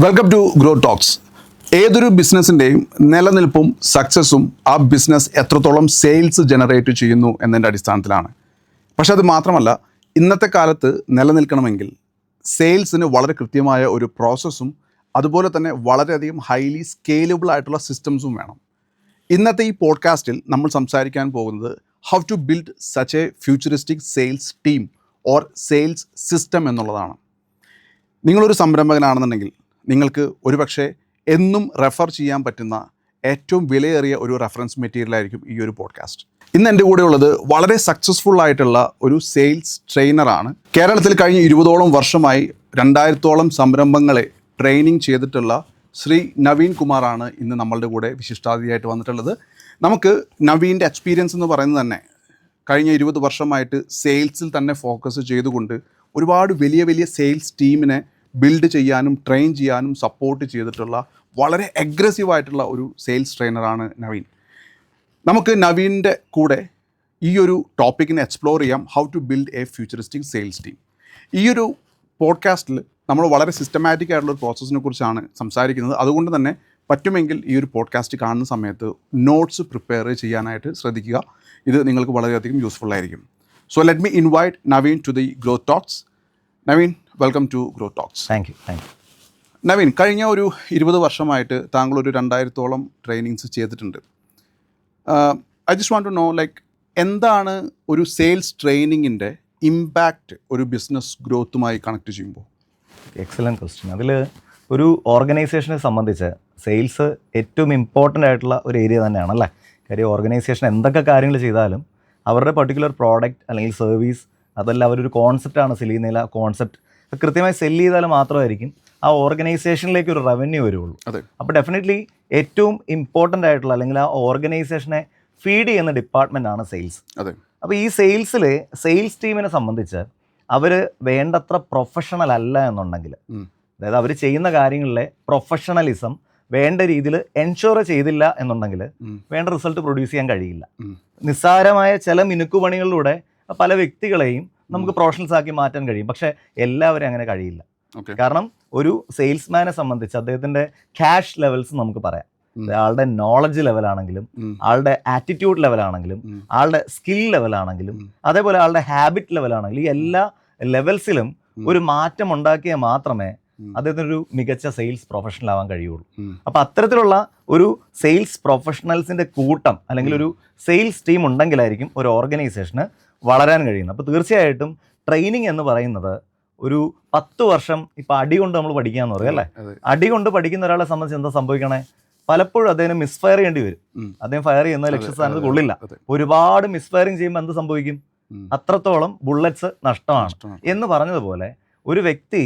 Welcome to grow talks. ഏതൊരു ബിസിനസ്സിൻ്റെയും നിലനിൽപ്പും സക്സസ്സും ആ business എത്രത്തോളം സെയിൽസ് ജനറേറ്റ് ചെയ്യുന്നു എന്നതിൻ്റെ അടിസ്ഥാനത്തിലാണ്. പക്ഷെ അത് മാത്രമല്ല, ഇന്നത്തെ കാലത്ത് നിലനിൽക്കണമെങ്കിൽ സെയിൽസിന് വളരെ കൃത്യമായ ഒരു പ്രോസസ്സും അതുപോലെ തന്നെ വളരെയധികം ഹൈലി സ്കെയിലബിൾ ആയിട്ടുള്ള സിസ്റ്റംസും വേണം. ഇന്നത്തെ ഈ പോഡ്കാസ്റ്റിൽ നമ്മൾ സംസാരിക്കാൻ പോകുന്നത് how to build such a futuristic sales team or sales system എന്നുള്ളതാണ്. നിങ്ങളൊരു സംരംഭകനാണെന്നുണ്ടെങ്കിൽ നിങ്ങൾക്ക് ഒരുപക്ഷെ എന്നും റെഫർ ചെയ്യാൻ പറ്റുന്ന ഏറ്റവും വിലയേറിയ ഒരു റെഫറൻസ് മെറ്റീരിയലായിരിക്കും ഈ ഒരു പോഡ്കാസ്റ്റ്. ഇന്ന് എൻ്റെ കൂടെ ഉള്ളത് വളരെ സക്സസ്ഫുൾ ആയിട്ടുള്ള ഒരു സെയിൽസ് ട്രെയിനറാണ്. കേരളത്തിൽ കഴിഞ്ഞ 20ഓളം വർഷമായി 2000ഓളം സംരംഭങ്ങളെ ട്രെയിനിങ് ചെയ്തിട്ടുള്ള ശ്രീ നവീൻ കുമാറാണ് ഇന്ന് നമ്മളുടെ കൂടെ വിശിഷ്ടാതിഥിയായിട്ട് വന്നിട്ടുള്ളത്. നമുക്ക് നവീൻ്റെ എക്സ്പീരിയൻസ് എന്ന് പറയുന്നത് തന്നെ കഴിഞ്ഞ 20 വർഷമായിട്ട് സെയിൽസിൽ തന്നെ ഫോക്കസ് ചെയ്തുകൊണ്ട് ഒരുപാട് വലിയ വലിയ സെയിൽസ് ടീമിനെ ബിൽഡ് ചെയ്യാനും ട്രെയിൻ ചെയ്യാനും സപ്പോർട്ട് ചെയ്തിട്ടുള്ള വളരെ അഗ്രസീവായിട്ടുള്ള ഒരു സെയിൽസ് ട്രെയിനറാണ് നവീൻ. നമുക്ക് നവീൻ്റെ കൂടെ ഈ ഒരു ടോപ്പിക്കിനെ എക്സ്പ്ലോർ ചെയ്യാം, how to build a futuristic sales team. ഈ ഒരു പോഡ്കാസ്റ്റിൽ നമ്മൾ വളരെ സിസ്റ്റമാറ്റിക് ആയിട്ടുള്ള ഒരു പ്രോസസ്സിനെ കുറിച്ചാണ് സംസാരിക്കുന്നത്. അതുകൊണ്ട് തന്നെ പറ്റുമെങ്കിൽ ഈ ഒരു പോഡ്കാസ്റ്റ് കാണുന്ന സമയത്ത് നോട്ട്സ് പ്രിപ്പയർ ചെയ്യാനായിട്ട് ശ്രദ്ധിക്കുക. ഇത് നിങ്ങൾക്ക് വളരെയധികം യൂസ്ഫുൾ ആയിരിക്കും. So let me invite Naveen to the Growth Talks. Naveen, welcome to Growth Talks. Thank you. Naveen, കഴിഞ്ഞ ഒരു 20 വർഷമായിട്ട് താങ്കളൊരു 2000ഓളം ട്രെയിനിങ്സ് ചെയ്തിട്ടുണ്ട്. I just want to know, like, എന്താണ് ഒരു സെയിൽസ് ട്രെയിനിങ്ങിൻ്റെ ഇമ്പാക്റ്റ് ഒരു ബിസിനസ് ഗ്രോത്തുമായി കണക്ട് ചെയ്യുമ്പോൾ? Excellent question. അതിൽ ഒരു ഓർഗനൈസേഷനെ സംബന്ധിച്ച് സെയിൽസ് ഏറ്റവും ഇമ്പോർട്ടൻ്റ് ആയിട്ടുള്ള ഒരു ഏരിയ തന്നെയാണല്ലേ. കാര്യം ഓർഗനൈസേഷൻ എന്തൊക്കെ കാര്യങ്ങൾ ചെയ്താലും അവരുടെ പർട്ടിക്കുലർ പ്രോഡക്റ്റ് അല്ലെങ്കിൽ സർവീസ്, അതല്ല അവരൊരു കോൺസെപ്റ്റാണ് സെല് ചെയ്യുന്നതിൽ, ആ കോൺസെപ്റ്റ് കൃത്യമായി സെല് ചെയ്താൽ മാത്രമായിരിക്കും ആ ഓർഗനൈസേഷനിലേക്ക് ഒരു റവന്യൂ വരുള്ളൂ. അപ്പോൾ ഡെഫിനറ്റ്ലി ഏറ്റവും ഇമ്പോർട്ടൻ്റ് ആയിട്ടുള്ള അല്ലെങ്കിൽ ആ ഓർഗനൈസേഷനെ ഫീഡ് ചെയ്യുന്ന ഡിപ്പാർട്ട്മെൻറ്റാണ് സെയിൽസ്. അപ്പോൾ ഈ സെയിൽസിൽ സെയിൽസ് ടീമിനെ സംബന്ധിച്ച് അവർ വേണ്ടത്ര പ്രൊഫഷണൽ അല്ല എന്നുണ്ടെങ്കിൽ, അതായത് അവർ ചെയ്യുന്ന കാര്യങ്ങളിലെ പ്രൊഫഷണലിസം വേണ്ട രീതിയിൽ എൻഷുർ ചെയ്തില്ല എന്നുണ്ടെങ്കിൽ വേണ്ട റിസൾട്ട് പ്രൊഡ്യൂസ് ചെയ്യാൻ കഴിയില്ല. നിസ്സാരമായ ചില മിനുക്കുപണികളിലൂടെ പല വ്യക്തികളെയും നമുക്ക് പ്രൊഫഷണൽസ് ആക്കി മാറ്റാൻ കഴിയും, പക്ഷേ എല്ലാവരും അങ്ങനെ കഴിയില്ല. കാരണം ഒരു സെയിൽസ്മാനെ സംബന്ധിച്ച് അദ്ദേഹത്തിൻ്റെ ക്യാഷ് ലെവൽസ് നമുക്ക് പറയാം. ആളുടെ നോളജ് ലെവലാണെങ്കിലും, ആളുടെ ആറ്റിറ്റ്യൂഡ് ലെവലാണെങ്കിലും, ആളുടെ സ്കിൽ ലെവലാണെങ്കിലും, അതേപോലെ ആളുടെ ഹാബിറ്റ് ലെവലാണെങ്കിലും, ഈ എല്ലാ ലെവൽസിലും ഒരു മാറ്റം ഉണ്ടാക്കിയാൽ മാത്രമേ അദ്ദേഹത്തിനൊരു മികച്ച സെയിൽസ് പ്രൊഫഷണൽ ആവാൻ കഴിയുള്ളൂ. അപ്പോൾ അത്തരത്തിലുള്ള ഒരു സെയിൽസ് പ്രൊഫഷണൽസിൻ്റെ കൂട്ടം അല്ലെങ്കിൽ ഒരു സെയിൽസ് ടീം ഉണ്ടെങ്കിലായിരിക്കും ഒരു ഓർഗനൈസേഷന് വളരാൻ കഴിയുന്നത്. അപ്പോൾ തീർച്ചയായിട്ടും ട്രെയിനിങ് എന്ന് പറയുന്നത് ഒരു 10 വർഷം ഇപ്പം അടി കൊണ്ട് നമ്മൾ പഠിക്കാന്ന് പറയും അല്ലേ. അടി കൊണ്ട് പഠിക്കുന്ന ഒരാളെ സംബന്ധിച്ച് എന്താ സംഭവിക്കണേ? പലപ്പോഴും അദ്ദേഹം മിസ്ഫയർ ചെയ്യേണ്ടി വരും. അദ്ദേഹം ഫയർ ചെയ്യുന്ന ലക്ഷ്യസ്ഥാനത്ത് കൊള്ളില്ല. ഒരുപാട് മിസ്ഫയറിങ് ചെയ്യുമ്പോൾ എന്ത് സംഭവിക്കും? അത്രത്തോളം ബുള്ളറ്റ്സ് നഷ്ടമാണ്. എന്ന് പറഞ്ഞതുപോലെ ഒരു വ്യക്തി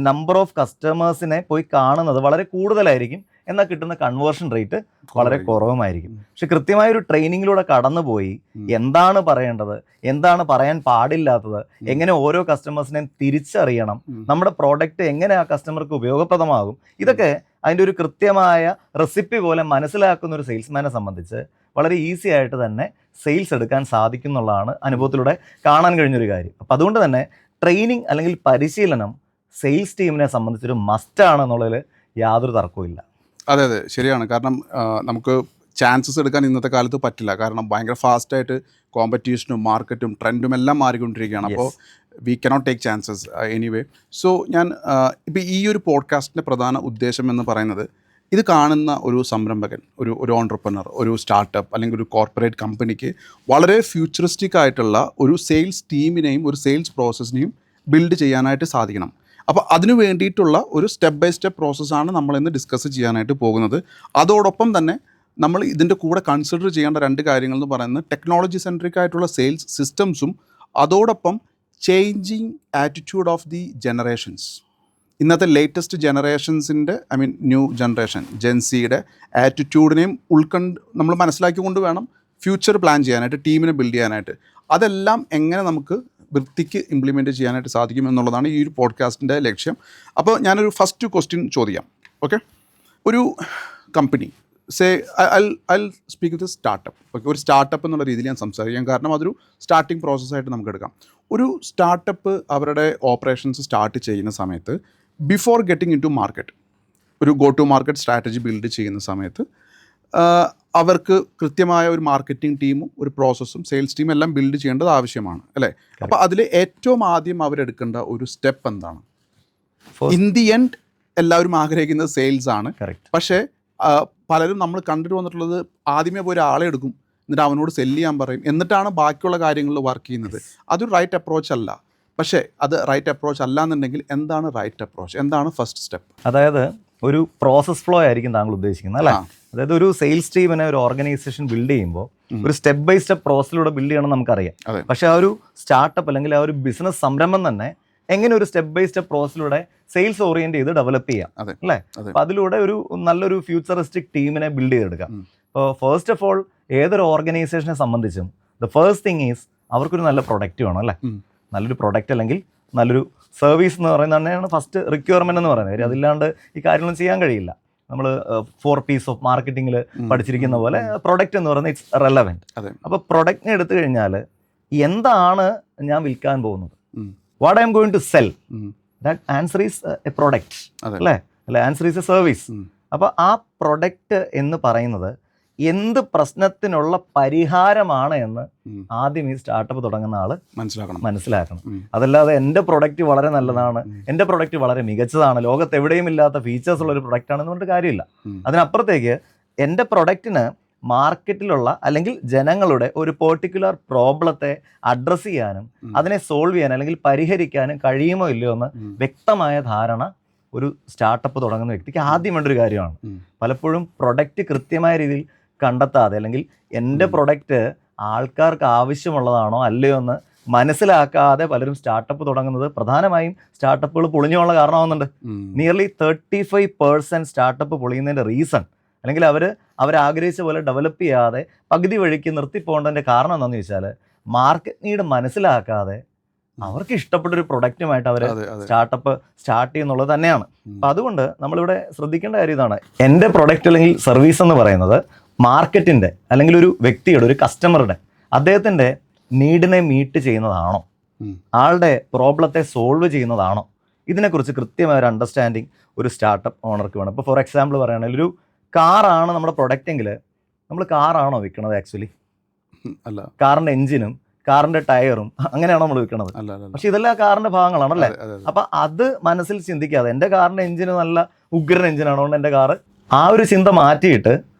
നമ്പർ ഓഫ് കസ്റ്റമേഴ്സിനെ പോയി കാണുന്നത് വളരെ കൂടുതലായിരിക്കും, എന്നാൽ കിട്ടുന്ന കൺവേർഷൻ റേറ്റ് വളരെ കുറവുമായിരിക്കും. പക്ഷെ കൃത്യമായൊരു ട്രെയിനിങ്ങിലൂടെ കടന്നുപോയി എന്താണ് പറയേണ്ടത്, എന്താണ് പറയാൻ പാടില്ലാത്തത്, എങ്ങനെ ഓരോ കസ്റ്റമേഴ്സിനെയും തിരിച്ചറിയണം, നമ്മുടെ പ്രോഡക്റ്റ് എങ്ങനെ ആ കസ്റ്റമർക്ക് ഉപയോഗപ്രദമാകും, ഇതൊക്കെ അതിൻ്റെ ഒരു കൃത്യമായ റെസിപ്പി പോലെ മനസ്സിലാക്കുന്ന ഒരു സെയിൽസ്മാനെ സംബന്ധിച്ച് വളരെ ഈസി ആയിട്ട് തന്നെ സെയിൽസ് എടുക്കാൻ സാധിക്കും എന്നുള്ളതാണ് അനുഭവത്തിലൂടെ കാണാൻ കഴിഞ്ഞൊരു കാര്യം. അപ്പം അതുകൊണ്ട് തന്നെ ട്രെയിനിങ് അല്ലെങ്കിൽ പരിശീലനം സെയിൽസ് ടീമിനെ സംബന്ധിച്ചൊരു മസ്റ്റാണ് എന്നുള്ളതിൽ യാതൊരു തർക്കവും. അതെ, ശരിയാണ്. കാരണം നമുക്ക് ചാൻസസ് എടുക്കാൻ ഇന്നത്തെ കാലത്ത് പറ്റില്ല. കാരണം ഭയങ്കര ഫാസ്റ്റായിട്ട് കോമ്പറ്റീഷനും മാർക്കറ്റും ട്രെൻഡും എല്ലാം മാറിക്കൊണ്ടിരിക്കുകയാണ്. അപ്പോൾ we cannot take chances anyway. So ഞാൻ ഇപ്പോൾ ഈ ഒരു പോഡ്കാസ്റ്റിൻ്റെ പ്രധാന ഉദ്ദേശം എന്ന് പറയുന്നത്, ഇത് കാണുന്ന ഒരു സംരംഭകൻ, ഒരു ഓൺട്രപ്രനർ, ഒരു സ്റ്റാർട്ടപ്പ് അല്ലെങ്കിൽ ഒരു കോർപ്പറേറ്റ് കമ്പനിക്ക് വളരെ ഫ്യൂച്ചറിസ്റ്റിക് ആയിട്ടുള്ള ഒരു സെയിൽസ് ടീമിനെയും ഒരു സെയിൽസ് പ്രോസസ്സിനെയും ബിൽഡ് ചെയ്യാനായിട്ട് സാധിക്കണം. അപ്പോൾ അതിനു വേണ്ടിയിട്ടുള്ള ഒരു സ്റ്റെപ്പ് ബൈ സ്റ്റെപ്പ് പ്രോസസ്സാണ് നമ്മളിന്ന് ഡിസ്കസ് ചെയ്യാനായിട്ട് പോകുന്നത്. അതോടൊപ്പം തന്നെ നമ്മൾ ഇതിൻ്റെ കൂടെ കൺസിഡർ ചെയ്യേണ്ട 2 കാര്യങ്ങൾ എന്ന് പറയുന്നത് ടെക്നോളജി സെൻട്രിക് ആയിട്ടുള്ള സെയിൽസ് സിസ്റ്റംസും അതോടൊപ്പം changing attitude of the generations. ഇന്നത്തെ ലേറ്റസ്റ്റ് ജനറേഷൻസിൻ്റെ ന്യൂ ജനറേഷൻ ജെൻസിയുടെ ആറ്റിറ്റ്യൂഡിനെയും നമ്മൾ മനസ്സിലാക്കിക്കൊണ്ട് വേണം ഫ്യൂച്ചർ പ്ലാൻ ചെയ്യാനായിട്ട്, ടീമിനെ ബിൽഡ് ചെയ്യാനായിട്ട്. അതെല്ലാം എങ്ങനെ നമുക്ക് വൃത്തിക്ക് ഇംപ്ലിമെൻറ്റ് ചെയ്യാനായിട്ട് സാധിക്കും എന്നുള്ളതാണ് ഈ ഒരു പോഡ്കാസ്റ്റിൻ്റെ ലക്ഷ്യം. അപ്പോൾ ഞാനൊരു ഫസ്റ്റ് ക്വസ്റ്റ്യൻ ചോദിക്കാം. ഓക്കെ, ഒരു company I speak with startup. Okay, ഒരു സ്റ്റാർട്ടപ്പ് എന്നുള്ള രീതിയിൽ ഞാൻ സംസാരിക്കാം, കാരണം അതൊരു സ്റ്റാർട്ടിങ് പ്രോസസ്സായിട്ട് നമുക്ക് എടുക്കാം. ഒരു സ്റ്റാർട്ടപ്പ് അവരുടെ ഓപ്പറേഷൻസ് സ്റ്റാർട്ട് ചെയ്യുന്ന സമയത്ത് before getting into market ഒരു go to market strategy build ചെയ്യുന്ന സമയത്ത് അവർക്ക് കൃത്യമായ ഒരു മാർക്കറ്റിംഗ് ടീമും ഒരു പ്രോസസ്സും സെയിൽസ് ടീമും എല്ലാം ബിൽഡ് ചെയ്യേണ്ടത് ആവശ്യമാണ് അല്ലേ? അപ്പോൾ അതിൽ ഏറ്റവും ആദ്യം അവരെടുക്കേണ്ട ഒരു സ്റ്റെപ്പ് എന്താണ്? ഇൻ ദി എൻഡ് എല്ലാവരും ആഗ്രഹിക്കുന്നത് സെയിൽസ് ആണ്. പക്ഷേ പലരും നമ്മൾ കണ്ടിട്ട് വന്നിട്ടുള്ളത് ആദ്യമേ പോയി ഒരാളെ എടുക്കും, എന്നിട്ട് അവനോട് സെല്ല് ചെയ്യാൻ പറയും, എന്നിട്ടാണ് ബാക്കിയുള്ള കാര്യങ്ങളിൽ വർക്ക് ചെയ്യുന്നത്. അതൊരു റൈറ്റ് അപ്രോച്ച് അല്ല. പക്ഷേ അത് റൈറ്റ് അപ്രോച്ച് അല്ല എന്നുണ്ടെങ്കിൽ എന്താണ് റൈറ്റ് അപ്രോച്ച്? എന്താണ് ഫസ്റ്റ് സ്റ്റെപ്പ്? അതായത് ഒരു പ്രോസസ് ഫ്ലോ ആയിരിക്കും താങ്കൾ ഉദ്ദേശിക്കുന്നത് അല്ലേ? അതായത് ഒരു സെയിൽസ് ടീമിനെ ഒരു ഓർഗനൈസേഷൻ ബിൽഡ് ചെയ്യുമ്പോൾ ഒരു സ്റ്റെപ്പ് ബൈ സ്റ്റെപ്പ് പ്രോസസ്സിലൂടെ ബിൽഡ് ചെയ്യണം നമുക്കറിയാം. പക്ഷേ ആ ഒരു സ്റ്റാർട്ടപ്പ് അല്ലെങ്കിൽ ആ ഒരു ബിസിനസ് സംരംഭം തന്നെ എങ്ങനെ ഒരു സ്റ്റെപ്പ് ബൈ സ്റ്റെപ്പ് പ്രോസസ്സിലൂടെ സെയിൽസ് ഓറിയന്റ് ചെയ്ത് ഡെവലപ്പ് ചെയ്യാം അല്ലേ? അപ്പോൾ അതിലൂടെ ഒരു നല്ലൊരു ഫ്യൂച്ചറിസ്റ്റിക് ടീമിനെ ബിൽഡ് ചെയ്തെടുക്കാം. അപ്പോൾ ഫസ്റ്റ് ഓഫ് ഓൾ ഏതൊരു ഓർഗനൈസേഷനെ സംബന്ധിച്ചും ദ ഫസ്റ്റ് തിങ് ഈസ് അവർക്കൊരു നല്ല പ്രൊഡക്റ്റ് വേണം അല്ലേ? നല്ലൊരു പ്രൊഡക്റ്റ് അല്ലെങ്കിൽ നല്ലൊരു സർവീസ് എന്ന് പറയുന്നത് തന്നെയാണ് ഫസ്റ്റ് റിക്വയർമെന്റ് എന്ന് പറയുന്നത്. കാര്യം അതില്ലാണ്ട് ഈ കാര്യങ്ങളൊന്നും ചെയ്യാൻ കഴിയില്ല. നമ്മൾ 4 P's ഓഫ് മാർക്കറ്റിംഗിൽ പഠിച്ചിരിക്കുന്ന പോലെ പ്രൊഡക്റ്റ് എന്ന് പറയുന്നത് ഇറ്റ്സ് റെലവെന്റ്. അപ്പോൾ പ്രൊഡക്റ്റിനെ എടുത്തു കഴിഞ്ഞാൽ എന്താണ് ഞാൻ വിൽക്കാൻ പോകുന്നത്, what I am going to sell, that answer is a product അല്ലേ? അല്ലെ, ആൻസർ ഈസ് എ സർവീസ്. അപ്പോൾ ആ പ്രൊഡക്റ്റ് എന്ന് പറയുന്നത് എന്ത് പ്രശ്നത്തിനുള്ള പരിഹാരമാണ് എന്ന് ആദ്യം ഈ സ്റ്റാർട്ടപ്പ് തുടങ്ങുന്ന ആള് മനസ്സിലാക്കണം. അതല്ലാതെ എൻ്റെ പ്രൊഡക്റ്റ് വളരെ നല്ലതാണ്, എൻ്റെ പ്രൊഡക്റ്റ് വളരെ മികച്ചതാണ്, ലോകത്ത് എവിടെയും ഇല്ലാത്ത ഫീച്ചേഴ്സ് ഉള്ള ഒരു പ്രൊഡക്റ്റ് ആണെന്ന് പറഞ്ഞിട്ട് കാര്യമില്ല. അതിനപ്പുറത്തേക്ക് എൻ്റെ പ്രൊഡക്റ്റിന് മാർക്കറ്റിലുള്ള അല്ലെങ്കിൽ ജനങ്ങളുടെ ഒരു പെർട്ടിക്കുലർ പ്രോബ്ലത്തെ അഡ്രസ്സ് ചെയ്യാനും അതിനെ സോൾവ് ചെയ്യാനും അല്ലെങ്കിൽ പരിഹരിക്കാനും കഴിയുമോ ഇല്ലയോ എന്ന് വ്യക്തമായ ധാരണ ഒരു സ്റ്റാർട്ടപ്പ് തുടങ്ങുന്ന വ്യക്തിക്ക് ആദ്യം വേണ്ട ഒരു കാര്യമാണ്. പലപ്പോഴും പ്രൊഡക്റ്റ് കൃത്യമായ രീതിയിൽ കണ്ടെത്താതെ അല്ലെങ്കിൽ എൻ്റെ പ്രൊഡക്റ്റ് ആൾക്കാർക്ക് ആവശ്യമുള്ളതാണോ അല്ലയോ എന്ന് മനസ്സിലാക്കാതെ പലരും സ്റ്റാർട്ടപ്പ് തുടങ്ങുന്നത് പ്രധാനമായും സ്റ്റാർട്ടപ്പുകൾ പൊളിഞ്ഞുള്ള കാരണമാകുന്നുണ്ട്. നിയർലി 35% സ്റ്റാർട്ടപ്പ് പൊളിയുന്നതിൻ്റെ റീസൺ അല്ലെങ്കിൽ അവരാഗ്രഹിച്ച പോലെ ഡെവലപ്പ് ചെയ്യാതെ പകുതി വഴിക്ക് നിർത്തിപ്പോകേണ്ടതിൻ്റെ കാരണം എന്താണെന്ന് ചോദിച്ചാൽ മാർക്കറ്റ് നീഡ് മനസ്സിലാക്കാതെ അവർക്ക് ഇഷ്ടപ്പെട്ടൊരു പ്രൊഡക്റ്റുമായിട്ട് അവർ സ്റ്റാർട്ടപ്പ് സ്റ്റാർട്ട് ചെയ്യുന്നുള്ളത് തന്നെയാണ്. അപ്പം അതുകൊണ്ട് നമ്മളിവിടെ ശ്രദ്ധിക്കേണ്ട കാര്യം ഇതാണ്, എൻ്റെ പ്രൊഡക്റ്റ് അല്ലെങ്കിൽ സർവീസ് എന്ന് പറയുന്നത് മാർക്കറ്റിൻ്റെ അല്ലെങ്കിൽ ഒരു വ്യക്തിയുടെ ഒരു കസ്റ്റമറുടെ അദ്ദേഹത്തിൻ്റെ നീഡിനെ മീറ്റ് ചെയ്യുന്നതാണോ, ആളുടെ പ്രോബ്ലത്തെ സോൾവ് ചെയ്യുന്നതാണോ, ഇതിനെക്കുറിച്ച് കൃത്യമായ ഒരു അണ്ടർസ്റ്റാൻഡിങ് ഒരു സ്റ്റാർട്ടപ്പ് ഓണർക്ക് വേണം. ഇപ്പോൾ ഫോർ എക്സാമ്പിൾ പറയുകയാണെങ്കിൽ ഒരു കാറാണ് നമ്മുടെ പ്രൊഡക്റ്റെങ്കിൽ നമ്മൾ കാറാണോ വിൽക്കണത്? ആക്ച്വലി അല്ല, കാറിൻ്റെ എഞ്ചിനും കാറിൻ്റെ ടയറും അങ്ങനെയാണോ നമ്മൾ വിൽക്കണത്? പക്ഷെ ഇതെല്ലാം കാറിൻ്റെ ഭാഗങ്ങളാണല്ലേ? അപ്പം അത് മനസ്സിൽ ചിന്തിക്കാതെ എൻ്റെ കാറിൻ്റെ എഞ്ചിന് നല്ല ഉഗ്രൻ എഞ്ചിനാണോ എൻ്റെ കാറ്, ആ ഒരു ചിന്ത മാറ്റിയിട്ട്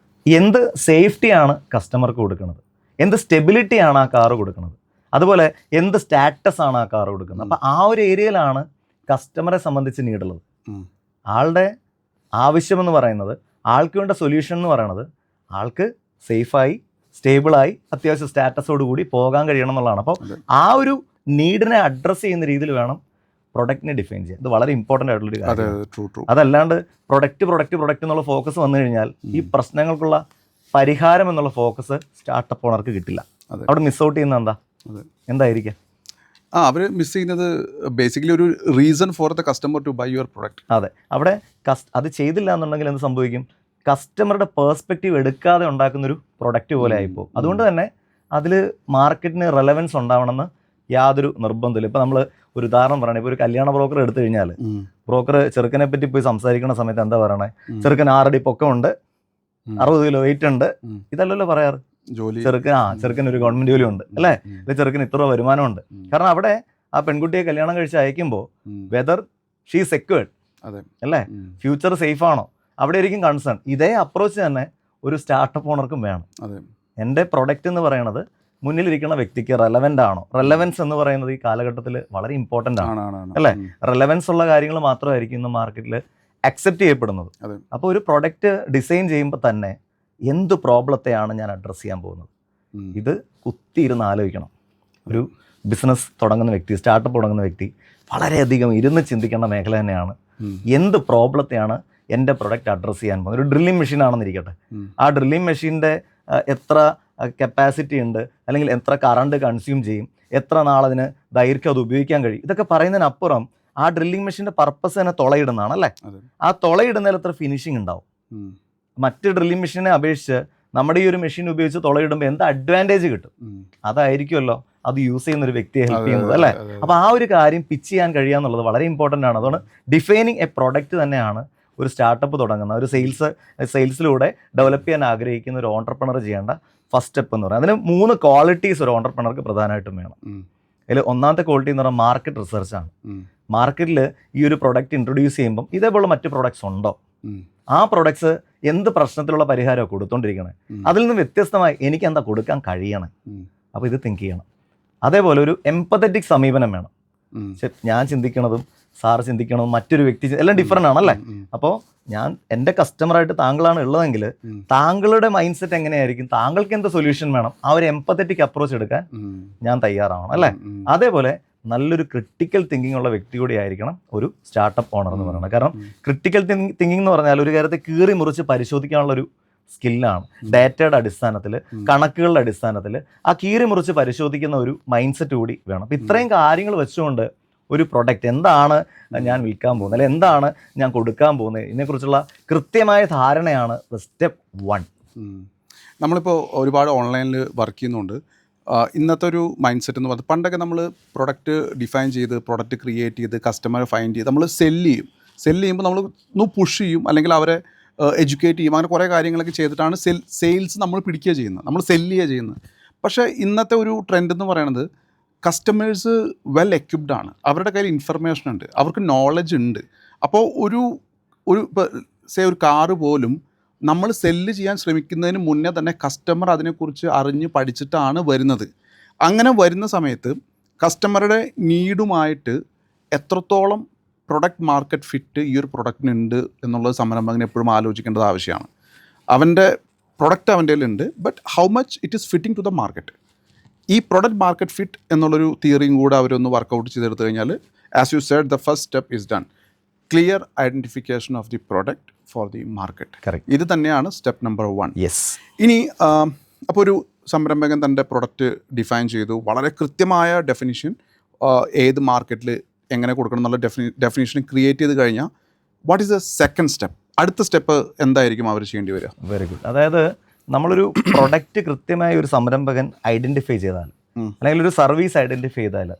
എന്ത് സേഫ്റ്റിയാണ് കസ്റ്റമർക്ക് കൊടുക്കുന്നത്, എന്ത് സ്റ്റെബിലിറ്റിയാണ് ആ കാറ് കൊടുക്കുന്നത്, അതുപോലെ എന്ത് സ്റ്റാറ്റസ് ആണ് ആ കാറ് കൊടുക്കുന്നത്. അപ്പം ആ ഒരു ഏരിയയിലാണ് കസ്റ്റമറെ സംബന്ധിച്ച് നീടുള്ളത്. ആളുടെ ആവശ്യമെന്ന് പറയുന്നത്, ആൾക്ക് വേണ്ട സൊല്യൂഷൻ എന്ന് പറയുന്നത് ആൾക്ക് സേഫായി സ്റ്റേബിളായി അത്യാവശ്യം സ്റ്റാറ്റസോട് കൂടി പോകാൻ കഴിയണം എന്നുള്ളതാണ്. അപ്പോൾ ആ ഒരു നീഡിനെ അഡ്രസ്സ് ചെയ്യുന്ന രീതിയിൽ വേണം പ്രൊഡക്റ്റിനെ ഡിഫൈൻ ചെയ്യാൻ. ഇത് വളരെ ഇമ്പോർട്ടൻ്റ് ആയിട്ടുള്ളൊരു കാര്യം. അതല്ലാണ്ട് പ്രൊഡക്റ്റ് എന്നുള്ള ഫോക്കസ് വന്നു കഴിഞ്ഞാൽ ഈ പ്രശ്നങ്ങൾക്കുള്ള പരിഹാരം എന്നുള്ള ഫോക്കസ് സ്റ്റാർട്ടപ്പ് ഓണർക്ക് കിട്ടില്ല. അവിടെ മിസ് ഔട്ട് ചെയ്യുന്നത് എന്തായിരിക്കും? അവർ മിസ് ചെയ്യുന്നത് ബേസിക്കലി ഒരു reason for the customer to buy your product. അതെ, അവിടെ അത് ചെയ്തില്ല എന്നുണ്ടെങ്കിൽ എന്ത് സംഭവിക്കും? കസ്റ്റമറുടെ പേഴ്സ്പെക്റ്റീവ് എടുക്കാതെ ഉണ്ടാക്കുന്നൊരു പ്രൊഡക്റ്റ് പോലെ ആയിപ്പോൾ. അതുകൊണ്ട് തന്നെ അതിൽ മാർക്കറ്റിന് റെലവൻസ് ഉണ്ടാവണമെന്ന് യാതൊരു നിർബന്ധമില്ല. ഇപ്പോൾ നമ്മൾ ഒരു ഉദാഹരണം പറയണേ, ഇപ്പോൾ ഒരു കല്യാണ ബ്രോക്കർ എടുത്തു കഴിഞ്ഞാൽ ബ്രോക്കർ ചെറുക്കനെ പറ്റി പോയി സംസാരിക്കുന്ന സമയത്ത് എന്താ പറയണേ? ചെറുക്കൻ 6 അടി പൊക്കമുണ്ട്, 60 കിലോ വെയിറ്റ് ഉണ്ട്, ഇതല്ലല്ലോ പറയാറ്. ചെറുക്കൻ ഒരു ഗവൺമെന്റ് ജോലി ഉണ്ട് അല്ലേ, അല്ലെങ്കിൽ ചെറുക്കന് ഇത്ര വരുമാനമുണ്ട്. കാരണം അവിടെ ആ പെൺകുട്ടിയെ കല്യാണം കഴിച്ച് അയക്കുമ്പോൾ വെദർ ഷീ സെക്യൂർഡ് അല്ലേ, ഫ്യൂച്ചർ സേഫ് ആണോ, അവിടെ ആയിരിക്കും കൺസേൺ. ഇതേ അപ്രോച്ച് തന്നെ ഒരു സ്റ്റാർട്ടപ്പ് ഓണർക്കും വേണം. എൻ്റെ പ്രൊഡക്റ്റ് എന്ന് പറയുന്നത് മുന്നിലിരിക്കുന്ന വ്യക്തിക്ക് റെലവൻ്റ് ആണോ? റെലവൻസ് എന്ന് പറയുന്നത് ഈ കാലഘട്ടത്തിൽ വളരെ ഇമ്പോർട്ടൻ്റ് ആണ് അല്ലേ? റെലവൻസ് ഉള്ള കാര്യങ്ങൾ മാത്രമായിരിക്കും ഇന്ന് മാർക്കറ്റിൽ അക്സെപ്റ്റ് ചെയ്യപ്പെടുന്നത്. അപ്പോൾ ഒരു പ്രൊഡക്റ്റ് ഡിസൈൻ ചെയ്യുമ്പോൾ തന്നെ എന്ത് പ്രോബ്ലത്തെയാണ് ഞാൻ അഡ്രസ്സ് ചെയ്യാൻ പോകുന്നത്, ഇത് കുത്തിയിരുന്ന് ആലോചിക്കണം. ഒരു ബിസിനസ് തുടങ്ങുന്ന വ്യക്തി, സ്റ്റാർട്ടപ്പ് തുടങ്ങുന്ന വ്യക്തി വളരെയധികം ഇരുന്ന് ചിന്തിക്കേണ്ട മേഖല തന്നെയാണ്. എന്ത് പ്രോബ്ലത്തെയാണ് എൻ്റെ പ്രൊഡക്റ്റ് അഡ്രസ്സ് ചെയ്യാൻ പോകുന്നത്? ഒരു ഡ്രില്ലിംഗ് മെഷീൻ ആണെന്നിരിക്കട്ടെ, ആ ഡ്രില്ലിംഗ് മെഷീൻ്റെ എത്ര കപ്പാസിറ്റി ഉണ്ട്, അല്ലെങ്കിൽ എത്ര കറണ്ട് കൺസ്യൂം ചെയ്യും, എത്ര നാളതിന് ദൈർഘ്യം അത് ഉപയോഗിക്കാൻ കഴിയും, ഇതൊക്കെ പറയുന്നതിനപ്പുറം ആ ഡ്രില്ലിംഗ് മെഷീൻ്റെ പർപ്പസ് തന്നെ തുളയിടുന്നതാണ് അല്ലേ? ആ തുളയിടുന്നതിൽ എത്ര ഫിനിഷിംഗ് ഉണ്ടാവും? മറ്റ് ഡ്രില്ലിംഗ് മെഷീനെ അപേക്ഷിച്ച് നമ്മുടെ ഈ ഒരു മെഷീൻ ഉപയോഗിച്ച് തുളയിടുമ്പോൾ എന്ത് അഡ്വാൻറ്റേജ് കിട്ടും? അതായിരിക്കുമല്ലോ അത് യൂസ് ചെയ്യുന്ന ഒരു വ്യക്തിയെ ഹെൽപ്പ് ചെയ്യുന്നത് അല്ലേ? അപ്പോൾ ആ ഒരു കാര്യം പിച്ച് ചെയ്യാൻ കഴിയുക എന്നുള്ളത് വളരെ ഇമ്പോർട്ടൻ്റ് ആണ്. അതുകൊണ്ട് ഡിഫൈനിങ് എ പ്രൊഡക്റ്റ് തന്നെയാണ് ഒരു സ്റ്റാർട്ടപ്പ് തുടങ്ങുന്ന ഒരു സെയിൽസിലൂടെ ഡെവലപ്പ് ചെയ്യാൻ ആഗ്രഹിക്കുന്ന ഒരു ഓണ്ടർപ്രണർ ചെയ്യേണ്ട ഫസ്റ്റ് സ്റ്റെപ്പ് എന്ന് പറയുന്നത്, അതിന് 3 ക്വാളിറ്റീസ് ഒരു ഓണ്ടർപ്രണർക്ക് പ്രധാനമായിട്ടും വേണം. അതിൽ ഒന്നാമത്തെ ക്വാളിറ്റി എന്ന് പറയുന്നത് മാർക്കറ്റ് റിസർച്ചാണ്. മാർക്കറ്റിൽ ഈ ഒരു പ്രൊഡക്റ്റ് ഇൻട്രൊഡ്യൂസ് ചെയ്യുമ്പം ഇതേപോലെ മറ്റ് പ്രൊഡക്ട്സ് ഉണ്ടോ, ആ പ്രൊഡക്ട്സ് എന്ത് പ്രശ്നത്തിലുള്ള പരിഹാരമാണ് കൊടുത്തോണ്ടിരിക്കണേ, അതിൽ നിന്ന് വ്യത്യസ്തമായി എനിക്ക് എന്താ കൊടുക്കാൻ കഴിയണം. അപ്പോൾ ഇത് തിങ്ക് ചെയ്യണം. അതേപോലെ ഒരു എംപത്തറ്റിക് സമീപനം വേണം. ഞാൻ ചിന്തിക്കണതും സാറ് ചിന്തിക്കണതും മറ്റൊരു വ്യക്തി എല്ലാം ഡിഫറൻ്റ് ആണല്ലേ. അപ്പോൾ ഞാൻ എൻ്റെ കസ്റ്റമറായിട്ട് താങ്കളാണ് ഉള്ളതെങ്കിൽ താങ്കളുടെ മൈൻഡ് സെറ്റ് എങ്ങനെയായിരിക്കും, താങ്കൾക്ക് എന്ത് സൊല്യൂഷൻ വേണം, ആ ഒരു എംപത്തറ്റിക് അപ്രോച്ച് എടുക്കാൻ ഞാൻ തയ്യാറാവണം അല്ലേ. അതേപോലെ നല്ലൊരു ക്രിട്ടിക്കൽ തിങ്കിങ് ഉള്ള വ്യക്തി കൂടി ആയിരിക്കണം ഒരു സ്റ്റാർട്ടപ്പ് ഓണർ എന്ന് പറയുന്നത്. കാരണം ക്രിട്ടിക്കൽ തിങ്കിങ് എന്ന് പറഞ്ഞാൽ ഒരു കാര്യത്തെ കീറി മുറിച്ച് പരിശോധിക്കാനുള്ളൊരു സ്കില്ലാണ്. ഡാറ്റയുടെ അടിസ്ഥാനത്തിൽ, കണക്കുകളുടെ അടിസ്ഥാനത്തിൽ ആ കീറി മുറിച്ച് പരിശോധിക്കുന്ന ഒരു മൈൻഡ് സെറ്റ് കൂടി വേണം. അപ്പം ഇത്രയും കാര്യങ്ങൾ വെച്ചുകൊണ്ട് ഒരു പ്രൊഡക്റ്റ് എന്താണ് ഞാൻ വിൽക്കാൻ പോകുന്നത്, അല്ലെങ്കിൽ എന്താണ് ഞാൻ കൊടുക്കാൻ പോകുന്നത്, ഇതിനെക്കുറിച്ചുള്ള കൃത്യമായ ധാരണയാണ് സ്റ്റെപ്പ് 1. നമ്മളിപ്പോൾ ഒരുപാട് ഓൺലൈനിൽ വർക്ക് ചെയ്യുന്നുണ്ട്. ഇന്നത്തെ ഒരു മൈൻഡ് സെറ്റ് എന്ന് പറയുന്നത്, പണ്ടൊക്കെ നമ്മൾ പ്രൊഡക്റ്റ് ഡിഫൈൻ ചെയ്ത് പ്രൊഡക്റ്റ് ക്രിയേറ്റ് ചെയ്ത് കസ്റ്റമറെ ഫൈൻഡ് ചെയ്ത് നമ്മൾ സെല്ല് ചെയ്യുമ്പോൾ നമ്മൾ ഒന്ന് പുഷ് ചെയ്യും, അല്ലെങ്കിൽ അവരെ എഡ്യൂക്കേറ്റ് ചെയ്യും, അങ്ങനെ കുറേ കാര്യങ്ങളൊക്കെ ചെയ്തിട്ടാണ് സെയിൽസ് നമ്മൾ പിടിക്കുക ചെയ്യുന്നത്, നമ്മൾ സെല്ല് ചെയ്യുക ചെയ്യുന്നത്. പക്ഷേ ഇന്നത്തെ ഒരു ട്രെൻഡ് എന്ന് പറയുന്നത് കസ്റ്റമേഴ്സ് വെൽ എക്യുപ്ഡ് ആണ്, അവരുടെ കയ്യിൽ ഇൻഫർമേഷൻ ഉണ്ട്, അവർക്ക് നോളജ് ഉണ്ട്. അപ്പോൾ ഒരു ഒരു കാറ് പോലും നമ്മൾ സെല്ല് ചെയ്യാൻ ശ്രമിക്കുന്നതിന് മുന്നേ തന്നെ കസ്റ്റമർ അതിനെക്കുറിച്ച് അറിഞ്ഞ് പഠിച്ചിട്ടാണ് വരുന്നത്. അങ്ങനെ വരുന്ന സമയത്ത് കസ്റ്റമറുടെ നീഡുമായിട്ട് എത്രത്തോളം പ്രൊഡക്റ്റ് മാർക്കറ്റ് ഫിറ്റ് ഈ ഒരു പ്രൊഡക്റ്റിനുണ്ട് എന്നുള്ളത് സംരംഭകന് എപ്പോഴും ആലോചിക്കേണ്ടത് ആവശ്യമാണ്. അവൻ്റെ പ്രൊഡക്റ്റ് അവൻ്റെ കയ്യിലുണ്ട്, but how much it is fitting to the market. ഈ പ്രൊഡക്റ്റ് മാർക്കറ്റ് ഫിറ്റ് എന്നുള്ളൊരു തിയറിയും കൂടെ അവരൊന്ന് വർക്കൗട്ട് ചെയ്തെടുത്തു കഴിഞ്ഞാൽ, as you said, the first step is done. Clear identification of the product for the market. Correct. ഇത് തന്നെയാണ് സ്റ്റെപ്പ് നമ്പർ 1. യെസ്. ഇനി അപ്പോൾ ഒരു സംരംഭകൻ തൻ്റെ പ്രൊഡക്റ്റ് ഡിഫൈൻ ചെയ്തു, വളരെ കൃത്യമായ ഡെഫിനിഷൻ ഏത് മാർക്കറ്റിൽ എങ്ങനെ കൊടുക്കണം എന്നുള്ള ഡെഫിനിഷൻ ക്രിയേറ്റ് ചെയ്ത് കഴിഞ്ഞാൽ, what is the second step? അടുത്ത സ്റ്റെപ്പ് എന്തായിരിക്കും അവർ ചെയ്യേണ്ടി വരിക? Very good. അതായത് നമ്മളൊരു പ്രൊഡക്റ്റ് കൃത്യമായ ഒരു സംരംഭകൻ ഐഡൻറ്റിഫൈ ചെയ്താൽ, അല്ലെങ്കിൽ ഒരു സർവീസ് ഐഡൻറ്റിഫൈ ചെയ്താൽ,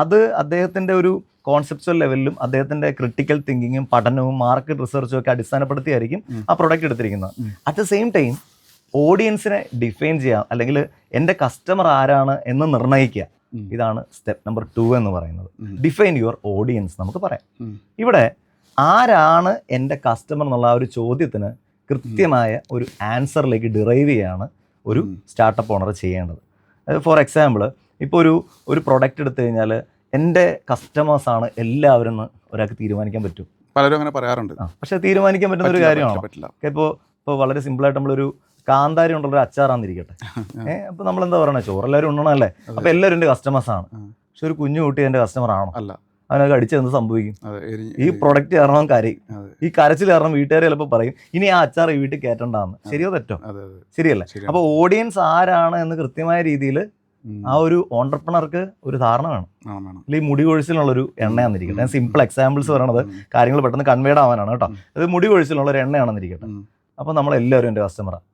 അത് അദ്ദേഹത്തിൻ്റെ ഒരു കോൺസെപ്ച്വൽ ലെവലിലും അദ്ദേഹത്തിൻ്റെ ക്രിട്ടിക്കൽ തിങ്കിങ്ങും പഠനവും മാർക്കറ്റ് റിസർച്ചും ഒക്കെ അടിസ്ഥാനപ്പെടുത്തിയായിരിക്കും ആ പ്രൊഡക്റ്റ് എടുത്തിരിക്കുന്നത്. അറ്റ് ദ സെയിം ടൈം ഓഡിയൻസിനെ ഡിഫൈൻ ചെയ്യാം, അല്ലെങ്കിൽ എൻ്റെ കസ്റ്റമർ ആരാണ് എന്ന് നിർണ്ണയിക്കുക. ഇതാണ് സ്റ്റെപ്പ് നമ്പർ 2 എന്ന് പറയുന്നത്. ഡിഫൈൻ യുവർ ഓഡിയൻസ് നമുക്ക് പറയാം. ഇവിടെ ആരാണ് എൻ്റെ കസ്റ്റമർ എന്നുള്ള ആ ഒരു ചോദ്യത്തിന് കൃത്യമായ ഒരു ആൻസറിലേക്ക് ഡിറൈവ് ചെയ്യാണ് ഒരു സ്റ്റാർട്ടപ്പ് ഓണർ ചെയ്യേണ്ടത്. ഫോർ എക്സാമ്പിൾ, ഇപ്പോൾ ഒരു പ്രൊഡക്റ്റ് എടുത്തു കഴിഞ്ഞാൽ എൻ്റെ കസ്റ്റമേഴ്സാണ് എല്ലാവരും എന്ന് ഒരാൾക്ക് തീരുമാനിക്കാൻ പറ്റും. പലരും അങ്ങനെ പറയാറുണ്ട്. പക്ഷെ തീരുമാനിക്കാൻ പറ്റുന്ന ഒരു കാര്യമാണ്. ഇപ്പോൾ വളരെ സിമ്പിളായിട്ട് നമ്മളൊരു കാന്താരി കൊണ്ടുള്ളൊരു അച്ചാറാന്നിരിക്കട്ടെ, അപ്പോൾ നമ്മളെന്താ പറയണേ, ചോറെല്ലാവരും ഉണ്ണണല്ലേ, അപ്പോൾ എല്ലാവരും എൻ്റെ കസ്റ്റമേഴ്സാണ്. പക്ഷെ ഒരു കുഞ്ഞു കുട്ടി എൻ്റെ കസ്റ്റമർ ആണോ? അല്ല. അവനൊക്കെ അടിച്ചത് എന്ത് സംഭവിക്കും? ഈ പ്രൊഡക്റ്റ് കാരണം കരയും. ഈ കരച്ചിൽ കാരണം വീട്ടുകാർ ചിലപ്പോൾ പറയും ഇനി ആ അച്ചാർ ഈ വീട്ടിൽ കയറ്റണ്ടാന്ന്. ശരിയോ തെറ്റോ? ശരിയല്ലേ? അപ്പോൾ ഓഡിയൻസ് ആരാണ് എന്ന് കൃത്യമായ രീതിയിൽ ആ ഒരു ഓണ്ടർപ്രണർക്ക് ഒരു ധാരണ വേണം. അല്ലെങ്കിൽ മുടി കൊഴിച്ചിലുള്ളൊരു എണ്ണയാണെന്നിരിക്കട്ടെ, ഞാൻ സിമ്പിൾ എക്സാമ്പിൾസ് പറയണത് കാര്യങ്ങൾ പെട്ടെന്ന് കൺവേഡ് ആവാനാണ് കേട്ടോ. അത് മുടി കൊഴിച്ചിലുള്ള ഒരു എണ്ണയാണെന്നിരിക്കട്ടെ, അപ്പോൾ നമ്മളെല്ലാവരും എൻ്റെ കസ്റ്റമറാണ്.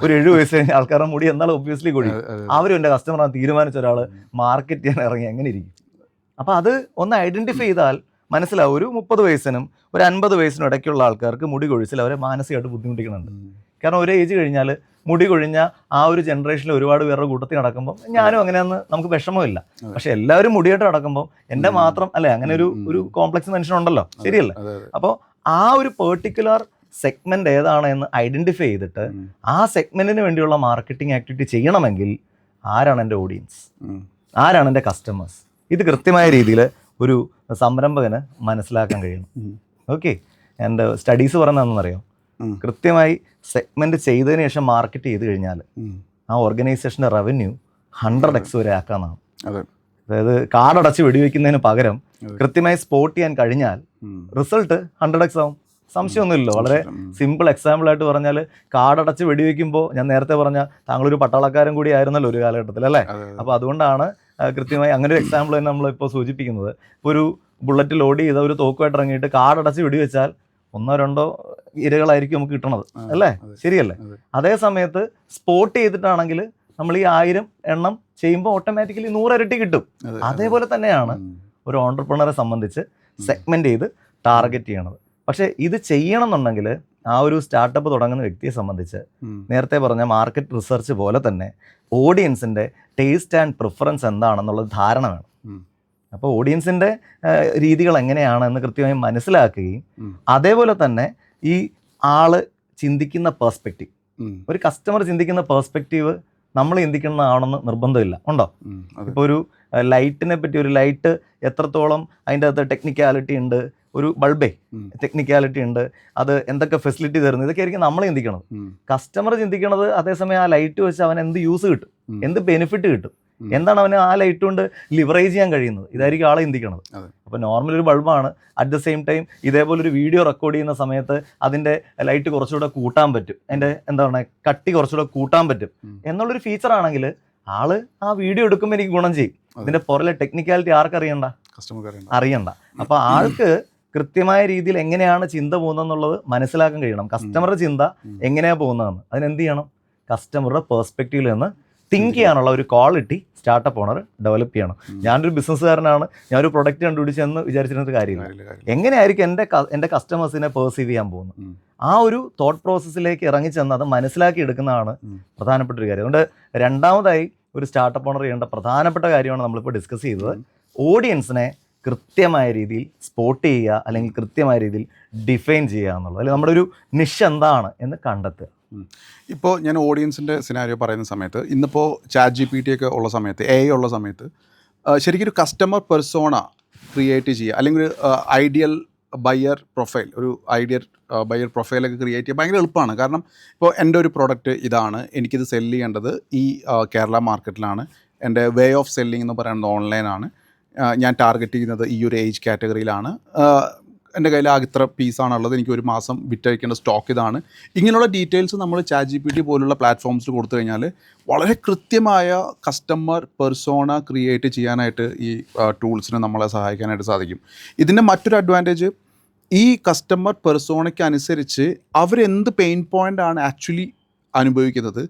ഒരു 7 വയസ്സ് കഴിഞ്ഞ ആൾക്കാരുടെ മുടി എന്നാലും ഒബ്വിയസ്ലി കൊഴിയും. അവരും എൻ്റെ കസ്റ്റമറാണ് തീരുമാനിച്ച ഒരാൾ മാർക്കറ്റ് ചെയ്യാൻ ഇറങ്ങി എങ്ങനെ ഇരിക്കും? അപ്പോൾ അത് ഒന്ന് ഐഡൻറ്റിഫൈ ചെയ്താൽ മനസ്സിലാവും. ഒരു 30 വയസ്സിനും ഒരു 50 വയസ്സിനും ഇടയ്ക്കുള്ള ആൾക്കാർക്ക് മുടി കൊഴിച്ചിൽ അവരെ മാനസികമായിട്ട് ബുദ്ധിമുട്ടിക്കുന്നുണ്ട്. കാരണം ഒരു ഏജ് കഴിഞ്ഞാൽ മുടി കൊഴിഞ്ഞ ആ ഒരു ജനറേഷനിൽ ഒരുപാട് പേരുടെ കൂട്ടത്തിൽ നടക്കുമ്പോൾ ഞാനും അങ്ങനെയൊന്ന് നമുക്ക് വിഷമമില്ല. പക്ഷെ എല്ലാവരും മുടിയായിട്ട് നടക്കുമ്പോൾ എൻ്റെ മാത്രം അല്ലേ, അങ്ങനെ ഒരു കോംപ്ലക്സ് മനുഷ്യനുണ്ടല്ലോ, ശരിയല്ലേ? അപ്പോൾ ആ ഒരു പെർട്ടിക്കുലർ സെഗ്മെന്റ് ഏതാണ് എന്ന് ഐഡന്റിഫൈ ചെയ്തിട്ട് ആ സെഗ്മെന്റിന് വേണ്ടിയുള്ള മാർക്കറ്റിംഗ് ആക്ടിവിറ്റി ചെയ്യണമെങ്കിൽ ആരാണ് എൻ്റെ ഓഡിയൻസ്, ആരാണ് എൻ്റെ കസ്റ്റമേഴ്സ്, ഇത് കൃത്യമായ രീതിയിൽ ഒരു സംരംഭകന് മനസ്സിലാക്കാൻ കഴിയണം. ഓക്കെ, എൻ്റെ സ്റ്റഡീസ് പറയുന്നതെന്നറിയാം, കൃത്യമായി സെഗ്മെന്റ് ചെയ്തതിന് ശേഷം മാർക്കറ്റ് ചെയ്ത് കഴിഞ്ഞാൽ ആ ഓർഗനൈസേഷൻ്റെ റവന്യൂ 100x വരെ ആക്കാമെന്നാണ്. അതായത് കാർഡടച്ച് വെടിവെക്കുന്നതിന് പകരം കൃത്യമായി സ്പോട്ട് ചെയ്യാൻ കഴിഞ്ഞാൽ റിസൾട്ട് 100x ആവും. സംശയമൊന്നുമില്ലല്ലോ. വളരെ സിമ്പിൾ എക്സാമ്പിൾ ആയിട്ട് പറഞ്ഞാൽ, കാർഡടച്ച് വെടിവെക്കുമ്പോൾ ഞാൻ നേരത്തെ പറഞ്ഞ താങ്കളൊരു പട്ടാളക്കാരൻ കൂടി ആയിരുന്നല്ലോ ഒരു കാലഘട്ടത്തിൽ അല്ലേ. അപ്പോൾ അതുകൊണ്ടാണ് കൃത്യമായി അങ്ങനെ ഒരു എക്സാമ്പിൾ തന്നെ നമ്മളിപ്പോൾ സൂചിപ്പിക്കുന്നത്. ഇപ്പോൾ ഒരു ബുള്ളറ്റ് ലോഡ് ചെയ്ത ഒരു തോക്കുമായിട്ട് ഇറങ്ങിയിട്ട് കാർഡടച്ച് വെടിവെച്ചാൽ 1-2 ഇരകളായിരിക്കും നമുക്ക് കിട്ടണത് അല്ലേ, ശരിയല്ലേ? അതേ സമയത്ത് സ്പോട്ട് ചെയ്തിട്ടാണെങ്കിൽ നമ്മൾ ഈ 1000 എണ്ണം ചെയ്യുമ്പോൾ ഓട്ടോമാറ്റിക്കലി 100 ഇരട്ടി കിട്ടും. അതേപോലെ തന്നെയാണ് ഒരു ഓണ്ടർപ്രണറെ സംബന്ധിച്ച് സെഗ്മെന്റ് ചെയ്ത് ടാർഗറ്റ് ചെയ്യണത്. പക്ഷേ ഇത് ചെയ്യണം എന്നുണ്ടെങ്കിൽ ആ ഒരു സ്റ്റാർട്ടപ്പ് തുടങ്ങുന്ന വ്യക്തിയെ സംബന്ധിച്ച് നേരത്തെ പറഞ്ഞ മാർക്കറ്റ് റിസർച്ച് പോലെ തന്നെ ഓഡിയൻസിൻ്റെ ടേസ്റ്റ് ആൻഡ് പ്രിഫറൻസ് എന്താണെന്നുള്ള ധാരണ വേണം. അപ്പോൾ ഓഡിയൻസിൻ്റെ രീതികൾ എങ്ങനെയാണ് എന്ന് കൃത്യമായി മനസ്സിലാക്കുകയും അതേപോലെ തന്നെ ഈ ആള് ചിന്തിക്കുന്ന പേഴ്സ്പെക്റ്റീവ്, ഒരു കസ്റ്റമർ ചിന്തിക്കുന്ന പേഴ്സ്പെക്റ്റീവ് നമ്മൾ ചിന്തിക്കുന്നതാണെന്ന് നിർബന്ധമില്ല. ഉണ്ടോ? ഇപ്പോൾ ഒരു ലൈറ്റിനെ പറ്റി, ഒരു ലൈറ്റ് എത്രത്തോളം അതിൻ്റെ അകത്ത് ടെക്നിക്കാലിറ്റി ഉണ്ട്, ഒരു ബൾബേ ടെക്നിക്കാലിറ്റി ഉണ്ട്, അത് എന്തൊക്കെ ഫെസിലിറ്റി തരുന്നു, ഇതൊക്കെ ആയിരിക്കും നമ്മൾ ചിന്തിക്കണത്. കസ്റ്റമർ ചിന്തിക്കണത് അതേസമയം ആ ലൈറ്റ് വെച്ച് അവൻ എന്ത് യൂസ് കിട്ടും, എന്ത് ബെനിഫിറ്റ് കിട്ടും, എന്താണ് അവന് ആ ലൈറ്റ് കൊണ്ട് ലിവറേജ് ചെയ്യാൻ കഴിയുന്നത്, ഇതായിരിക്കും ആളെ ചിന്തിക്കണത്. അപ്പോൾ നോർമൽ ഒരു ബൾബാണ്, അറ്റ് ദ സെയിം ടൈം ഇതേപോലെ ഒരു വീഡിയോ റെക്കോർഡ് ചെയ്യുന്ന സമയത്ത് അതിൻ്റെ ലൈറ്റ് കുറച്ചുകൂടെ കൂട്ടാൻ പറ്റും, അതിൻ്റെ എന്താ പറയുക കട്ടി കുറച്ചുകൂടെ കൂട്ടാൻ പറ്റും എന്നുള്ളൊരു ഫീച്ചർ ആണെങ്കിൽ ആള് ആ വീഡിയോ എടുക്കുമ്പോൾ എനിക്ക് ഗുണം ചെയ്യും. ഇതിൻ്റെ പുറലെ ടെക്നിക്കാലിറ്റി ആർക്കറിയണ്ട, അറിയണ്ട. അപ്പോൾ ആൾക്ക് കൃത്യമായ രീതിയിൽ എങ്ങനെയാണ് ചിന്ത പോകുന്നതെന്നുള്ളത് മനസ്സിലാക്കാൻ കഴിയണം. കസ്റ്റമറുടെ ചിന്ത എങ്ങനെയാണ് പോകുന്നതെന്ന് അതിനെന്ത് ചെയ്യണം? കസ്റ്റമറുടെ പേഴ്സ്പെക്റ്റീവിൽ നിന്ന് തിങ്ക് ചെയ്യാനുള്ള ഒരു ക്വാളിറ്റി സ്റ്റാർട്ടപ്പ് ഓണർ ഡെവലപ്പ് ചെയ്യണം. ഞാനൊരു ബിസിനസ്സുകാരനാണ്, ഞാനൊരു പ്രൊഡക്റ്റ് കണ്ടുപിടിച്ചെന്ന് വിചാരിച്ചിരുന്ന കാര്യമില്ല. എങ്ങനെയായിരിക്കും എൻ്റെ കസ്റ്റമേഴ്സിനെ പെർസീവ് ചെയ്യാൻ പോകുന്നത്, ആ ഒരു തോട്ട് പ്രോസസ്സിലേക്ക് ഇറങ്ങിച്ചെന്ന് അത് മനസ്സിലാക്കി എടുക്കുന്നതാണ് പ്രധാനപ്പെട്ട ഒരു കാര്യം. അതുകൊണ്ട് രണ്ടാമതായി ഒരു സ്റ്റാർട്ടപ്പ് ഓണർ ചെയ്യേണ്ട പ്രധാനപ്പെട്ട കാര്യമാണ് നമ്മളിപ്പോൾ ഡിസ്കസ് ചെയ്തത്. ഓഡിയൻസിനെ കൃത്യമായ രീതിയിൽ സ്പോട്ട് ചെയ്യുക, അല്ലെങ്കിൽ കൃത്യമായ രീതിയിൽ ഡിഫൈൻ ചെയ്യുക എന്നുള്ളത്, അല്ലെങ്കിൽ നമ്മുടെ ഒരു നിഷ് എന്താണ് എന്ന് കണ്ടെത്തുക. ഇപ്പോൾ ഞാൻ ഓഡിയൻസിൻ്റെ സിനാരിയോ പറയുന്ന സമയത്ത്, ഇന്നിപ്പോൾ ChatGPT ഒക്കെ ഉള്ള സമയത്ത്, AI ഉള്ള സമയത്ത് ശരിക്കും ഒരു കസ്റ്റമർ പെർസോണ ക്രിയേറ്റ് ചെയ്യുക, അല്ലെങ്കിൽ ഒരു ഐഡിയൽ ബയർ പ്രൊഫൈൽ, ഒരു ഐഡിയൽ ബയർ പ്രൊഫൈലൊക്കെ ക്രിയേറ്റ് ചെയ്യുക ഭയങ്കര എളുപ്പമാണ്. കാരണം ഇപ്പോൾ എൻ്റെ ഒരു പ്രോഡക്റ്റ് ഇതാണ്, എനിക്കിത് സെല്ല് ചെയ്യേണ്ടത് ഈ കേരള മാർക്കറ്റിലാണ്, എൻ്റെ വേ ഓഫ് സെല്ലിംഗ് എന്ന് പറയുന്നത് ഓൺലൈനാണ്, ഞാൻ ടാർഗറ്റ് ചെയ്യുന്നത് ഈ ഒരു ഏജ് കാറ്റഗറിയിലാണ്, എൻ്റെ കയ്യിൽ ആകെ ഇത്ര പീസാണുള്ളത്, എനിക്ക് ഒരു മാസം വിറ്റഴിക്കേണ്ട സ്റ്റോക്ക് ഇതാണ്. ഇങ്ങനെയുള്ള ഡീറ്റെയിൽസ് നമ്മൾ ChatGPT പോലുള്ള പ്ലാറ്റ്ഫോംസിൽ കൊടുത്തു കഴിഞ്ഞാൽ വളരെ കൃത്യമായ കസ്റ്റമർ പെർസോണ ക്രിയേറ്റ് ചെയ്യാനായിട്ട് ഈ ടൂൾസിന് നമ്മളെ സഹായിക്കാനായിട്ട് സാധിക്കും. ഇതിൻ്റെ മറ്റൊരു അഡ്വാൻറ്റേജ്, ഈ കസ്റ്റമർ പെർസോണയ്ക്ക് അനുസരിച്ച് അവരെന്ത് പെയിൻ പോയിൻ്റ് ആണ് ആക്ച്വലി അനുഭവിക്കുന്നത്.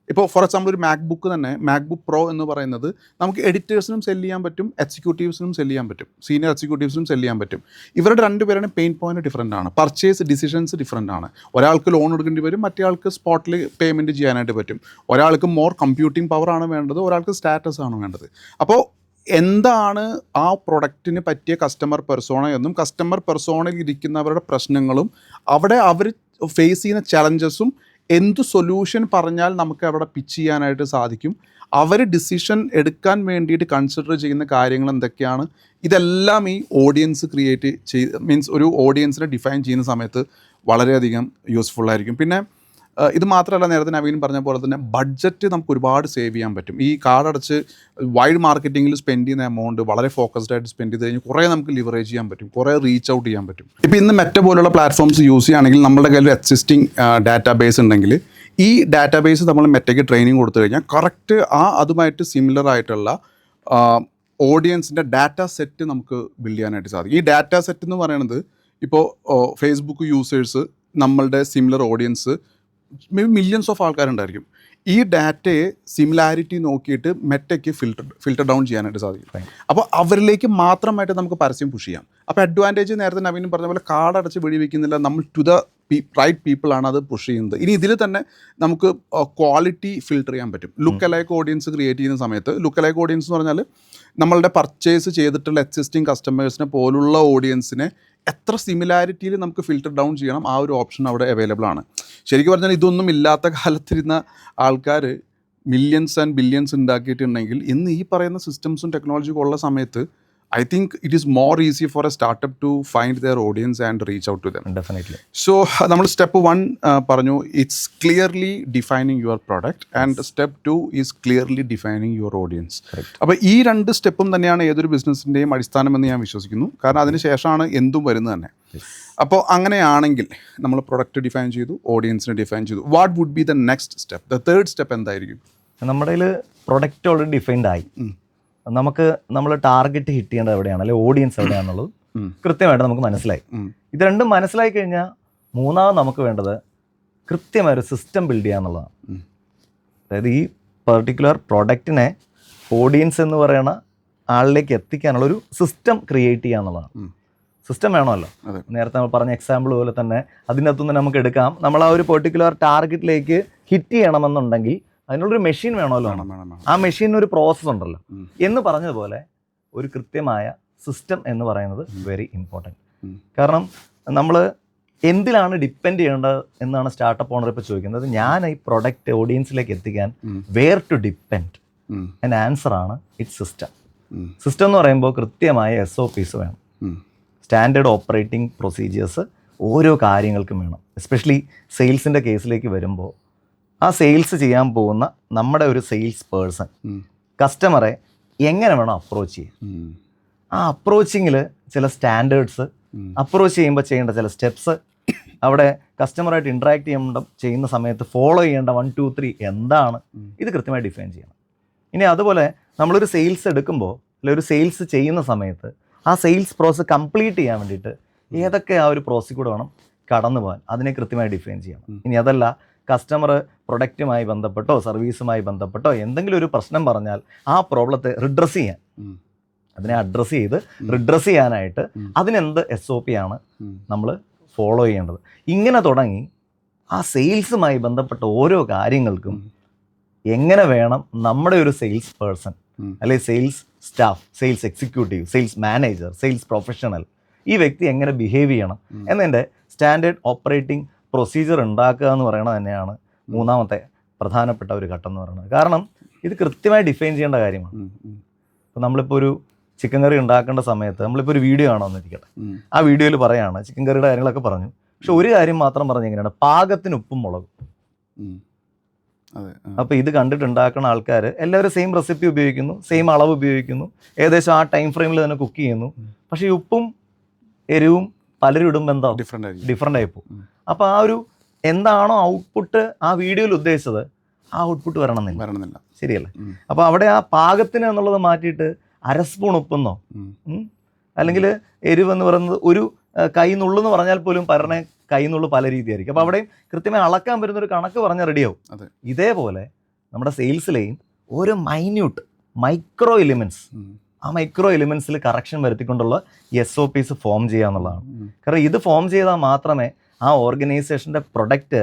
ഇപ്പോൾ ഫോർ എക്സാമ്പിൾ ഒരു മാക്ബുക്ക് തന്നെ, മാക്ബുക്ക് പ്രോ എന്ന് പറയുന്നത് നമുക്ക് എഡിറ്റേഴ്സിനും സെല് ചെയ്യാൻ പറ്റും, എക്സിക്യൂട്ടീവ്സിനും സെല് ചെയ്യാൻ പറ്റും, സീനിയർ എക്സിക്യൂട്ടീവ്സിനും സെല് ചെയ്യാൻ പറ്റും. ഇവരുടെ രണ്ടുപേരുടെ പെയിൻ പോയിന്റ് ഡിഫറൻ്റ് ആണ്, പർച്ചേസ് ഡിസിഷൻസ് ഡിഫറൻ്റ് ആണ്. ഒരാൾക്ക് ലോൺ എടുക്കേണ്ടി വരും, മറ്റേ ആൾക്ക് സ്പോട്ടിൽ പേയ്മെൻറ്റ് ചെയ്യാനായിട്ട് പറ്റും. ഒരാൾക്ക് മോർ കമ്പ്യൂട്ടിംഗ് പവർ ആണ് വേണ്ടത്, ഒരാൾക്ക് സ്റ്റാറ്റസ് ആണ് വേണ്ടത്. അപ്പോൾ എന്താണ് ആ പ്രൊഡക്റ്റിന് പറ്റിയ കസ്റ്റമർ പെർസോണ എന്നും കസ്റ്റമർ പെർസോണയിൽ ഇരിക്കുന്നവരുടെ പ്രശ്നങ്ങളും അവിടെ അവർ ഫേസ് ചെയ്യുന്ന ചലഞ്ചസും എന്ത് സൊല്യൂഷൻ പറഞ്ഞാൽ നമുക്ക് അവിടെ പിച്ച് ചെയ്യാനായിട്ട് സാധിക്കും, അവർ ഡിസിഷൻ എടുക്കാൻ വേണ്ടിയിട്ട് കൺസിഡർ ചെയ്യുന്ന കാര്യങ്ങൾ എന്തൊക്കെയാണ്, ഇതെല്ലാം ഈ ഓഡിയൻസ് ക്രിയേറ്റ് മീൻസ് ഒരു ഓഡിയൻസിനെ ഡിഫൈൻ ചെയ്യുന്ന സമയത്ത് വളരെയധികം യൂസ്ഫുള്ളായിരിക്കും. പിന്നെ ഇത് മാത്രമല്ല, നേരത്തെ നവീൻ പറഞ്ഞ പോലെ തന്നെ ബഡ്ജറ്റ് നമുക്ക് ഒരുപാട് സേവ് ചെയ്യാൻ പറ്റും. ഈ കാർഡ് അടച്ച് വൈഡ് മാർക്കറ്റിങ്ങിൽ സ്പെൻഡ് ചെയ്യുന്ന എമൗണ്ട് വളരെ ഫോക്കസ്ഡ് ആയിട്ട് സ്പെൻഡ് ചെയ്ത് കഴിഞ്ഞാൽ കുറേ നമുക്ക് ലിവറേജ് ചെയ്യാൻ പറ്റും, കുറേ റീച്ച് ഔട്ട് ചെയ്യാൻ പറ്റും. ഇപ്പോൾ ഇന്ന് മെറ്റ പോലുള്ള പ്ലാറ്റ്ഫോംസ് യൂസ് ചെയ്യുകയാണെങ്കിൽ നമ്മുടെ കയ്യിൽ എക്സിസ്റ്റിംഗ് ഡാറ്റാബേസ് ഉണ്ടെങ്കിൽ ഈ ഡാറ്റാബേസ് നമ്മൾ മെറ്റയ്ക്ക് ട്രെയിനിങ് കൊടുത്തു കഴിഞ്ഞാൽ കറക്റ്റ് അതുമായിട്ട് സിമിലർ ആയിട്ടുള്ള ഓഡിയൻസിൻ്റെ ഡാറ്റ സെറ്റ് നമുക്ക് ബിൽഡ് ചെയ്യാനായിട്ട് സാധിക്കും. ഈ ഡാറ്റ സെറ്റ് എന്ന് പറയുന്നത് ഇപ്പോൾ ഫേസ്ബുക്ക് യൂസേഴ്സ്, നമ്മളുടെ similar audience may be millions of ആൾക്കാരുണ്ടായിരിക്കും. ഈ ഡാറ്റയെ സിമിലാരിറ്റി നോക്കിയിട്ട് മെറ്റയ്ക്ക് ഫിൽട്ടർ ഡൗൺ ചെയ്യാനായിട്ട് സാധിക്കും. അപ്പോൾ അവരിലേക്ക് മാത്രമായിട്ട് നമുക്ക് പരസ്യം പുഷ് ചെയ്യാം. അപ്പോൾ അഡ്വാൻറ്റേജ് നേരത്തെ നവീനും പറഞ്ഞ പോലെ കാർഡ് അടച്ച് വെടിവെക്കുന്നില്ല, നമ്മൾ ടു ദ റൈറ്റ് പീപ്പിളാണ് അത് പുഷ് ചെയ്യുന്നത്. ഇനി ഇതിൽ തന്നെ നമുക്ക് ക്വാളിറ്റി ഫിൽട്ടർ ചെയ്യാൻ പറ്റും. ലുക്ക് അലൈക്ക് ഓഡിയൻസ് ക്രിയേറ്റ് ചെയ്യുന്ന സമയത്ത്, ലുക്ക് അലൈക്ക് ഓഡിയൻസ് എന്ന് പറഞ്ഞാൽ നമ്മളുടെ പർച്ചേസ് ചെയ്തിട്ടുള്ള എക്സിസ്റ്റിംഗ് കസ്റ്റമേഴ്സിനെ പോലുള്ള ഓഡിയൻസിനെ എത്ര സിമിലാരിറ്റിയിൽ നമുക്ക് ഫിൽട്ടർ ഡൗൺ ചെയ്യണം, ആ ഒരു ഓപ്ഷൻ അവിടെ അവൈലബിൾ ആണ്. ശരിക്കും പറഞ്ഞാൽ ഇതൊന്നും ഇല്ലാത്ത കാലത്തിരുന്ന ആൾക്കാർ മില്യൺസ് ആൻഡ് ബില്യൺസ് ഉണ്ടാക്കിയിട്ടുണ്ടെങ്കിൽ ഇന്ന് ഈ പറയുന്ന സിസ്റ്റംസും ടെക്നോളജിയും ഉള്ള സമയത്ത് I think it is more easy for a startup to find their audience and reach out to them. Definitely. So, നമ്മൾ സ്റ്റെപ്പ് 1 പറഞ്ഞു, it's clearly defining your product, and step 2 is clearly defining your audience. അപ്പോൾ ഈ രണ്ട് സ്റ്റെപ്പും തന്നെയാണ് ഏതൊരു ബിസിനസ്സിൻ്റെയും അടിസ്ഥാനമെന്ന് ഞാൻ വിശ്വസിക്കുന്നു. കാരണം അതിന് ശേഷമാണ് എന്തും വരുന്നത് തന്നെ. അപ്പോൾ അങ്ങനെയാണെങ്കിൽ നമ്മൾ പ്രൊഡക്റ്റ് ഡിഫൈൻ ചെയ്തു, ഓഡിയൻസിനെ ഡിഫൈൻ ചെയ്തു, what would be the next step, the third step എന്തായിരിക്കും? നമ്മുടെ കയ്യിൽ പ്രൊഡക്റ്റ് ഓൾറെഡി ഡിഫൈൻഡ് ആയി, നമുക്ക് നമ്മൾ ടാർഗറ്റ് ഹിറ്റ് ചെയ്യേണ്ടത് എവിടെയാണ്, അല്ലെങ്കിൽ ഓഡിയൻസ് എവിടെയാണെന്നുള്ളത് കൃത്യമായിട്ട് നമുക്ക് മനസ്സിലായി. ഇത് രണ്ടും മനസ്സിലായി കഴിഞ്ഞാൽ മൂന്നാമത് നമുക്ക് വേണ്ടത് കൃത്യമായൊരു സിസ്റ്റം ബിൽഡ് ചെയ്യുക എന്നുള്ളതാണ്. അതായത് ഈ പെർട്ടിക്കുലർ പ്രൊഡക്റ്റിനെ ഓഡിയൻസ് എന്ന് പറയുന്ന ആളിലേക്ക് എത്തിക്കാനുള്ളൊരു സിസ്റ്റം ക്രിയേറ്റ് ചെയ്യുക എന്നുള്ളതാണ്. സിസ്റ്റം വേണമല്ലോ. അതെ. നേരത്തെ നമ്മൾ പറഞ്ഞ എക്സാമ്പിൾ പോലെ തന്നെ അതിനകത്തുനിന്ന് നമുക്ക് എടുക്കാം. നമ്മൾ ആ ഒരു പെർട്ടിക്കുലർ ടാർഗറ്റിലേക്ക് ഹിറ്റ് ചെയ്യണമെന്നുണ്ടെങ്കിൽ അതിനുള്ളൊരു മെഷീൻ വേണമല്ലോ. ആ മെഷീനിന് ഒരു പ്രോസസ്സ് ഉണ്ടല്ലോ. എന്ന് പറഞ്ഞതുപോലെ ഒരു കൃത്യമായ സിസ്റ്റം എന്ന് പറയുന്നത് വെരി ഇമ്പോർട്ടൻറ്റ്. കാരണം നമ്മൾ എന്തിലാണ് ഡിപ്പെൻഡ് ചെയ്യേണ്ടത് എന്നാണ് സ്റ്റാർട്ടപ്പ് ഓണർ ഇപ്പോൾ ചോദിക്കുന്നത്. ഞാൻ ഈ പ്രൊഡക്റ്റ് ഓഡിയൻസിലേക്ക് എത്തിക്കാൻ വെയർ ടു ഡിപ്പെൻഡ്, അതിൻ്റെ ആൻസറാണ് ഇറ്റ്സ് സിസ്റ്റം. സിസ്റ്റം എന്ന് പറയുമ്പോൾ കൃത്യമായ SOPs വേണം, സ്റ്റാൻഡേർഡ് ഓപ്പറേറ്റിംഗ് പ്രൊസീജിയേഴ്സ് ഓരോ കാര്യങ്ങൾക്കും വേണം. എസ്പെഷ്യലി സെയിൽസിൻ്റെ കേസിലേക്ക് വരുമ്പോൾ ആ സെയിൽസ് ചെയ്യാൻ പോകുന്ന നമ്മുടെ ഒരു സെയിൽസ് പേഴ്സൺ കസ്റ്റമറെ എങ്ങനെ വേണം അപ്രോച്ച് ചെയ്യാൻ, ആ അപ്രോച്ചിങ്ങിൽ ചില സ്റ്റാൻഡേർഡ്സ്, അപ്രോച്ച് ചെയ്യുമ്പോൾ ചെയ്യേണ്ട ചില സ്റ്റെപ്സ്, അവിടെ കസ്റ്റമറായിട്ട് ഇൻട്രാക്ട് ചെയ്യുന്ന സമയത്ത് ഫോളോ ചെയ്യേണ്ട 1, 2, 3 എന്താണ്, ഇത് കൃത്യമായി ഡിഫൈൻ ചെയ്യണം. ഇനി അതുപോലെ നമ്മളൊരു സെയിൽസ് എടുക്കുമ്പോൾ അല്ലെങ്കിൽ ഒരു സെയിൽസ് ചെയ്യുന്ന സമയത്ത് ആ സെയിൽസ് പ്രോസസ്സ് കംപ്ലീറ്റ് ചെയ്യാൻ വേണ്ടിയിട്ട് ഏതൊക്കെ ആ ഒരു പ്രോസസ്സിൽ കൂടെ വേണം കടന്നു പോകാൻ, അതിനെ കൃത്യമായി ഡിഫൈൻ ചെയ്യണം. ഇനി അതല്ല, കസ്റ്റമർ പ്രൊഡക്റ്റുമായി ബന്ധപ്പെട്ടോ സർവീസുമായി ബന്ധപ്പെട്ടോ എന്തെങ്കിലും ഒരു പ്രശ്നം പറഞ്ഞാൽ ആ പ്രോബ്ലത്തെ റിഡ്രസ് ചെയ്യാൻ, അതിനെ അഡ്രസ്സ് ചെയ്ത് റിഡ്രസ് ചെയ്യാനായിട്ട് അതിനെന്ത് SOP ആണ് നമ്മൾ ഫോളോ ചെയ്യേണ്ടത്. ഇങ്ങനെ തുടങ്ങി ആ സെയിൽസുമായി ബന്ധപ്പെട്ട ഓരോ കാര്യങ്ങൾക്കും എങ്ങനെ വേണം നമ്മുടെ ഒരു സെയിൽസ് പേഴ്സൺ അല്ലെങ്കിൽ sales staff, sales executive, sales manager, sales professional, ഈ വ്യക്തി എങ്ങനെ ബിഹേവ് ചെയ്യണം എന്നതിൻ്റെ സ്റ്റാൻഡേർഡ് ഓപ്പറേറ്റിംഗ് പ്രൊസീജിയർ ഉണ്ടാക്കുക എന്ന് പറയുന്നത് തന്നെയാണ് മൂന്നാമത്തെ പ്രധാനപ്പെട്ട ഒരു ഘട്ടം എന്ന് പറയുന്നത്. കാരണം ഇത് കൃത്യമായി ഡിഫൈൻ ചെയ്യേണ്ട കാര്യമാണ്. ഇപ്പോൾ നമ്മളിപ്പോൾ ഒരു ചിക്കൻ കറി ഉണ്ടാക്കേണ്ട സമയത്ത് നമ്മളിപ്പോൾ ഒരു വീഡിയോ ആണോന്ന് ഇരിക്കട്ടെ, ആ വീഡിയോയിൽ പറയാണ് ചിക്കൻ കറിയുടെ കാര്യങ്ങളൊക്കെ പറഞ്ഞു, പക്ഷെ ഒരു കാര്യം മാത്രം പറഞ്ഞ് എങ്ങനെയാണ്, പാകത്തിന് ഉപ്പും മുളകും. അപ്പോൾ ഇത് കണ്ടിട്ടുണ്ടാക്കുന്ന ആൾക്കാർ എല്ലാവരും സെയിം റെസിപ്പി ഉപയോഗിക്കുന്നു, സെയിം അളവ് ഉപയോഗിക്കുന്നു, ഏകദേശം ആ ടൈം ഫ്രെയിമിൽ തന്നെ കുക്ക് ചെയ്യുന്നു. പക്ഷേ ഈ ഉപ്പും എരിവും പലരും ഇടുമ്പോൾ എന്താ ഡിഫറെൻ്റ് ആയി പോകും. അപ്പോൾ ആ ഒരു എന്താണോ ഔട്ട്പുട്ട് ആ വീഡിയോയിൽ ഉദ്ദേശിച്ചത് ആ ഔട്ട്പുട്ട് വരണമെന്നില്ല. ശരിയല്ലേ? അപ്പോൾ അവിടെ ആ പാകത്തിന് എന്നുള്ളത് മാറ്റിയിട്ട് 1/2 സ്പൂൺ ഉപ്പെന്നോ അല്ലെങ്കിൽ എരിവെന്ന് പറയുന്നത് ഒരു കൈനുള്ളെന്ന് പറഞ്ഞാൽ പോലും പറഞ്ഞ കൈനുള്ളു പല രീതിയായിരിക്കും. അപ്പോൾ അവിടെയും കൃത്യമായി അളക്കാൻ പറ്റുന്ന ഒരു കണക്ക് പറഞ്ഞാൽ റെഡിയാവും. ഇതേപോലെ നമ്മുടെ സെയിൽസിലെയും ഓരോ മൈക്രോ എലിമെൻറ്റ്സ്, ആ മൈക്രോ എലിമെൻറ്റ്സിൽ കറക്ഷൻ വരുത്തിക്കൊണ്ടുള്ള SOPs ഫോം ചെയ്യുക എന്നുള്ളതാണ്. കാരണം ഇത് ഫോം ചെയ്താൽ മാത്രമേ ആ ഓർഗനൈസേഷൻ്റെ പ്രൊഡക്റ്റ്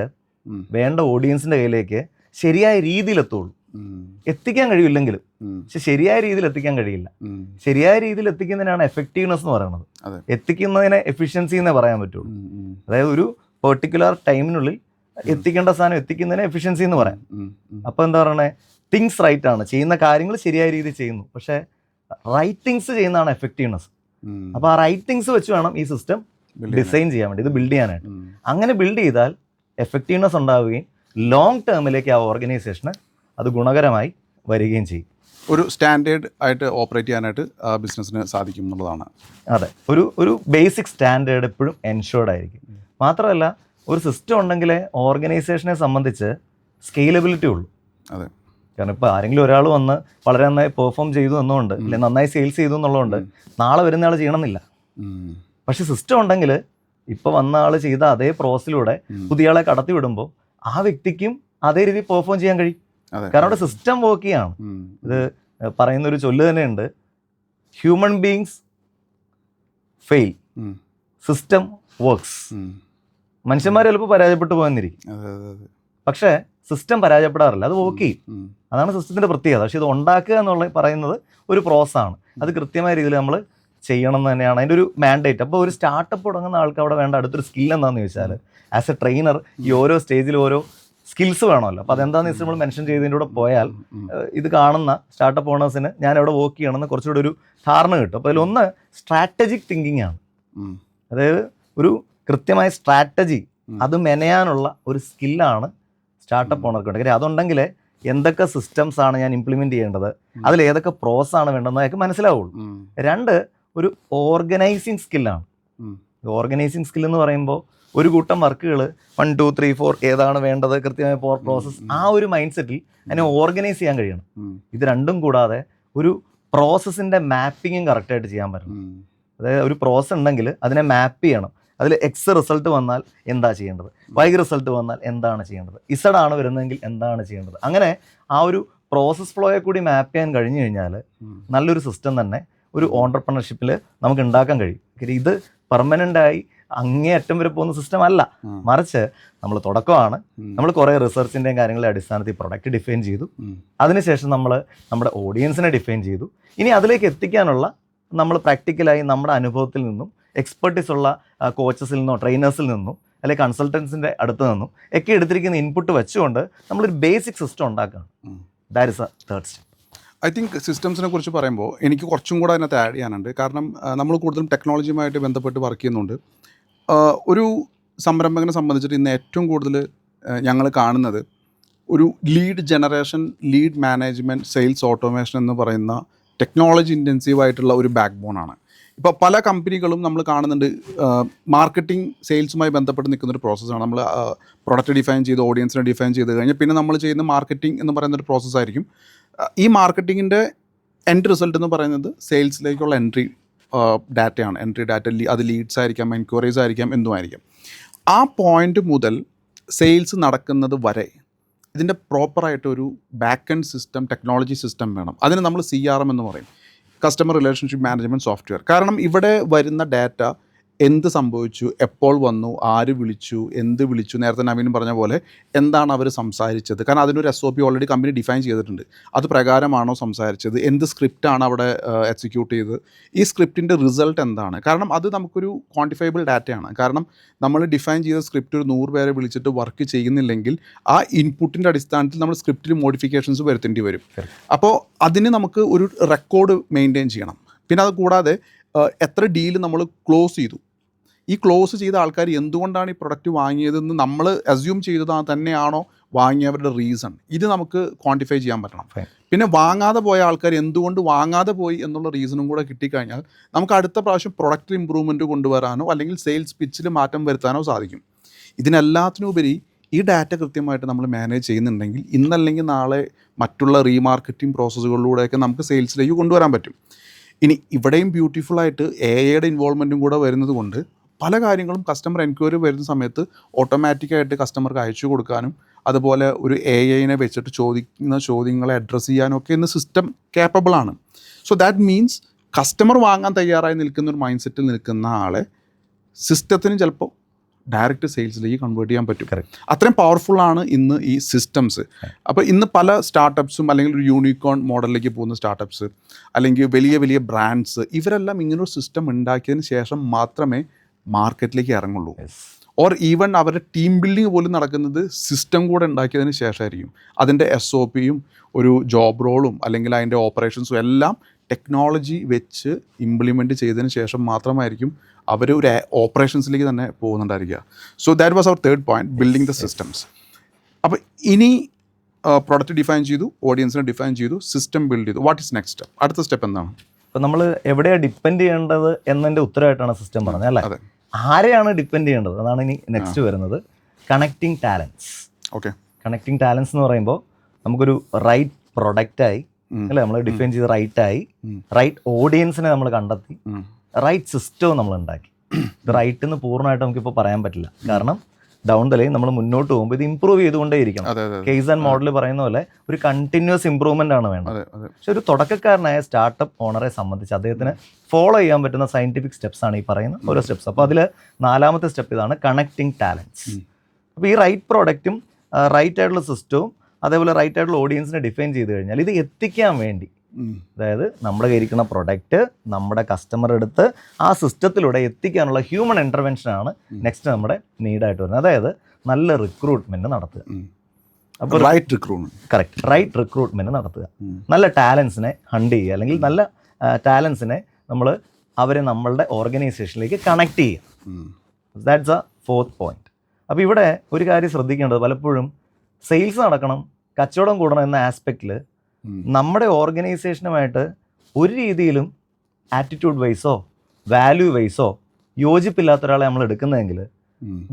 വേണ്ട ഓഡിയൻസിൻ്റെ കയ്യിലേക്ക് ശരിയായ രീതിയിൽ എത്തുള്ളൂ. എത്തിക്കാൻ കഴിയില്ലെങ്കിലും, പക്ഷെ ശരിയായ രീതിയിൽ എത്തിക്കാൻ കഴിയില്ല. ശരിയായ രീതിയിൽ എത്തിക്കുന്നതിനാണ് എഫക്റ്റീവ്നെസ് എന്ന് പറയുന്നത്. എത്തിക്കുന്നതിനെ എഫിഷ്യൻസി എന്നേ പറയാൻ പറ്റുള്ളൂ. അതായത് ഒരു പെർട്ടിക്കുലർ ടൈമിനുള്ളിൽ എത്തിക്കേണ്ട സാധനം എത്തിക്കുന്നതിനെ എഫിഷ്യൻസി എന്ന് പറയാം. അപ്പോൾ എന്താ പറയണേ, തിങ്സ് റൈറ്റ് ആണ്, ചെയ്യുന്ന കാര്യങ്ങൾ ശരിയായ രീതിയിൽ ചെയ്യുന്നു, പക്ഷേ റൈറ്റ് തിങ്സ് ചെയ്യുന്നതാണ് എഫക്റ്റീവ്നെസ്. അപ്പോൾ ആ റൈറ്റ് തിങ്സ് വെച്ച് വേണം ഈ സിസ്റ്റം ഡിസൈൻ ചെയ്യാൻ വേണ്ടി, ഇത് ബിൽഡ് ചെയ്യാനായിട്ട്. അങ്ങനെ ബിൽഡ് ചെയ്താൽ എഫക്റ്റീവ്നെസ് ഉണ്ടാവുകയും ലോങ് ടേമിലേക്ക് ആ ഓർഗനൈസേഷന് അത് ഗുണകരമായി വരികയും ചെയ്യും. ഒരു സ്റ്റാൻഡേർഡ് ആയിട്ട് ഓപ്പറേറ്റ് ചെയ്യാനായിട്ട് ആ ബിസിനസ്സിന് സാധിക്കും എന്നുള്ളതാണ്. അതെ, ഒരു ബേസിക് സ്റ്റാൻഡേർഡ് എപ്പോഴും എൻഷുർഡ് ആയിരിക്കും. മാത്രമല്ല ഒരു സിസ്റ്റം ഉണ്ടെങ്കിലേ ഓർഗനൈസേഷനെ സംബന്ധിച്ച് സ്കെയിലബിലിറ്റി ഉള്ളൂ. അതെ, കാരണം ഇപ്പോൾ ആരെങ്കിലും ഒരാൾ വന്ന് വളരെ നന്നായി പെർഫോം ചെയ്തു എന്നുകൊണ്ട് അല്ലെങ്കിൽ നന്നായി സെയിൽസ് ചെയ്തു എന്നുള്ളതുകൊണ്ട് നാളെ വരുന്ന ആൾ ചെയ്യണമെന്നില്ല. പക്ഷെ സിസ്റ്റം ഉണ്ടെങ്കിൽ ഇപ്പോൾ വന്ന ആൾ ചെയ്ത അതേ പ്രോസസ്സിലൂടെ പുതിയ ആളെ കടത്തി വിടുമ്പോൾ ആ വ്യക്തിക്കും അതേ രീതിയിൽ പെർഫോം ചെയ്യാൻ കഴിയും. കാരണം അവിടെ സിസ്റ്റം വർക്ക് ചെയ്യാണ്. ഇത് പറയുന്നൊരു ചൊല്ല് തന്നെയുണ്ട്, human beings fail, system works. മനുഷ്യന്മാർ ചിലപ്പോൾ പരാജയപ്പെട്ടു പോയെന്നിരിക്കും, പക്ഷേ സിസ്റ്റം പരാജയപ്പെടാറില്ല, അത് വർക്ക് ചെയ്യും. അതാണ് സിസ്റ്റത്തിൻ്റെ പ്രത്യേകത. പക്ഷെ ഇത് ഉണ്ടാക്കുക എന്നുള്ള പറയുന്നത് ഒരു പ്രോസസ്സാണ്. അത് കൃത്യമായ രീതിയിൽ നമ്മൾ ചെയ്യണം എന്ന് തന്നെയാണ് അതിൻ്റെ ഒരു മാൻഡേറ്റ്. അപ്പോൾ ഒരു സ്റ്റാർട്ടപ്പ് തുടങ്ങുന്ന ആൾക്ക് അവിടെ വേണ്ട അടുത്തൊരു സ്കിൽ എന്താണെന്ന് ചോദിച്ചാൽ, ആസ് എ ട്രെയിനർ ഈ ഓരോ സ്റ്റേജിൽ ഓരോ സ്കിൽസ് വേണമല്ലോ. അപ്പോൾ അതെന്താണെന്ന് വെച്ചാൽ നമ്മൾ മെൻഷൻ ചെയ്തതിൻ്റെ കൂടെ പോയാൽ ഇത് കാണുന്ന സ്റ്റാർട്ടപ്പ് ഓണേഴ്സിന് ഞാൻ എവിടെ വർക്ക് ചെയ്യണമെന്ന് കുറച്ചുകൂടി ഒരു ധാരണ കിട്ടും. അപ്പോൾ അതിലൊന്ന് സ്ട്രാറ്റജിക് തിങ്കിങ് ആണ്. അതായത് ഒരു കൃത്യമായ സ്ട്രാറ്റജി അത് മെനയാനുള്ള ഒരു സ്കില്ലാണ് സ്റ്റാർട്ടപ്പ് ഓണർക്ക് ഉണ്ട്. കാര്യം അതുണ്ടെങ്കിൽ എന്തൊക്കെ സിസ്റ്റംസ് ആണ് ഞാൻ ഇംപ്ലിമെൻറ്റ് ചെയ്യേണ്ടത്, അതിൽ ഏതൊക്കെ പ്രോസസ്സാണ് വേണ്ടതെന്ന് അയാൾക്ക് മനസ്സിലാവുള്ളൂ. 2, ഒരു ഓർഗനൈസിങ് സ്കില്ലാണ്. ഓർഗനൈസിങ് സ്കിൽ എന്ന് പറയുമ്പോൾ ഒരു കൂട്ടം വർക്കുകൾ 1, 2, 3, 4 ഏതാണ് വേണ്ടത്, കൃത്യമായ പ്രോസസ്സ്, ആ ഒരു മൈൻഡ് സെറ്റിൽ അതിനെ ഓർഗനൈസ് ചെയ്യാൻ കഴിയണം. ഇത് രണ്ടും കൂടാതെ ഒരു പ്രോസസ്സിൻ്റെ മാപ്പിങ്ങും കറക്റ്റായിട്ട് ചെയ്യാൻ പറ്റണം. അതായത് ഒരു പ്രോസസ്സ് ഉണ്ടെങ്കിൽ അതിനെ മാപ്പ് ചെയ്യണം. അതിൽ X റിസൾട്ട് വന്നാൽ എന്താ ചെയ്യേണ്ടത്, Y റിസൾട്ട് വന്നാൽ എന്താണ് ചെയ്യേണ്ടത്, Z ആണ് വരുന്നതെങ്കിൽ എന്താണ് ചെയ്യേണ്ടത്. അങ്ങനെ ആ ഒരു പ്രോസസ് ഫ്ലോയെ കൂടി മാപ്പ് ചെയ്യാൻ കഴിഞ്ഞു കഴിഞ്ഞാൽ നല്ലൊരു സിസ്റ്റം തന്നെ ഒരു ഓൺടർപ്രണർഷിപ്പിൽ നമുക്ക് ഉണ്ടാക്കാൻ കഴിയും. ഇത് പെർമനൻ്റായി അങ്ങേയറ്റം വരെ പോകുന്ന സിസ്റ്റം അല്ല. മറിച്ച് നമ്മൾ തുടക്കമാണ്, നമ്മൾ കുറേ റിസർച്ചിൻ്റെയും കാര്യങ്ങളുടെ അടിസ്ഥാനത്തിൽ പ്രൊഡക്റ്റ് ഡിഫൈൻ ചെയ്തു, അതിനുശേഷം നമ്മൾ നമ്മുടെ ഓഡിയൻസിനെ ഡിഫൈൻ ചെയ്തു. ഇനി അതിലേക്ക് എത്തിക്കാനുള്ള നമ്മൾ പ്രാക്ടിക്കലായി നമ്മുടെ അനുഭവത്തിൽ നിന്നും എക്സ്പെർട്ടീസ് ഉള്ള കോച്ചസിൽ നിന്നോ ട്രെയിനേഴ്സിൽ നിന്നും അല്ലെങ്കിൽ കൺസൾട്ടൻസിൻ്റെ അടുത്ത് നിന്നും ഒക്കെ എടുത്തിരിക്കുന്ന ഇൻപുട്ട് വെച്ചുകൊണ്ട് നമ്മളൊരു ബേസിക് സിസ്റ്റം ഉണ്ടാക്കുകയാണ്. That is a third step. I think സിസ്റ്റംസിനെ കുറിച്ച് പറയുമ്പോൾ എനിക്ക് കുറച്ചും കൂടെ അതിനകത്ത് ആഡ് ചെയ്യാനുണ്ട്. കാരണം നമ്മൾ കൂടുതലും ടെക്നോളജിയുമായിട്ട് ബന്ധപ്പെട്ട് വർക്ക് ചെയ്യുന്നുണ്ട്. ഒരു സംരംഭകനെ സംബന്ധിച്ചിട്ട് ഇന്ന് ഏറ്റവും കൂടുതൽ ഞങ്ങൾ കാണുന്നത് ഒരു lead generation, lead management, sales automation എന്ന് പറയുന്ന ടെക്നോളജി ഇൻറ്റൻസീവായിട്ടുള്ള ഒരു ബാക്ക് ബോണാണ്. ഇപ്പോൾ പല കമ്പനികളും നമ്മൾ കാണുന്നുണ്ട് മാർക്കറ്റിംഗ് സെയിൽസുമായി ബന്ധപ്പെട്ട് നിൽക്കുന്നൊരു പ്രോസസ്സാണ്. നമ്മൾ പ്രൊഡക്റ്റ് ഡിഫൈൻ ചെയ്ത് ഓഡിയൻസിനെ ഡിഫൈൻ ചെയ്ത് കഴിഞ്ഞാൽ പിന്നെ നമ്മൾ ചെയ്യുന്ന മാർക്കറ്റിംഗ് എന്ന് പറയുന്നൊരു പ്രോസസ്സായിരിക്കും. ഈ മാർക്കറ്റിങ്ങിൻ്റെ എൻഡ് റിസൾട്ട് എന്ന് പറയുന്നത് സെയിൽസിലേക്കുള്ള എൻട്രി ഡാറ്റയാണ്. എൻട്രി ഡാറ്റ അത് ലീഡ്സ് ആയിരിക്കാം, എൻക്വയറീസ് ആയിരിക്കാം, എന്തുമായിരിക്കാം. ആ പോയിൻ്റ് മുതൽ സെയിൽസ് നടക്കുന്നത് വരെ ഇതിൻ്റെ പ്രോപ്പറായിട്ടൊരു back end system, technology system വേണം. അതിന് നമ്മൾ CRM എന്ന് പറയും, കസ്റ്റമർ റിലേഷൻഷിപ്പ് മാനേജ്മെൻറ്റ് സോഫ്റ്റ്വെയർ. കാരണം ഇവിടെ വരുന്ന ഡാറ്റ എന്ത് സംഭവിച്ചു, എപ്പോൾ വന്നു, ആര് വിളിച്ചു, എന്ത് വിളിച്ചു, നേരത്തെ നവീൻ പറഞ്ഞ പോലെ എന്താണ് അവർ സംസാരിച്ചത്. കാരണം അതിനൊരു SOP ഓൾറെഡി കമ്പനി ഡിഫൈൻ ചെയ്തിട്ടുണ്ട്. അത് പ്രകാരമാണോ സംസാരിച്ചത്, എന്ത് സ്ക്രിപ്റ്റാണ് അവിടെ എക്സിക്യൂട്ട് ചെയ്തത്, ഈ സ്ക്രിപ്റ്റിൻ്റെ റിസൾട്ട് എന്താണ്. കാരണം അത് നമുക്കൊരു ക്വാണ്ടിഫയബിൾ ഡാറ്റയാണ്. കാരണം നമ്മൾ ഡിഫൈൻ ചെയ്ത സ്ക്രിപ്റ്റ് ഒരു 100 പേരെ വിളിച്ചിട്ട് വർക്ക് ചെയ്യുന്നില്ലെങ്കിൽ ആ ഇൻപുട്ടിൻ്റെ അടിസ്ഥാനത്തിൽ നമ്മൾ സ്ക്രിപ്റ്റിൽ മോഡിഫിക്കേഷൻസ് വരുത്തേണ്ടി വരും. അപ്പോൾ അതിന് നമുക്ക് ഒരു റെക്കോർഡ് മെയിൻറ്റെയിൻ ചെയ്യണം. പിന്നെ അത് കൂടാതെ എത്ര ഡീല് നമ്മൾ ക്ലോസ് ചെയ്തു, ഈ ക്ലോസ് ചെയ്ത ആൾക്കാർ എന്തുകൊണ്ടാണ് ഈ പ്രൊഡക്റ്റ് വാങ്ങിയതെന്ന് നമ്മൾ അസ്യൂം ചെയ്തത് തന്നെയാണോ വാങ്ങിയവരുടെ റീസൺ, ഇത് നമുക്ക് ക്വാണ്ടിഫൈ ചെയ്യാൻ പറ്റണം. പിന്നെ വാങ്ങാതെ പോയ ആൾക്കാർ എന്തുകൊണ്ട് വാങ്ങാതെ പോയി എന്നുള്ള റീസണും കൂടെ കിട്ടിക്കഴിഞ്ഞാൽ നമുക്ക് അടുത്ത പ്രാവശ്യം പ്രൊഡക്റ്റ് ഇമ്പ്രൂവ്മെൻറ്റ് കൊണ്ടുവരാനോ അല്ലെങ്കിൽ സെയിൽസ് പിച്ചിൽ മാറ്റം വരുത്താനോ സാധിക്കും. ഇതിനെല്ലാത്തിനുപരി ഈ ഡാറ്റ കൃത്യമായിട്ട് നമ്മൾ മാനേജ് ചെയ്യുന്നുണ്ടെങ്കിൽ ഇന്നല്ലെങ്കിൽ നാളെ മറ്റുള്ള റീമാർക്കറ്റിംഗ് പ്രോസസ്സുകളിലൂടെയൊക്കെ നമുക്ക് സെയിൽസിലേക്ക് കൊണ്ടുവരാൻ പറ്റും. ഇനി ഇവിടെയും ബ്യൂട്ടിഫുള്ളായിട്ട് AI ഇൻവോൾവ്മെൻറ്റും കൂടെ വരുന്നത് കൊണ്ട് പല കാര്യങ്ങളും കസ്റ്റമർ എൻക്വയറി വരുന്ന സമയത്ത് ഓട്ടോമാറ്റിക്കായിട്ട് കസ്റ്റമർക്ക് അയച്ചു കൊടുക്കാനും അതുപോലെ ഒരു AI വെച്ചിട്ട് ചോദിക്കുന്ന ചോദ്യങ്ങളെ അഡ്രസ്സ് ചെയ്യാനും ഒക്കെ ഇന്ന് സിസ്റ്റം കേപ്പബിളാണ്. സോ ദാറ്റ് മീൻസ് കസ്റ്റമർ വാങ്ങാൻ തയ്യാറായി നിൽക്കുന്ന ഒരു മൈൻഡ് സെറ്റിൽ നിൽക്കുന്ന ആളെ സിസ്റ്റത്തിന് ചിലപ്പോൾ ഡയറക്റ്റ് സെയിൽസിലേക്ക് കൺവേർട്ട് ചെയ്യാൻ പറ്റും. അത്രയും പവർഫുള്ളാണ് ഇന്ന് ഈ സിസ്റ്റംസ്. അപ്പോൾ ഇന്ന് പല സ്റ്റാർട്ടപ്സും അല്ലെങ്കിൽ ഒരു യൂണിക്കോൺ മോഡലിലേക്ക് പോകുന്ന സ്റ്റാർട്ടപ്സ് അല്ലെങ്കിൽ വലിയ വലിയ ബ്രാൻഡ്സ് ഇവരെല്ലാം ഇങ്ങനൊരു സിസ്റ്റം ഉണ്ടാക്കിയതിന് ശേഷം മാത്രമേ മാർക്കറ്റിലേക്ക് ഇറങ്ങുള്ളൂ. ഓർ ഈവൻ അവരുടെ ടീം ബിൽഡിങ് പോലും നടക്കുന്നത് സിസ്റ്റം കൂടെ ഉണ്ടാക്കിയതിന് ശേഷമായിരിക്കും. അതിൻ്റെ SOPയും ഒരു ജോബ് റോളും അല്ലെങ്കിൽ അതിൻ്റെ ഓപ്പറേഷൻസും എല്ലാം ടെക്നോളജി വെച്ച് ഇംപ്ലിമെൻറ്റ് ചെയ്തതിന് ശേഷം മാത്രമായിരിക്കും അവർ ഒരു ഓപ്പറേഷൻസിലേക്ക് തന്നെ പോകുന്നുണ്ടായിരിക്കുക. So that was our third point, building the systems. അപ്പോൾ ഇനി പ്രൊഡക്റ്റ് ഡിഫൈൻ ചെയ്തു, ഓഡിയൻസിനെ ഡിഫൈൻ ചെയ്തു, സിസ്റ്റം ബിൽഡ് ചെയ്തു. What is next step? അടുത്ത സ്റ്റെപ്പ് എന്താണ്? ഇപ്പോൾ നമ്മൾ എവിടെയാണ് ഡിപ്പെൻഡ് ചെയ്യേണ്ടത് എന്നതിൻ്റെ ഉത്തരമായിട്ടാണ് സിസ്റ്റം പറഞ്ഞത് അല്ലേ? ആരെയാണ് ഡിപ്പെൻഡ് ചെയ്യേണ്ടത് അതാണ് ഇനി നെക്സ്റ്റ് വരുന്നത്. Connecting talents. Okay, connecting talents എന്ന് പറയുമ്പോൾ നമുക്കൊരു റൈറ്റ് പ്രൊഡക്റ്റായി അല്ലേ, നമ്മൾ ഡിഫൈൻ ചെയ്ത് റൈറ്റായി, റൈറ്റ് ഓഡിയൻസിനെ നമ്മൾ കണ്ടെത്തി, റൈറ്റ് സിസ്റ്റവും നമ്മൾ ഉണ്ടാക്കി. ഇത് റൈറ്റ് എന്ന് പൂർണ്ണമായിട്ട് നമുക്കിപ്പോൾ പറയാൻ പറ്റില്ല. കാരണം ഡൗൺ ദ ലൈൻ നമ്മൾ മുന്നോട്ട് പോകുമ്പോൾ ഇത് ഇമ്പ്രൂവ് ചെയ്തുകൊണ്ടേയിരിക്കണം. കേസ് ആൻഡ് മോഡൽ പറയുന്ന പോലെ ഒരു കണ്ടിന്യൂസ് ഇമ്പ്രൂവ്മെൻ്റ് ആണ് വേണ്ടത്. പക്ഷെ ഒരു തുടക്കക്കാരനായ സ്റ്റാർട്ടപ്പ് ഓണറെ സംബന്ധിച്ച് അദ്ദേഹത്തിന് ഫോളോ ചെയ്യാൻ പറ്റുന്ന സയൻറ്റിഫിക് സ്റ്റെപ്സ് ആണ് ഈ പറയുന്ന ഓരോ സ്റ്റെപ്സ്. അപ്പോൾ അതിൽ 4ാമത്തെ സ്റ്റെപ്പ് ഇതാണ്, കണക്റ്റിംഗ് ടാലൻസ്. അപ്പോൾ ഈ റൈറ്റ് പ്രോഡക്റ്റും റൈറ്റ് ആയിട്ടുള്ള സിസ്റ്റവും അതേപോലെ റൈറ്റ് ആയിട്ടുള്ള ഓഡിയൻസിനെ ഡിഫൈൻ ചെയ്ത് കഴിഞ്ഞാൽ ഇത് എത്തിക്കാൻ വേണ്ടി, അതായത് നമ്മുടെ കയ്യിരിക്കുന്ന പ്രൊഡക്റ്റ് നമ്മുടെ കസ്റ്റമർ എടുത്ത് ആ സിസ്റ്റത്തിലൂടെ എത്തിക്കാനുള്ള ഹ്യൂമൻ ഇൻ്റർവെൻഷനാണ് നെക്സ്റ്റ് നമ്മുടെ നീഡായിട്ട് വരുന്നത്. അതായത് നല്ല റിക്രൂട്ട്മെൻറ്റ് നടത്തുക. അപ്പോൾ റൈറ്റ് റിക്രൂട്ട്മെൻറ്റ് നടത്തുക, നല്ല ടാലൻസിനെ ഹണ്ട് ചെയ്യുക, അല്ലെങ്കിൽ നല്ല ടാലൻസിനെ നമ്മൾ അവരെ നമ്മളുടെ ഓർഗനൈസേഷനിലേക്ക് കണക്ട് ചെയ്യുക. That's A 4th point. അപ്പോൾ ഇവിടെ ഒരു കാര്യം ശ്രദ്ധിക്കേണ്ടത്, പലപ്പോഴും സെയിൽസ് നടക്കണം, കച്ചവടം കൂടണം എന്ന ആസ്പെക്റ്റിൽ നമ്മുടെ ഓർഗനൈസേഷനുമായിട്ട് ഒരു രീതിയിലും ആറ്റിറ്റ്യൂഡ് വൈസോ വാല്യൂ വൈസോ യോജിപ്പില്ലാത്ത ഒരാളെ നമ്മൾ എടുക്കുന്നതെങ്കിൽ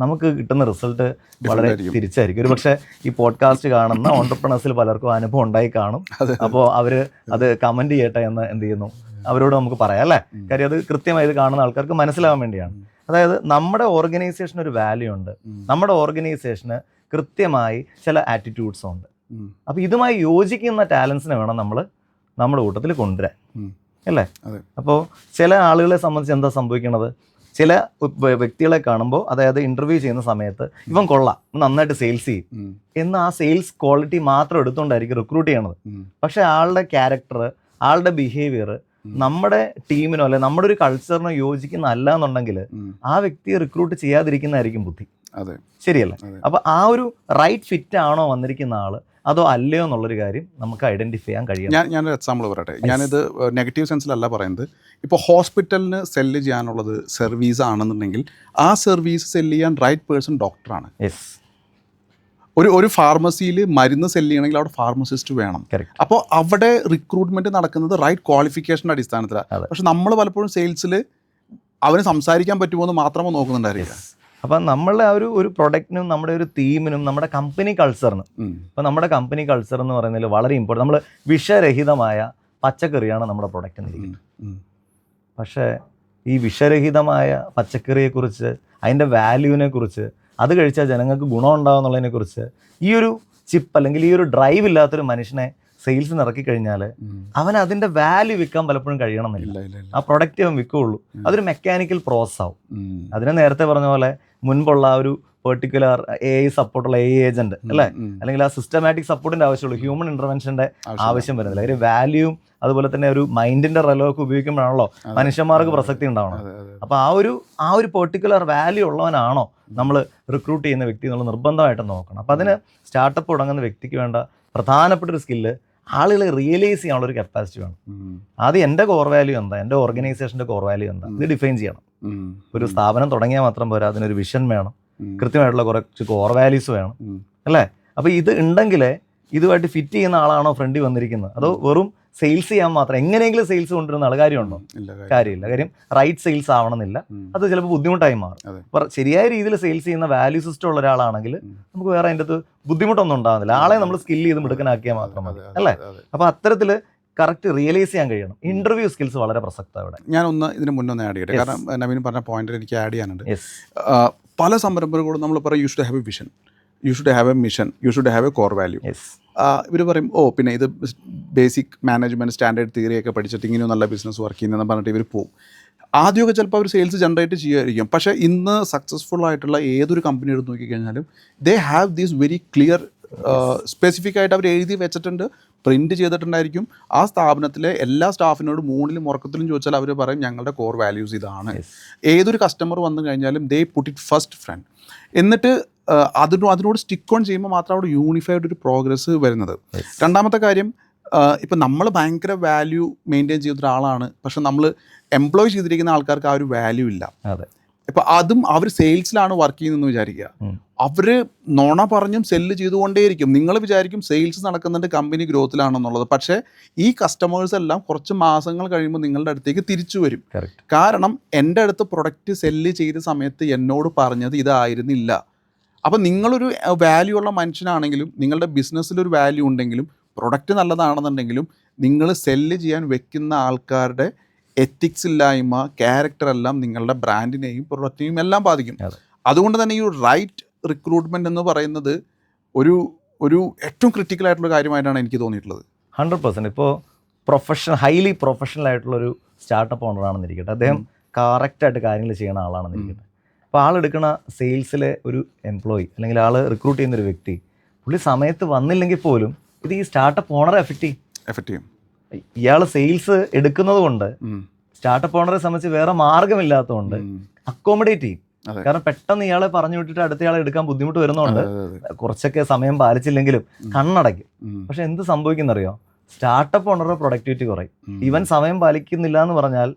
നമുക്ക് കിട്ടുന്ന റിസൾട്ട് വളരെ തിരിച്ചായിരിക്കും. ഒരു പക്ഷേ ഈ പോഡ്കാസ്റ്റ് കാണുന്ന ഓൺടർപ്രണേഴ്സിൽ പലർക്കും അനുഭവം ഉണ്ടായി കാണും. അപ്പോൾ അവർ അത് കമൻറ്റ് ചെയ്യട്ടെ എന്ന് എന്ത് ചെയ്യുന്നു, അവരോട് നമുക്ക് പറയാം അല്ലേ. കാര്യം അത് കൃത്യമായി ഇത് കാണുന്ന ആൾക്കാർക്ക് മനസ്സിലാവാൻ വേണ്ടിയാണ്. അതായത് നമ്മുടെ ഓർഗനൈസേഷന് ഒരു വാല്യൂ ഉണ്ട്, നമ്മുടെ ഓർഗനൈസേഷന് കൃത്യമായി ചില ആറ്റിറ്റ്യൂഡ്സ് ഉണ്ട്. അപ്പോൾ ഇതുമായി യോജിക്കുന്ന ടാലൻസിനെ വേണം നമ്മൾ നമ്മുടെ കൂട്ടത്തിൽ കൊണ്ടുവരാൻ അല്ലേ. അപ്പോൾ ചില ആളുകളെ സംബന്ധിച്ച് എന്താ സംഭവിക്കുന്നത്, ചില വ്യക്തികളെ കാണുമ്പോൾ, അതായത് ഇന്റർവ്യൂ ചെയ്യുന്ന സമയത്ത് ഇവൻ കൊള്ളാം, നന്നായിട്ട് സെയിൽസ് ചെയ്യും എന്ന് ആ സെയിൽസ് ക്വാളിറ്റി മാത്രം എടുത്തുകൊണ്ടായിരിക്കും റിക്രൂട്ട് ചെയ്യണത്. പക്ഷെ ആളുടെ ക്യാരക്ടർ, ആളുടെ ബിഹേവിയർ നമ്മുടെ ടീമിനോ അല്ലെ നമ്മുടെ ഒരു കൾച്ചറിനോ യോജിക്കുന്നല്ല എന്നുണ്ടെങ്കിൽ ആ വ്യക്തിയെ റിക്രൂട്ട് ചെയ്യാതിരിക്കുന്നതായിരിക്കും ബുദ്ധി. ശരിയല്ലേ? അപ്പൊ ആ ഒരു റൈറ്റ് ഫിറ്റ് ആണോ വന്നിരിക്കുന്ന ആള് അതോ അല്ലയോ എന്നുള്ളൊരു കാര്യം നമുക്ക് ഐഡന്റിഫൈ ചെയ്യാൻ കഴിയും. ഞാനൊരു എക്സാമ്പിൾ പറയട്ടെ. ഞാനിത് നെഗറ്റീവ് സെൻസിലല്ല പറയുന്നത്. ഇപ്പോൾ ഹോസ്പിറ്റലിന് സെല്ല് ചെയ്യാനുള്ളത് സർവീസ് ആണെന്നുണ്ടെങ്കിൽ ആ സർവീസ് സെല്ല് ചെയ്യാൻ റൈറ്റ് പേഴ്സൺ ഡോക്ടറാണ്. ഒരു ഫാർമസിയിൽ മരുന്ന് സെല്ല് ചെയ്യണമെങ്കിൽ അവിടെ ഫാർമസിസ്റ്റ് വേണം. അപ്പോൾ അവിടെ റിക്രൂട്ട്മെന്റ് നടക്കുന്നത് റൈറ്റ് ക്വാളിഫിക്കേഷൻ്റെ അടിസ്ഥാനത്തിലാണ്. പക്ഷെ നമ്മൾ പലപ്പോഴും സെയിൽസിൽ അവന് സംസാരിക്കാൻ പറ്റുമോ എന്ന് മാത്രമേ നോക്കുന്നുണ്ടായിരിക്കില്ല. അപ്പം നമ്മളുടെ ആ ഒരു പ്രൊഡക്റ്റിനും നമ്മുടെ ഒരു തീമിനും നമ്മുടെ കമ്പനി കൾച്ചറിനും, ഇപ്പം നമ്മുടെ കമ്പനി കൾച്ചർ എന്ന് പറയുന്നതിൽ വളരെ ഇമ്പോർട്ടൻ്റ്, നമ്മൾ വിഷരഹിതമായ പച്ചക്കറിയാണ് നമ്മുടെ പ്രൊഡക്റ്റ് എന്നിരിക്കുന്നത്. പക്ഷേ ഈ വിഷരഹിതമായ പച്ചക്കറിയെക്കുറിച്ച്, അതിൻ്റെ വാല്യൂവിനെ കുറിച്ച്, അത് കഴിച്ചാൽ ജനങ്ങൾക്ക് ഗുണമുണ്ടാകും എന്നുള്ളതിനെക്കുറിച്ച് ഈ ഒരു ചിപ്പ് അല്ലെങ്കിൽ ഈ ഒരു ഡ്രൈവ് ഇല്ലാത്തൊരു മനുഷ്യനെ സെയിൽസ് ഇറക്കി കഴിഞ്ഞാൽ അവൻ അതിൻ്റെ വാല്യൂ വിൽക്കാൻ പലപ്പോഴും കഴിയണമെന്നില്ല. ആ പ്രൊഡക്റ്റ് അവൻ വിൽക്കുകയുള്ളൂ. അതൊരു മെക്കാനിക്കൽ പ്രോസസ് ആവും. അതിനെ നേരത്തെ പറഞ്ഞ പോലെ മുൻപുള്ള ആ ഒരു പെർട്ടിക്കുലർ AI സപ്പോർട്ടുള്ള AI ഏജന്റ് അല്ലേ, അല്ലെങ്കിൽ ആ സിസ്റ്റമാറ്റിക് സപ്പോർട്ടിന്റെ ആവശ്യമുള്ളൂ, ഹ്യൂമൻ ഇന്റർവെൻഷന്റെ ആവശ്യം വരുന്നില്ല. ഒരു വാല്യൂവും അതുപോലെ തന്നെ ഒരു മൈൻഡിന്റെ റെലോക്കെ ഉപയോഗിക്കുമ്പോഴാണല്ലോ മനുഷ്യന്മാർക്ക് പ്രസക്തി ഉണ്ടാവണം. അപ്പൊ ആ ഒരു പെർട്ടിക്കുലർ വാല്യൂ ഉള്ളവനാണോ നമ്മൾ റിക്രൂട്ട് ചെയ്യുന്ന വ്യക്തി എന്നുള്ള നിർബന്ധമായിട്ട് നോക്കണം. അപ്പൊ അതിന് സ്റ്റാർട്ടപ്പ് തുടങ്ങുന്ന വ്യക്തിക്ക് വേണ്ട പ്രധാനപ്പെട്ട ഒരു സ്കില്ല് ആളുകളെ റിയലൈസ് ചെയ്യാനുള്ള ഒരു കപ്പാസിറ്റി വേണം. ആദ്യം എൻ്റെ കോർ വാല്യൂ എന്താ, എൻ്റെ ഓർഗനൈസേഷൻ്റെ കോർ വാല്യൂ എന്താ, ഇത് ഡിഫൈൻ ചെയ്യണം. ഒരു സ്ഥാപനം തുടങ്ങിയാൽ മാത്രം പോരാ, അതിനൊരു വിഷൻ വേണം, കൃത്യമായിട്ടുള്ള കുറച്ച് കോർ വാല്യൂസ് വേണം അല്ലേ. അപ്പോൾ ഇത് ഉണ്ടെങ്കിലേ ഇതുമായിട്ട് ഫിറ്റ് ചെയ്യുന്ന ആളാണോ ഫ്രണ്ടിൽ വന്നിരിക്കുന്നത്, അതോ വെറും സെയിൽസ് ചെയ്യാൻ മാത്രം എങ്ങനെയെങ്കിലും സെയിൽസ് കൊണ്ടുവരുന്ന ആൾ കാര്യമുണ്ടോ? കാര്യമില്ല. കാര്യം റൈറ്റ് സെയിൽസ് ആവണമെന്നില്ല. അത് ചിലപ്പോൾ ബുദ്ധിമുട്ടായി മാറും. അപ്പോൾ ശരിയായ രീതിയിൽ സെയിൽസ് ചെയ്യുന്ന വാല്യൂ സിസ്റ്റം ഉള്ള ഒരാളാണെങ്കിൽ നമുക്ക് വേറെ അതിൻ്റെ അകത്ത് ബുദ്ധിമുട്ടൊന്നും ഉണ്ടാകുന്നില്ല. ആളെ നമ്മൾ സ്കില്ല് ചെയ്ത് മിടുക്കനാക്കിയാൽ മാത്രം മതി അല്ലേ. അപ്പോൾ അത്തരത്തിൽ കറക്റ്റ് റിയലൈസ് ചെയ്യാൻ കഴിയണം. ഇന്റർവ്യൂ സ്കിൽസ് വളരെ പ്രസക്തമാണ് ഇവിടെ. ഞാനൊന്ന് ഇതിന് മുന്നൊന്ന് ആഡ് ചെയ്യട്ടെ. കാരണം നവീൻ പറഞ്ഞ പോയിന്റിൽ എനിക്ക് ആഡ് ചെയ്യാനുണ്ട്. പല സംരംഭങ്ങളോടും നമ്മൾ പറയും you should have A vision, you should have A mission, you should have A core value. ഇവർ പറയും പിന്നെ ഇത് ബേസിക് മാനേജ്മെൻറ്റ് സ്റ്റാൻഡേർഡ് തിയറിയൊക്കെ പഠിച്ചിട്ട് ഇങ്ങനെ നല്ല ബിസിനസ് വർക്ക് ചെയ്യുന്നതെന്ന് പറഞ്ഞിട്ട് ഇവർ പോകും. ആദ്യമൊക്കെ ചിലപ്പോൾ അവർ സെയിൽസ് ജനറേറ്റ് ചെയ്യുമായിരിക്കും. പക്ഷേ ഇന്ന് സക്സസ്ഫുൾ ആയിട്ടുള്ള ഏതൊരു കമ്പനി എടുത്ത് നോക്കിക്കഴിഞ്ഞാലും they have these very clear specific ആയിട്ട് അവർ എഴുതി വെച്ചിട്ടുണ്ട്, പ്രിൻറ്റ് ചെയ്തിട്ടുണ്ടായിരിക്കും. ആ സ്ഥാപനത്തിലെ എല്ലാ സ്റ്റാഫിനോടും മൂന്നിലും ഉറക്കത്തിലും ചോദിച്ചാൽ അവർ പറയും ഞങ്ങളുടെ കോർ വാല്യൂസ് ഇതാണ്. ഏതൊരു കസ്റ്റമർ വന്നു കഴിഞ്ഞാലും ദേ പുട്ട് ഇറ്റ് ഫസ്റ്റ് ഫ്രണ്ട്. എന്നിട്ട് അതിനോട് സ്റ്റിക്ക് ഓൺ ചെയ്യുമ്പോൾ മാത്രം അവിടെ യൂണിഫൈഡ് ഒരു പ്രോഗ്രസ് വരുന്നത്. രണ്ടാമത്തെ കാര്യം, ഇപ്പം നമ്മൾ ഭയങ്കര വാല്യൂ മെയിൻറ്റെയിൻ ചെയ്ത ഒരാളാണ്, പക്ഷെ നമ്മൾ എംപ്ലോയ് ചെയ്തിരിക്കുന്ന ആൾക്കാർക്ക് ആ ഒരു വാല്യൂ ഇല്ല. ഇപ്പം അതും അവർ സെയിൽസിലാണ് വർക്ക് ചെയ്യുന്നതെന്ന് വിചാരിക്കുക. അവർ നുണ പറഞ്ഞും സെല്ല് ചെയ്തുകൊണ്ടേയിരിക്കും. നിങ്ങൾ വിചാരിക്കും സെയിൽസ് നടക്കുന്നുണ്ട്, കമ്പനി ഗ്രോത്തിലാണെന്നുള്ളത്. പക്ഷേ ഈ കസ്റ്റമേഴ്സ് എല്ലാം കുറച്ച് മാസങ്ങൾ കഴിയുമ്പോൾ നിങ്ങളുടെ അടുത്തേക്ക് തിരിച്ചു വരും. കാരണം എൻ്റെ അടുത്ത് പ്രൊഡക്റ്റ് സെല്ല് ചെയ്ത സമയത്ത് എന്നോട് പറഞ്ഞത് ഇതായിരുന്നില്ല. അപ്പം നിങ്ങളൊരു വാല്യൂ ഉള്ള മനുഷ്യനാണെങ്കിലും നിങ്ങളുടെ ബിസിനസ്സിലൊരു വാല്യൂ ഉണ്ടെങ്കിലും പ്രൊഡക്റ്റ് നല്ലതാണെന്നുണ്ടെങ്കിലും നിങ്ങൾ സെല്ല് ചെയ്യാൻ വെക്കുന്ന ആൾക്കാരുടെ എത്തിക്സ് ഇല്ലായ്മ, ക്യാരക്ടർ എല്ലാം നിങ്ങളുടെ ബ്രാൻഡിനെയും പ്രൊഡക്റ്റിനെയും എല്ലാം ബാധിക്കും. അതുകൊണ്ട് തന്നെ ഈ റൈറ്റ് റിക്രൂട്ട്മെൻറ്റ് എന്ന് പറയുന്നത് ഒരു ഏറ്റവും ക്രിട്ടിക്കൽ ആയിട്ടുള്ള കാര്യമായിട്ടാണ് എനിക്ക് തോന്നിയിട്ടുള്ളത്. 100%. ഇപ്പോൾ ഹൈലി പ്രൊഫഷണൽ ആയിട്ടുള്ളൊരു സ്റ്റാർട്ടപ്പ് ഓണറാണെന്നിരിക്കട്ടെ, അദ്ദേഹം കറക്റ്റായിട്ട് കാര്യങ്ങൾ ചെയ്യുന്ന ആളാണെന്നിരിക്കട്ടെ. അപ്പോൾ ആളെടുക്കുന്ന സെയിൽസിലെ ഒരു എംപ്ലോയി അല്ലെങ്കിൽ ആൾ റിക്രൂട്ട് ചെയ്യുന്നൊരു വ്യക്തി പുള്ളി സമയത്ത് വന്നില്ലെങ്കിൽ പോലും ഇത് ഈ സ്റ്റാർട്ടപ്പ് ഓണറെ എഫക്റ്റ് ചെയ്യും. ഇയാൾ സെയിൽസ് എടുക്കുന്നത് കൊണ്ട് സ്റ്റാർട്ടപ്പ് ഓണറെ സംബന്ധിച്ച് വേറെ മാർഗമില്ലാത്തതുകൊണ്ട് അക്കോമഡേറ്റ് ചെയ്യും. കാരണം പെട്ടെന്ന് ഇയാളെ പറഞ്ഞു വിട്ടിട്ട് അടുത്തയാളെ എടുക്കാൻ ബുദ്ധിമുട്ട് വരുന്നതുകൊണ്ട് കുറച്ചൊക്കെ സമയം പാലിച്ചില്ലെങ്കിലും കണ്ണടയ്ക്കും. പക്ഷെ എന്ത് സംഭവിക്കുന്നറിയോ, സ്റ്റാർട്ടപ്പ് ഓണറുടെ പ്രൊഡക്ടിവിറ്റി കുറയും. ഇവൻ സമയം പാലിക്കുന്നില്ല എന്ന് പറഞ്ഞാൽ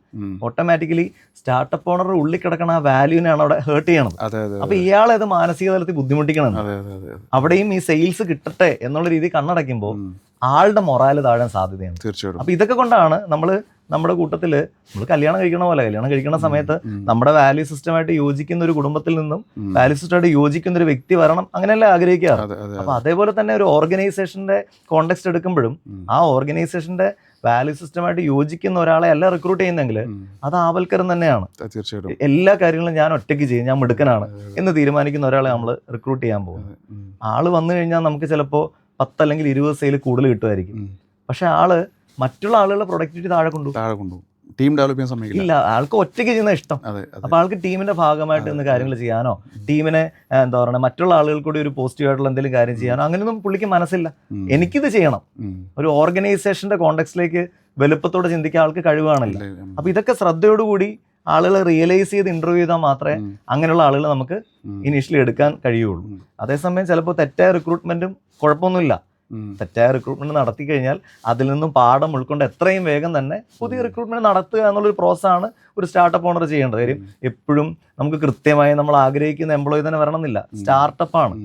ഓട്ടോമാറ്റിക്കലി സ്റ്റാർട്ടപ്പ് ഓണറുടെ ഉള്ളിൽ കിടക്കണ ആ വാല്യൂവിനാണ് അവിടെ ഹേർട്ട് ചെയ്യണത്. അപ്പൊ ഇയാളെ അത് മാനസിക തലത്തിൽ ബുദ്ധിമുട്ടിക്കണം. അവിടെയും ഈ സെയിൽസ് കിട്ടട്ടെ എന്നുള്ള രീതി കണ്ണടയ്ക്കുമ്പോൾ ആളുടെ മൊറാല് താഴാൻ സാധ്യതയാണ്. തീർച്ചയായിട്ടും. അപ്പൊ ഇതൊക്കെ കൊണ്ടാണ് നമ്മുടെ കൂട്ടത്തിൽ നമ്മൾ കല്യാണം കഴിക്കണ സമയത്ത് നമ്മുടെ വാല്യൂ സിസ്റ്റമായിട്ട് യോജിക്കുന്ന ഒരു കുടുംബത്തിൽ നിന്നും വാല്യൂ സിസ്റ്റമായിട്ട് യോജിക്കുന്ന ഒരു വ്യക്തി വരണം, അങ്ങനെയല്ലേ ആഗ്രഹിക്കാറ്. അപ്പൊ അതേപോലെ തന്നെ ഒരു ഓർഗനൈസേഷന്റെ കോണ്ടെക്സ്റ്റ് എടുക്കുമ്പോഴും ആ ഓർഗനൈസേഷന്റെ വാല്യൂ സിസ്റ്റമായിട്ട് യോജിക്കുന്ന ഒരാളെ അല്ല റിക്രൂട്ട് ചെയ്യുന്നെങ്കിൽ അത് ആവൽക്കരം തന്നെയാണ്. എല്ലാ കാര്യങ്ങളും ഞാൻ ഒറ്റയ്ക്ക് ചെയ്യും, ഞാൻ മിടുക്കനാണ് എന്ന് തീരുമാനിക്കുന്ന ഒരാളെ നമ്മൾ റിക്രൂട്ട് ചെയ്യാൻ പോകുന്നത്. ആള് വന്നു കഴിഞ്ഞാൽ നമുക്ക് ചിലപ്പോൾ 10 അല്ലെങ്കിൽ 20 സെയിൽ കൂടുതൽ കിട്ടുമായിരിക്കും. പക്ഷെ ആള് മറ്റുള്ള ആളുകളുടെ പ്രൊഡക്ടിവിറ്റി താഴെ കൊണ്ടുപോകും. ടീം ഡെവലപ്പ് ചെയ്യാൻ സമ്മതിക്കില്ല. ഇല്ല, ആൾക്ക് ഒറ്റയ്ക്ക് ചെയ്യുന്ന ഇഷ്ടം. അതെ. അപ്പോൾ ആൾക്ക് ടീമിന്റെ ഭാഗമായിട്ട് ഇന്ന് കാര്യങ്ങൾ ചെയ്യാനോ ടീമിനെ എന്താ പറയുക മറ്റുള്ള ആളുകൾ കൂടി ഒരു പോസിറ്റീവ് ആയിട്ടുള്ള എന്തെങ്കിലും കാര്യം ചെയ്യാനോ അങ്ങനെയൊന്നും പുള്ളിക്ക് മനസ്സില്ല. എനിക്കിത് ചെയ്യണം. ഒരു ഓർഗനൈസേഷന്റെ കോണ്ടെക്സ്റ്റിലേക്ക് വലുപ്പത്തോടെ ചിന്തിക്കാൻ ആൾക്ക് കഴിവാണല്ലോ. അപ്പോൾ ഇതൊക്കെ ശ്രദ്ധയോടുകൂടി ആളുകൾ റിയലൈസ് ചെയ്ത് ഇന്റർവ്യൂ ചെയ്താൽ മാത്രമേ അങ്ങനെയുള്ള ആളുകൾ നമുക്ക് ഇനീഷ്യലി എടുക്കാൻ കഴിയുള്ളൂ. അതേസമയം ചിലപ്പോൾ തെറ്റായ റിക്രൂട്ട്മെന്റും കുഴപ്പമൊന്നുമില്ല. തെറ്റായ റിക്രൂട്ട്മെന്റ് നടത്തി കഴിഞ്ഞാൽ അതിൽ നിന്നും പാഠം ഉൾക്കൊണ്ട് എത്രയും വേഗം തന്നെ പുതിയ റിക്രൂട്ട്മെന്റ് നടത്തുക എന്നുള്ളൊരു പ്രോസസ്സാണ് ഒരു സ്റ്റാർട്ടപ്പ് ഓണർ ചെയ്യേണ്ടത്. കാര്യം എപ്പോഴും നമുക്ക് കൃത്യമായി നമ്മൾ ആഗ്രഹിക്കുന്ന എംപ്ലോയി തന്നെ വരണമെന്നില്ല. സ്റ്റാർട്ടപ്പാണ്.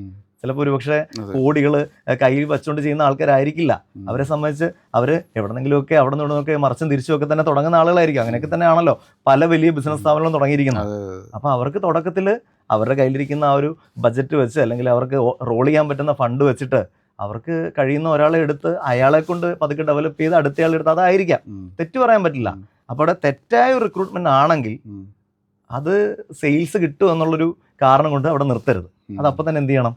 ചിലപ്പോൾ ഒരുപക്ഷെ കോടികൾ കയ്യിൽ വെച്ചുകൊണ്ട് ചെയ്യുന്ന ആൾക്കാരായിരിക്കില്ല. അവരെ സംബന്ധിച്ച് അവർ എവിടെന്നെങ്കിലുമൊക്കെ അവിടെ നിന്നൊക്കെ മറിച്ചും തിരിച്ചുമൊക്കെ തന്നെ തുടങ്ങുന്ന ആളുകളായിരിക്കും. അങ്ങനെയൊക്കെ തന്നെയാണല്ലോ പല വലിയ ബിസിനസ് സ്ഥാപനങ്ങളും തുടങ്ങിയിരിക്കുന്നത്. അപ്പോൾ അവർക്ക് തുടക്കത്തിൽ അവരുടെ കയ്യിലിരിക്കുന്ന ആ ഒരു ബജറ്റ് വെച്ച് അല്ലെങ്കിൽ അവർക്ക് റോൾ ചെയ്യാൻ പറ്റുന്ന ഫണ്ട് വെച്ചിട്ട് അവർക്ക് കഴിയുന്ന ഒരാളെ എടുത്ത് അയാളെ കൊണ്ട് പതുക്കെ ഡെവലപ്പ് ചെയ്ത് അടുത്തയാളെ എടുത്ത് അതായിരിക്കാം. തെറ്റ് പറയാൻ പറ്റില്ല. അപ്പോൾ അവിടെ തെറ്റായ ഒരു റിക്രൂട്ട്മെന്റ് ആണെങ്കിൽ അത് സെയിൽസ് കിട്ടും എന്നുള്ളൊരു കാരണം കൊണ്ട് അവിടെ നിർത്തരുത്. അതപ്പോൾ തന്നെ എന്ത് ചെയ്യണം?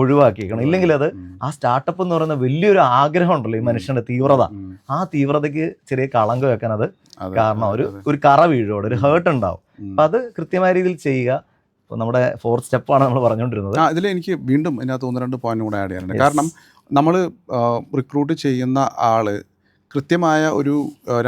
ഒഴിവാക്കിയേക്കണം. ഇല്ലെങ്കിൽ അത് ആ സ്റ്റാർട്ടപ്പ് എന്ന് പറയുന്ന വലിയൊരു ആഗ്രഹം ഉണ്ടല്ലോ ഈ മനുഷ്യന്റെ തീവ്രത, ആ തീവ്രതയ്ക്ക് ചെറിയ കളങ്കം വെക്കാൻ അത് കാരണം ഒരു കറ വീഴോടെ ഒരു ഹേർട്ട് ഉണ്ടാവും. അപ്പം അത് കൃത്യമായ രീതിയിൽ ചെയ്യുക. നമ്മുടെ 4th സ്റ്റെപ്പാണ് നമ്മൾ പറഞ്ഞുകൊണ്ടിരുന്നത്. ഇതിൽ എനിക്ക് വീണ്ടും ഇതിനകത്ത് 1-2 പോയിന്റ് കൂടെ ആഡ് ചെയ്യാനുണ്ട്. കാരണം നമ്മൾ റിക്രൂട്ട് ചെയ്യുന്ന ആള് കൃത്യമായ ഒരു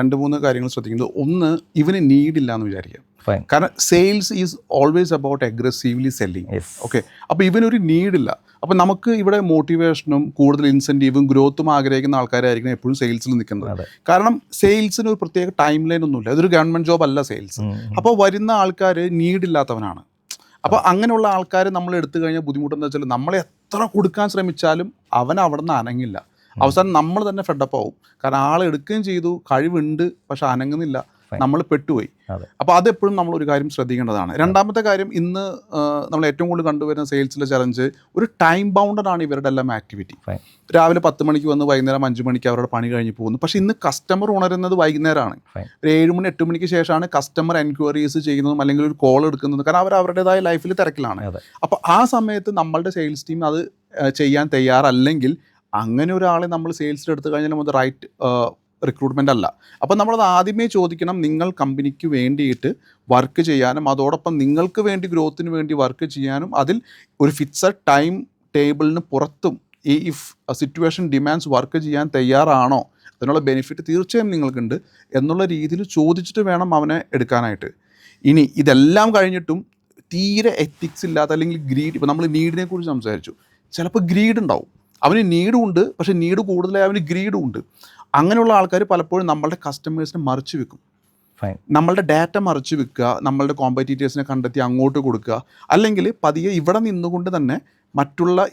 2-3 കാര്യങ്ങൾ ശ്രദ്ധിക്കുന്നത്. ഒന്ന്, ഇവന് നീഡില്ല എന്ന് വിചാരിക്കാം. കാരണം sales is always about aggressively selling. Okay, അപ്പോൾ ഇവനൊരു നീഡില്ല. അപ്പോൾ നമുക്ക് ഇവിടെ മോട്ടിവേഷനും കൂടുതൽ ഇൻസെൻറ്റീവും ഗ്രോത്തും ആഗ്രഹിക്കുന്ന ആൾക്കാരായിരിക്കും എപ്പോഴും സെയിൽസിൽ നിൽക്കുന്നത്. കാരണം സെയിൽസിന് ഒരു പ്രത്യേക ടൈം ലൈൻ ഒന്നുമില്ല. അതൊരു ഗവൺമെൻറ് ജോബ് അല്ല സെയിൽസ്. അപ്പോൾ വരുന്ന ആൾക്കാർ നീഡില്ലാത്തവനാണ്. അപ്പോൾ അങ്ങനെയുള്ള ആൾക്കാർ നമ്മൾ എടുത്തു കഴിഞ്ഞാൽ ബുദ്ധിമുട്ടെന്ന് വെച്ചാൽ നമ്മൾ എത്ര കൊടുക്കാൻ ശ്രമിച്ചാലും അവൻ അവിടെ നിന്ന് അനങ്ങില്ല. അവസാനം നമ്മൾ തന്നെ ഫെഡപ്പ് ആവും. കാരണം ആൾ എടുക്കുകയും ചെയ്തു, കഴിവുണ്ട്, പക്ഷെ അനങ്ങുന്നില്ല, നമ്മൾ പെട്ടുപോയി. അപ്പോൾ അതെപ്പോഴും നമ്മൾ ഒരു കാര്യം ശ്രദ്ധിക്കേണ്ടതാണ്. രണ്ടാമത്തെ കാര്യം, ഇന്ന് നമ്മൾ ഏറ്റവും കൂടുതൽ കണ്ടുവരുന്ന സെയിൽസിലെ ചലഞ്ച് ഒരു ടൈം ബൗണ്ടഡാണ് ഇവരുടെ എല്ലാം ആക്ടിവിറ്റി. രാവിലെ 10 മണിക്ക് വന്ന് വൈകുന്നേരം 5 മണിക്ക് അവരുടെ പണി കഴിഞ്ഞ് പോകുന്നു. പക്ഷേ ഇന്ന് കസ്റ്റമർ ഉണരുന്നത് വൈകുന്നേരമാണ്. ഒരു 7 മണി 8 മണിക്ക് ശേഷമാണ് കസ്റ്റമർ എൻക്വയറീസ് ചെയ്യുന്നതും അല്ലെങ്കിൽ ഒരു കോൾ എടുക്കുന്നതും. കാരണം അവർ അവരുടേതായ ലൈഫിൽ തിരക്കിലാണ്. അപ്പോൾ ആ സമയത്ത് നമ്മളുടെ സെയിൽസ് ടീം അത് ചെയ്യാൻ തയ്യാറല്ലെങ്കിൽ അങ്ങനെ ഒരാളെ നമ്മൾ സെയിൽസിൽ എടുത്തു കഴിഞ്ഞാൽ അത് റൈറ്റ് റിക്രൂട്ട്മെൻ്റ് അല്ല. അപ്പോൾ നമ്മളത് ആദ്യമേ ചോദിക്കണം. നിങ്ങൾ കമ്പനിക്ക് വേണ്ടിയിട്ട് വർക്ക് ചെയ്യാനും അതോടൊപ്പം നിങ്ങൾക്ക് വേണ്ടി ഗ്രോത്തിന് വേണ്ടി വർക്ക് ചെയ്യാനും അതിൽ ഒരു ഫിക്സഡ് ടൈം ടേബിളിന് പുറത്തും ഈ ഇഫ് സിറ്റുവേഷൻ ഡിമാൻഡ്സ് വർക്ക് ചെയ്യാൻ തയ്യാറാണോ, അതിനുള്ള ബെനിഫിറ്റ് തീർച്ചയായും നിങ്ങൾക്കുണ്ട് എന്നുള്ള രീതിയിൽ ചോദിച്ചിട്ട് വേണം അവനെ എടുക്കാനായിട്ട്. ഇനി ഇതെല്ലാം കഴിഞ്ഞിട്ടും തീരെ എത്തിക്സ് ഇല്ലാത്ത അല്ലെങ്കിൽ ഗ്രീഡ്, ഇപ്പോൾ നമ്മൾ നീഡിനെ കുറിച്ച് സംസാരിച്ചു, ചിലപ്പോൾ ഗ്രീഡ് ഉണ്ടാവും. അവന് നീഡും ഉണ്ട്, പക്ഷേ നീഡ് കൂടുതലായി അവന് ഗ്രീഡും ഉണ്ട്. അങ്ങനെയുള്ള ആൾക്കാർ പലപ്പോഴും നമ്മളുടെ കസ്റ്റമേഴ്സിനെ മറിച്ച് വെക്കും. നമ്മളുടെ ഡാറ്റ മറിച്ച് വെക്കുക, നമ്മളുടെ കോമ്പറ്റീറ്റേഴ്സിനെ കണ്ടെത്തി അങ്ങോട്ട് കൊടുക്കുക, അല്ലെങ്കിൽ പതിയെ ഇവിടെ നിന്നുകൊണ്ട് തന്നെ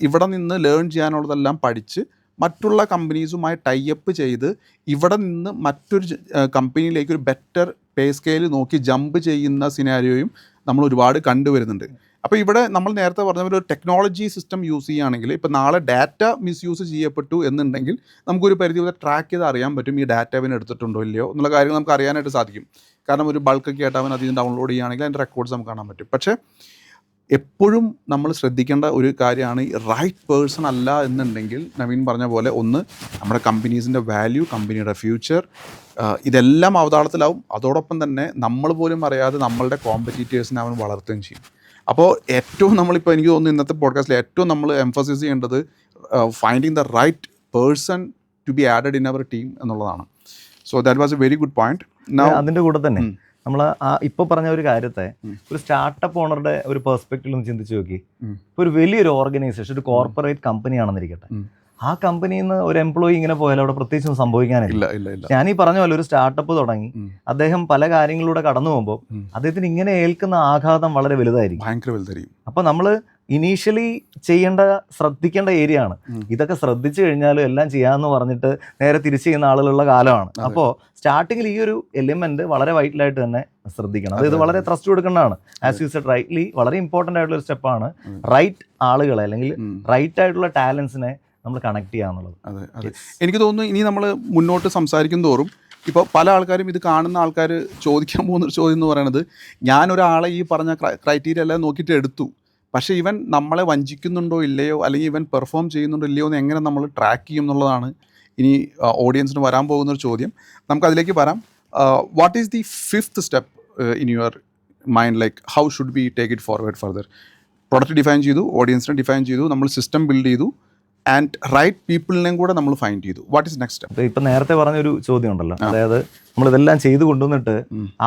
ഇവിടെ നിന്ന് ലേൺ ചെയ്യാനുള്ളതെല്ലാം പഠിച്ച് മറ്റുള്ള കമ്പനീസുമായി ടൈപ്പ് ചെയ്ത് ഇവിടെ നിന്ന് മറ്റൊരു കമ്പനിയിലേക്ക് ഒരു ബെറ്റർ പേ സ്കെയിൽ നോക്കി ജമ്പ് ചെയ്യുന്ന സിനാരിയോയും നമ്മൾ ഒരുപാട് കണ്ടുവരുന്നുണ്ട്. അപ്പോൾ ഇവിടെ നമ്മൾ നേരത്തെ പറഞ്ഞ ഒരു ടെക്നോളജി സിസ്റ്റം യൂസ് ചെയ്യുകയാണെങ്കിൽ ഇപ്പോൾ നാളെ ഡാറ്റ മിസ്യൂസ് ചെയ്യപ്പെട്ടു എന്നുണ്ടെങ്കിൽ നമുക്കൊരു പരിധി വരെ ട്രാക്ക് ചെയ്ത് അറിയാൻ പറ്റും ഈ ഡാറ്റ അവൻ എടുത്തിട്ടുണ്ടോ ഇല്ലയോ എന്നുള്ള കാര്യങ്ങൾ നമുക്ക് അറിയാനായിട്ട് സാധിക്കും. കാരണം ഒരു ബൾക്കൊക്കെ ആയിട്ട് അവൻ അതിൽ ഡൗൺലോഡ് ചെയ്യുകയാണെങ്കിൽ അതിൻ്റെ റെക്കോർഡ്സ് നമുക്ക് കാണാൻ പറ്റും. പക്ഷേ എപ്പോഴും നമ്മൾ ശ്രദ്ധിക്കേണ്ട ഒരു കാര്യമാണ് ഈ റൈറ്റ് പേഴ്സൺ അല്ല എന്നുണ്ടെങ്കിൽ നവീൻ പറഞ്ഞ പോലെ ഒന്ന് നമ്മുടെ കമ്പനീസിൻ്റെ വാല്യൂ, കമ്പനിയുടെ ഫ്യൂച്ചർ, ഇതെല്ലാം അവതാളത്തിലാവും. അതോടൊപ്പം തന്നെ നമ്മൾ പോലും അറിയാതെ നമ്മളുടെ കോമ്പറ്റീറ്റേഴ്സിനെ അവൻ വളർത്തുകയും ചെയ്യും. അപ്പോൾ ഏറ്റവും നമ്മളിപ്പോൾ എനിക്ക് തോന്നുന്നു ഇന്നത്തെ പോഡ്കാസ്റ്റിൽ ഏറ്റവും നമ്മൾ എംഫസിസ് ചെയ്യേണ്ടത് finding the right person to be added in our team എന്നുള്ളതാണ്. So that was a very good point. അതിൻ്റെ കൂടെ തന്നെ നമ്മൾ ഇപ്പോൾ പറഞ്ഞ ഒരു കാര്യത്തെ ഒരു സ്റ്റാർട്ടപ്പ് ഓണറുടെ ഒരു പെർസ്പെക്റ്റീവിൽ ഒന്ന് ചിന്തിച്ച് നോക്കി. ഇപ്പോൾ ഒരു വലിയൊരു ഓർഗനൈസേഷൻ, ഒരു കോർപ്പറേറ്റ് കമ്പനി ആണെന്നിരിക്കട്ടെ, ആ കമ്പനിയിൽ നിന്ന് ഒരു എംപ്ലോയി ഇങ്ങനെ പോയാൽ അവിടെ പ്രത്യേകിച്ചൊന്നും സംഭവിക്കാനില്ല. ഞാൻ ഈ പറഞ്ഞ പോലെ ഒരു സ്റ്റാർട്ടപ്പ് തുടങ്ങി അദ്ദേഹം പല കാര്യങ്ങളിലൂടെ കടന്നു പോകുമ്പോൾ അദ്ദേഹത്തിന് ഇങ്ങനെ ഏൽക്കുന്ന ആഘാതം വളരെ വലുതായിരിക്കും, ഭയങ്കര വലുതായിരിക്കും. അപ്പോൾ നമ്മൾ ഇനീഷ്യലി ശ്രദ്ധിക്കേണ്ട ഏരിയ ആണ്. ഇതൊക്കെ ശ്രദ്ധിച്ചു കഴിഞ്ഞാലും എല്ലാം ചെയ്യാമെന്ന് പറഞ്ഞിട്ട് നേരെ തിരിച്ചു ചെയ്യുന്ന ആളുകളുള്ള കാലമാണ്. അപ്പോൾ സ്റ്റാർട്ടിങ്ങിൽ ഈ ഒരു എലിമെന്റ് വളരെ വൈറ്റലായിട്ട് തന്നെ ശ്രദ്ധിക്കണം. അത് ഇത് വളരെ ട്രസ്റ്റ് കൊടുക്കേണ്ടതാണ്. ആസ് യു സെഡ് റൈറ്റ്ലി, വളരെ ഇമ്പോർട്ടൻ്റ് ആയിട്ടുള്ള ഒരു സ്റ്റെപ്പാണ് റൈറ്റ് ആളുകളെ അല്ലെങ്കിൽ റൈറ്റ് ആയിട്ടുള്ള ടാലൻസിനെ നമ്മൾ കണക്ട് ചെയ്യാന്നുള്ളത്. അതെ, എനിക്ക് തോന്നുന്നു ഇനി നമ്മൾ മുന്നോട്ട് സംസാരിക്കും തോറും ഇപ്പോൾ പല ആൾക്കാരും ഇത് കാണുന്ന ആൾക്കാർ ചോദിക്കാൻ പോകുന്നൊരു ചോദ്യം എന്ന് പറയുന്നത്, ഞാനൊരാളെ ഈ പറഞ്ഞ ക്രൈറ്റീരിയ എല്ലാം നോക്കിയിട്ട് എടുത്തു, പക്ഷേ ഇവൻ നമ്മളെ വഞ്ചിക്കുന്നുണ്ടോ ഇല്ലയോ അല്ലെങ്കിൽ ഇവൻ പെർഫോം ചെയ്യുന്നുണ്ടോ ഇല്ലയോ എന്ന് എങ്ങനെ നമ്മൾ ട്രാക്ക് ചെയ്യും എന്നുള്ളതാണ് ഇനി ഓഡിയൻസിന് വരാൻ പോകുന്നൊരു ചോദ്യം. നമുക്കതിലേക്ക് വരാം. What is the fifth step in your mind? Like, how should we take it forward further? Product define ചെയ്തു, ഓഡിയൻസിനെ ഡിഫൈൻ ചെയ്തു, നമ്മൾ സിസ്റ്റം ബിൽഡ് ചെയ്തു, ആൻഡ് റൈറ്റ് പീപ്പിളിനെയും കൂടെ നമ്മൾ ഫൈൻഡ് ചെയ്തു. What is next step? ഇപ്പം നേരത്തെ പറഞ്ഞൊരു ചോദ്യം ഉണ്ടല്ലോ, അതായത് നമ്മളിതെല്ലാം ചെയ്ത് കൊണ്ടുവന്നിട്ട്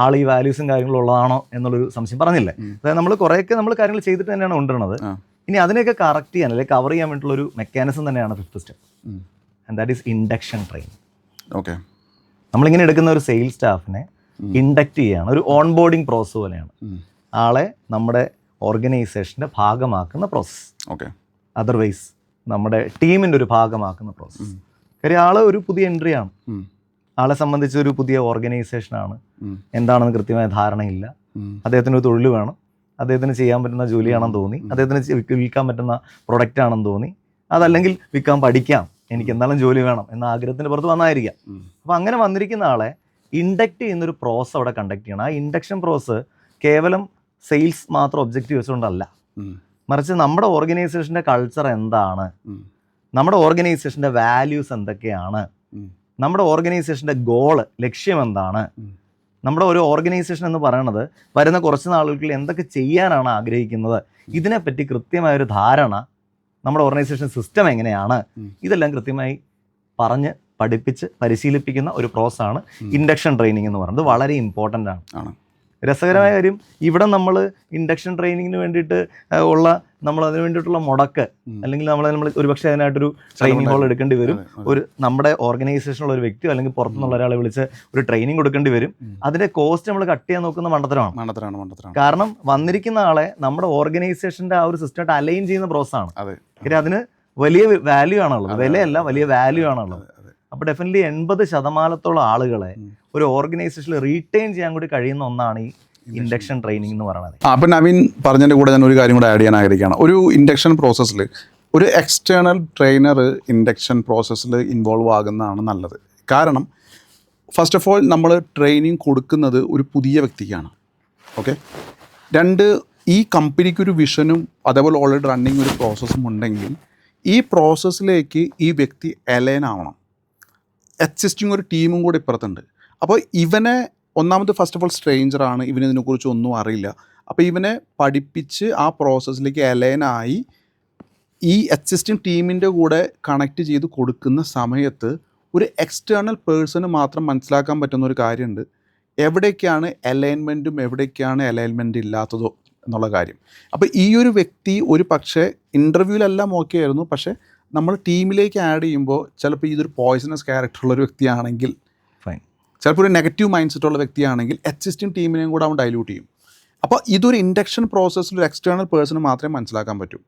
ആൾ ഈ വാല്യൂസും കാര്യങ്ങളും ഉള്ളതാണോ എന്നുള്ളൊരു സംശയം പറഞ്ഞില്ലേ. അതായത് നമ്മൾ കുറേയൊക്കെ നമ്മൾ കാര്യങ്ങൾ ചെയ്തിട്ട് തന്നെയാണ് കൊണ്ടുവരുന്നത്. ഇനി അതിനെയൊക്കെ കറക്റ്റ് ചെയ്യാൻ അല്ലെങ്കിൽ കവർ ചെയ്യാൻ വേണ്ടിയിട്ടുള്ള ഒരു മെക്കാനിസം തന്നെയാണ് fifth step, and that is induction training. Okay, നമ്മളിങ്ങനെ എടുക്കുന്ന ഒരു സെയിൽസ് സ്റ്റാഫിനെ ഇൻഡക്റ്റ് ചെയ്യുകയാണ്, ഒരു ഓൺ ബോർഡിങ് പ്രോസസ്സ് പോലെയാണ്. ആളെ നമ്മുടെ ഓർഗനൈസേഷൻ്റെ ഭാഗമാക്കുന്ന പ്രോസസ്സ്. ഓക്കെ, അതർവൈസ് നമ്മുടെ ടീമിൻ്റെ ഒരു ഭാഗമാക്കുന്ന പ്രോസസ്സ്. കാര്യം ആൾ ഒരു പുതിയ എൻട്രി ആണ്, ആളെ സംബന്ധിച്ച് ഒരു പുതിയ ഓർഗനൈസേഷനാണ്, എന്താണെന്ന് കൃത്യമായ ധാരണയില്ല, അദ്ദേഹത്തിന് ഒരു തൊഴിൽ വേണം, അദ്ദേഹത്തിന് ചെയ്യാൻ പറ്റുന്ന ജോലിയാണെന്ന് തോന്നി, അദ്ദേഹത്തിന് വിൽക്കാൻ പറ്റുന്ന പ്രൊഡക്റ്റ് ആണെന്ന് തോന്നി, അതല്ലെങ്കിൽ വിൽക്കാൻ പഠിക്കാം, എനിക്ക് എന്തായാലും ജോലി വേണം എന്ന ആഗ്രഹത്തിന് പുറത്ത് വന്നായിരിക്കാം. അപ്പോൾ അങ്ങനെ വന്നിരിക്കുന്ന ആളെ ഇൻഡക്റ്റ് ചെയ്യുന്നൊരു പ്രോസസ്സ് അവിടെ കണ്ടക്ട് ചെയ്യണം. ആ ഇൻഡക്ഷൻ പ്രോസസ്സ് കേവലം സെയിൽസ് മാത്രം ഒബ്ജക്റ്റീവ് വെച്ചുകൊണ്ടല്ല, മറിച്ച് നമ്മുടെ ഓർഗനൈസേഷൻ്റെ കൾച്ചർ എന്താണ്, നമ്മുടെ ഓർഗനൈസേഷൻ്റെ വാല്യൂസ് എന്തൊക്കെയാണ്, നമ്മുടെ ഓർഗനൈസേഷൻ്റെ ഗോള്, ലക്ഷ്യം എന്താണ്, നമ്മുടെ ഒരു ഓർഗനൈസേഷൻ എന്ന് പറയുന്നത് വരുന്ന കുറച്ച് നാളുകൾക്ക് എന്തൊക്കെ ചെയ്യാനാണ് ആഗ്രഹിക്കുന്നത്, ഇതിനെപ്പറ്റി കൃത്യമായൊരു ധാരണ, നമ്മുടെ ഓർഗനൈസേഷൻ സിസ്റ്റം എങ്ങനെയാണ്, ഇതെല്ലാം കൃത്യമായി പറഞ്ഞ് പഠിപ്പിച്ച് പരിശീലിപ്പിക്കുന്ന ഒരു പ്രോസസ്സാണ് ഇൻഡക്ഷൻ ട്രെയിനിങ് എന്ന് പറയുന്നത്. വളരെ ഇമ്പോർട്ടൻ്റ് ആണ്. രസകരമായ കാര്യം, ഇവിടെ നമ്മൾ ഇൻഡക്ഷൻ ട്രെയിനിങ്ങിന് വേണ്ടിയിട്ട് ഉള്ള നമ്മൾ അതിന് വേണ്ടിയിട്ടുള്ള മുടക്ക്, അല്ലെങ്കിൽ നമ്മൾ ഒരുപക്ഷെ അതിനായിട്ടൊരു ട്രെയിനിങ് ഹോൾ എടുക്കേണ്ടി വരും, ഒരു നമ്മുടെ ഓർഗനൈസേഷനുള്ള ഒരു വ്യക്തിയോ അല്ലെങ്കിൽ പുറത്തുനിന്നുള്ള ഒരാളെ വിളിച്ച് ഒരു ട്രെയിനിങ് കൊടുക്കേണ്ടി വരും. അതിൻ്റെ കോസ്റ്റ് നമ്മൾ കട്ട് ചെയ്യാൻ നോക്കുന്ന മണ്ടത്തരമാണ്. കാരണം വന്നിരിക്കുന്ന ആളെ നമ്മുടെ ഓർഗനൈസേഷൻ്റെ ആ ഒരു സിസ്റ്റമായിട്ട് അലൈൻ ചെയ്യുന്ന പ്രോസസ്സാണ്. കാര്യം അതിന് വലിയ വാല്യൂ ആണുള്ളത്, വിലയല്ല, വലിയ വാല്യൂ ആണുള്ളത്. അപ്പോൾ ഡെഫിനറ്റ്ലി 80% ആളുകളെ ഒരു ഓർഗനൈസേഷനിൽ റീറ്റെയിൻ ചെയ്യാൻ കൂടി കഴിയുന്ന ഒന്നാണ് ഈ ഇൻഡക്ഷൻ ട്രെയിനിങ് എന്ന് പറയുന്നത്. അപ്പം നവീൻ പറഞ്ഞതിൻ്റെ കൂടെ ഞാൻ ഒരു കാര്യം കൂടെ ആഡ് ചെയ്യാൻ ആഗ്രഹിക്കുകയാണ്. ഒരു ഇൻഡക്ഷൻ പ്രോസസ്സിൽ ഒരു എക്സ്റ്റേണൽ ട്രെയിനർ ഇൻഡക്ഷൻ പ്രോസസ്സിൽ ഇൻവോൾവ് ആകുന്നതാണ് നല്ലത്. കാരണം ഫസ്റ്റ് ഓഫ് ഓൾ നമ്മൾ ട്രെയിനിങ് കൊടുക്കുന്നത് ഒരു പുതിയ വ്യക്തിക്കാണ്. ഓക്കെ, രണ്ട്, ഈ കമ്പനിക്കൊരു വിഷനും അതേപോലെ ഓൾറെഡി റണ്ണിങ് ഒരു പ്രോസസ്സും ഉണ്ടെങ്കിൽ ഈ പ്രോസസ്സിലേക്ക് ഈ വ്യക്തി അലൈൻ ആവണം. എക്സിസ്റ്റിംഗ് ഒരു ടീമും കൂടി ഇപ്പുറത്തുണ്ട്. അപ്പോൾ ഇവനെ ഒന്നാമത് ഫസ്റ്റ് ഓഫ് ഓൾ സ്ട്രേഞ്ചറാണ്, ഇവന് ഇതിനെക്കുറിച്ച് ഒന്നും അറിയില്ല. അപ്പോൾ ഇവനെ പഠിപ്പിച്ച് ആ പ്രോസസ്സിലേക്ക് അലൈനായി ഈ എക്സിസ്റ്റിംഗ് ടീമിൻ്റെ കൂടെ കണക്ട് ചെയ്ത് കൊടുക്കുന്ന സമയത്ത് ഒരു എക്സ്റ്റേണൽ പേഴ്സണ് മാത്രം മനസ്സിലാക്കാൻ പറ്റുന്ന ഒരു കാര്യമുണ്ട്, എവിടേക്കാണ് അലൈൻമെൻറ്റും എവിടേക്കാണ് അലൈൻമെൻറ്റ് ഇല്ലാത്തതോ എന്നുള്ള കാര്യം. അപ്പോൾ ഈ ഒരു വ്യക്തി ഒരു പക്ഷേ ഇൻ്റർവ്യൂവിലെല്ലാം ഓക്കെ ആയിരുന്നു, പക്ഷേ നമ്മൾ ടീമിലേക്ക് ആഡ് ചെയ്യുമ്പോൾ ചിലപ്പോൾ ഇതൊരു പോയ്സണസ് ക്യാരക്ടറുള്ളൊരു വ്യക്തിയാണെങ്കിൽ, ചിലപ്പോൾ ഒരു നെഗറ്റീവ് മൈൻഡ് സെറ്റുള്ള വ്യക്തിയാണെങ്കിൽ എക്സിസ്റ്റിംഗ് ടീമിനെയും കൂടെ അവൻ ഡൈല്യൂട്ട് ചെയ്യും. അപ്പോൾ ഇതൊരു ഇൻഡക്ഷൻ പ്രോസസ്സിൽ ഒരു എക്സ്റ്റേണൽ പേഴ്സണ് മാത്രമേ മനസ്സിലാക്കാൻ പറ്റൂ.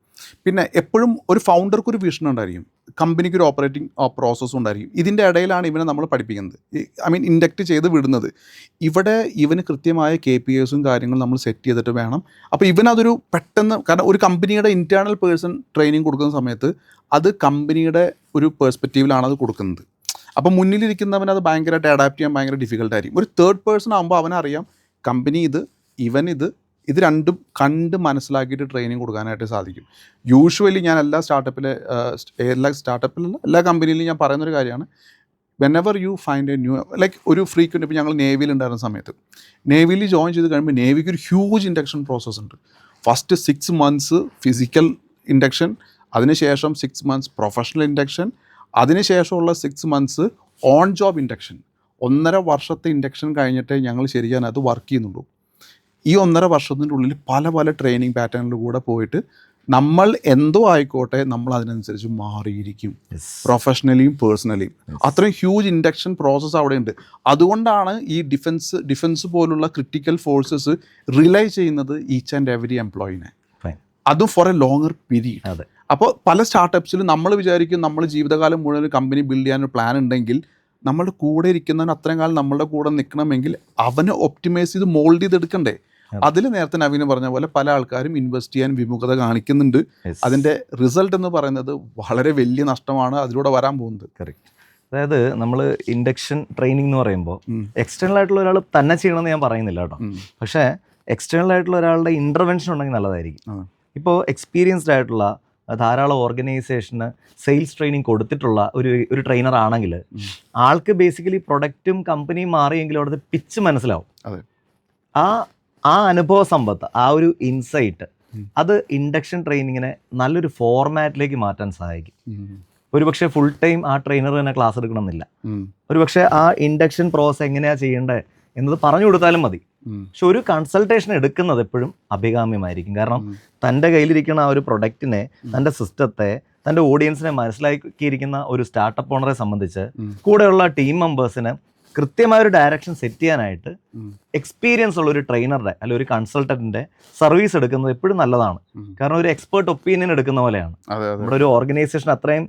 പിന്നെ എപ്പോഴും ഒരു ഫൗണ്ടർക്ക് ഒരു വിഷൻ ഉണ്ടായിരിക്കും, കമ്പനിക്ക് ഒരു ഓപ്പറേറ്റിംഗ് പ്രോസസ്സും ഉണ്ടായിരിക്കും. ഇതിൻ്റെ ഇടയിലാണ് ഇവനെ നമ്മൾ പഠിപ്പിക്കുന്നത്, ഇൻഡക്റ്റ് ചെയ്ത് വിടുന്നത്. ഇവിടെ ഇവന് കൃത്യമായ KPIs കാര്യങ്ങളും നമ്മൾ സെറ്റ് ചെയ്തിട്ട് വേണം. അപ്പോൾ ഇവനതൊരു പെട്ടെന്ന്, കാരണം ഒരു കമ്പനിയുടെ ഇൻറ്റേർണൽ പേഴ്സൺ ട്രെയിനിങ് കൊടുക്കുന്ന സമയത്ത് അത് കമ്പനിയുടെ ഒരു പേഴ്സ്പെക്റ്റീവിലാണ് അത് കൊടുക്കുന്നത്. അപ്പോൾ മുന്നിലിരിക്കുന്നവൻ അത് ഭയങ്കരമായിട്ട് അഡാപ്റ്റ് ചെയ്യാൻ ഭയങ്കര ഡിഫിക്കൽട്ടായിരിക്കും. ഒരു തേർഡ് പേഴ്സൺ ആകുമ്പോൾ അവനറിയാം കമ്പനി ഇവൻ ഇത് രണ്ടും കണ്ട് മനസ്സിലാക്കിയിട്ട് ട്രെയിനിങ് കൊടുക്കാനായിട്ട് സാധിക്കും. യൂഷ്വലി ഞാൻ എല്ലാ സ്റ്റാർട്ടപ്പിലല്ല എല്ലാ കമ്പനിയിലും ഞാൻ പറയുന്നൊരു കാര്യമാണ്, whenever you find A new like ഒരു ഫ്രീക്വൻറ്റ്, ഇപ്പോൾ ഞങ്ങൾ നേവിയിൽ ഉണ്ടായിരുന്ന സമയത്ത് നേവിയിൽ ജോയിൻ ചെയ്ത് കഴിയുമ്പോൾ നേവിക്ക് ഒരു ഹ്യൂജ് ഇൻഡക്ഷൻ പ്രോസസ്സ് ഉണ്ട്. ഫസ്റ്റ് 6 months ഫിസിക്കൽ ഇൻഡക്ഷൻ, അതിനുശേഷം 6 months പ്രൊഫഷണൽ ഇൻഡക്ഷൻ, അതിനുശേഷമുള്ള 6 months ഓൺ ജോബ് ഇൻഡക്ഷൻ. 1.5 വർഷത്തെ ഇൻഡക്ഷൻ കഴിഞ്ഞിട്ടേ ഞങ്ങൾ ശരിക്കും അത് വർക്ക് ചെയ്യുന്നുള്ളൂ. ഈ 1.5 വർഷത്തിൻ്റെ ഉള്ളിൽ പല ട്രെയിനിങ് പാറ്റേണിലൂടെ പോയിട്ട് നമ്മൾ എന്തോ ആയിക്കോട്ടെ നമ്മൾ അതിനനുസരിച്ച് മാറിയിരിക്കും, പ്രൊഫഷണലിയും പേഴ്സണലിയും. അത്രയും ഹ്യൂജ് ഇൻഡക്ഷൻ പ്രോസസ്സ് അവിടെ ഉണ്ട്. അതുകൊണ്ടാണ് ഈ ഡിഫൻസ് പോലുള്ള ക്രിട്ടിക്കൽ ഫോഴ്സസ് റിലൈ ചെയ്യുന്നത് ഈച്ച് ആൻഡ് എവരി എംപ്ലോയിനെ, അതും ഫോർ എ ലോങ്ങർ പീരീഡ്. അപ്പോൾ പല സ്റ്റാർട്ടപ്സിലും നമ്മൾ വിചാരിക്കും നമ്മൾ ജീവിതകാലം മുഴുവൻ കമ്പനി ബിൽഡ് ചെയ്യാനൊരു പ്ലാൻ ഉണ്ടെങ്കിൽ നമ്മളുടെ കൂടെ ഇരിക്കുന്നവന് അത്രയും കാലം നമ്മളുടെ കൂടെ നിൽക്കണമെങ്കിൽ അവന് ഒപ്റ്റിമൈസ് ചെയ്ത് മോൾഡ് ചെയ്തെടുക്കണ്ടേ. അതിൽ നേരത്തെ നവീന് പറഞ്ഞ പോലെ പല ആൾക്കാരും ഇൻവെസ്റ്റ് ചെയ്യാൻ വിമുഖത കാണിക്കുന്നുണ്ട്. അതിൻ്റെ റിസൾട്ട് എന്ന് പറയുന്നത് വളരെ വലിയ നഷ്ടമാണ് അതിലൂടെ വരാൻ പോകുന്നത്. കറക്റ്റ്. അതായത് നമ്മൾ ഇൻഡക്ഷൻ ട്രെയിനിങ് എന്ന് പറയുമ്പോൾ എക്സ്റ്റേണൽ ആയിട്ടുള്ള ഒരാൾ തന്നെ ചെയ്യണമെന്ന് ഞാൻ പറയുന്നില്ല കേട്ടോ, പക്ഷേ എക്സ്റ്റേണൽ ആയിട്ടുള്ള ഒരാളുടെ ഇൻ്റർവെൻഷൻ ഉണ്ടെങ്കിൽ നല്ലതായിരിക്കും. ഇപ്പോൾ എക്സ്പീരിയൻസ്ഡ് ആയിട്ടുള്ള ധാരാളം ഓർഗനൈസേഷന് സെയിൽസ് ട്രെയിനിങ് കൊടുത്തിട്ടുള്ള ഒരു ട്രെയിനർ ആണെങ്കിൽ ആൾക്ക് ബേസിക്കലി പ്രൊഡക്റ്റും കമ്പനിയും മാറിയെങ്കിലും അവിടുത്തെ പിച്ച് മനസ്സിലാവും. അതെ. ആ അനുഭവ സമ്പത്ത്, ആ ഒരു ഇൻസൈറ്റ്, അത് ഇൻഡക്ഷൻ ട്രെയിനിങ്ങിനെ നല്ലൊരു ഫോർമാറ്റിലേക്ക് മാറ്റാൻ സഹായിക്കും. ഒരുപക്ഷെ ഫുൾ ടൈം ആ ട്രെയിനർ തന്നെ ക്ലാസ് എടുക്കണമെന്നില്ല. ഒരുപക്ഷെ ആ ഇൻഡക്ഷൻ പ്രോസസ് എങ്ങനെയാണ് ചെയ്യേണ്ടത് എന്നത് പറഞ്ഞു കൊടുത്താലും മതി. പക്ഷെ ഒരു കൺസൾട്ടേഷൻ എടുക്കുന്നത് എപ്പോഴും അഭികാമ്യമായിരിക്കും. കാരണം തൻ്റെ കയ്യിലിരിക്കുന്ന ആ ഒരു പ്രൊഡക്റ്റിനെ, തൻ്റെ സിസ്റ്റത്തെ, തൻ്റെ ഓഡിയൻസിനെ മനസ്സിലാക്കിയിരിക്കുന്ന ഒരു സ്റ്റാർട്ടപ്പ് ഓണറെ സംബന്ധിച്ച് കൂടെയുള്ള ടീം മെമ്പേഴ്സിന് കൃത്യമായൊരു ഡയറക്ഷൻ സെറ്റ് ചെയ്യാനായിട്ട് എക്സ്പീരിയൻസ് ഉള്ള ഒരു ട്രെയിനറുടെ അല്ലെങ്കിൽ ഒരു കൺസൾട്ടൻറ്റിൻ്റെ സർവീസ് എടുക്കുന്നത് എപ്പോഴും നല്ലതാണ്. കാരണം ഒരു എക്സ്പേർട്ട് ഒപ്പീനിയൻ എടുക്കുന്ന പോലെയാണ്. നമ്മുടെ ഒരു ഓർഗനൈസേഷൻ അത്രയും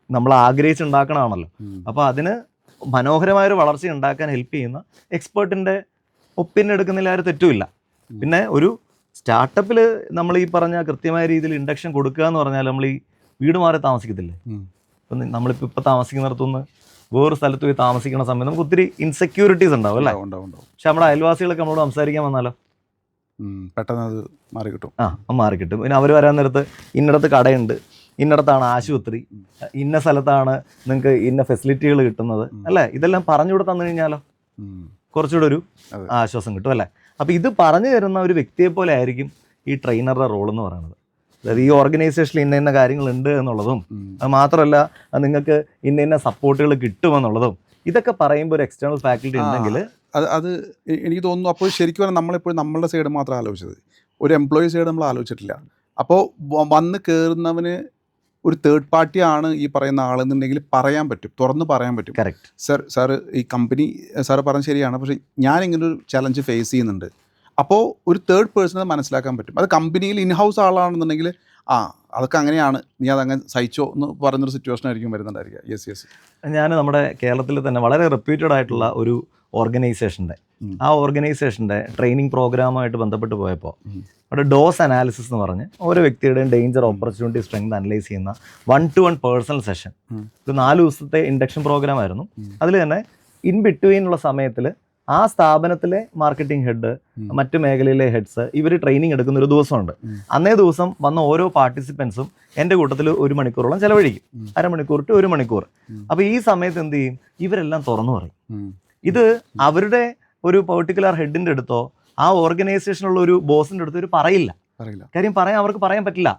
നമ്മൾ ആഗ്രഹിച്ചുണ്ടാക്കണമാണല്ലോ. അപ്പോൾ അതിന് മനോഹരമായൊരു വളർച്ച ഉണ്ടാക്കാൻ ഹെൽപ്പ് ചെയ്യുന്ന എക്സ്പേർട്ടിൻ്റെ ഒപ്പീനിയൻ എടുക്കുന്നതിൽ ആരും തെറ്റുമില്ല. പിന്നെ ഒരു സ്റ്റാർട്ടപ്പിൽ നമ്മൾ ഈ പറഞ്ഞ കൃത്യമായ രീതിയിൽ ഇൻഡക്ഷൻ കൊടുക്കുക എന്ന് പറഞ്ഞാൽ നമ്മൾ ഈ വീട് മാറി താമസിക്കത്തില്ലേ. ഇപ്പം നമ്മളിപ്പോൾ താമസിക്കുന്നിടത്തുനിന്ന് വേറൊരു സ്ഥലത്ത് പോയി താമസിക്കുന്ന സമയത്ത് നമുക്ക് ഒത്തിരി ഇൻസെക്യൂരിറ്റീസ് ഉണ്ടാവും അല്ലേ. പക്ഷെ നമ്മുടെ അയൽവാസികളൊക്കെ നമ്മളോട് സംസാരിക്കാൻ വന്നാലോ പെട്ടെന്ന് അത് മാറി കിട്ടും. മാറി കിട്ടും. പിന്നെ അവർ വരാൻ നേരത്ത് ഇന്നിടത്ത് കടയുണ്ട്, ഇന്നിടത്താണ് ആശുപത്രി, ഇന്ന സ്ഥലത്താണ് നിങ്ങൾക്ക് ഇന്ന ഫെസിലിറ്റികൾ കിട്ടുന്നത് അല്ലേ. ഇതെല്ലാം പറഞ്ഞു തന്നു കഴിഞ്ഞാലോ കുറച്ചുകൂടെ ഒരു ആശ്വാസം കിട്ടും അല്ലേ. അപ്പോൾ ഇത് പറഞ്ഞു തരുന്ന ഒരു വ്യക്തിയെ പോലെ ആയിരിക്കും ഈ ട്രെയിനറുടെ റോൾ എന്ന് പറയുന്നത്. അതായത് ഈ ഓർഗനൈസേഷനിൽ ഇന്ന കാര്യങ്ങളുണ്ട് എന്നുള്ളതും, അത് മാത്രമല്ല നിങ്ങൾക്ക് ഇന്ന സപ്പോർട്ടുകൾ കിട്ടുമെന്നുള്ളതും, ഇതൊക്കെ പറയുമ്പോൾ ഒരു എക്സ്റ്റേണൽ ഫാക്കൽറ്റി ഉണ്ടെങ്കിൽ അത് എനിക്ക് തോന്നുന്നു. അപ്പോൾ ശരിക്കും പറഞ്ഞാൽ നമ്മളെപ്പോഴും നമ്മളുടെ സൈഡ് മാത്രം ആലോചിച്ചത്, ഒരു എംപ്ലോയി സൈഡ് നമ്മൾ ആലോചിച്ചിട്ടില്ല. അപ്പോൾ വന്ന് കയറുന്നവന് ഒരു തേർഡ് പാർട്ടിയാണ് ഈ പറയുന്ന ആളെന്നുണ്ടെങ്കിൽ പറയാൻ പറ്റും, തുറന്ന് പറയാൻ പറ്റും. കറക്റ്റ് സാർ ഈ കമ്പനി സാറ് പറഞ്ഞത് ശരിയാണ്, പക്ഷേ ഞാനിങ്ങനൊരു ചലഞ്ച് ഫേസ് ചെയ്യുന്നുണ്ട്. അപ്പോൾ ഒരു തേർഡ് പേഴ്സണെ മനസ്സിലാക്കാൻ പറ്റും. അത് കമ്പനിയിൽ ഇൻഹൗസ് ആളാണെന്നുണ്ടെങ്കിൽ അതൊക്കെ അങ്ങനെയാണ്, നീ അതങ്ങനെ സഹിച്ചോ എന്ന് പറയുന്നൊരു സിറ്റുവേഷൻ ആയിരിക്കും വരുന്നുണ്ടായിരിക്കുക. യെസ്. ഞാൻ നമ്മുടെ കേരളത്തിൽ തന്നെ വളരെ റെപ്യൂട്ടഡ് ആയിട്ടുള്ള ഒരു ഓർഗനൈസേഷൻ്റെ ട്രെയിനിങ് പ്രോഗ്രാമായിട്ട് ബന്ധപ്പെട്ട് പോയപ്പോൾ അവിടെ ഡോസ് അനാലിസിസ് എന്ന് പറഞ്ഞ് ഓരോ വ്യക്തിയുടെയും ഡേഞ്ചർ, ഓപ്പർച്യൂണിറ്റി, സ്ട്രെങ്ത് അനലൈസ് ചെയ്യുന്ന 1-to-1 പേഴ്സണൽ സെഷൻ, ഒരു 4 ദിവസത്തെ ഇൻഡക്ഷൻ പ്രോഗ്രാം ആയിരുന്നു. അതിൽ തന്നെ ഇൻ ബിറ്റ്വീൻ ഉള്ള സമയത്തിൽ ആ സ്ഥാപനത്തിലെ മാർക്കറ്റിംഗ് ഹെഡ്, മറ്റു മേഖലയിലെ ഹെഡ്സ്, ഇവർ ട്രെയിനിങ് എടുക്കുന്ന ഒരു ദിവസമുണ്ട്. അന്നേ ദിവസം വന്ന ഓരോ പാർട്ടിസിപ്പൻസും എൻ്റെ കൂട്ടത്തിൽ 1 മണിക്കൂറോളം ചെലവഴിക്കും, 1/2 മണിക്കൂർ to 1 മണിക്കൂർ. അപ്പോൾ ഈ സമയത്ത് എന്ത് ചെയ്യും, ഇവരെല്ലാം തുറന്നു പറയും. ഇത് അവരുടെ ഒരു പെർട്ടിക്കുലർ ഹെഡിൻ്റെ അടുത്തോ ആ ഓർഗനൈസേഷനുള്ള ഒരു ബോസിൻ്റെ അടുത്തോ ഇവർ പറയില്ല. കാര്യം അവർക്ക് പറയാൻ പറ്റില്ല.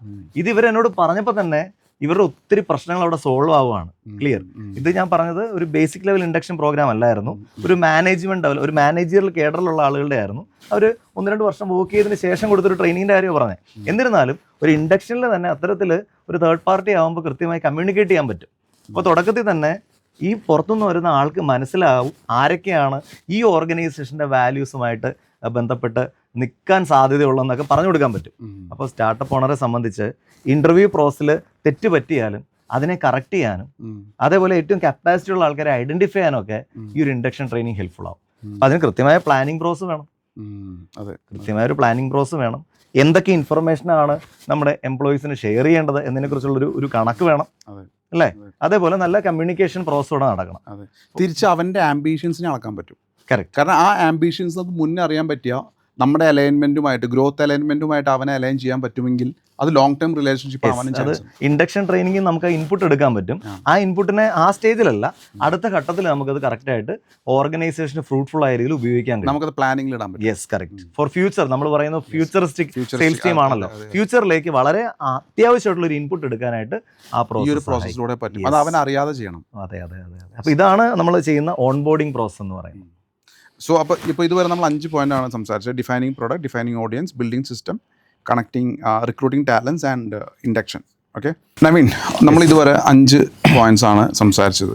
ഇത് ഇവരെന്നോട് പറഞ്ഞപ്പോൾ തന്നെ ഇവരുടെ ഒത്തിരി പ്രശ്നങ്ങൾ അവിടെ സോൾവ് ആവുകയാണ്. ക്ലിയർ. ഇത് ഞാൻ പറഞ്ഞത് ഒരു ബേസിക് ലെവൽ ഇൻഡക്ഷൻ പ്രോഗ്രാം അല്ലായിരുന്നു, ഒരു മാനേജ്മെന്റ് ലെവൽ, ഒരു മാനേജറിയൽ കേഡറിലുള്ള ആളുകളുടെ ആയിരുന്നു. അവർ 1-2 വർഷം വർക്ക് ചെയ്തതിന് ശേഷം കൊടുത്തൊരു ട്രെയിനിങ്ങിൻ്റെ കാര്യം പറഞ്ഞത്. എന്നിരുന്നാലും ഒരു ഇൻഡക്ഷനിൽ തന്നെ അത്തരത്തിൽ ഒരു തേർഡ് പാർട്ടി ആകുമ്പോൾ കൃത്യമായി കമ്മ്യൂണിക്കേറ്റ് ചെയ്യാൻ പറ്റും. അപ്പോൾ തുടക്കത്തിൽ തന്നെ ഈ പുറത്തുനിന്ന് വരുന്ന ആൾക്ക് മനസ്സിലാവും ആരൊക്കെയാണ് ഈ ഓർഗനൈസേഷൻ്റെ വാല്യൂസുമായിട്ട് ബന്ധപ്പെട്ട് നിൽക്കാൻ സാധ്യതയുള്ളതെന്നൊക്കെ പറഞ്ഞു കൊടുക്കാൻ പറ്റും. അപ്പോൾ സ്റ്റാർട്ടപ്പ് ഓണറെ സംബന്ധിച്ച് ഇൻ്റർവ്യൂ പ്രോസസ്സിൽ തെറ്റ് പറ്റിയാലും അതിനെ കറക്റ്റ് ചെയ്യാനും, അതേപോലെ ഏറ്റവും കപ്പാസിറ്റി ഉള്ള ആൾക്കാരെ ഐഡൻറ്റിഫൈ ചെയ്യാനും ഒക്കെ ഈ ഒരു ഇൻഡക്ഷൻ ട്രെയിനിങ് ഹെൽപ്ഫുൾ ആവും. അപ്പോൾ അതിന് കൃത്യമായ പ്ലാനിങ് പ്രോസസ്സ് വേണം. കൃത്യമായൊരു പ്ലാനിങ് പ്രോസസ്സ് വേണം. എന്തൊക്കെ ഇൻഫർമേഷനാണ് നമ്മുടെ എംപ്ലോയീസിന് ഷെയർ ചെയ്യേണ്ടത് എന്നതിനെക്കുറിച്ചുള്ളൊരു കണക്ക് വേണം അല്ലേ. അതേപോലെ നല്ല കമ്മ്യൂണിക്കേഷൻ പ്രോസസ് കൂടെ നടക്കണം. തിരിച്ച് അവൻ്റെ ആംബിഷൻസിനെ അളക്കാൻ പറ്റും. കറക്റ്റ്. കാരണം ആ ആംബിഷൻസ് നമുക്ക് മുന്നേ അറിയാൻ പറ്റിയ നമ്മുടെ അലൈൻമെൻറ്റുമായിട്ട്, ഗ്രോത്ത് അലൈൻമെൻറ്റുമായിട്ട് അവനെ അലൈൻ ചെയ്യാൻ പറ്റുമെങ്കിൽ അത് ലോങ് ടേം റിലേഷൻഷിപ്പ് ആവാനും അത് ഇൻഡക്ഷൻ ട്രെയിനിങ്ങിൽ നമുക്ക് ഇൻപുട്ട് എടുക്കാൻ പറ്റും. ആ ഇൻപുട്ടിനെ ആ സ്റ്റേജിലല്ല, അടുത്ത ഘട്ടത്തിൽ നമുക്കത് കറക്റ്റായിട്ട് ഓർഗനൈസേഷന് ഫ്രൂട്ട്ഫുൾ ആയ രീതിയിൽ ഉപയോഗിക്കാൻ കഴിയും. നമുക്കത് പ്ലാനിങ്ങിൽ ഇടാൻ പറ്റും. Yes, correct. ഫോർ ഫ്യൂച്ചർ നമ്മൾ പറയുന്ന ഫ്യൂച്ചറിസ്റ്റിക് സെയിൽസ് ടീം ആണല്ലോ. ഫ്യൂച്ചറിലേക്ക് വളരെ അത്യാവശ്യമായിട്ടുള്ള ഒരു ഇൻപുട്ട് എടുക്കാനായിട്ട് ആ പ്രോസസ്സിലൂടെ പറ്റും. അത് അവൻ അറിയാതെ ചെയ്യണം. അതെ. അപ്പോൾ ഇതാണ് നമ്മൾ ചെയ്യുന്ന ഓൺ ബോർഡിംഗ് പ്രോസസ് എന്ന് പറയുന്നത്. സോ ഇപ്പോൾ ഇതുവരെ നമ്മൾ 5 പോയിന്റാണ് സംസാരിച്ചത്. Defining product, defining audience, building system, connecting, recruiting talents and induction. Okay Naveen, നമ്മൾ ഇതുവരെ 5 പോയിന്റ്സ് ആണ് സംസാരിച്ചത്.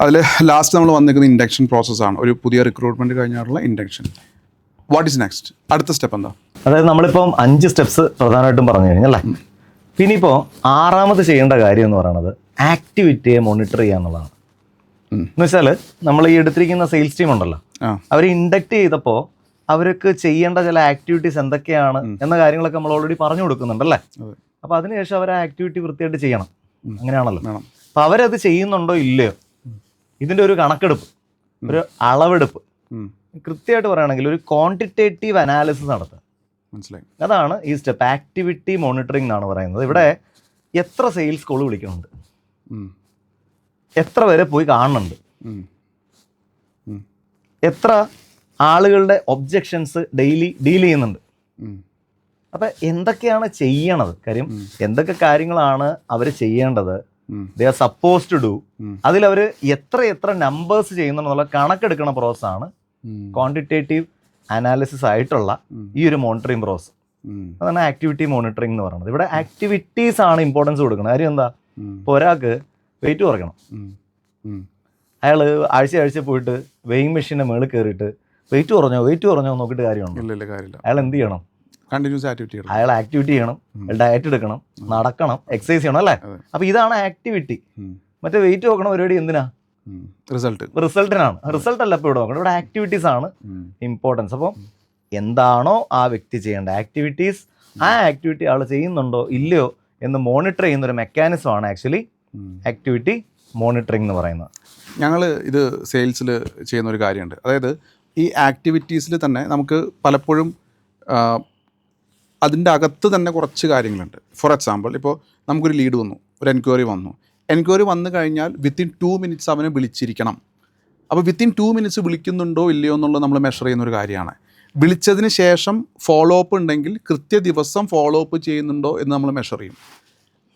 അതിൽ ലാസ്റ്റ് നമ്മൾ വന്നിരിക്കുന്നത് ഇൻഡക്ഷൻ പ്രോസസ്സാണ്. ഒരു പുതിയ റിക്രൂട്ട്മെൻറ്റ് കഴിഞ്ഞാലുള്ള ഇൻഡക്ഷൻ. What is next? അടുത്ത സ്റ്റെപ്പ് എന്താ? അതായത് നമ്മളിപ്പം 5 സ്റ്റെപ്സ് പ്രധാനമായിട്ടും പറഞ്ഞു കഴിഞ്ഞല്ലേ. പിന്നെ ഇപ്പോൾ 6ാമത് ചെയ്യേണ്ട കാര്യം എന്ന് പറയുന്നത് ആക്ടിവിറ്റിയെ മോണിറ്റർ ചെയ്യുക എന്നുള്ളതാണ്. എന്ന് വെച്ചാൽ നമ്മൾ ഈ എടുത്തിരിക്കുന്ന സെയിൽസ് ടീം ഉണ്ടല്ലോ, അവർ ഇൻഡക്ട് ചെയ്തപ്പോൾ അവർക്ക് ചെയ്യേണ്ട ചില ആക്ടിവിറ്റീസ് എന്തൊക്കെയാണ് എന്ന കാര്യങ്ങളൊക്കെ നമ്മൾ ഓൾറെഡി പറഞ്ഞു കൊടുക്കുന്നുണ്ടല്ലേ. അപ്പോൾ അതിനുശേഷം അവർ ആ ആക്ടിവിറ്റി വൃത്തിയായിട്ട് ചെയ്യണം. അങ്ങനെയാണല്ലോ. അപ്പോൾ അവരത് ചെയ്യുന്നുണ്ടോ ഇല്ലയോ, ഇതിൻ്റെ ഒരു കണക്കെടുപ്പ്, ഒരു അളവെടുപ്പ്, കൃത്യമായിട്ട് പറയുകയാണെങ്കിൽ ഒരു ക്വാണ്ടിറ്റേറ്റീവ് അനാലിസിസ് നടത്തുക. മനസ്സിലായി. അതാണ് ഈ സ്റ്റെപ്പ്. ആക്ടിവിറ്റി മോണിറ്ററിംഗ് എന്നാണ് പറയുന്നത്. ഇവിടെ എത്ര സെയിൽസ് കോൾ വിളിക്കുന്നുണ്ട്, എത്ര പേരെ പോയി കാണുന്നുണ്ട്, എത്ര ആളുകളുടെ ഒബ്ജെക്ഷൻസ് ഡെയിലി ഡീൽ ചെയ്യുന്നുണ്ട്. അപ്പം എന്തൊക്കെയാണ് ചെയ്യണത്, കാര്യം എന്തൊക്കെ കാര്യങ്ങളാണ് അവർ ചെയ്യേണ്ടത്, they are suppose to do, അതിലവർ എത്ര നമ്പേഴ്സ് ചെയ്യുന്നുള്ള കണക്കെടുക്കുന്ന പ്രോസസ്സാണ് ക്വാണ്ടിറ്റേറ്റീവ് അനാലിസിസ് ആയിട്ടുള്ള ഈ ഒരു മോണിറ്ററിങ് പ്രോസസ്സ്. അതാണ് ആക്ടിവിറ്റി മോണിറ്ററിംഗ് എന്ന് പറയുന്നത്. ഇവിടെ ആക്ടിവിറ്റീസ് ആണ് ഇമ്പോർട്ടൻസ് കൊടുക്കുന്നത്. കാര്യം എന്താ, ഇപ്പോൾ ഒരാൾക്ക് വെയിറ്റ് കുറയ്ക്കണം, അയാൾ ആഴ്ച പോയിട്ട് വെയിങ് മെഷീൻ്റെ മേളിൽ കയറിയിട്ട് വെയിറ്റ് കുറഞ്ഞോ നോക്കിയിട്ട് കാര്യമുണ്ടോ? അയാൾ എന്ത് ചെയ്യണം? കണ്ടിന്യൂസ് ആക്ടിവിറ്റി, അയാൾ ആക്ടിവിറ്റി ചെയ്യണം, ഡയറ്റ് എടുക്കണം, നടക്കണം, എക്സസൈസ് ചെയ്യണം അല്ലേ? അപ്പൊ ഇതാണ് ആക്ടിവിറ്റി. മറ്റേ വെയിറ്റ് നോക്കണ പരിപാടി എന്തിനാ? റിസൾട്ടിനാണ്. റിസൾട്ട് അല്ല ഇപ്പോൾ ഇവിടെ നോക്കണം, ഇവിടെ ആക്ടിവിറ്റീസ് ആണ് ഇമ്പോർട്ടൻസ്. അപ്പം എന്താണോ ആ വ്യക്തി ചെയ്യേണ്ട ആക്ടിവിറ്റീസ്, ആ ആക്ടിവിറ്റി ആൾ ചെയ്യുന്നുണ്ടോ ഇല്ലയോ എന്ന് മോണിറ്റർ ചെയ്യുന്ന ഒരു മെക്കാനിസം ആണ് ആക്ച്വലി ആക്ടിവിറ്റി മോണിറ്ററിംഗ് എന്ന് പറയുന്നത്. ഞങ്ങൾ ഇത് സെയിൽസിൽ ചെയ്യുന്ന ഒരു കാര്യമുണ്ട്. അതായത് ഈ ആക്ടിവിറ്റീസിൽ തന്നെ നമുക്ക് പലപ്പോഴും അതിൻ്റെ അകത്ത് തന്നെ കുറച്ച് കാര്യങ്ങളുണ്ട്. ഫോർ എക്സാമ്പിൾ, ഇപ്പോൾ നമുക്കൊരു ലീഡ് വന്നു, ഒരു എൻക്വയറി വന്നു കഴിഞ്ഞാൽ വിത്തിൻ 2 minutes അവനെ വിളിച്ചിരിക്കണം. അപ്പോൾ വിത്തിൻ 2 minutes വിളിക്കുന്നുണ്ടോ ഇല്ലയോ എന്നുള്ളത് നമ്മൾ മെഷർ ചെയ്യുന്നൊരു കാര്യമാണ്. വിളിച്ചതിന് ശേഷം ഫോളോ അപ്പ് ഉണ്ടെങ്കിൽ കൃത്യ ദിവസം ഫോളോ അപ്പ് ചെയ്യുന്നുണ്ടോ എന്ന് നമ്മൾ മെഷർ ചെയ്യും.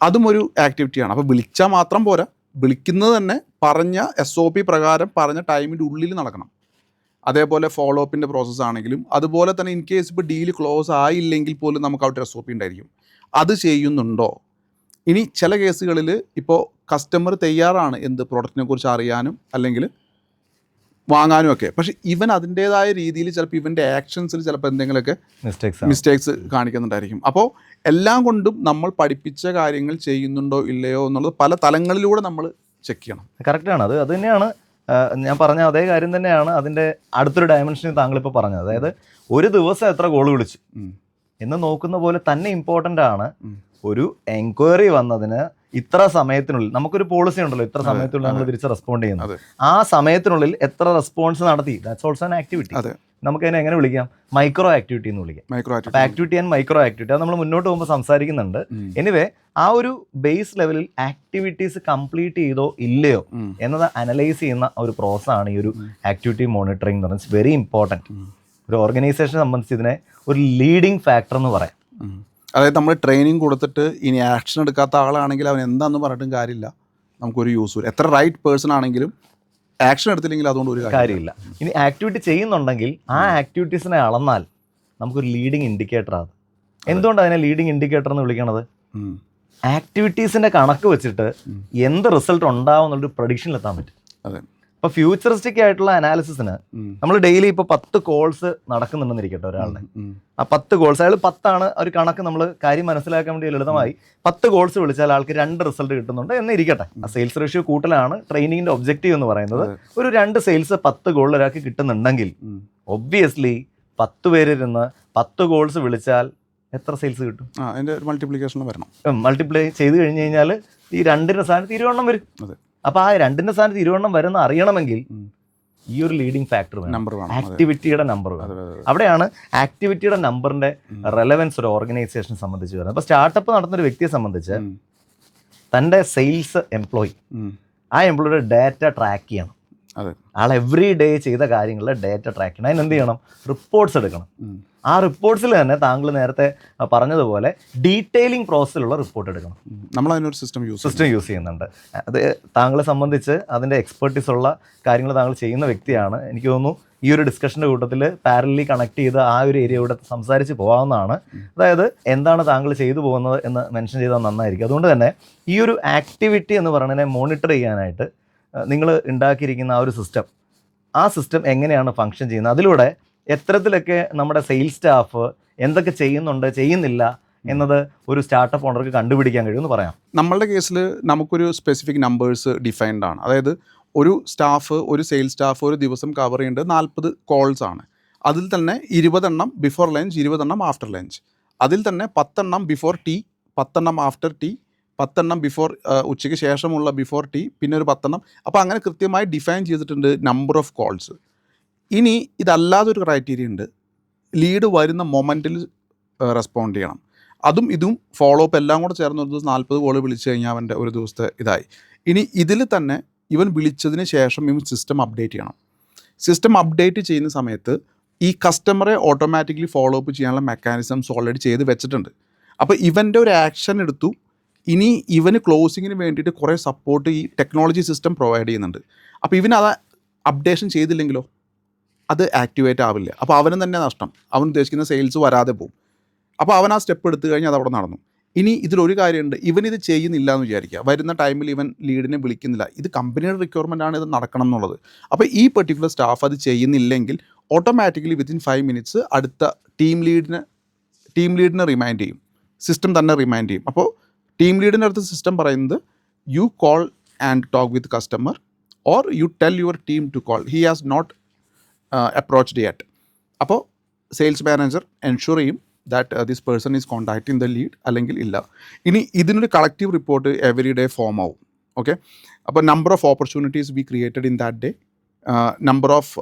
അതും ഒരു ആക്ടിവിറ്റിയാണ്. അപ്പോൾ വിളിച്ചാൽ മാത്രം പോരാ, വിളിക്കുന്നത് തന്നെ പറഞ്ഞ SOP പ്രകാരം പറഞ്ഞ ടൈമിൻ്റെ ഉള്ളിൽ നടക്കണം. അതേപോലെ ഫോളോ അപ്പിൻ്റെ പ്രോസസ്സ് ആണെങ്കിലും അതുപോലെ തന്നെ ഇൻ കേസ് ഇപ്പോൾ ഡീൽ ക്ലോസ് ആയില്ലെങ്കിൽ പോലും നമുക്ക് അവിടെ SOP ഉണ്ടായിരിക്കും. അത് ചെയ്യുന്നുണ്ടോ? ഇനി ചില കേസുകളിൽ ഇപ്പോൾ കസ്റ്റമർ തയ്യാറാണ് എന്ത് പ്രോഡക്റ്റിനെ കുറിച്ച് അറിയാനും അല്ലെങ്കിൽ വാങ്ങാനും ഒക്കെ, പക്ഷേ ഇവൻ അതിൻ്റേതായ രീതിയിൽ ചിലപ്പോൾ ഇവൻ്റെ ആക്ഷൻസിൽ ചിലപ്പോൾ എന്തെങ്കിലുമൊക്കെ മിസ്റ്റേക്സ് കാണിക്കുന്നുണ്ടായിരിക്കും. അപ്പോൾ എല്ലാം കൊണ്ടും നമ്മൾ പഠിപ്പിച്ച കാര്യങ്ങൾ ചെയ്യുന്നുണ്ടോ ഇല്ലയോ എന്നുള്ളത് പല തലങ്ങളിലൂടെ നമ്മൾ ചെക്ക് ചെയ്യണം. കറക്റ്റാണ്. അത് തന്നെയാണ് ഞാൻ പറഞ്ഞ അതേ കാര്യം തന്നെയാണ് അതിൻ്റെ അടുത്തൊരു ഡയമെൻഷനിൽ താങ്കളിപ്പോൾ പറഞ്ഞത്. അതായത് ഒരു ദിവസം എത്ര കോൾ വിളിച്ചു എന്ന് നോക്കുന്ന പോലെ തന്നെ ഇമ്പോർട്ടൻ്റ് ആണ് ഒരു എൻക്വയറി വന്നതിന് ഇത്ര സമയത്തിനുള്ളിൽ, നമുക്കൊരു പോളിസി ഉണ്ടല്ലോ, ഇത്ര സമയത്തിനുള്ളിൽ നമ്മൾ തിരിച്ച് റെസ്പോണ്ട് ചെയ്യുന്നത്, ആ സമയത്തിനുള്ളിൽ എത്ര റെസ്പോൺസ് നടത്തി, ദാറ്റ്സ് ഓൾസോ ആൻ ആക്ടിവിറ്റി. നമുക്കതിനെ എങ്ങനെ വിളിക്കാം? മൈക്രോ ആക്ടിവിറ്റി എന്ന് വിളിക്കാം. അപ്പോൾ ആക്ടിവിറ്റി ആൻഡ് മൈക്രോ ആക്ടിവിറ്റി അത് നമ്മൾ മുന്നോട്ട് പോകുമ്പോൾ സംസാരിക്കുന്നുണ്ട്. എനിവേ ആ ഒരു ബേസ് ലെവലിൽ ആക്ടിവിറ്റീസ് കംപ്ലീറ്റ് ചെയ്തോ ഇല്ലയോ എന്നത് അനലൈസ് ചെയ്യുന്ന ഒരു പ്രോസസ്സാണ് ഈ ഒരു ആക്ടിവിറ്റി മോണിറ്ററിംഗ് എന്ന് പറയുന്നത്. It's very important. ഒരു ഓർഗനൈസേഷനെ സംബന്ധിച്ച് ഇതിനെ ഒരു ലീഡിങ് ഫാക്ടർ എന്ന് പറയാം. അതായത് നമ്മൾ ട്രെയിനിങ് കൊടുത്തിട്ട് ഇനി ആക്ഷൻ എടുക്കാത്ത ആളാണെങ്കിൽ അവൻ എന്താണെന്ന് പറഞ്ഞിട്ടും കാര്യമില്ല, നമുക്കൊരു യൂസ് വരും. എത്ര റൈറ്റ് പേഴ്സൺ ആണെങ്കിലും ആക്ഷൻ എടുത്തില്ലെങ്കിൽ അതുകൊണ്ട് ഒരു കാര്യമില്ല. ഇനി ആക്ടിവിറ്റി ചെയ്യുന്നുണ്ടെങ്കിൽ ആ ആക്ടിവിറ്റീസിനെ അളന്നാൽ നമുക്കൊരു ലീഡിങ് ഇൻഡിക്കേറ്റർ ആണ്. എന്തുകൊണ്ട് അതിനെ ലീഡിങ് ഇൻഡിക്കേറ്റർ എന്ന് വിളിക്കണത്? ആക്ടിവിറ്റീസിന്റെ കണക്ക് വെച്ചിട്ട് എന്ത് റിസൾട്ട് ഉണ്ടാവും എന്നുള്ളൊരു പ്രഡിക്ഷനിലെത്താൻ പറ്റും. അതെ. ഇപ്പോൾ ഫ്യൂച്ചറിസ്റ്റിക് ആയിട്ടുള്ള അനാലിസിസിന് നമ്മൾ ഡെയിലി ഇപ്പോൾ 10 കോൾസ് നടക്കുന്നുണ്ടെന്നിരിക്കട്ടെ ഒരാളുടെ. ആ 10 കോൾസ്, അയാൾ 10 ഒരു കണക്ക് നമ്മൾ കാര്യം മനസ്സിലാക്കാൻ വേണ്ടി ലളിതമായി 10 കോൾസ് വിളിച്ചാൽ ആൾക്ക് 2 റിസൾട്ട് കിട്ടുന്നുണ്ട് എന്നിരിക്കട്ടെ. ആ സെയിൽസ് റേഷ്യോ കൂട്ടലാണ് ട്രെയിനിങ്ങിന്റെ ഒബ്ജക്റ്റീവ് എന്ന് പറയുന്നത്. ഒരു 2 സെയിൽസ് 10 കോളിൽ ഒരാൾക്ക് കിട്ടുന്നുണ്ടെങ്കിൽ ഒബ്വിയസ്ലി 10 പേരിരുന്ന് 10 കോൾസ് വിളിച്ചാൽ എത്ര സെയിൽസ് കിട്ടും? അതിന്റെ മൾട്ടിപ്ലിക്കേഷൻ വരണം. മൾട്ടിപ്ലൈ ചെയ്ത് കഴിഞ്ഞ് കഴിഞ്ഞാൽ ഈ 2ന്റെ സ്ഥാനത്ത് 20 വരും. അപ്പോൾ ആ 2ന്റെ സ്ഥാനത്ത് 20 വരുന്ന അറിയണമെങ്കിൽ ഈ ഒരു ലീഡിങ് ഫാക്ടർ വേണം, ആക്ടിവിറ്റിയുടെ നമ്പർ വേണം. അവിടെയാണ് ആക്ടിവിറ്റിയുടെ നമ്പറിന്റെ റെലവൻസ് ഒരു ഓർഗനൈസേഷനെ സംബന്ധിച്ച് വരുന്നത്. അപ്പോൾ സ്റ്റാർട്ടപ്പ് നടത്തുന്ന ഒരു വ്യക്തിയെ സംബന്ധിച്ച് തൻ്റെ സെയിൽസ് എംപ്ലോയി, ആ എംപ്ലോയിയുടെ ഡാറ്റ ട്രാക്ക് ചെയ്യണം. ആൾ എവറി ഡേ ചെയ്ത കാര്യങ്ങളുടെ ഡാറ്റ ട്രാക്ക് ചെയ്യണം. അതിനെന്ത് ചെയ്യണം? റിപ്പോർട്ട്സ് എടുക്കണം. ആ റിപ്പോർട്ട്സിൽ തന്നെ താങ്കൾ നേരത്തെ പറഞ്ഞതുപോലെ ഡീറ്റെയിലിംഗ് പ്രോസസ്സിലുള്ള റിപ്പോർട്ട് എടുക്കണം. നമ്മൾ അതിനൊരു സിസ്റ്റം യൂസ് ചെയ്യുന്നുണ്ട്. അത് താങ്കളെ സംബന്ധിച്ച് അതിൻ്റെ എക്സ്പെർട്ടീസ് ഉള്ള കാര്യങ്ങൾ താങ്കൾ ചെയ്യുന്ന വ്യക്തിയാണ്. എനിക്ക് തോന്നുന്നു ഈ ഒരു ഡിസ്കഷൻ്റെ കൂട്ടത്തിൽ പാരലലി കണക്ട് ചെയ്ത് ആ ഒരു ഏരിയയോടെ സംസാരിച്ച് പോകാവുന്നതാണ്. അതായത് എന്താണ് താങ്കൾ ചെയ്തു പോകുന്നത് എന്ന് മെൻഷൻ ചെയ്താൽ നന്നായിരിക്കും. അതുകൊണ്ട് തന്നെ ഈ ഒരു ആക്ടിവിറ്റി എന്ന് പറയുന്നതിനെ മോണിറ്റർ ചെയ്യാനായിട്ട് നിങ്ങൾ ഉണ്ടാക്കിയിരിക്കുന്ന ആ ഒരു സിസ്റ്റം, ആ സിസ്റ്റം എങ്ങനെയാണ് ഫങ്ഷൻ ചെയ്യുന്നത്, അതിലൂടെ എത്തരത്തിലൊക്കെ നമ്മുടെ സെയിൽസ് സ്റ്റാഫ് എന്തൊക്കെ ചെയ്യുന്നുണ്ട് ചെയ്യുന്നില്ല എന്നത് ഒരു സ്റ്റാർട്ടപ്പ് ഓണർക്ക് കണ്ടുപിടിക്കാൻ കഴിയുമെന്ന് പറയാം. നമ്മളുടെ കേസിൽ നമുക്കൊരു സ്പെസിഫിക് നമ്പേഴ്സ് ഡിഫൈൻഡ് ആണ്. അതായത് ഒരു സ്റ്റാഫ്, ഒരു സെയിൽസ് സ്റ്റാഫ് ഒരു ദിവസം കവർ ചെയ്യേണ്ടത് 40 കോൾസ് ആണ്. അതിൽ തന്നെ 20 എണ്ണം ബിഫോർ ലഞ്ച്, 20 എണ്ണം ആഫ്റ്റർ ലഞ്ച്. അതിൽ തന്നെ 10 എണ്ണം ബിഫോർ ടീ, 10 എണ്ണം ആഫ്റ്റർ ടീ, 10 എണ്ണം ബിഫോർ ഉച്ചയ്ക്ക് ശേഷമുള്ള ബിഫോർ ടീ, പിന്നെ ഒരു 10 എണ്ണം. അപ്പോൾ അങ്ങനെ കൃത്യമായി ഡിഫൈൻ ചെയ്തിട്ടുണ്ട് നമ്പർ ഓഫ് കോൾസ്. ഇനി ഇതല്ലാതൊരു ക്രൈറ്റീരിയ ഉണ്ട്, ലീഡ് വരുന്ന മൊമെൻറ്റിൽ റെസ്പോണ്ട് ചെയ്യണം. അതും ഇതും ഫോളോ അപ്പ് എല്ലാം കൂടെ ചേർന്ന് ഒരു ദിവസം 40 കോൾ വിളിച്ചു കഴിഞ്ഞാൽ അവൻ്റെ ഒരു ദിവസത്തെ ഇതായി. ഇനി ഇതിൽ തന്നെ ഇവൻ വിളിച്ചതിന് ശേഷം ഇവൻ സിസ്റ്റം അപ്ഡേറ്റ് ചെയ്യണം. സിസ്റ്റം അപ്ഡേറ്റ് ചെയ്യുന്ന സമയത്ത് ഈ കസ്റ്റമറെ ഓട്ടോമാറ്റിക്കലി ഫോളോ അപ്പ് ചെയ്യാനുള്ള മെക്കാനിസംസ് ഓൾറെഡി ചെയ്ത് വെച്ചിട്ടുണ്ട്. അപ്പോൾ ഇവൻ്റെ ഒരു ആക്ഷൻ എടുത്തു. ഇനി ഇവന് ക്ലോസിങ്ങിന് വേണ്ടിയിട്ട് കുറേ സപ്പോർട്ട് ഈ ടെക്നോളജി സിസ്റ്റം പ്രൊവൈഡ് ചെയ്യുന്നുണ്ട്. അപ്പോൾ ഇവനത് അപ്ഡേഷൻ ചെയ്തില്ലെങ്കിലോ അത് ആക്ടിവേറ്റ് ആവില്ല. അപ്പോൾ അവന് തന്നെ നഷ്ടം, അവൻ ഉദ്ദേശിക്കുന്ന സെയിൽസ് വരാതെ പോകും. അപ്പോൾ അവൻ ആ സ്റ്റെപ്പ് എടുത്തു കഴിഞ്ഞാൽ അതവിടെ നടന്നു. ഇനി ഇതിലൊരു കാര്യമുണ്ട്, ഇവനിത് ചെയ്യുന്നില്ല എന്ന് വിചാരിക്കുക, വരുന്ന ടൈമിൽ ഇവൻ ലീഡിനെ വിളിക്കുന്നില്ല, ഇത് കമ്പനിയുടെ റിക്വയർമെൻ്റ് ആണ്, ഇത് നടക്കണം എന്നുള്ളത്. അപ്പോൾ ഈ പെർട്ടിക്കുലർ സ്റ്റാഫ് അത് ചെയ്യുന്നില്ലെങ്കിൽ ഓട്ടോമാറ്റിക്കലി വിത്തിൻ 5 minutes അടുത്ത ടീം ലീഡിനെ റിമൈൻഡ് ചെയ്യും, സിസ്റ്റം തന്നെ റിമൈൻഡ് ചെയ്യും. അപ്പോൾ ടീം ലീഡിൻ്റെ അടുത്ത് സിസ്റ്റം പറയുന്നത് you call and talk with customer or you tell your team to call, he has not approached yet. അപ്പോൾ സെയിൽസ് മാനേജർ എൻഷുർ ചെയ്യും that this person is contacting the lead, അല്ലെങ്കിൽ ഇല്ല. ഇനി ഇതിനൊരു collective report every day form ആവും. Okay, അപ്പോൾ number of opportunities we created in that day, number of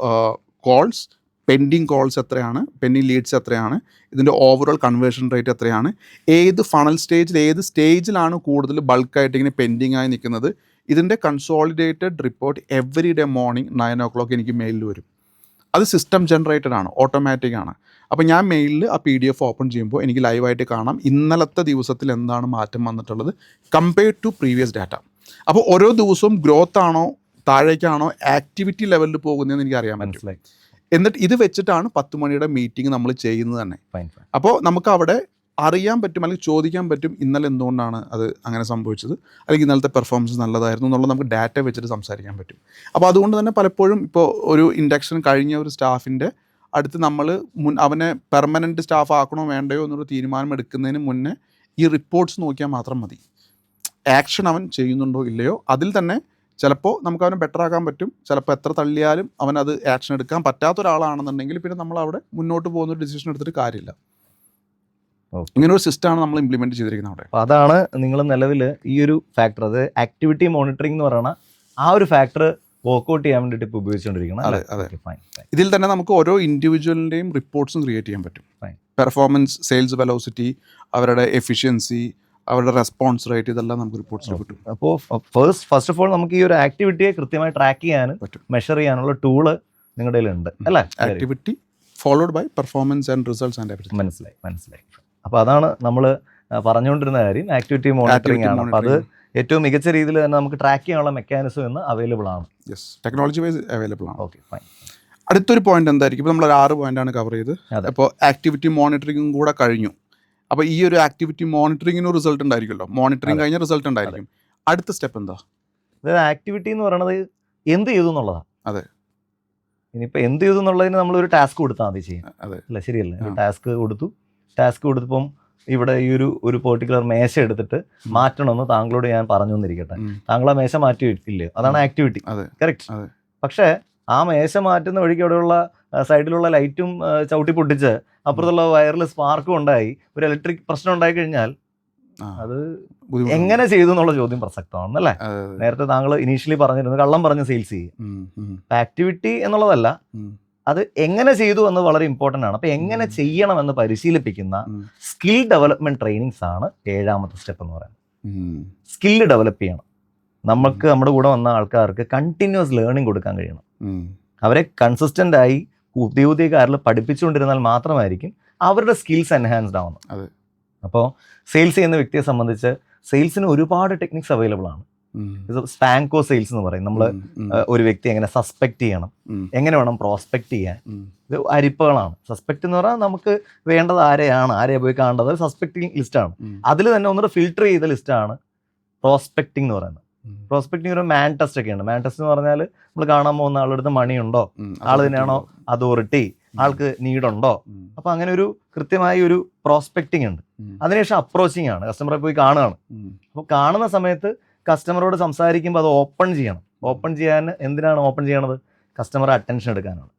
calls, pending calls എത്രയാണ്, pending Leeds എത്രയാണ്, ഇതിൻ്റെ ഓവറോൾ കൺവേർഷൻ റേറ്റ് എത്രയാണ്, ഏത് ഫണൽ സ്റ്റേജിൽ ഏത് സ്റ്റേജിലാണ് കൂടുതൽ ബൾക്കായിട്ട് ഇങ്ങനെ പെൻഡിങ് ആയി നിൽക്കുന്നത്, ഇതിൻ്റെ consolidated report every day morning 9 o'clock എനിക്ക് മെയിലിൽ വരും. അത് സിസ്റ്റം ജനറേറ്റഡ് ആണ്, ഓട്ടോമാറ്റിക് ആണ്. അപ്പോൾ ഞാൻ മെയിലിൽ ആ PDF ഓപ്പൺ ചെയ്യുമ്പോൾ എനിക്ക് ലൈവായിട്ട് കാണാം ഇന്നലത്തെ ദിവസത്തിൽ എന്താണ് മാറ്റം വന്നിട്ടുള്ളത് കമ്പയർഡ് ടു പ്രീവിയസ് ഡാറ്റ. അപ്പോൾ ഓരോ ദിവസവും ഗ്രോത്ത് ആണോ താഴേക്കാണോ ആക്ടിവിറ്റി ലെവലിൽ പോകുന്നതെന്ന് എനിക്ക് അറിയാൻ പറ്റും. എന്നിട്ട് ഇത് വെച്ചിട്ടാണ് 10 മണിയുടെ മീറ്റിംഗ് നമ്മൾ ചെയ്യുന്നത് തന്നെ. അപ്പോൾ നമുക്ക് അവിടെ അറിയാൻ പറ്റും, അല്ലെങ്കിൽ ചോദിക്കാൻ പറ്റും ഇന്നലെ എന്തുകൊണ്ടാണ് അത് അങ്ങനെ സംഭവിച്ചത്, അല്ലെങ്കിൽ ഇന്നലത്തെ പെർഫോമൻസ് നല്ലതായിരുന്നു എന്നുള്ളത് നമുക്ക് ഡാറ്റ വെച്ചിട്ട് സംസാരിക്കാൻ പറ്റും. അപ്പോൾ അതുകൊണ്ട് തന്നെ പലപ്പോഴും ഇപ്പോൾ ഒരു ഇൻഡക്ഷൻ കഴിഞ്ഞ ഒരു സ്റ്റാഫിൻ്റെ അടുത്ത് നമ്മൾ അവനെ പെർമനൻറ്റ് സ്റ്റാഫ് ആക്കണോ വേണ്ടയോ എന്നൊരു തീരുമാനം എടുക്കുന്നതിന് മുന്നേ ഈ റിപ്പോർട്ട്സ് നോക്കിയാൽ മാത്രം മതി. ആക്ഷൻ അവൻ ചെയ്യുന്നുണ്ടോ ഇല്ലയോ, അതിൽ തന്നെ ചിലപ്പോൾ നമുക്ക് അവനെ ബെറ്റർ ആക്കാൻ പറ്റും. ചിലപ്പോൾ എത്ര തള്ളിയാലും അവനത് ആക്ഷൻ എടുക്കാൻ പറ്റാത്ത ഒരാളാണെന്നുണ്ടെങ്കിൽ പിന്നെ നമ്മൾ അവിടെ മുന്നോട്ട് പോകുന്ന ഒരു ഡിസിഷൻ എടുത്തിട്ട് കാര്യമില്ല. ഇങ്ങനെ ഒരു സിസ്റ്റമാണ് നമ്മൾ ഇംപ്ലിമെന്റ് ചെയ്തിരിക്കുന്നത് അവിടെ. അപ്പോൾ അതാണ് നിങ്ങൾ നിലവിൽ ഈ ഒരു ഫാക്ടർ, അത് ആക്ടിവിറ്റി മോണിറ്ററിംഗ് എന്ന് പറയുന്ന ആ ഒരു ഫാക്ടർ വർക്ക്ഔട്ട് ചെയ്യാൻ വേണ്ടിയിട്ട് ഇപ്പോൾ ഉപയോഗിച്ചുകൊണ്ടിരിക്കണം. അതെ അതെ. ഇതിൽ തന്നെ നമുക്ക് ഓരോ ഇൻഡിവിജ്വലിൻ്റെയും റിപ്പോർട്ട്സും ക്രിയേറ്റ് ചെയ്യാൻ പറ്റും. പെർഫോമൻസ്, സെയിൽസ് വെലോസിറ്റി, അവരുടെ എഫിഷ്യൻസി, അവരുടെ റെസ്പോൺസ് റേറ്റ്, ഇതെല്ലാം നമുക്ക് റിപ്പോർട്ട്സിൽ കിട്ടും. അപ്പോൾ ഫസ്റ്റ് ഓഫ് ഓൾ നമുക്ക് ഈ ഒരു ആക്ടിവിറ്റിയെ കൃത്യമായി ട്രാക്ക് ചെയ്യാനും മെഷർ ചെയ്യാനുള്ള ടൂള് നിങ്ങളുടെ കയ്യിലുണ്ട് അല്ലേ? Activity followed by performance and results and everything. മനസ്സിലായി. അപ്പോൾ അതാണ് നമ്മൾ പറഞ്ഞുകൊണ്ടിരുന്ന കാര്യം, ആക്ടിവിറ്റി മോണിറ്ററിംഗ് ആണ്. അപ്പോൾ അത് ഏറ്റവും മികച്ച രീതിയിൽ തന്നെ നമുക്ക് ട്രാക്ക് ചെയ്യാനുള്ള മെക്കാനിസം ഇന്ന് അവൈലബിൾ ആണ്. യെസ്, ടെക്നോളജി വൈസ് അവൈലബിൾ ആണ്. Okay, fine. അടുത്തൊരു പോയിന്റ് എന്തായിരിക്കും? ഇപ്പോൾ നമ്മൾ 6 പോയിന്റാണ് കവർ ചെയ്ത്. അപ്പോൾ ആക്ടിവിറ്റി മോണിറ്ററിംഗും കൂടെ കഴിഞ്ഞു. അപ്പോൾ ഈ ഒരു ആക്ടിവിറ്റി മോണിറ്ററിങ്ങിന് റിസൾട്ട് ഉണ്ടായിരിക്കുമല്ലോ, മോണിറ്ററിങ് കഴിഞ്ഞ റിസൾട്ട് ഉണ്ടായിരിക്കും. അടുത്ത സ്റ്റെപ്പ് എന്താ? അതായത് ആക്ടിവിറ്റി എന്ന് പറയുന്നത് എന്ത് ചെയ്തു എന്നുള്ളതാണ്. അതെ. ഇനിയിപ്പോൾ എന്ത് ചെയ്തു എന്നുള്ളതിന് നമ്മളൊരു ടാസ്ക് കൊടുത്താൽ മതി ചെയ്യാൻ. അതെ അല്ല, ശരിയല്ലേ? ഒരു ടാസ്ക് കൊടുത്തപ്പം ഇവിടെ ഈ ഒരു പെർട്ടിക്കുലർ മേശ എടുത്തിട്ട് മാറ്റണമെന്ന് താങ്കളോട് ഞാൻ പറഞ്ഞു തന്നിരിക്കട്ടെ. താങ്കൾ ആ മേശ മാറ്റിയില്ലേ? അതാണ് ആക്ടിവിറ്റി. കറക്റ്റ്. പക്ഷേ ആ മേശ മാറ്റുന്ന വഴിക്ക് അവിടെയുള്ള സൈഡിലുള്ള ലൈറ്റും ചവിട്ടി പൊട്ടിച്ച് അപ്പുറത്തുള്ള വയറിൽ സ്പാർക്കും ഉണ്ടായി ഒരു ഇലക്ട്രിക് പ്രശ്നം ഉണ്ടായി കഴിഞ്ഞാൽ അത് എങ്ങനെ ചെയ്തു എന്നുള്ള ചോദ്യം പ്രസക്തമാണെന്നല്ലേ? നേരത്തെ താങ്കൾ ഇനീഷ്യലി പറഞ്ഞിരുന്നു കള്ളം പറഞ്ഞ് സെയിൽസ് ചെയ്യും. ആക്ടിവിറ്റി എന്നുള്ളതല്ല, അത് എങ്ങനെ ചെയ്തു എന്ന് വളരെ ഇമ്പോർട്ടൻ്റ് ആണ്. അപ്പോൾ എങ്ങനെ ചെയ്യണമെന്ന് പരിശീലിപ്പിക്കുന്ന സ്കിൽ ഡെവലപ്മെന്റ് ട്രെയിനിങ്സ് ആണ് 7ാമത്തെ സ്റ്റെപ്പ് എന്ന് പറയുന്നത്. സ്കില്ല് ഡെവലപ്പ് ചെയ്യണം. നമുക്ക് നമ്മുടെ കൂടെ വന്ന ആൾക്കാർക്ക് കണ്ടിന്യൂസ് ലേണിംഗ് കൊടുക്കാൻ കഴിയണം. അവരെ കൺസിസ്റ്റൻ്റ് ആയി പുതിയ കാര്യങ്ങൾ പഠിപ്പിച്ചുകൊണ്ടിരുന്നാൽ മാത്രമായിരിക്കും അവരുടെ സ്കിൽസ് എൻഹാൻസ്ഡ് ആവുന്നത്. അപ്പോൾ സെയിൽസ് ചെയ്യുന്ന വ്യക്തിയെ സംബന്ധിച്ച് സെയിൽസിന് ഒരുപാട് ടെക്നിക്സ് അവൈലബിൾ ആണ്. സ്പാങ്കോ സെയിൽസ് എന്ന് പറയും. നമ്മൾ ഒരു വ്യക്തി എങ്ങനെ സസ്പെക്ട് ചെയ്യണം, എങ്ങനെ വേണം പ്രോസ്പെക്ട് ചെയ്യാൻ, ഇത് അരിപ്പകളാണ്. സസ്പെക്ട് എന്ന് പറഞ്ഞാൽ നമുക്ക് വേണ്ടത് ആരെയാണ് പോയി കാണേണ്ടത്, സസ്പെക്ടിങ് ലിസ്റ്റാണ്. അതിൽ തന്നെ ഒന്നുകൂടെ ഫിൽട്ടർ ചെയ്ത ലിസ്റ്റാണ് പ്രോസ്പെക്ടിങ് എന്ന് പറയുന്നത്. പ്രോസ്പെക്ടിങ് ഒരു മാൻ ടെസ്റ്റ് ഒക്കെയാണ്. മാൻ ടെസ്റ്റ് എന്ന് പറഞ്ഞാൽ നമ്മൾ കാണാൻ പോകുന്ന ആളുടെ മണിയുണ്ടോ, ആൾ തന്നെയാണോ അതോറിറ്റി, ആൾക്ക് നീഡുണ്ടോ. അപ്പോൾ അങ്ങനെ ഒരു കൃത്യമായ ഒരു പ്രോസ്പെക്ടിങ് ഉണ്ട്. അതിനുശേഷം അപ്രോച്ചിങ് ആണ്, കസ്റ്റമറെ പോയി കാണുകയാണ്. അപ്പോൾ കാണുന്ന സമയത്ത് കസ്റ്റമറോട് സംസാരിക്കുമ്പോൾ അത് ഓപ്പൺ ചെയ്യണം. ഓപ്പൺ ചെയ്യാൻ എന്തിനാണ് ഓപ്പൺ ചെയ്യണത്? കസ്റ്റമറെ അറ്റൻഷൻ എടുക്കാനാണ്.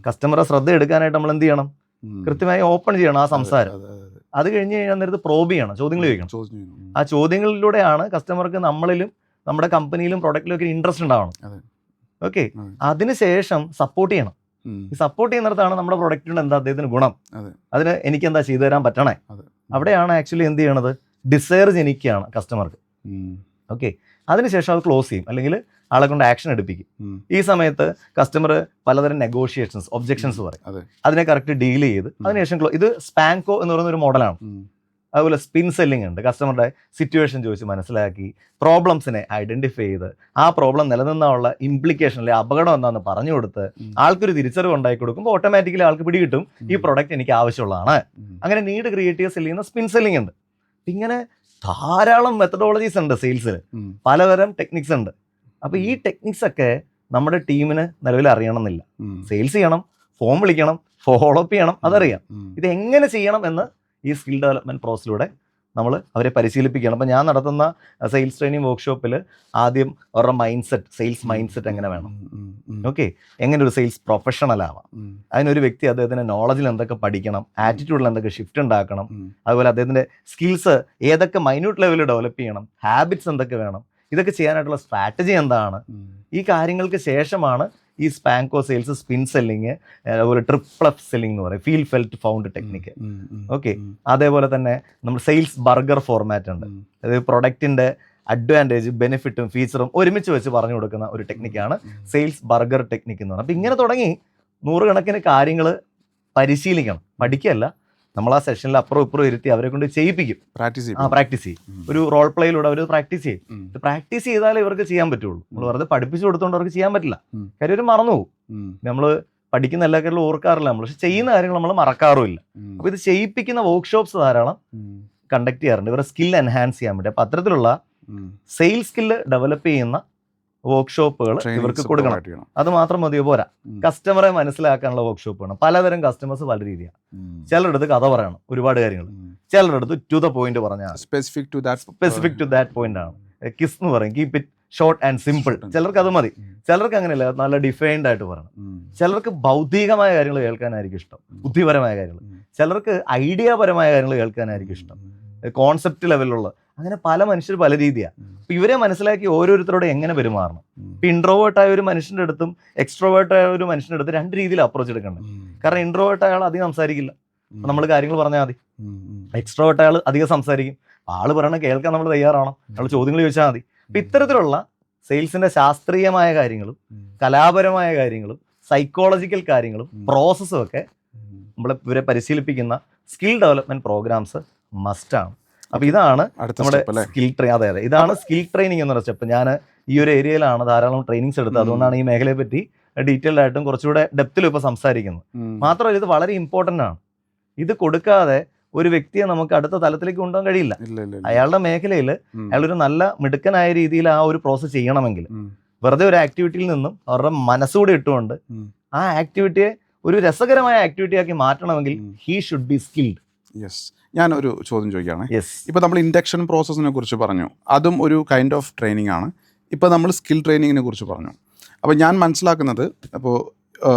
കസ്റ്റമറെ ശ്രദ്ധ എടുക്കാനായിട്ട് നമ്മൾ എന്ത് ചെയ്യണം? കൃത്യമായി ഓപ്പൺ ചെയ്യണം ആ സംസാരം. അത് കഴിഞ്ഞ് കഴിഞ്ഞാൽ നേരത്ത് പ്രോബ് ചെയ്യണം, ചോദ്യങ്ങൾ ചോദിക്കണം. ആ ചോദ്യങ്ങളിലൂടെയാണ് കസ്റ്റമർക്ക് നമ്മളിലും നമ്മുടെ കമ്പനിയിലും പ്രൊഡക്റ്റിലും ഒക്കെ ഇൻട്രസ്റ്റ് ഉണ്ടാവണം. ഓക്കെ, അതിനുശേഷം സപ്പോർട്ട് ചെയ്യണം. ഈ സപ്പോർട്ട് ചെയ്യുന്നിടത്താണ് നമ്മുടെ പ്രൊഡക്റ്റിൻ്റെ എന്താ അദ്ദേഹത്തിന് ഗുണം, അതെ. അതിന് എനിക്ക് എന്താ ചെയ്തു തരാൻ പറ്റണേ, അതെ. അവിടെയാണ് ആക്ച്വലി എന്ത് ചെയ്യണത്, ഡിസയർ ജനിക്കുകയാണ് കസ്റ്റമർക്ക്. ഓക്കെ, അതിനുശേഷം അത് ക്ലോസ് ചെയ്യും, അല്ലെങ്കിൽ ആളെ കൊണ്ട് ആക്ഷൻ എടുപ്പിക്കും. ഈ സമയത്ത് കസ്റ്റമർ പലതരം നെഗോഷിയേഷൻസ്, ഒബ്ജെക്ഷൻസ് പറയും, അതിനെ കറക്റ്റ് ഡീൽ ചെയ്ത് അതിനുശേഷം ഇത് സ്പാങ്കോ എന്ന് പറയുന്ന ഒരു മോഡലാണ്. അതുപോലെ സ്പിൻ സെല്ലിംഗ് ഉണ്ട്, കസ്റ്റമറുടെ സിറ്റുവേഷൻ ചോദിച്ച് മനസ്സിലാക്കി പ്രോബ്ലംസിനെ ഐഡന്റിഫൈ ചെയ്ത് ആ പ്രോബ്ലം നിലനിന്നുള്ള ഇംപ്ലിക്കേഷൻ അല്ലെങ്കിൽ അപകടം എന്താണെന്ന് പറഞ്ഞു കൊടുത്ത് ആൾക്കൊരു തിരിച്ചറിവ് ഉണ്ടാക്കി കൊടുക്കുമ്പോൾ ഓട്ടോമാറ്റിക്കലി ആൾക്ക് പിടികിട്ടും ഈ പ്രൊഡക്റ്റ് എനിക്ക് ആവശ്യമുള്ളതാണ്. അങ്ങനെ നീഡ് ക്രിയേറ്റ് ചെയ്ത് സെല് ചെയ്യുന്ന സ്പിൻ സെല്ലിംഗ് ഉണ്ട്. ഇങ്ങനെ ധാരാളം മെത്തഡോളജീസ് ഉണ്ട് സെയിൽസിൽ, പലതരം ടെക്നിക്സ് ഉണ്ട്. അപ്പോൾ ഈ ടെക്നിക്സ് ഒക്കെ നമ്മുടെ ടീമിന് നിലവിൽ അറിയണമെന്നില്ല. സെയിൽസ് ചെയ്യണം, ഫോം വിളിക്കണം, ഫോളോ അപ്പ് ചെയ്യണം, അതറിയാം. ഇത് എങ്ങനെ ചെയ്യണം എന്ന് ഈ സ്കിൽ ഡെവലപ്മെൻറ്റ് പ്രോസസ്സിലൂടെ നമ്മൾ അവരെ പരിശീലിപ്പിക്കണം. അപ്പോൾ ഞാൻ നടത്തുന്ന സെയിൽസ് ട്രെയിനിങ് വർക്ക്ഷോപ്പിൽ ആദ്യം അവരുടെ mind set, sales mind set എങ്ങനെ വേണം, ഓക്കെ, എങ്ങനെ ഒരു സെയിൽസ് പ്രൊഫഷണൽ ആവാം, അതിനൊരു വ്യക്തി അദ്ദേഹത്തിൻ്റെ നോളജിൽ എന്തൊക്കെ പഠിക്കണം, ആറ്റിറ്റ്യൂഡിൽ എന്തൊക്കെ ഷിഫ്റ്റ് ഉണ്ടാക്കണം, അതുപോലെ അദ്ദേഹത്തിൻ്റെ സ്കിൽസ് ഏതൊക്കെ മൈന്യൂട്ട് ലെവലിൽ ഡെവലപ്പ് ചെയ്യണം, ഹാബിറ്റ്സ് എന്തൊക്കെ വേണം, ഇതൊക്കെ ചെയ്യാനായിട്ടുള്ള സ്ട്രാറ്റജി എന്താണ്, ഈ കാര്യങ്ങൾക്ക് ശേഷമാണ് ഈ സ്പാങ്കോ സെയിൽസ്, സ്പിൻ സെല്ലിങ്, അതുപോലെ ട്രിപ്പിൾ എഫ് സെല്ലിംഗ് എന്ന് പറയും, feel felt found technique. Okay, അതേപോലെ തന്നെ നമ്മൾ സെയിൽസ് ബർഗർ ഫോർമാറ്റ് ഉണ്ട്, അതായത് പ്രൊഡക്റ്റിൻ്റെ അഡ്വാൻറ്റേജ്, ബെനിഫിറ്റും ഫീച്ചറും ഒരുമിച്ച് വെച്ച് പറഞ്ഞു കൊടുക്കുന്ന ഒരു ടെക്നിക്കാണ് സെയിൽസ് ബർഗർ ടെക്നിക്ക് എന്ന് പറയുന്നത്. അപ്പോൾ ഇങ്ങനെ തുടങ്ങി നൂറുകണക്കിന് കാര്യങ്ങൾ പരിശീലിക്കണം, പഠിക്കുകയല്ല, നമ്മൾ ആ സെഷനിൽ അപ്പുറം ഇപ്പുറം ഇരുത്തി അവരെ കൊണ്ട് ചെയ്യിപ്പിക്കും, പ്രാക്ടീസ് ചെയ്യും. ഒരു റോൾ പ്ലേയിലൂടെ അവർ പ്രാക്ടീസ് ചെയ്യും. ഇത് പ്രാക്ടീസ് ചെയ്താലേ ഇവർക്ക് ചെയ്യാൻ പറ്റുള്ളൂ. നമ്മൾ വെറുതെ പഠിപ്പിച്ചു കൊടുത്തോണ്ട് അവർക്ക് ചെയ്യാൻ പറ്റില്ല, കാര്യം അവർ മറന്നു പോകും. നമ്മൾ പഠിക്കുന്ന എല്ലാ കാര്യങ്ങളും ഓർക്കാറില്ല നമ്മൾ, പക്ഷെ ചെയ്യുന്ന കാര്യങ്ങൾ നമ്മൾ മറക്കാറുമില്ല. അപ്പോൾ ഇത് ചെയ്യിപ്പിക്കുന്ന വർക്ക്ഷോപ്സ് ധാരാളം കണ്ടക്ട് ചെയ്യാറുണ്ട് ഇവരുടെ സ്കിൽ എൻഹാൻസ് ചെയ്യാൻ വേണ്ടി. അപ്പോൾ അത്തരത്തിലുള്ള സെയിൽസ് സ്കില്ല് ഡെവലപ്പ് ചെയ്യുന്ന വർക്ക്ഷോപ്പുകൾ ഇവർക്ക് കൊടുക്കണം. അത് മാത്രം മതിയോ പോരാ, കസ്റ്റമറെ മനസ്സിലാക്കാനുള്ള വർക്ക്ഷോപ്പ് വേണം. പലതരം കസ്റ്റമേഴ്സ് പല രീതിയാണ്. ചിലരുടെ അടുത്ത് കഥ പറയണം ഒരുപാട് കാര്യങ്ങൾ, ചിലരുടെ അടുത്ത് ടു ദ പോയിന്റ് പറഞ്ഞാൽ സ്പെസിഫിക് ടു ദാറ്റ് പോയിന്റ് ആണ്. കിസ് എന്ന് പറയും, keep it short and simple. ചിലർക്ക് അത് മതി, ചിലർക്ക് അങ്ങനെയല്ല, നല്ല ഡിഫൈൻഡ് ആയിട്ട് പറയണം. ചിലർക്ക് ഭൗതികമായ കാര്യങ്ങൾ കേൾക്കാനായിരിക്കും ഇഷ്ടം, ബുദ്ധിപരമായ കാര്യങ്ങൾ. ചിലർക്ക് ഐഡിയാപരമായ കാര്യങ്ങൾ കേൾക്കാനായിരിക്കും ഇഷ്ടം, കോൺസെപ്റ്റ് ലെവലിലുള്ള. അങ്ങനെ പല മനുഷ്യർ പല രീതിയാണ്. അപ്പൊ ഇവരെ മനസ്സിലാക്കി ഓരോരുത്തരോട് എങ്ങനെ പെരുമാറണം. ഇപ്പൊ ഇൻട്രോവേർട്ടായ ഒരു മനുഷ്യന്റെ അടുത്തും എക്സ്ട്രോവേർട്ടായ ഒരു മനുഷ്യന്റെ അടുത്ത് രണ്ട് രീതിയിൽ അപ്രോച്ച് എടുക്കണ്ടേ. കാരണം ഇൻട്രോവേർട്ട് അയാൾ അധികം സംസാരിക്കില്ല, നമ്മൾ കാര്യങ്ങൾ പറഞ്ഞാൽ മതി. എക്സ്ട്രോവേർട്ട് അയാൾ അധികം സംസാരിക്കും, ആള് പറയണ കേൾക്കാൻ നമ്മൾ തയ്യാറാണോ, നമ്മൾ ചോദ്യങ്ങൾ ചോദിച്ചാൽ മതി. അപ്പൊ ഇത്തരത്തിലുള്ള സെയിൽസിന്റെ ശാസ്ത്രീയമായ കാര്യങ്ങളും കലാപരമായ കാര്യങ്ങളും സൈക്കോളജിക്കൽ കാര്യങ്ങളും പ്രോസസ്സും ഒക്കെ നമ്മൾ ഇവരെ പരിശീലിപ്പിക്കുന്ന സ്കിൽ ഡെവലപ്മെന്റ് പ്രോഗ്രാംസ് മസ്റ്റാണ്. അപ്പൊ ഇതാണ് നമ്മുടെ സ്കിൽ അതെ ഇതാണ് സ്കിൽ ട്രെയിനിങ് എന്ന സ്റ്റെപ്പ്. ഞാൻ ഈ ഒരു ഏരിയയിലാണ് ധാരാളം ട്രെയിനിങ്സ് എടുത്തത്, അതുകൊണ്ടാണ് ഈ മേഖലയെ പറ്റി ഡീറ്റെയിൽഡ് ആയിട്ടും കുറച്ചുകൂടെ ഡെപ്തിലും ഇപ്പൊ സംസാരിക്കുന്നത്. മാത്രമല്ല ഇത് വളരെ ഇമ്പോർട്ടൻ്റ് ആണ്. ഇത് കൊടുക്കാതെ ഒരു വ്യക്തിയെ നമുക്ക് അടുത്ത തലത്തിലേക്ക് കൊണ്ടുപോകാൻ കഴിയില്ല. അയാളുടെ മേഖലയിൽ അയാളൊരു നല്ല മിടുക്കനായ രീതിയിൽ ആ ഒരു പ്രോസസ്സ് ചെയ്യണമെങ്കിൽ വെറുതെ ഒരു ആക്ടിവിറ്റിയിൽ നിന്നും അവരുടെ മനസ്സുകൂടെ ഇട്ടുകൊണ്ട് ആ ആക്ടിവിറ്റിയെ ഒരു രസകരമായ ആക്ടിവിറ്റി ആക്കി മാറ്റണമെങ്കിൽ he should be skilled. Yes, ഞാനൊരു ചോദ്യം ചോദിക്കുകയാണ്. ഇപ്പോൾ നമ്മൾ ഇൻഡക്ഷൻ പ്രോസസ്സിനെ കുറിച്ച് പറഞ്ഞു, അതും ഒരു കൈൻഡ് ഓഫ് ട്രെയിനിങ് ആണ്. ഇപ്പോൾ നമ്മൾ സ്കിൽ ട്രെയിനിങ്ങിനെ കുറിച്ച് പറഞ്ഞു. അപ്പോൾ ഞാൻ മനസ്സിലാക്കുന്നത്, അപ്പോൾ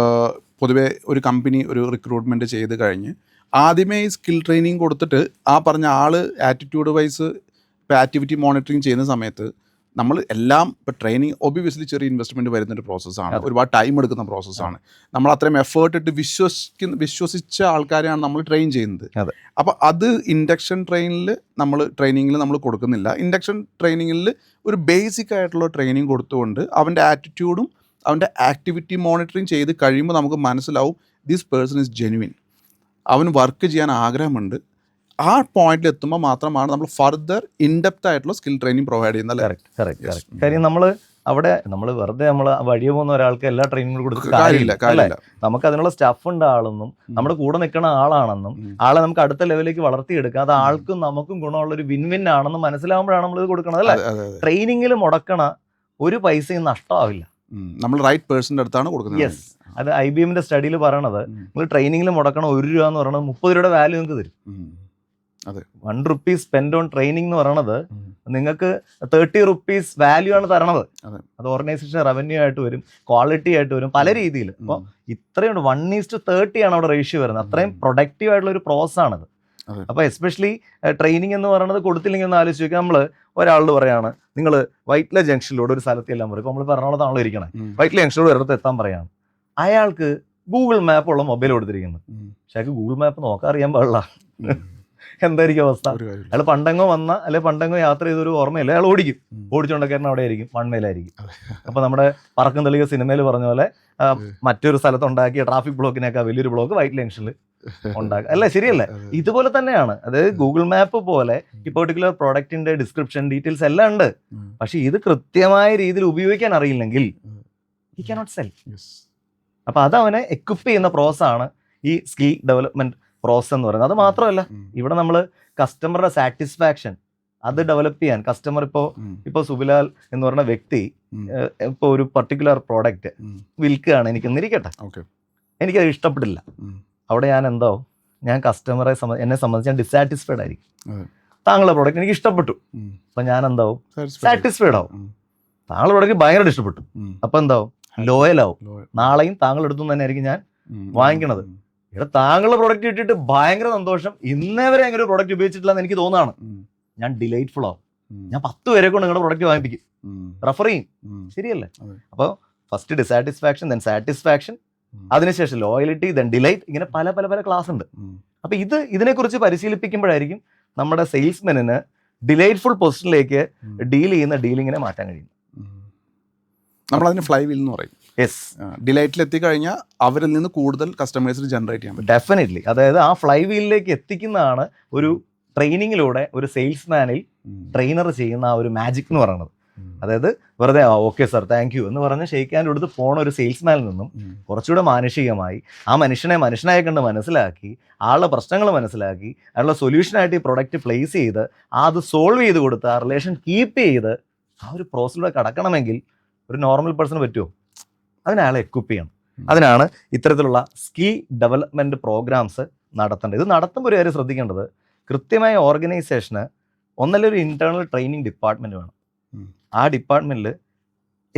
പൊതുവേ ഒരു കമ്പനി ഒരു റിക്രൂട്ട്മെൻറ്റ് ചെയ്ത് കഴിഞ്ഞ് ആദ്യമേ ഈ സ്കിൽ ട്രെയിനിങ് കൊടുത്തിട്ട് ആ പറഞ്ഞ ആൾ ആറ്റിറ്റ്യൂഡ് വൈസ് ഇപ്പോൾ ആക്ടിവിറ്റി മോണിറ്ററിങ് ചെയ്യുന്ന സമയത്ത് നമ്മൾ എല്ലാം ഇപ്പോൾ ട്രെയിനിങ് ഒബ്വിയസ്ലി ചെറിയ ഇൻവെസ്റ്റ്മെൻറ്റ് വരുന്നൊരു പ്രോസസ്സാണ്, ഒരുപാട് ടൈം എടുക്കുന്ന പ്രോസസ്സാണ്. നമ്മൾ അത്രയും എഫേർട്ട് ഇട്ട് വിശ്വസിച്ച ആൾക്കാരെയാണ് നമ്മൾ ട്രെയിൻ ചെയ്യുന്നത്. അപ്പോൾ അത് ഇൻഡക്ഷൻ ട്രെയിനിങ്ങിൽ നമ്മൾ കൊടുക്കുന്നില്ല. ഇൻഡക്ഷൻ ട്രെയിനിങ്ങിൽ ഒരു ബേസിക് ആയിട്ടുള്ള ട്രെയിനിങ് കൊടുത്തുകൊണ്ട് അവൻ്റെ ആറ്റിറ്റ്യൂഡും അവൻ്റെ ആക്ടിവിറ്റി മോണിറ്ററിങ് ചെയ്ത് കഴിയുമ്പോൾ നമുക്ക് മനസ്സിലാവും ദിസ് പേഴ്സൺ ഈസ് ജെന്യുവിൻ, അവന് വർക്ക് ചെയ്യാൻ ആഗ്രഹമുണ്ട്. ആ പോയിന്റിൽ എത്തുമ്പോൾ മാത്രമാണ് നമ്മൾ ഫർദർ ഇൻഡെപ്ത് ആയിട്ടുള്ള സ്കിൽ ട്രെയിനിങ് പ്രൊവൈഡ് ചെയ്യുന്നത്. കറക്റ്റ്. കാര്യം നമ്മൾ വെറുതെ നമ്മൾ വഴിയെ പോകുന്ന ഒരാൾക്ക് എല്ലാ ട്രെയിനിങ്ങും കൊടുത്ത് കാര്യമില്ല. നമുക്ക് അതിനുള്ള സ്റ്റാഫ് ഉണ്ട് ആളെന്നും നമ്മുടെ കൂടെ നിൽക്കുന്ന ആളാണെന്നും ആളെ നമുക്ക് അടുത്ത ലെവലിലേക്ക് വളർത്തിയെടുക്കാം, അത് ആൾക്കും നമുക്കും ഗുണമുള്ള ഒരു വിൻ ആണെന്ന് മനസ്സിലാവുമ്പോഴാണ് നമ്മൾ ഇത് കൊടുക്കുന്നത് അല്ലേ. ട്രെയിനിങ്ങിൽ മുടക്കണ ഒരു പൈസയും നഷ്ടമാവില്ല, നമ്മൾ റൈറ്റ് പേഴ്സന്റെ അടുത്താണ് കൊടുക്കുന്നത്. യെസ്, അത് IBMന്റെ സ്റ്റഡിയിൽ പറയണത് നിങ്ങൾ ട്രെയിനിങ്ങിൽ മുടക്കണം 1 രൂപ എന്ന് പറയുന്നത് 30 രൂപയുടെ വാല്യൂ നിങ്ങൾക്ക് തരും. 1 rupees സ്പെൻഡ് ഓൺ ട്രെയിനിങ് എന്ന് പറയണത് നിങ്ങൾക്ക് 30 rupees വാല്യൂ ആണ് തരണത്. അത് ഓർഗനൈസേഷൻ റവന്യൂ ആയിട്ട് വരും, ക്വാളിറ്റി ആയിട്ട് വരും, പല രീതിയിൽ. അപ്പോൾ ഇത്രയുണ്ട്, 1:30 ആണ് അവിടെ റേഷ്യോ വരുന്നത്. അത്രയും പ്രൊഡക്റ്റീവ് ആയിട്ടുള്ള ഒരു പ്രോസസ് ആണത്. അപ്പോൾ എസ്പെഷ്യലി ട്രെയിനിങ് എന്ന് പറയുന്നത് കൊടുത്തില്ലെങ്കിൽ ഒന്ന് ആലോചിച്ച് നോക്കുക. നമ്മൾ ഒരാളോട് പറയാണ് നിങ്ങൾ വൈറ്റ്ല ജംഗ്ഷനിലൂടെ ഒരു സ്ഥലത്ത് എല്ലാം പറയും. ഇപ്പോൾ നമ്മൾ എറണാകുളത്താണല്ലോ ഇരിക്കണേ, വൈറ്റ്ല ജംഗ്ഷനിലൂടെ ഒരിടത്ത് എത്താൻ പറയാണ്. അയാൾക്ക് ഗൂഗിൾ മാപ്പ് ഉള്ള മൊബൈൽ കൊടുത്തിരിക്കുന്നത്. പക്ഷേ അയാൾക്ക് ഗൂഗിൾ മാപ്പ് നോക്കാൻ അറിയാൻ പാടില്ല. എന്തായിരിക്കും അവസ്ഥ? അയാൾ പണ്ടെങ്ങോ വന്ന അല്ലെ പണ്ടെങ്ങോ യാത്ര ചെയ്തൊരു ഓർമ്മയില്ല, അയാൾ ഓടിക്കും. ഓടിച്ചുകൊണ്ടൊക്കെ അവിടെ ആയിരിക്കും, വൺവേയിലായിരിക്കും. അപ്പൊ നമ്മുടെ പറക്കം തെളിക സിനിമയിൽ പറഞ്ഞ പോലെ മറ്റൊരു സ്ഥലത്ത് ഉണ്ടാക്കിയ ട്രാഫിക് ബ്ലോക്കിനേക്കാൾ വലിയൊരു ബ്ലോക്ക് വൈറ്റ് ലൈൻസിൽ ഉണ്ടാക്കുക അല്ലേ? ശരിയല്ലേ? ഇതുപോലെ തന്നെയാണ്. അതായത് ഗൂഗിൾ മാപ്പ് പോലെ ഈ പെർട്ടിക്കുലർ പ്രോഡക്റ്റിന്റെ ഡിസ്ക്രിപ്ഷൻ ഡീറ്റെയിൽസ് എല്ലാം ഉണ്ട്. പക്ഷെ ഇത് കൃത്യമായ രീതിയിൽ ഉപയോഗിക്കാൻ അറിയില്ലെങ്കിൽ ഹി കാനോട്ട് സെൽ. അപ്പൊ അത് അവനെ എക്വിപ്പ് ചെയ്യുന്ന പ്രോസസ്സാണ് ഈ സ്കിൽ ഡെവലപ്മെന്റ് പ്രോസസ് എന്ന് പറയുന്നത്. അത് മാത്രമല്ല, ഇവിടെ നമ്മൾ കസ്റ്റമറുടെ സാറ്റിസ്ഫാക്ഷൻ അത് ഡെവലപ്പ് ചെയ്യാൻ കസ്റ്റമർ ഇപ്പോൾ സുബിലാൽ എന്ന് പറയുന്ന വ്യക്തി ഇപ്പോൾ ഒരു പർട്ടിക്കുലർ പ്രോഡക്റ്റ് വിൽക്കുകയാണ്, എനിക്കൊന്നിരിക്കട്ടെ, എനിക്കത് ഇഷ്ടപ്പെട്ടില്ല. അവിടെ ഞാൻ കസ്റ്റമറെ എന്നെ സംബന്ധിച്ച് ഞാൻ ഡിസാറ്റിസ്ഫൈഡ് ആയിരിക്കും. താങ്കളുടെ പ്രോഡക്റ്റ് എനിക്ക് ഇഷ്ടപ്പെട്ടു, അപ്പൊ ഞാൻ സാറ്റിസ്ഫൈഡ് ആവും. താങ്കളുടെ പ്രോഡക്റ്റ് ഭയങ്കര ഇഷ്ടപ്പെട്ടു, അപ്പൊ ലോയൽ ആവും. നാളെയും താങ്കൾ എടുത്തു തന്നെ ആയിരിക്കും ഞാൻ വാങ്ങിക്കണത്. ഇവിടെ താങ്കളുടെ പ്രോഡക്റ്റ് ഇട്ടിട്ട് ഭയങ്കര സന്തോഷം, ഇന്നേ വരെ അങ്ങനെ ഒരു പ്രോഡക്റ്റ് ഉപയോഗിച്ചിട്ടില്ല എന്ന് എനിക്ക് തോന്നുകയാണ്, ഞാൻ ഡിലൈറ്റ്ഫുൾ ആവും. ഞാൻ 10 പേരെ കൊണ്ട് നിങ്ങളുടെ പ്രോഡക്റ്റ് വാങ്ങിപ്പിക്കും, റെഫർ ചെയ്യും. ശരിയല്ലേ? അപ്പോൾ ഫസ്റ്റ് ഡിസാറ്റിസ്ഫാക്ഷൻ, ദെൻ സാറ്റിസ്ഫാക്ഷൻ, അതിനുശേഷം ലോയലിറ്റി, ദെൻ ഡിലൈറ്റ്, ഇങ്ങനെ പല പല പല ക്ലാസ് ഉണ്ട്. അപ്പൊ ഇതിനെക്കുറിച്ച് പരിശീലിപ്പിക്കുമ്പോഴായിരിക്കും നമ്മുടെ സെയിൽസ്മെനിന് ഡിലൈറ്റ്ഫുൾ പൊസിഷനിലേക്ക് ഡീൽ ചെയ്യുന്ന ഡീലിങ്ങിനെ മാറ്റാൻ കഴിയും. നമ്മളതിന് ഫ്ലൈ വീൽ എന്ന് പറയും. യെസ്, ഡിലൈറ്റിൽ എത്തിക്കഴിഞ്ഞാൽ അവരിൽ നിന്ന് കൂടുതൽ കസ്റ്റമേഴ്സിന് ജനറേറ്റ് ചെയ്യാൻ പറ്റും. ഡെഫിനറ്റ്ലി. അതായത് ആ ഫ്ലൈ വീലിലേക്ക് എത്തിക്കുന്നതാണ് ഒരു ട്രെയിനിങ്ങിലൂടെ ഒരു സെയിൽസ്മാനിൽ ട്രെയിനർ ചെയ്യുന്ന ആ ഒരു മാജിക് എന്ന് പറയുന്നത്. അതായത് വെറുതെ ഓക്കെ സാർ താങ്ക് യു എന്ന് പറഞ്ഞ് ഷെയ്ക്ക് ഹാൻഡ് കൊടുത്ത് പോണ ഒരു സെയിൽസ്മാനിൽ നിന്നും കുറച്ചുകൂടെ മാനുഷികമായി ആ മനുഷ്യനെ മനുഷ്യനായി കണ്ട് മനസ്സിലാക്കി, ആളുടെ പ്രശ്നങ്ങൾ മനസ്സിലാക്കി, അതിനുള്ള സൊല്യൂഷനായിട്ട് ഈ പ്രൊഡക്റ്റ് പ്ലേസ് ചെയ്ത് അത് സോൾവ് ചെയ്ത് കൊടുത്ത് ആ റിലേഷൻ കീപ്പ് ചെയ്ത് ആ ഒരു പ്രോസസ്സിലൂടെ കടക്കണമെങ്കിൽ ഒരു നോർമൽ പേഴ്സൺ പറ്റുമോ? അതിനയാളെ എക്വിപ്പ് ചെയ്യണം. അതിനാണ് ഇത്തരത്തിലുള്ള സ്കിൽ ഡെവലപ്മെൻറ്റ് പ്രോഗ്രാംസ് നടത്തേണ്ടത്. ഇത് നടത്തുമ്പോൾ ഒരു കാര്യം ശ്രദ്ധിക്കേണ്ടത്, കൃത്യമായ ഓർഗനൈസേഷന് ഒന്നല്ല ഒരു ഇന്റേണൽ ട്രെയിനിങ് ഡിപ്പാർട്ട്മെൻറ്റ് വേണം. ആ ഡിപ്പാർട്ട്മെൻറ്റിൽ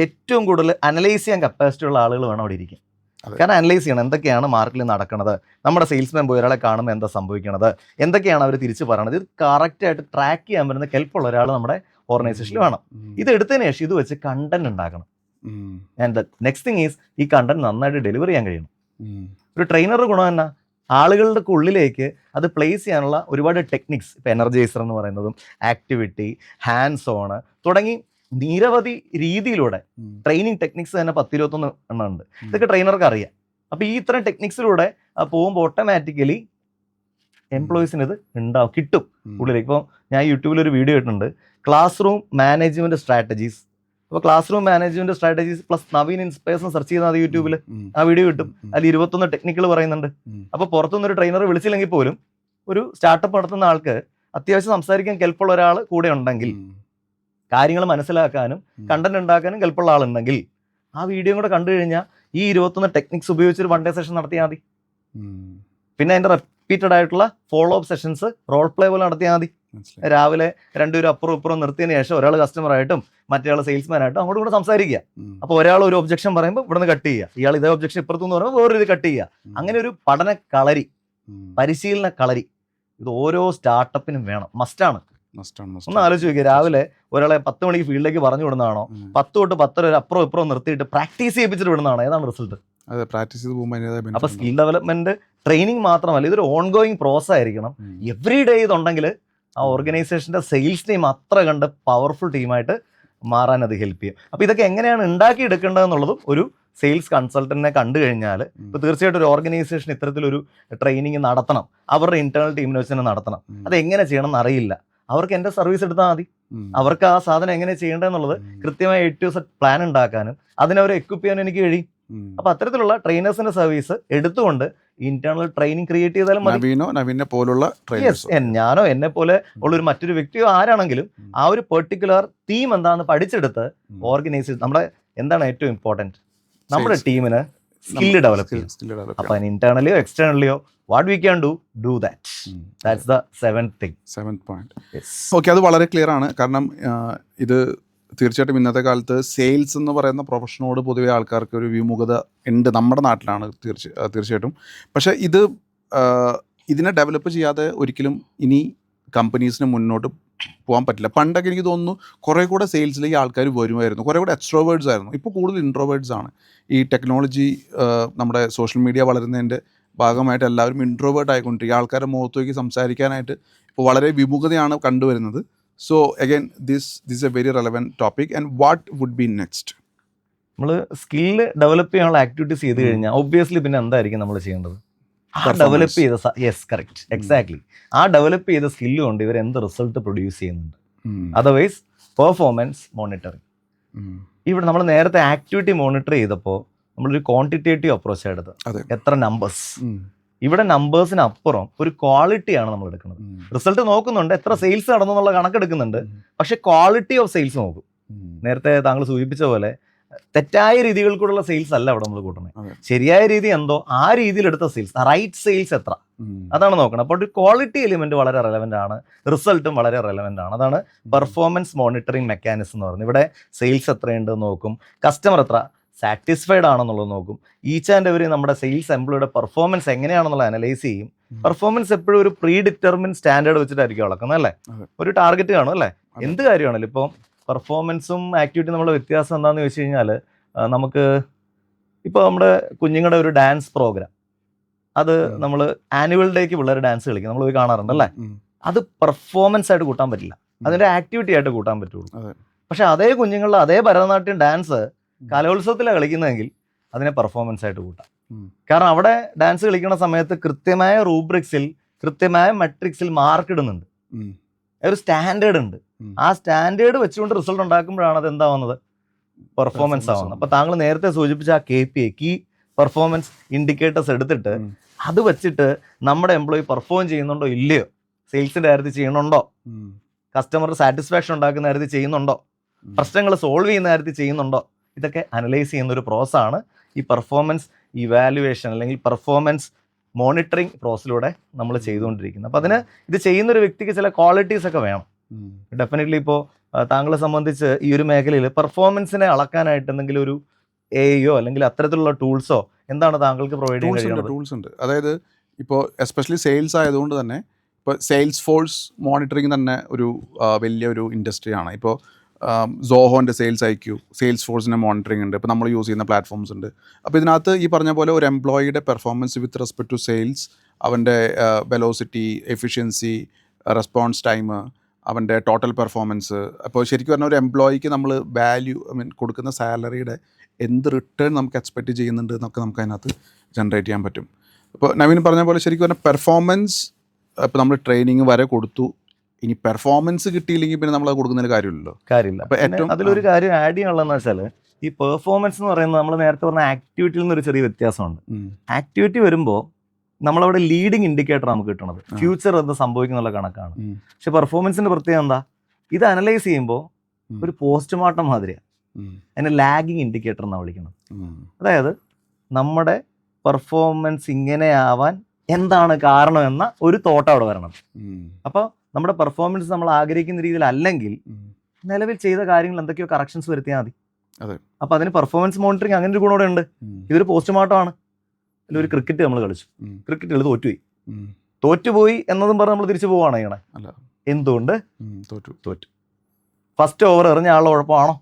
ഏറ്റവും കൂടുതൽ അനലൈസ് ചെയ്യാൻ കപ്പാസിറ്റി ഉള്ള ആളുകൾ വേണം അവിടെ ഇരിക്കും. കാരണം അനലൈസ് ചെയ്യണം എന്തൊക്കെയാണ് മാർക്കറ്റിൽ നടക്കുന്നത്, നമ്മുടെ സെയിൽസ്മാൻ പോയി ഒരാളെ കാണുമ്പോൾ എന്താ സംഭവിക്കണത്, എന്തൊക്കെയാണ് അവർ തിരിച്ച് പറയണത്, ഇത് കറക്റ്റായിട്ട് ട്രാക്ക് ചെയ്യാൻ പറ്റുന്ന കെൽപ്പുള്ള ഒരാൾ നമ്മുടെ ഓർഗനൈസേഷനിൽ വേണം. ഇത് എടുത്തതിന് ശേഷം ഇത് വെച്ച് കണ്ടന്റ് ഉണ്ടാക്കണം. And the next thing is ഈ കണ്ടന്റ് നന്നായിട്ട് ഡെലിവർ ചെയ്യാൻ കഴിയണം. ഒരു ട്രെയിനറുടെ ഗുണം തന്നെ ആളുകളുടെ ഉള്ളിലേക്ക് അത് പ്ലേസ് ചെയ്യാനുള്ള ഒരുപാട് ടെക്നിക്സ്, ഇപ്പം എനർജൈസർ എന്ന് പറയുന്നതും ആക്ടിവിറ്റി, ഹാൻഡ്സ് ഓൺ തുടങ്ങി നിരവധി രീതിയിലൂടെ ട്രെയിനിങ് ടെക്നിക്സ് തന്നെ 10-21 എണ്ണം ഉണ്ട്. ഇതൊക്കെ ട്രെയിനർക്ക് അറിയാം. അപ്പോൾ ഈ ഇത്തരം ടെക്നിക്സിലൂടെ പോകുമ്പോൾ ഓട്ടോമാറ്റിക്കലി എംപ്ലോയീസിന് ഇത് ഉണ്ടാവും, കിട്ടും ഉള്ളിലേക്ക്. ഇപ്പോൾ ഞാൻ യൂട്യൂബിലൊരു വീഡിയോ ഇട്ടിട്ടുണ്ട്, ക്ലാസ് റൂം മാനേജ്മെന്റ് സ്ട്രാറ്റജീസ്. അപ്പോൾ class room management strategies plus Naveen inspires search ചെയ്താൽ മതി, യൂട്യൂബിൽ ആ വീഡിയോ കിട്ടും. അതിൽ 21 ടെക്നിക്കുകൾ പറയുന്നുണ്ട്. അപ്പോൾ പുറത്തുനിന്നൊരു ട്രെയിനർ വിളിച്ചില്ലെങ്കിൽ പോലും ഒരു സ്റ്റാർട്ടപ്പ് നടത്തുന്ന ആൾക്ക് അത്യാവശ്യം സംസാരിക്കാൻ കെൽപ്പുള്ള ഒരാൾ കൂടെ ഉണ്ടെങ്കിൽ, കാര്യങ്ങൾ മനസ്സിലാക്കാനും കണ്ടന്റ് ഉണ്ടാക്കാനും കെൽപ്പുള്ള ആളുണ്ടെങ്കിൽ ആ വീഡിയോ കൂടെ കണ്ടു കഴിഞ്ഞാൽ ഈ 21 ടെക്നിക്സ് ഉപയോഗിച്ചൊരു 1 ഡേ സെഷൻ നടത്തിയാൽ മതി. പിന്നെ അതിൻ്റെ റിപ്പീറ്റഡ് ആയിട്ടുള്ള follow up sessions role play പോലെ നടത്തിയാൽ മതി. രാവിലെ 2 പേരും അപ്പുറം ഇപ്പുറം നിർത്തിയതിന് ശേഷം ഒരാൾ കസ്റ്റമറായിട്ടും മറ്റേ സെയിൽസ്മാനായിട്ടും അങ്ങോട്ടും കൂടെ സംസാരിക്കുക. അപ്പോൾ ഒരാൾ ഒരു ഒബ്ജക്ഷൻ പറയുമ്പോൾ ഇവിടുന്ന് കട്ട് ചെയ്യുക, ഇയാൾ ഇതേ ഒബ്ജക്ഷൻ ഇപ്പുറത്തുനിന്ന് പറയുമ്പോൾ വേറൊരു ഇത് കട്ട് ചെയ്യുക. അങ്ങനെ ഒരു പഠന കളരി, പരിശീലന കളരി ഇത് ഓരോ സ്റ്റാർട്ടപ്പിനും വേണം, മസ്റ്റാണ്. ഒന്ന് ആലോചിച്ച് നോക്കിയാൽ രാവിലെ ഒരാളെ 10 മണിക്ക് ഫീൽഡിലേക്ക് പറഞ്ഞു വിടുന്നതാണോ, 10 തൊട്ട് 10 വരെ അപ്പുറം ഇപ്പുറം നിർത്തിയിട്ട് പ്രാക്ടീസ് ചെയ്യിപ്പിച്ചിട്ട് വിടുന്നതാണോ? ഏതാണ് റിസൾട്ട്? അപ്പൊ സ്കിൽ ഡെവലപ്മെന്റ് ട്രെയിനിങ് മാത്രമല്ല, ഇതൊരു ഓൺഗോയിങ് പ്രോസസ് ആയിരിക്കണം. എവറി ഡേ ഇതുണ്ടെങ്കിൽ ആ ഓർഗനൈസേഷന്റെ സെയിൽസ് ടീം അത്ര കണ്ട് പവർഫുൾ ടീമായിട്ട് മാറാൻ അത് ഹെൽപ്പ് ചെയ്യും. അപ്പോൾ ഇതൊക്കെ എങ്ങനെയാണ് ഉണ്ടാക്കിയെടുക്കേണ്ടതെന്നുള്ളതും ഒരു സെയിൽസ് കൺസൾട്ടന്റിനെ കണ്ടു കഴിഞ്ഞാൽ ഇപ്പോൾ തീർച്ചയായിട്ടും ഒരു ഓർഗനൈസേഷൻ ഇത്തരത്തിലൊരു ട്രെയിനിങ് നടത്തണം, അവരുടെ ഇന്റേണൽ ടീമിനെ വെച്ച് തന്നെ നടത്തണം. അത് എങ്ങനെ ചെയ്യണം എന്നറിയില്ല, അവർക്ക് എൻ്റെ സർവീസ് എടുത്താൽ മതി. അവർക്ക് ആ സാധനം എങ്ങനെ ചെയ്യേണ്ടതെന്നുള്ളത് കൃത്യമായി A to Z പ്ലാൻ ഉണ്ടാക്കാനും അതിനവരെ എക്വിപ്പ് ചെയ്യാനും എനിക്ക് കഴിയും. അപ്പൊ അത്തരത്തിലുള്ള ട്രെയിനേഴ്സിന്റെ സർവീസ് എടുത്തുകൊണ്ട് ഇന്റേണൽ ട്രെയിനിങ് ക്രിയേറ്റ് ചെയ്താലും ഞാനോ എന്നെ പോലെ ഉള്ളൊരു മറ്റൊരു വ്യക്തിയോ ആരാണെങ്കിലും ആ ഒരു പെർട്ടിക്കുലർ തീം എന്താണെന്ന് പഠിച്ചെടുത്ത് ഓർഗനൈസേഷൻ, നമ്മുടെ എന്താണ് ഏറ്റവും ഇമ്പോർട്ടൻറ്റ്, നമ്മുടെ ടീമിന് സ്കില്ല് ഡെവലപ്പ് ചെയ്യും. അപ്പൊ ഇന്റേണലിയോ എക്സ്റ്റേണലിയോ what we can do that. That's the seventh point. Okay, അത് വളരെ ക്ലിയർ ആണ്. കാരണം ഇത് തീർച്ചയായിട്ടും ഇന്നത്തെ കാലത്ത് സെയിൽസ് എന്ന് പറയുന്ന പ്രൊഫഷനോട് പൊതുവെ ആൾക്കാർക്ക് ഒരു വിമുഖത ഉണ്ട്, നമ്മുടെ നാട്ടിലാണ് തീർച്ചയായിട്ടും. പക്ഷേ ഇതിനെ ഡെവലപ്പ് ചെയ്യാതെ ഒരിക്കലും ഇനി കമ്പനീസിന് മുന്നോട്ട് പോകാൻ പറ്റില്ല. പണ്ടൊക്കെ എനിക്ക് തോന്നുന്നു കുറേ കൂടെ സെയിൽസിലേക്ക് ആൾക്കാർ വരുമായിരുന്നു, കുറേ കൂടെ എക്സ്ട്രോവേർഡ്സ് ആയിരുന്നു. ഇപ്പോൾ കൂടുതൽ ഇൻട്രോവേർഡ്സ് ആണ്. ഈ ടെക്നോളജി നമ്മുടെ സോഷ്യൽ മീഡിയ വളരുന്നതിൻ്റെ ഭാഗമായിട്ട് എല്ലാവരും ഇൻട്രോവേർട്ട് ആയിക്കൊണ്ടിരിക്കുക. ആൾക്കാരുടെ മുഖത്ത് നോക്കി സംസാരിക്കാനായിട്ട് ഇപ്പോൾ വളരെ വിമുഖതയാണ് കണ്ടുവരുന്നത്. So again this a very relevant topic. And what would be next? നമ്മൾ സ്കില്ല് ഡെവലപ്പ് ചെയ്യാനുള്ള ആക്ടിവിറ്റീസ് ചെയ്ത് കഴിഞ്ഞാൽ ഒബ്വിയസ്ലി പിന്നെ എന്തായിരിക്കും നമ്മൾ ചെയ്യേണ്ടത്? ആ ഡെവലപ്പ് ചെയ്ത യെസ് കറക്റ്റ് എക്സാക്ട്ലി ആ ഡെവലപ്പ് ചെയ്ത സ്കില്ല് കൊണ്ട് ഇവർ എന്ത് റിസൾട്ട് പ്രൊഡ്യൂസ് ചെയ്യുന്നുണ്ട്. Otherwise performance monitoring. ഇവിടെ നമ്മൾ നേരത്തെ ആക്ടിവിറ്റി മോണിറ്റർ ചെയ്തപ്പോൾ നമ്മളൊരു ക്വാണ്ടിറ്റേറ്റീവ് അപ്രോച്ച് എടുത്തത്. എത്ര നമ്പേഴ്സ്? ഇവിടെ നമ്പേഴ്സിന് അപ്പുറം ഒരു ക്വാളിറ്റിയാണ് നമ്മൾ എടുക്കുന്നത്. റിസൾട്ട് നോക്കുന്നുണ്ട്, എത്ര സെയിൽസ് നടന്നു എന്നുള്ള കണക്കെടുക്കുന്നുണ്ട്, പക്ഷെ ക്വാളിറ്റി ഓഫ് സെയിൽസ് നോക്കും. നേരത്തെ താങ്കൾ സൂചിപ്പിച്ച പോലെ തെറ്റായ രീതികൾക്കുള്ള സെയിൽസ് അല്ല അവിടെ നമ്മൾ കൂട്ടുന്നത്. ശരിയായ രീതി എന്തോ ആ രീതിയിൽ എടുത്ത സെയിൽസ്, റൈറ്റ് സെയിൽസ് എത്ര, അതാണ് നോക്കണം. അപ്പോൾ ഒരു ക്വാളിറ്റി എലിമെന്റ് വളരെ റെലവെന്റ് ആണ്, റിസൾട്ടും വളരെ റെലവെന്റ് ആണ്. അതാണ് പെർഫോമൻസ് മോണിറ്ററിംഗ് മെക്കാനിസം എന്ന് പറയുന്നത്. ഇവിടെ സെയിൽസ് എത്രയുണ്ട് നോക്കും, കസ്റ്റമർ എത്ര സാറ്റിസ്ഫൈഡ് ആണെന്നുള്ളത് നോക്കും. ഈച്ച് ആൻഡ് എവരി നമ്മുടെ സെയിൽസ് എംപ്ലോയിയുടെ പെർഫോമൻസ് എങ്ങനെയാണെന്നുള്ളത് അനലൈസ് ചെയ്യും. പെർഫോമൻസ് എപ്പോഴും ഒരു പ്രീ ഡിറ്റർമിൻ സ്റ്റാൻഡേർഡ് വെച്ചിട്ടായിരിക്കും അളക്കുന്നത് അല്ലേ? ഒരു ടാർഗറ്റ് കാണും അല്ലേ? എന്ത് കാര്യമാണല്ലോ. ഇപ്പോൾ പെർഫോമൻസും ആക്ടിവിറ്റി നമ്മുടെ വ്യത്യാസം എന്താണെന്ന് ചോദിച്ചു കഴിഞ്ഞാൽ, നമുക്ക് ഇപ്പോൾ നമ്മുടെ കുഞ്ഞുങ്ങളുടെ ഒരു ഡാൻസ് പ്രോഗ്രാം, അത് നമ്മൾ ആനുവൽ ഡേക്ക് പിള്ളേർ ഡാൻസ് കളിക്കും, നമ്മൾ പോയി കാണാറുണ്ട് അല്ലേ? അത് പെർഫോമൻസ് ആയിട്ട് കൂട്ടാൻ പറ്റില്ല, അതിൻ്റെ ആക്ടിവിറ്റി ആയിട്ട് കൂട്ടാൻ പറ്റുള്ളൂ. പക്ഷെ അതേ കുഞ്ഞുങ്ങളുടെ അതേ ഭരതനാട്യം ഡാൻസ് കലോത്സവത്തിലാണ് കളിക്കുന്നതെങ്കിൽ അതിനെ പെർഫോമൻസ് ആയിട്ട് കൂട്ടാം. കാരണം അവിടെ ഡാൻസ് കളിക്കുന്ന സമയത്ത് കൃത്യമായ റൂബ്രിക്സിൽ, കൃത്യമായ മെട്രിക്സിൽ മാർക്ക് ഇടുന്നുണ്ട്, ഒരു സ്റ്റാൻഡേർഡ് ഉണ്ട്. ആ സ്റ്റാൻഡേർഡ് വെച്ചുകൊണ്ട് റിസൾട്ട് ഉണ്ടാക്കുമ്പോഴാണ് അത് എന്താവുന്നത്, പെർഫോമൻസ് ആവുന്നത്. അപ്പൊ താങ്കൾ നേരത്തെ സൂചിപ്പിച്ച ആ KPI, കീ പെർഫോമൻസ് ഇൻഡിക്കേറ്റേഴ്സ് എടുത്തിട്ട് അത് വെച്ചിട്ട് നമ്മുടെ എംപ്ലോയി പെർഫോം ചെയ്യുന്നുണ്ടോ ഇല്ലയോ, സെയിൽസിന്റെ കാര്യത്തിൽ ചെയ്യണുണ്ടോ, കസ്റ്റമർ സാറ്റിസ്ഫാക്ഷൻ ഉണ്ടാക്കുന്ന കാര്യത്തിൽ ചെയ്യുന്നുണ്ടോ, പ്രശ്നങ്ങൾ സോൾവ് ചെയ്യുന്ന കാര്യത്തിൽ ചെയ്യുന്നുണ്ടോ, ഇതൊക്കെ അനലൈസ് ചെയ്യുന്ന ഒരു പ്രോസസ്സാണ് ഈ പെർഫോമൻസ് ഇവാലുവേഷൻ അല്ലെങ്കിൽ പെർഫോമൻസ് മോണിറ്ററിങ് പ്രോസസ്സിലൂടെ നമ്മൾ ചെയ്തുകൊണ്ടിരിക്കുന്നത്. അപ്പോൾ അതിന് ഇത് ചെയ്യുന്ന ഒരു വ്യക്തിക്ക് ചില ക്വാളിറ്റീസ് ഒക്കെ വേണം. ഡെഫിനറ്റ്ലി ഇപ്പോൾ താങ്കളെ സംബന്ധിച്ച് ഈ ഒരു മേഖലയിൽ പെർഫോമൻസിനെ അളക്കാനായിട്ട് എന്തെങ്കിലും ഒരു AIയോ അല്ലെങ്കിൽ അത്തരത്തിലുള്ള ടൂൾസോ എന്താണ് താങ്കൾക്ക് പ്രൊവൈഡ് ചെയ്യാൻ കഴിയുന്നത്? ടൂൾസ് ഉണ്ട്. അതായത് ഇപ്പോൾ എസ്പെഷ്യലി സെയിൽസ് ആയതുകൊണ്ട് തന്നെ ഇപ്പോൾ സെയിൽസ് ഫോഴ്സ് മോണിറ്ററിങ് തന്നെ ഒരു വലിയൊരു ഇൻഡസ്ട്രിയാണ്. ഇപ്പോൾ സോഹോൻ്റെ സെയിൽസ് IQ, സെയിൽസ് ഫോഴ്സിൻ്റെ മോണിറ്ററിംഗ് ഉണ്ട്. ഇപ്പോൾ നമ്മൾ യൂസ് ചെയ്യുന്ന പ്ലാറ്റ്ഫോംസ് ഉണ്ട്. അപ്പോൾ ഇതിനകത്ത് ഈ പറഞ്ഞ പോലെ ഒരു എംപ്ലോയിയുടെ performance with respect to sales, അവൻ്റെ വെലോസിറ്റി, എഫിഷ്യൻസി, റെസ്പോൺസ് ടൈം, അവൻ്റെ ടോട്ടൽ പെർഫോമൻസ്. അപ്പോൾ ശരിക്കും പറഞ്ഞാൽ ഒരു എംപ്ലോയിക്ക് നമ്മൾ വാല്യൂ കൊടുക്കുന്ന സാലറിയുടെ എന്ത് റിട്ടേൺ നമുക്ക് എക്സ്പെക്റ്റ് ചെയ്യുന്നുണ്ട് എന്നൊക്കെ നമുക്ക് അതിനകത്ത് ജനറേറ്റ് ചെയ്യാൻ പറ്റും. ഇപ്പോൾ നവീൻ പറഞ്ഞ പോലെ ശരിക്കും പറഞ്ഞാൽ പെർഫോമൻസ് ഇപ്പോൾ നമ്മൾ ട്രെയിനിങ് വരെ കൊടുത്തു, ഇനി പെർഫോമൻസ് കിട്ടിയില്ലെങ്കിൽ പിന്നെ നമ്മൾ അത് കൊടുക്കുന്നതിന് കാര്യമില്ലല്ലോ. അപ്പോൾ ഏറ്റവും അതിലൊരു കാര്യം ആഡ് ചെയ്യാനുള്ളതെന്ന് വെച്ചാൽ, ഈ പെർഫോമൻസ് എന്ന് പറയുന്നത് നമ്മൾ നേരത്തെ പറഞ്ഞ ആക്ടിവിറ്റിയിൽ നിന്നൊരു ചെറിയ വ്യത്യാസമുണ്ട്. ആക്ടിവിറ്റി വരുമ്പോൾ നമ്മളവിടെ ലീഡിങ് ഇൻഡിക്കേറ്റർ നമുക്ക് കിട്ടുന്നത് ഫ്യൂച്ചർ എന്ത് സംഭവിക്കുന്നുള്ള കണക്കാണ്. പക്ഷെ പെർഫോമൻസിന്റെ പ്രത്യേകത എന്താ, ഇത് അനലൈസ് ചെയ്യുമ്പോൾ ഒരു പോസ്റ്റ്മോർട്ടം മാതിരിയാണ്. അതിനെ ലാഗിങ് ഇൻഡിക്കേറ്റർ എന്നാണ് വിളിക്കുന്നത്. അതായത് നമ്മുടെ പെർഫോമൻസ് ഇങ്ങനെയാവാൻ എന്താണ് കാരണം എന്ന ഒരു തോട്ട് അവിടെ വരണം. അപ്പോൾ നമ്മുടെ പെർഫോമൻസ് നമ്മൾ ആഗ്രഹിക്കുന്ന രീതിയിൽ അല്ലെങ്കിൽ നിലവിൽ ചെയ്ത കാര്യങ്ങൾ എന്തൊക്കെയോ കറക്ഷൻസ് വരുത്തിയാൽ മതി. അപ്പോൾ അതിന് പെർഫോമൻസ് മോണിറ്ററിങ് അങ്ങനെ ഒരു ഗുണം ഇവിടെ ഉണ്ട്. ഇതൊരു പോസ്റ്റ്മോർട്ടമാണ്. ഒരു ക്രിക്കറ്റ് നമ്മൾ കളിച്ചു, ക്രിക്കറ്റിൽ തോറ്റുപോയി എന്നതും പറഞ്ഞ് നമ്മൾ തിരിച്ചു പോവാണ് ചെയ്യണേ. എന്തുകൊണ്ട് തോറ്റു? ഫസ്റ്റ് ഓവർ എറിഞ്ഞ ആളുടെ കുഴപ്പമാണോ?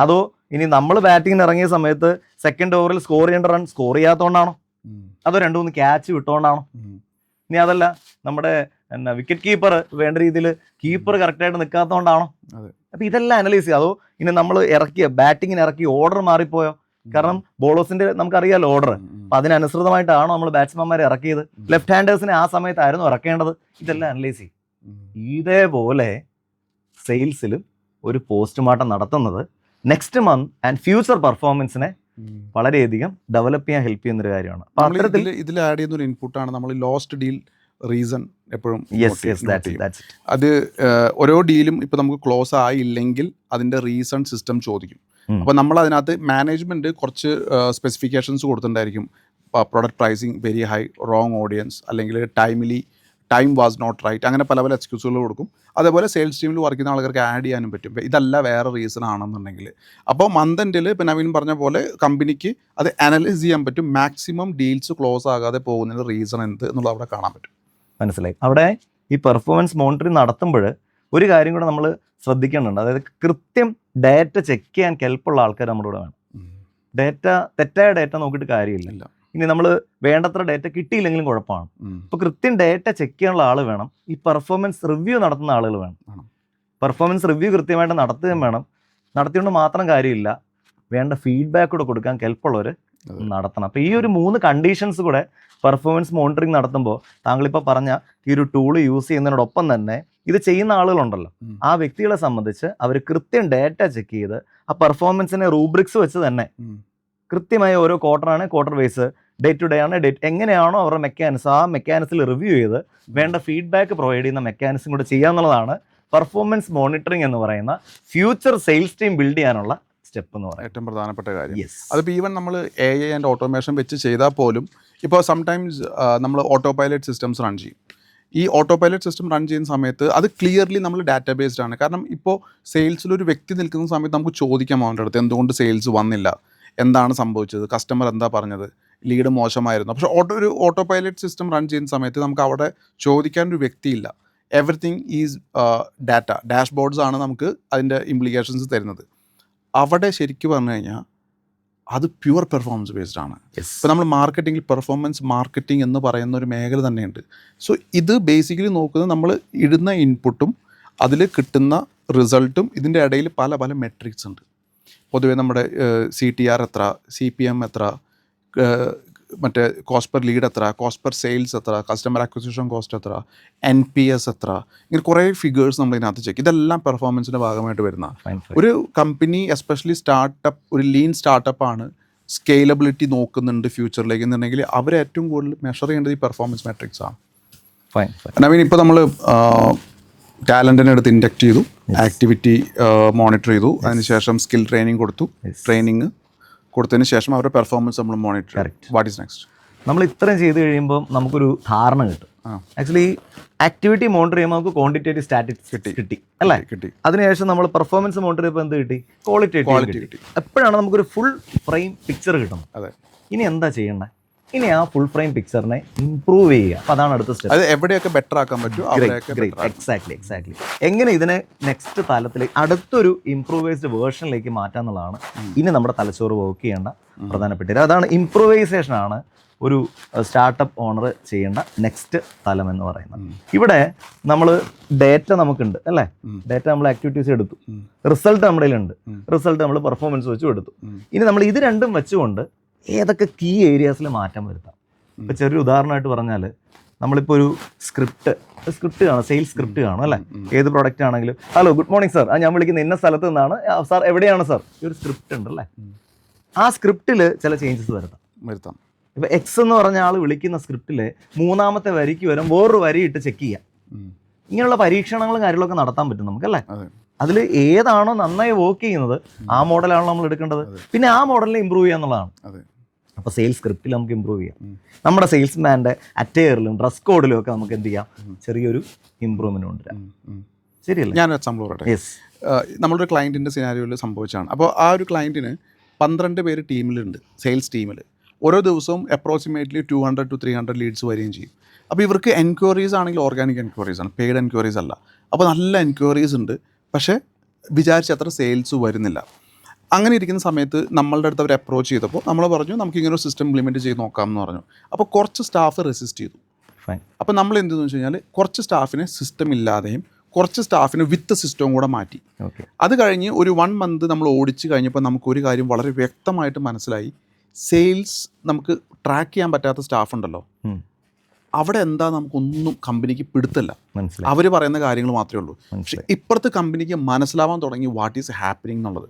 അതോ ഇനി നമ്മൾ ബാറ്റിങ്ങിന് ഇറങ്ങിയ സമയത്ത് സെക്കൻഡ് ഓവറിൽ സ്കോർ ചെയ്യേണ്ട റൺ സ്കോർ ചെയ്യാത്തതുകൊണ്ടാണോ? അതോ 2-3 ക്യാച്ച് വിട്ടുകൊണ്ടാണോ? ഇനി അതല്ല, നമ്മുടെ വിക്കറ്റ് കീപ്പർ വേണ്ട രീതിയിൽ കീപ്പർ കറക്റ്റായിട്ട് നിൽക്കാത്തതുകൊണ്ടാണോ? അപ്പൊ ഇതെല്ലാം അനലൈസ് ചെയ്യുക. അതോ ഇനി നമ്മൾ ബാറ്റിങ്ങിന് ഇറക്കി ഓർഡർ മാറിപ്പോയോ? കാരണം ബോളേഴ്സിന്റെ നമുക്കറിയാലോ ഓർഡർ, അപ്പൊ അതിനനുസൃതമായിട്ടാണോ നമ്മൾ ബാറ്റ്സ്മാൻമാരെ ഇറക്കിയത്? ലെഫ്റ്റ് ഹാൻഡേഴ്സിനെ ആ സമയത്തായിരുന്നു ഇറക്കേണ്ടത്? ഇതെല്ലാം അനലൈസ് ചെയ്യും. ഇതേപോലെ സെയിൽസിലും ഒരു പോസ്റ്റ്മോർട്ടം നടത്തുന്നത് നെക്സ്റ്റ് മന്ത് ആൻഡ് ഫ്യൂച്ചർ പെർഫോമൻസിനെ വളരെയധികം ഡെവലപ്പ് ചെയ്യാൻ ഹെൽപ്പ് ചെയ്യുന്ന ഒരു കാര്യമാണ്. അപ്പോൾ അത്തരത്തിൽ ഇതിൽ ആഡ് ചെയ്യുന്ന ഒരു ഇൻപുട്ടാണ് നമ്മൾ ലോസ്റ്റ് ഡീൽ റീസൺ എപ്പോഴും. അത് ഓരോ ഡീലും ഇപ്പോൾ നമുക്ക് ക്ലോസ് ആയില്ലെങ്കിൽ അതിൻ്റെ റീസൺ സിസ്റ്റം ചോദിക്കും. അപ്പോൾ നമ്മൾ അതിനകത്ത് മാനേജ്മെൻറ്റ് കുറച്ച് സ്പെസിഫിക്കേഷൻസ് കൊടുത്തിട്ടുണ്ടായിരിക്കും. Product pricing very high, wrong audience, അല്ലെങ്കിൽ ടൈം വാസ് നോട്ട് റൈറ്റ്, അങ്ങനെ പല പല എക്സ്ക്യൂസുകൾ കൊടുക്കും. അതേപോലെ സെയിൽസ് ടീമിൽ വർക്ക് ചെയ്യുന്ന ആൾക്കാർക്ക് ആഡ് ചെയ്യാനും പറ്റും, ഇതല്ല വേറെ റീസൺ ആണെന്നുണ്ടെങ്കിൽ. അപ്പോൾ മന്ത് എൻഡിൽ ഇപ്പോൾ നവീൻ പറഞ്ഞ പോലെ കമ്പനിക്ക് അത് അനലൈസ് ചെയ്യാൻ പറ്റും. മാക്സിമം ഡീൽസ് ക്ലോസ് ആകാതെ പോകുന്നതിന് റീസൺ എന്ത് എന്നുള്ളത് അവിടെ കാണാൻ പറ്റും. മനസ്സിലായി. അവിടെ ഈ പെർഫോമൻസ് മോണിറ്ററിങ് നടത്തുമ്പോൾ ഒരു കാര്യം കൂടെ നമ്മൾ ശ്രദ്ധിക്കേണ്ടതുണ്ട്. അതായത് കൃത്യം ഡാറ്റ ചെക്ക് ചെയ്യാൻ കെൽപ്പുള്ള ആൾക്കാർ നമ്മുടെ കൂടെ വേണം. തെറ്റായ ഡാറ്റ നോക്കിയിട്ട് കാര്യമില്ല. ഇനി നമ്മൾ വേണ്ടത്ര ഡാറ്റ കിട്ടിയില്ലെങ്കിലും കുഴപ്പമാണ്. അപ്പോൾ കൃത്യം ഡാറ്റ ചെക്ക് ചെയ്യാനുള്ള ആൾ വേണം. ഈ പെർഫോമൻസ് റിവ്യൂ നടത്തുന്ന ആളുകൾ വേണം. പെർഫോമൻസ് റിവ്യൂ കൃത്യമായിട്ട് നടത്തുകയും വേണം. നടത്തിയോണ്ട് മാത്രം കാര്യമില്ല, വേണ്ട ഫീഡ്ബാക്ക് കൂടെ കൊടുക്കാൻ കെൽപ്പുള്ളവർ നടത്തണം. അപ്പോൾ ഈ ഒരു 3 കണ്ടീഷൻസ് കൂടെ പെർഫോമൻസ് മോണിറ്ററിങ് നടത്തുമ്പോൾ താങ്കളിപ്പോൾ പറഞ്ഞ ഈ ഒരു ടൂൾ യൂസ് ചെയ്യുന്നതിനോടൊപ്പം തന്നെ ഇത് ചെയ്യുന്ന ആളുകളുണ്ടല്ലോ, ആ വ്യക്തികളെ സംബന്ധിച്ച് അവർ കൃത്യം ഡാറ്റ ചെക്ക് ചെയ്ത് ആ പെർഫോമൻസിനെ റൂബ്രിക്സ് വെച്ച് തന്നെ കൃത്യമായി ഓരോ ക്വാർട്ടറാണ് quarter wise, day to day ആണ് എങ്ങനെയാണോ അവരുടെ മെക്കാനിസം, ആ മെക്കാനിസിൽ റിവ്യൂ ചെയ്ത് വേണ്ട ഫീഡ്ബാക്ക് പ്രൊവൈഡ് ചെയ്യുന്ന മെക്കാനിസം കൂടെ ചെയ്യാന്നുള്ളതാണ് പെർഫോമൻസ് മോണിറ്ററിംഗ് എന്ന് പറയുന്ന ഫ്യൂച്ചർ സെയിൽസ് ടീം ബിൽഡ് ചെയ്യാനുള്ള സ്റ്റെപ്പ് എന്ന് പറയുന്നത് ഏറ്റവും പ്രധാനപ്പെട്ട കാര്യം. അതിപ്പോൾ ഈവൻ നമ്മൾ AI ആൻഡ് ഓട്ടോമേഷൻ വെച്ച് ചെയ്താൽ പോലും ഇപ്പോൾ സംടൈംസ് നമ്മൾ ഓട്ടോ പൈലറ്റ് സിസ്റ്റംസ് റൺ ചെയ്യും. ഈ ഓട്ടോ പൈലറ്റ് സിസ്റ്റം റൺ ചെയ്യുന്ന സമയത്ത് അത് ക്ലിയർലി നമ്മൾ ഡാറ്റാ ബേസ്ഡ് ആണ്. കാരണം ഇപ്പോൾ സെയിൽസിലൊരു വ്യക്തി നിൽക്കുന്ന സമയത്ത് നമുക്ക് ചോദിക്കാം അവൻ്റെ അടുത്ത് എന്തുകൊണ്ട് സെയിൽസ് വന്നില്ല, എന്താണ് സംഭവിച്ചത്, കസ്റ്റമർ എന്താ പറഞ്ഞത്, ലീഡ് മോശമായിരുന്നു. പക്ഷേ ഒരു ഓട്ടോ പൈലറ്റ് സിസ്റ്റം റൺ ചെയ്യുന്ന സമയത്ത് നമുക്ക് അവിടെ ചോദിക്കാനൊരു വ്യക്തിയില്ല. എവറിത്തിങ് ഈസ് ഡാറ്റ, ഡാഷ്ബോർഡ്സ് ആണ് നമുക്ക് അതിൻ്റെ ഇംപ്ലിക്കേഷൻസ് തരുന്നത്. അവിടെ ശരിക്കും പറഞ്ഞു കഴിഞ്ഞാൽ അത് പ്യുവർ പെർഫോമൻസ് ബേസ്ഡ് ആണ്. ഇപ്പോൾ നമ്മൾ മാർക്കറ്റിങ്ങിൽ പെർഫോമൻസ് മാർക്കറ്റിംഗ് എന്ന് പറയുന്ന ഒരു മേഖല തന്നെയുണ്ട്. സോ ഇത് ബേസിക്കലി നോക്കുന്നത് നമ്മൾ ഇടുന്ന ഇൻപുട്ടും അതിൽ കിട്ടുന്ന റിസൾട്ടും ഇതിൻ്റെ ഇടയിൽ പല പല മെട്രിക്സ് ഉണ്ട്. പൊതുവേ നമ്മുടെ CTR എത്ര, CPM എത്ര, മറ്റേ കോസ്റ്റ് പെർ ലീഡ് എത്ര, കോസ്റ്റ് പെർ സെയിൽസ് എത്ര, കസ്റ്റമർ അക്വിസിഷൻ കോസ്റ്റ് എത്ര, NPS എത്ര, ഇങ്ങനെ കുറേ ഫിഗേഴ്സ് നമ്മൾ ഇതിനകത്ത് ചെക്ക്. ഇതെല്ലാം പെർഫോമൻസിൻ്റെ ഭാഗമായിട്ട് വരുന്ന ഒരു കമ്പനി, എസ്പെഷ്യലി സ്റ്റാർട്ടപ്പ്, ഒരു ലീൻ സ്റ്റാർട്ടപ്പാണ് സ്കെയിലബിലിറ്റി നോക്കുന്നുണ്ട് ഫ്യൂച്ചറിലേക്ക് എന്നുണ്ടെങ്കിൽ അവർ ഏറ്റവും കൂടുതൽ മെഷർ ചെയ്യേണ്ടത് ഈ പെർഫോമൻസ് മെട്രിക്സ് ആണ്. നവീൻ, ഇപ്പോൾ നമ്മൾ ടാലൻറ്റിനെ എടുത്ത് ഇൻഡക്റ്റ് ചെയ്തു, ആക്ടിവിറ്റി മോണിറ്റർ ചെയ്തു, അതിനുശേഷം സ്കിൽ ട്രെയിനിങ് കൊടുത്തു, ട്രെയിനിങ് കൊടുത്തതിന് ശേഷം അവരുടെ പെർഫോമൻസ് നമ്മൾ മോണിറ്റർ. What is next? നമ്മൾ ഇത്രയും ചെയ്ത് കഴിയുമ്പോൾ നമുക്കൊരു ധാരണ കിട്ടും. ആക്ച്വലി ആക്ടിവിറ്റി മോണിറ്റർ ചെയ്യുമ്പോൾ നമുക്ക് ക്വാണ്ടിറ്റേറ്റീവ് സ്റ്റാറ്റിസ്റ്റിക്സ് കിട്ടി അല്ലേ? കിട്ടി. അതിനുശേഷം നമ്മൾ പെർഫോമൻസ് മോണിറ്റർ ചെയ്യുമ്പോൾ എന്ത് കിട്ടി? ക്വാളിറ്റേറ്റീവ് കിട്ടി. എപ്പോഴാണ് നമുക്കൊരു ഫുൾ ഫ്രെയിം പിക്ചർ കിട്ടുന്നത്. അതെ. ഇനി എന്താ ചെയ്യേണ്ടത്? ഇനി ആ ഫുൾ ഫ്രെയിം പിക്ചറിനെ ഇംപ്രൂവ് ചെയ്യുക. അപ്പോൾ അതാണ് അടുത്ത സ്റ്റെപ്പ്. അത് എവിടെയൊക്കെ ബെറ്റർ ആക്കാൻ പറ്റും. എക്സാക്ട്ലി എങ്ങനെ ഇതിനെ നെക്സ്റ്റ് തലത്തിലേക്ക്, അടുത്തൊരു ഇംപ്രൂവൈസ്ഡ് വേർഷനിലേക്ക് മാറ്റാന്നുള്ളതാണ് ഇനി നമ്മുടെ തലച്ചോറ് വർക്ക് ചെയ്യേണ്ട പ്രധാനപ്പെട്ട. അതാണ് ഇംപ്രൂവൈസേഷൻ ആണ് ഒരു സ്റ്റാർട്ടപ്പ് ഓണർ ചെയ്യേണ്ട നെക്സ്റ്റ് തലം എന്ന് പറയുന്നത്. ഇവിടെ നമ്മൾ ഡേറ്റ നമുക്കുണ്ട് അല്ലേ? ഡേറ്റ നമ്മൾ ആക്ടിവിറ്റീസ് എടുത്തു, റിസൾട്ട് നമ്മുടെ കയ്യിലുണ്ട്, റിസൾട്ട് നമ്മൾ പെർഫോമൻസ് വെച്ചും എടുത്തു. ഇനി നമ്മൾ ഇത് രണ്ടും വെച്ചുകൊണ്ട് ഏതൊക്കെ കീ ഏരിയാസിൽ മാറ്റം വരുത്താം. ഇപ്പോൾ ചെറിയൊരു ഉദാഹരണമായിട്ട് പറഞ്ഞാൽ, നമ്മളിപ്പോൾ ഒരു സ്ക്രിപ്റ്റ് കാണും, സെയിൽസ് സ്ക്രിപ്റ്റ് കാണും അല്ലേ? ഏത് പ്രൊഡക്റ്റ് ആണെങ്കിലും, ഹലോ ഗുഡ് മോർണിംഗ് സാർ, ഞാൻ വിളിക്കുന്ന ഇന്ന സ്ഥലത്ത് നിന്നാണ് സാർ, എവിടെയാണ് സാർ? ഈ ഒരു സ്ക്രിപ്റ്റ് ഉണ്ട് അല്ലേ? ആ സ്ക്രിപ്റ്റിൽ ചില ചേഞ്ചസ് വരുത്താം. ഇപ്പോൾ X എന്ന് പറഞ്ഞ ആൾ വിളിക്കുന്ന സ്ക്രിപ്റ്റിൽ 3ാമത്തെ വരിക്ക് വരും വേറൊരു വരി ഇട്ട് ചെക്ക് ചെയ്യാം. ഇങ്ങനെയുള്ള പരീക്ഷണങ്ങളും കാര്യങ്ങളൊക്കെ നടത്താൻ പറ്റും നമുക്കല്ലേ? അതിൽ ഏതാണോ നന്നായി വർക്ക് ചെയ്യുന്നത് ആ മോഡലാണോ നമ്മൾ എടുക്കേണ്ടത്. പിന്നെ ആ മോഡലിനെ ഇമ്പ്രൂവ് ചെയ്യുക എന്നുള്ളതാണ്. അപ്പോൾ സെയിൽസ് സ്ക്രിപ്റ്റിൽ നമുക്ക് ഇമ്പ്രൂവ് ചെയ്യാം. നമ്മുടെ സെയിൽസ്മാൻ്റെ അറ്റയറിലും ഡ്രസ് കോഡിലും ഒക്കെ നമുക്ക് എന്ത് ചെയ്യാം? ചെറിയൊരു ഇമ്പ്രൂവ്മെന്റ് കൊണ്ടുവരാം. ശരിയല്ലേ? ഞാൻ എക്സാമ്പിൾ പറയട്ടെ. നമ്മളൊരു ക്ലയൻറ്റിൻ്റെ സിനാരിയോയിൽ സംഭവിച്ചാണ്. അപ്പോൾ ആ ഒരു ക്ലയൻറ്റിന് 12 പേര് ടീമിലുണ്ട്, സെയിൽസ് ടീമിൽ. ഓരോ ദിവസവും അപ്രോക്സിമേറ്റ്ലി 200 to 300 ലീഡ്സ് വരികയും ചെയ്യും. അപ്പോൾ ഇവർക്ക് എൻക്വയറീസ് ആണെങ്കിൽ ഓർഗാനിക് എൻക്വയറീസ് ആണ്, പെയ്ഡ് എൻക്വയറീസ് അല്ല. അപ്പോൾ നല്ല എൻക്വയറീസ് ഉണ്ട്, പക്ഷേ വിചാരിച്ച അത്ര സെയിൽസ് വരുന്നില്ല. അങ്ങനെ ഇരിക്കുന്ന സമയത്ത് നമ്മളുടെ അടുത്ത് അവർ അപ്രോച്ച് ചെയ്തപ്പോൾ നമ്മൾ പറഞ്ഞു നമുക്കിങ്ങനെ ഒരു സിസ്റ്റം ഇംപ്ലിമെൻറ്റ് ചെയ്ത് നോക്കാം എന്ന് പറഞ്ഞു. അപ്പോൾ കുറച്ച് സ്റ്റാഫ് റെസിസ്റ്റ് ചെയ്തു. അപ്പോൾ നമ്മൾ എന്തെന്ന് വെച്ച് കഴിഞ്ഞാൽ കുറച്ച് സ്റ്റാഫിനെ സിസ്റ്റം ഇല്ലാതെയും കുറച്ച് സ്റ്റാഫിനെ വിത്ത് സിസ്റ്റവും കൂടെ മാറ്റി. അത് കഴിഞ്ഞ് ഒരു 1 month നമ്മൾ ഓടിച്ച് കഴിഞ്ഞപ്പോൾ നമുക്കൊരു കാര്യം വളരെ വ്യക്തമായിട്ട് മനസ്സിലായി. സെയിൽസ് നമുക്ക് ട്രാക്ക് ചെയ്യാൻ പറ്റാത്ത സ്റ്റാഫ് ഉണ്ടല്ലോ, അവിടെ എന്താ നമുക്കൊന്നും കമ്പനിക്ക് പിടുത്തല്ല. അവർ പറയുന്ന കാര്യങ്ങൾ മാത്രമേ ഉള്ളൂ. പക്ഷെ ഇപ്പുറത്തെ കമ്പനിക്ക് മനസ്സിലാവാൻ തുടങ്ങി വാട്ട് ഈസ് ഹാപ്പനിങ് എന്നുള്ളത്.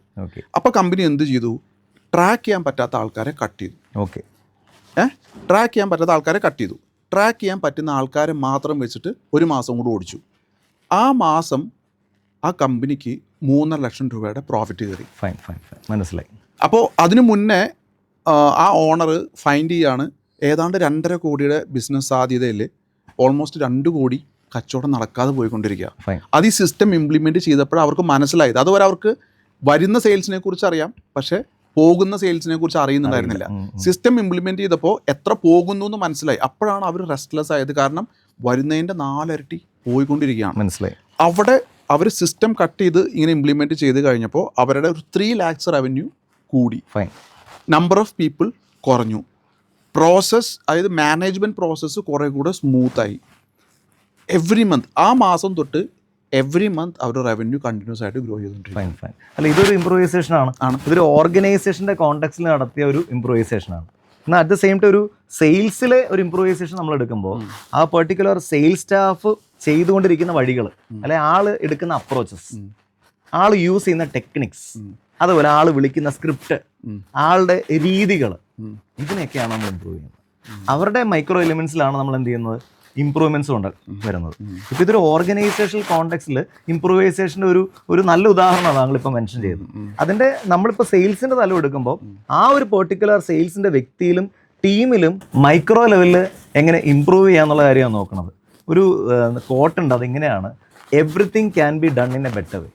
അപ്പോൾ കമ്പനി എന്ത് ചെയ്തു? ട്രാക്ക് ചെയ്യാൻ പറ്റാത്ത ആൾക്കാരെ കട്ട് ചെയ്തു. ട്രാക്ക് ചെയ്യാൻ പറ്റാത്ത ആൾക്കാരെ കട്ട് ചെയ്തു. ട്രാക്ക് ചെയ്യാൻ പറ്റുന്ന ആൾക്കാരെ മാത്രം വെച്ചിട്ട് 1 മാസം കൂടി ഓടിച്ചു. ആ മാസം ആ കമ്പനിക്ക് 3.5 ലക്ഷം രൂപയുടെ പ്രോഫിറ്റ് കയറി. മനസ്സിലായി. അപ്പോൾ അതിനു മുന്നേ ആ ഓണർ ഫൈൻഡ് ചെയ്യാണ് ഏതാണ്ട് 2.5 കോടിയുടെ ബിസിനസ് സാധ്യതയിൽ ഓൾമോസ്റ്റ് 2 കോടി കച്ചവടം നടക്കാതെ പോയിക്കൊണ്ടിരിക്കുക. അത് ഈ സിസ്റ്റം ഇംപ്ലിമെൻറ്റ് ചെയ്തപ്പോൾ അവർക്ക് മനസ്സിലായത്. അതുവരെ അവർക്ക് വരുന്ന സെയിൽസിനെ കുറിച്ച് അറിയാം, പക്ഷേ പോകുന്ന സെയിൽസിനെ കുറിച്ച് അറിയുന്നുണ്ടായിരുന്നില്ല. സിസ്റ്റം ഇംപ്ലിമെൻറ്റ് ചെയ്തപ്പോൾ എത്ര പോകുന്നു എന്ന് മനസ്സിലായി. അപ്പോഴാണ് അവർ റെസ്റ്റ്ലെസ് ആയത്. കാരണം വരുന്നതിൻ്റെ 4 ഇരട്ടി പോയിക്കൊണ്ടിരിക്കുകയാണ്. മനസ്സിലായി. അവിടെ അവർ സിസ്റ്റം കട്ട് ചെയ്ത് ഇങ്ങനെ ഇംപ്ലിമെൻറ്റ് ചെയ്ത് കഴിഞ്ഞപ്പോൾ അവരുടെ ഒരു 3 lakhs റവന്യൂ കൂടി, ഫൈൻ. നമ്പർ ഓഫ് പീപ്പിൾ കുറഞ്ഞു, പ്രോസസ്സ് അതായത് മാനേജ്മെൻറ്റ് പ്രോസസ്സ് കുറേ കൂടെ സ്മൂത്തായി. എവറി മന്ത് ആ മാസം തൊട്ട് എവറി മന്ത് അവരുടെ റവന്യൂ കണ്ടിന്യൂസ് ആയിട്ട് ഗ്രോ ചെയ്തുകൊണ്ടിരിക്കും. Fine fine. അല്ല, ഇതൊരു ഇംപ്രൂവൈസേഷൻ ആണ്. ഇതൊരു ഓർഗനൈസേഷൻ്റെ കോണ്ടെക്സ്റ്റിൽ നടത്തിയ ഒരു ഇംപ്രൂവൈസേഷൻ ആണ്. എന്നാൽ അറ്റ് ദ സെയിം ടൈം ഒരു സെയിൽസിലെ ഒരു ഇംപ്രൂവൈസേഷൻ നമ്മൾ എടുക്കുമ്പോൾ ആ പെർട്ടിക്കുലർ സെയിൽസ് സ്റ്റാഫ് ചെയ്തുകൊണ്ടിരിക്കുന്ന വഴികൾ, അല്ലെ ആള് എടുക്കുന്ന അപ്രോച്ചസ്, ആൾ യൂസ് ചെയ്യുന്ന ടെക്നിക്സ്, അതുപോലെ ആൾ വിളിക്കുന്ന സ്ക്രിപ്റ്റ്, ആളുടെ രീതികൾ, ഇതിനൊക്കെയാണ് നമ്മൾ ഇമ്പ്രൂവ് ചെയ്യുന്നത്. അവരുടെ മൈക്രോ എലിമെന്റ്സിലാണ് നമ്മൾ എന്ത് ചെയ്യുന്നത്, ഇംപ്രൂവ്മെന്റ്സ് കൊണ്ട് വരുന്നത്. ഇപ്പം ഇതൊരു ഓർഗനൈസേഷണൽ കോണ്ടെക്സ്റ്റിൽ ഇംപ്രൂവൈസേഷൻ്റെ ഒരു നല്ല ഉദാഹരണമാണ് താങ്കളിപ്പോൾ മെൻഷൻ ചെയ്തത്. അതിൻ്റെ നമ്മളിപ്പോൾ സെയിൽസിൻ്റെ തലം എടുക്കുമ്പോൾ ആ ഒരു പെർട്ടിക്കുലർ സെയിൽസിൻ്റെ വ്യക്തിയിലും ടീമിലും മൈക്രോ ലെവലിൽ എങ്ങനെ ഇമ്പ്രൂവ് ചെയ്യാന്നുള്ള കാര്യമാണ് നോക്കുന്നത്. ഒരു കോട്ടുണ്ട്, അതിങ്ങനെയാണ്: everything can be done in A better വേ.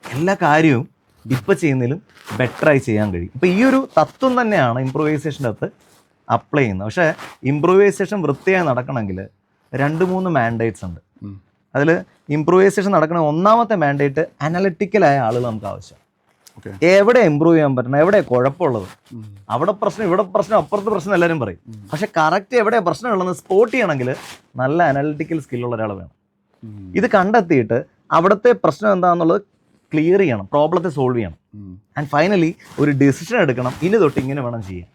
എല്ലാ കാര്യവും ഇപ്പം ചെയ്യുന്നതിലും ബെറ്ററായി ചെയ്യാൻ കഴിയും. ഇപ്പോൾ ഈ ഒരു തത്വം തന്നെയാണ് ഇംപ്രൂവൈസേഷൻ്റെ അകത്ത് അപ്ലൈ ചെയ്യുന്നത്. പക്ഷേ ഇംപ്രൂവൈസേഷൻ വൃത്തിയായി നടക്കണമെങ്കിൽ 2-3 മാൻഡേറ്റ്സ് ഉണ്ട്. അതിൽ ഇംപ്രൂവൈസേഷൻ നടക്കണ ഒന്നാമത്തെ മാൻഡേറ്റ് അനലിറ്റിക്കലായ ആളുകൾ നമുക്ക് ആവശ്യം. എവിടെ ഇമ്പ്രൂവ് ചെയ്യാൻ പറ്റണം, എവിടെ കുഴപ്പമുള്ളത്, അവിടെ പ്രശ്നം, ഇവിടെ പ്രശ്നം, അപ്പുറത്ത് പ്രശ്നം എല്ലാവരും പറയും. പക്ഷെ കറക്റ്റ് എവിടെയാണ് പ്രശ്നമുള്ളതെന്ന് സ്പോട്ട് ചെയ്യണമെങ്കിൽ നല്ല അനലിറ്റിക്കൽ സ്കില്ലുള്ള ഒരാൾ വേണം. ഇത് കണ്ടെത്തിയിട്ട് അവിടുത്തെ പ്രശ്നം എന്താണെന്നുള്ളത് ക്ലിയർ ചെയ്യണം, പ്രോബ്ലത്തെ സോൾവ് ചെയ്യണം, ആൻഡ് ഫൈനലി ഒരു ഡിസിഷൻ എടുക്കണം, ഇനി തൊട്ട് ഇങ്ങനെ വേണം ചെയ്യാൻ.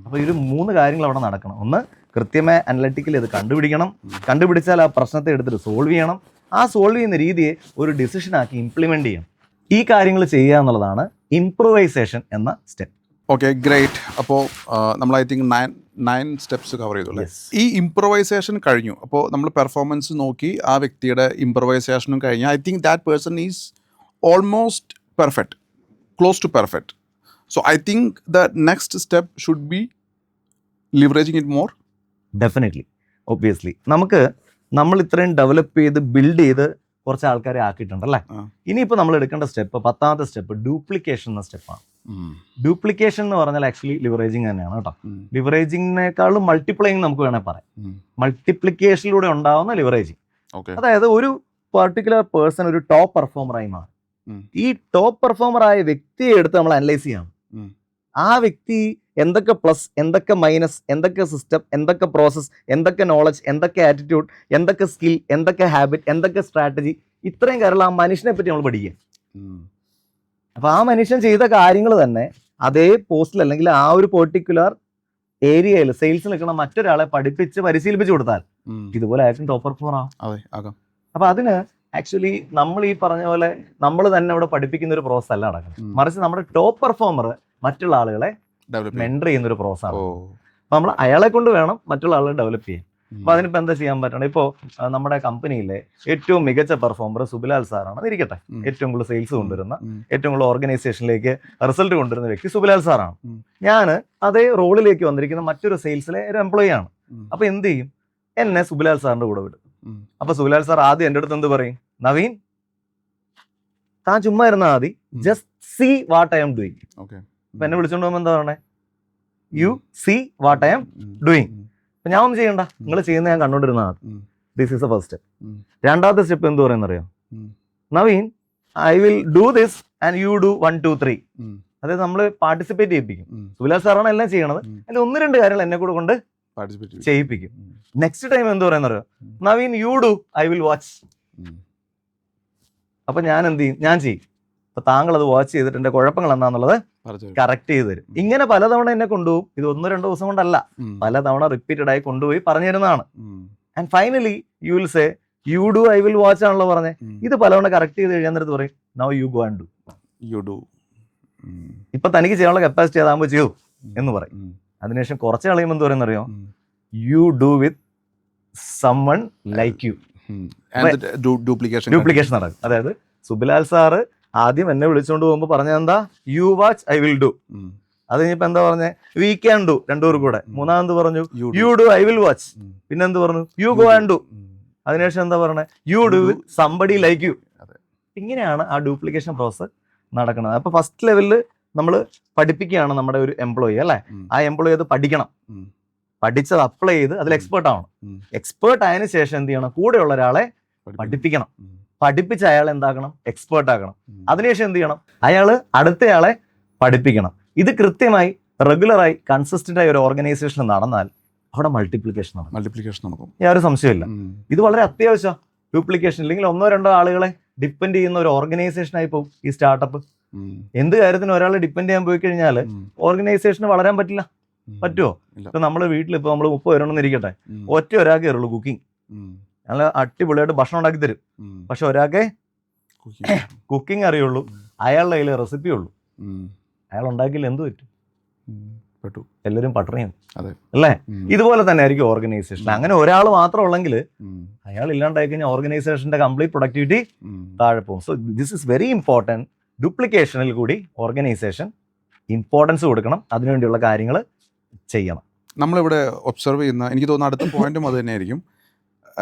അപ്പോൾ ഈ 3 കാര്യങ്ങൾ അവിടെ നടക്കണം. ഒന്ന്, കൃത്യമായ അനലിറ്റിക്കൽ ഇത് കണ്ടുപിടിക്കണം, കണ്ടുപിടിച്ചാൽ ആ പ്രശ്നത്തെ എടുത്തിട്ട് സോൾവ് ചെയ്യണം, ആ സോൾവ് ചെയ്യുന്ന രീതിയെ ഒരു ഡിസിഷനാക്കി ഇംപ്ലിമെൻറ്റ് ചെയ്യണം. ഈ കാര്യങ്ങൾ ചെയ്യുക എന്നുള്ളതാണ് ഇംപ്രൂവൈസേഷൻ എന്ന സ്റ്റെപ്പ്. Okay, great. അപ്പോൾ നമ്മൾ ഐ തിങ്ക് 9 സ്റ്റെപ്സ് കവർ ചെയ്തു അല്ലേ? ഈ ഇംപ്രൂവൈസേഷൻ കഴിഞ്ഞു. അപ്പോൾ നമ്മൾ പെർഫോമൻസ് നോക്കി ആ വ്യക്തിയുടെ ഇംപ്രൂവൈസേഷനും കഴിഞ്ഞു. I think that person is almost perfect, close to perfect. So I think the next step should be leveraging it more. Definitely, obviously. നമ്മൾ ഇത്രയും ഡെവലപ്പ് ചെയ്ത് ബിൽഡ് ചെയ്ത് കുറച്ച് ആൾക്കാരെ ആക്കിയിട്ടുണ്ടല്ലേ. ഇനിയിപ്പോൾ നമ്മൾ എടുക്കേണ്ട സ്റ്റെപ്പ്, 10ാമത്തെ സ്റ്റെപ്പ് ഡ്യൂപ്ലിക്കേഷൻ എന്ന സ്റ്റെപ്പാണ്. ഡ്യൂപ്ലിക്കേഷൻ എന്ന് പറഞ്ഞാൽ ആക്ച്വലി ലിവറേജിങ് തന്നെയാണ് കേട്ടോ. ലിവറേജിങ്ങിനേക്കാളും മൾട്ടിപ്ലൈയിങ് നമുക്ക് വേണേൽ പറയാം. മൾട്ടിപ്ലിക്കേഷനിലൂടെ ഉണ്ടാവുന്ന ലിവറേജിങ്. അതായത് ഒരു പർട്ടിക്കുലർ പേഴ്സൺ ഒരു ടോപ്പ് പെർഫോമറായി മാറും. ഈ ടോപ്പ് പെർഫോമറായ വ്യക്തിയെ എടുത്ത് നമ്മൾ അനലൈസ് ചെയ്യണം. ആ വ്യക്തി എന്തൊക്കെ പ്ലസ്, എന്തൊക്കെ മൈനസ്, എന്തൊക്കെ സിസ്റ്റം, എന്തൊക്കെ പ്രോസസ്, എന്തൊക്കെ നോളജ്, എന്തൊക്കെ ആറ്റിറ്റ്യൂഡ്, എന്തൊക്കെ സ്കിൽ, എന്തൊക്കെ ഹാബിറ്റ്, എന്തൊക്കെ സ്ട്രാറ്റജി, ഇത്രയും കാര്യങ്ങൾ ആ മനുഷ്യനെ പറ്റി നമ്മൾ പഠിക്കുക. അപ്പൊ ആ മനുഷ്യൻ ചെയ്ത കാര്യങ്ങൾ തന്നെ അതേ പോസ്റ്റിൽ അല്ലെങ്കിൽ ആ ഒരു പെർട്ടിക്കുലർ ഏരിയയിൽ സെയിൽസ് നിൽക്കുന്ന മറ്റൊരാളെ പഠിപ്പിച്ച് പരിശീലിപ്പിച്ചു കൊടുത്താൽ ഇതുപോലെ ആയിരിക്കും ടോപ്പ് പെർഫോമർ ആകും. അപ്പൊ അതിന് ആക്ച്വലി നമ്മൾ ഈ പറഞ്ഞ പോലെ നമ്മൾ തന്നെ ഇവിടെ പഠിപ്പിക്കുന്ന ഒരു പ്രോസസ് അല്ല നടക്കുന്നത്. മറിച്ച് നമ്മുടെ ടോപ്പ് പെർഫോമർ മറ്റുള്ള ആളുകളെ മെന്റർ ചെയ്യുന്ന ഒരു പ്രോസസ് ആണ്. അപ്പൊ നമ്മൾ അയാളെ കൊണ്ട് വേണം മറ്റുള്ള ആളുകളെ ഡെവലപ്പ് ചെയ്യാൻ. അപ്പൊ അതിനിപ്പോൾ എന്താ ചെയ്യാൻ പറ്റണം? ഇപ്പോൾ നമ്മുടെ കമ്പനിയിലെ ഏറ്റവും മികച്ച പെർഫോമർ സുബിലാൽ സാറാണ് ഇരിക്കട്ടെ. ഏറ്റവും കൂടുതൽ സെയിൽസ് കൊണ്ടുവരുന്ന, ഏറ്റവും കൂടുതൽ ഓർഗനൈസേഷനിലേക്ക് റിസൾട്ട് കൊണ്ടുവരുന്ന വ്യക്തി സുബിലാൽ സാറാണ്. ഞാൻ അതേ റോളിലേക്ക് വന്നിരിക്കുന്ന മറ്റൊരു സെയിൽസിലെ ഒരു എംപ്ലോയി ആണ്. അപ്പൊ എന്ത് ചെയ്യും? എന്നെ സുബിലാൽ സാറിന്റെ കൂടെ വിടും. അപ്പൊ സുബിലാൽ സാർ ആദ്യം എൻ്റെ അടുത്ത് എന്ത് പറയും? നവീൻ, താൻ ചുമ്മാ ഇരുന്ന മതി, just see what I am doing. അപ്പൊ എന്നെ വിളിച്ചോണ്ട് പോകുമ്പോൾ എന്താ പറയണേ? You see what I am doing. അപ്പൊ ഞാൻ ഒന്നും ചെയ്യണ്ട, നിങ്ങൾ ചെയ്യുന്ന ഞാൻ കണ്ടോണ്ടിരുന്ന മതി. This is the first step. രണ്ടാമത്തെ സ്റ്റെപ്പ് എന്ത് പറയുന്ന അറിയാം? Naveen, I will do this and you do 1 2 3. അതായത് നമ്മൾ പാർട്ടിസിപ്പേറ്റ് ചെയ്യിപ്പിക്കും. സുബിലാൽ സാറാണ് എല്ലാം ചെയ്യണത്, അതിൽ 1-2 കാര്യങ്ങൾ എന്നെ കൂടെ കൊണ്ട് ചെയ്യിപ്പിക്കും. നെക്സ്റ്റ് ടൈം എന്ത് പറയുന്ന അറിയാം? Naveen, you do, I will watch. അപ്പൊ ഞാൻ എന്ത് ചെയ്യും? ഞാൻ ചെയ്യും. അപ്പൊ താങ്കൾ അത് വാച്ച് ചെയ്തിട്ട് എന്റെ കുഴപ്പങ്ങൾ എന്താന്നുള്ളത് കറക്റ്റ് ചെയ്ത് തരും. ഇങ്ങനെ പലതവണ എന്നെ കൊണ്ടുപോകും. ഇത് 1-2 ദിവസം കൊണ്ടല്ല, പലതവണ റിപ്പീറ്റഡ് ആയി കൊണ്ടുപോയി പറഞ്ഞു തരുന്നതാണ്. And finally you will say you do, I will watch ആണല്ലോ പറഞ്ഞേ. ഇത് പലതവണ കറക്റ്റ് ചെയ്ത് കഴിയാൻ നേരത്ത് പറയും now you go and do. You do. ഇപ്പൊ തനിക്ക് ചെയ്യാനുള്ള കപ്പാസിറ്റി അതാകുമ്പോൾ ചെയ്യൂ എന്ന് പറയും. അതിനുശേഷം കുറച്ച് കളയുമ്പോൾ എന്ത് പറയുന്ന അറിയോ? You do with someone like you. Duplication നടക്കും. അതായത് സുബിലാൽ സാറ് ആദ്യം എന്നെ വിളിച്ചുകൊണ്ട് പോകുമ്പോൾ പറഞ്ഞത് എന്താ? You watch, I will do. അത് കഴിഞ്ഞപ്പോ എന്താ പറഞ്ഞേ? വി ക്യാൻ ഡു, 2 കൂടെ. മൂന്നാമത് പറഞ്ഞു you do, I will watch. പിന്നെ എന്ത് പറഞ്ഞു? You go and do. അതിനുശേഷം എന്താ പറഞ്ഞത്? You do with somebody like you. ഇങ്ങനെയാണ് ആ ഡ്യൂപ്ലിക്കേഷൻ പ്രോസസ് നടക്കുന്നത്. അപ്പൊ ഫസ്റ്റ് ലെവലിൽ നമ്മൾ പഠിപ്പിക്കുകയാണ് നമ്മുടെ ഒരു എംപ്ലോയി അല്ലേ? ആ എംപ്ലോയി അത് പഠിക്കണം. പഠിച്ചത് അപ്ലൈ ചെയ്ത് അതിൽ എക്സ്പേർട്ട് ആവണം. എക്സ്പേർട്ട് ആയതിനു ശേഷം എന്ത് ചെയ്യണം, കൂടെയുള്ള ഒരാളെ പഠിപ്പിക്കണം. പഠിപ്പിച്ച് അയാൾ എന്താക്കണം, എക്സ്പേർട്ട് ആക്കണം. അതിനുശേഷം എന്ത് ചെയ്യണം, അയാള് അടുത്തയാളെ പഠിപ്പിക്കണം. ഇത് കൃത്യമായി റെഗുലറായി കൺസിസ്റ്റന്റ് ആയി ഒരു ഓർഗനൈസേഷൻ നടന്നാൽ അവിടെ മൾട്ടിപ്ലിക്കേഷൻ നടക്കും. യാതൊരു സംശയമില്ല. ഇത് വളരെ അത്യാവശ്യം. ഡ്യൂപ്ലിക്കേഷൻ ഇല്ലെങ്കിൽ 1-2 ആളുകളെ ഡിപ്പെൻഡ് ചെയ്യുന്ന ഒരു ഓർഗനൈസേഷൻ ആയി പോകും ഈ സ്റ്റാർട്ടപ്പ്. എന്ത് കാര്യത്തിന് ഒരാളെ ഡിപ്പെൻഡ് ചെയ്യാൻ പോയി കഴിഞ്ഞാൽ ഓർഗനൈസേഷന് വളരാൻ പറ്റില്ല. പറ്റുമോ? ഇപ്പൊ നമ്മള് വീട്ടിൽ ഇപ്പൊ നമ്മള് 30 പേരുണ്ടെന്ന് ഇരിക്കട്ടെ, ഒറ്റ ഒരാൾക്കേ ഉള്ളൂ കുക്കിംഗ്. നല്ല അടിപൊളിയായിട്ട് ഭക്ഷണം ഉണ്ടാക്കി തരും. പക്ഷെ ഒരാൾക്കേ കുക്കിംഗ് അറിയുള്ളൂ, അയാളുടെ കയ്യിൽ റെസിപ്പി ഉള്ളൂ. അയാൾ ഉണ്ടാക്കിയില്ല എന്ത് പറ്റും? എല്ലാവരും പട്ടണിയും അല്ലേ? ഇതുപോലെ തന്നെ ആയിരിക്കും ഓർഗനൈസേഷൻ. അങ്ങനെ ഒരാൾ മാത്രം ഉള്ളെങ്കിൽ അയാൾ ഇല്ലാണ്ടായി കഴിഞ്ഞാൽ ഓർഗനൈസേഷന്റെ കംപ്ലീറ്റ് പ്രൊഡക്ടിവിറ്റി താഴെ പോകും. So this is very important. ഡ്യൂപ്ലിക്കേഷനിൽ കൂടി ഓർഗനൈസേഷൻ ഇമ്പോർട്ടൻസ് കൊടുക്കണം, അതിനുവേണ്ടിയുള്ള കാര്യങ്ങൾ ചെയ്യണം. നമ്മളിവിടെ ഒബ്സർവ് ചെയ്യുന്ന, എനിക്ക് തോന്നുന്ന അടുത്ത പോയിന്റും അത് തന്നെയായിരിക്കും.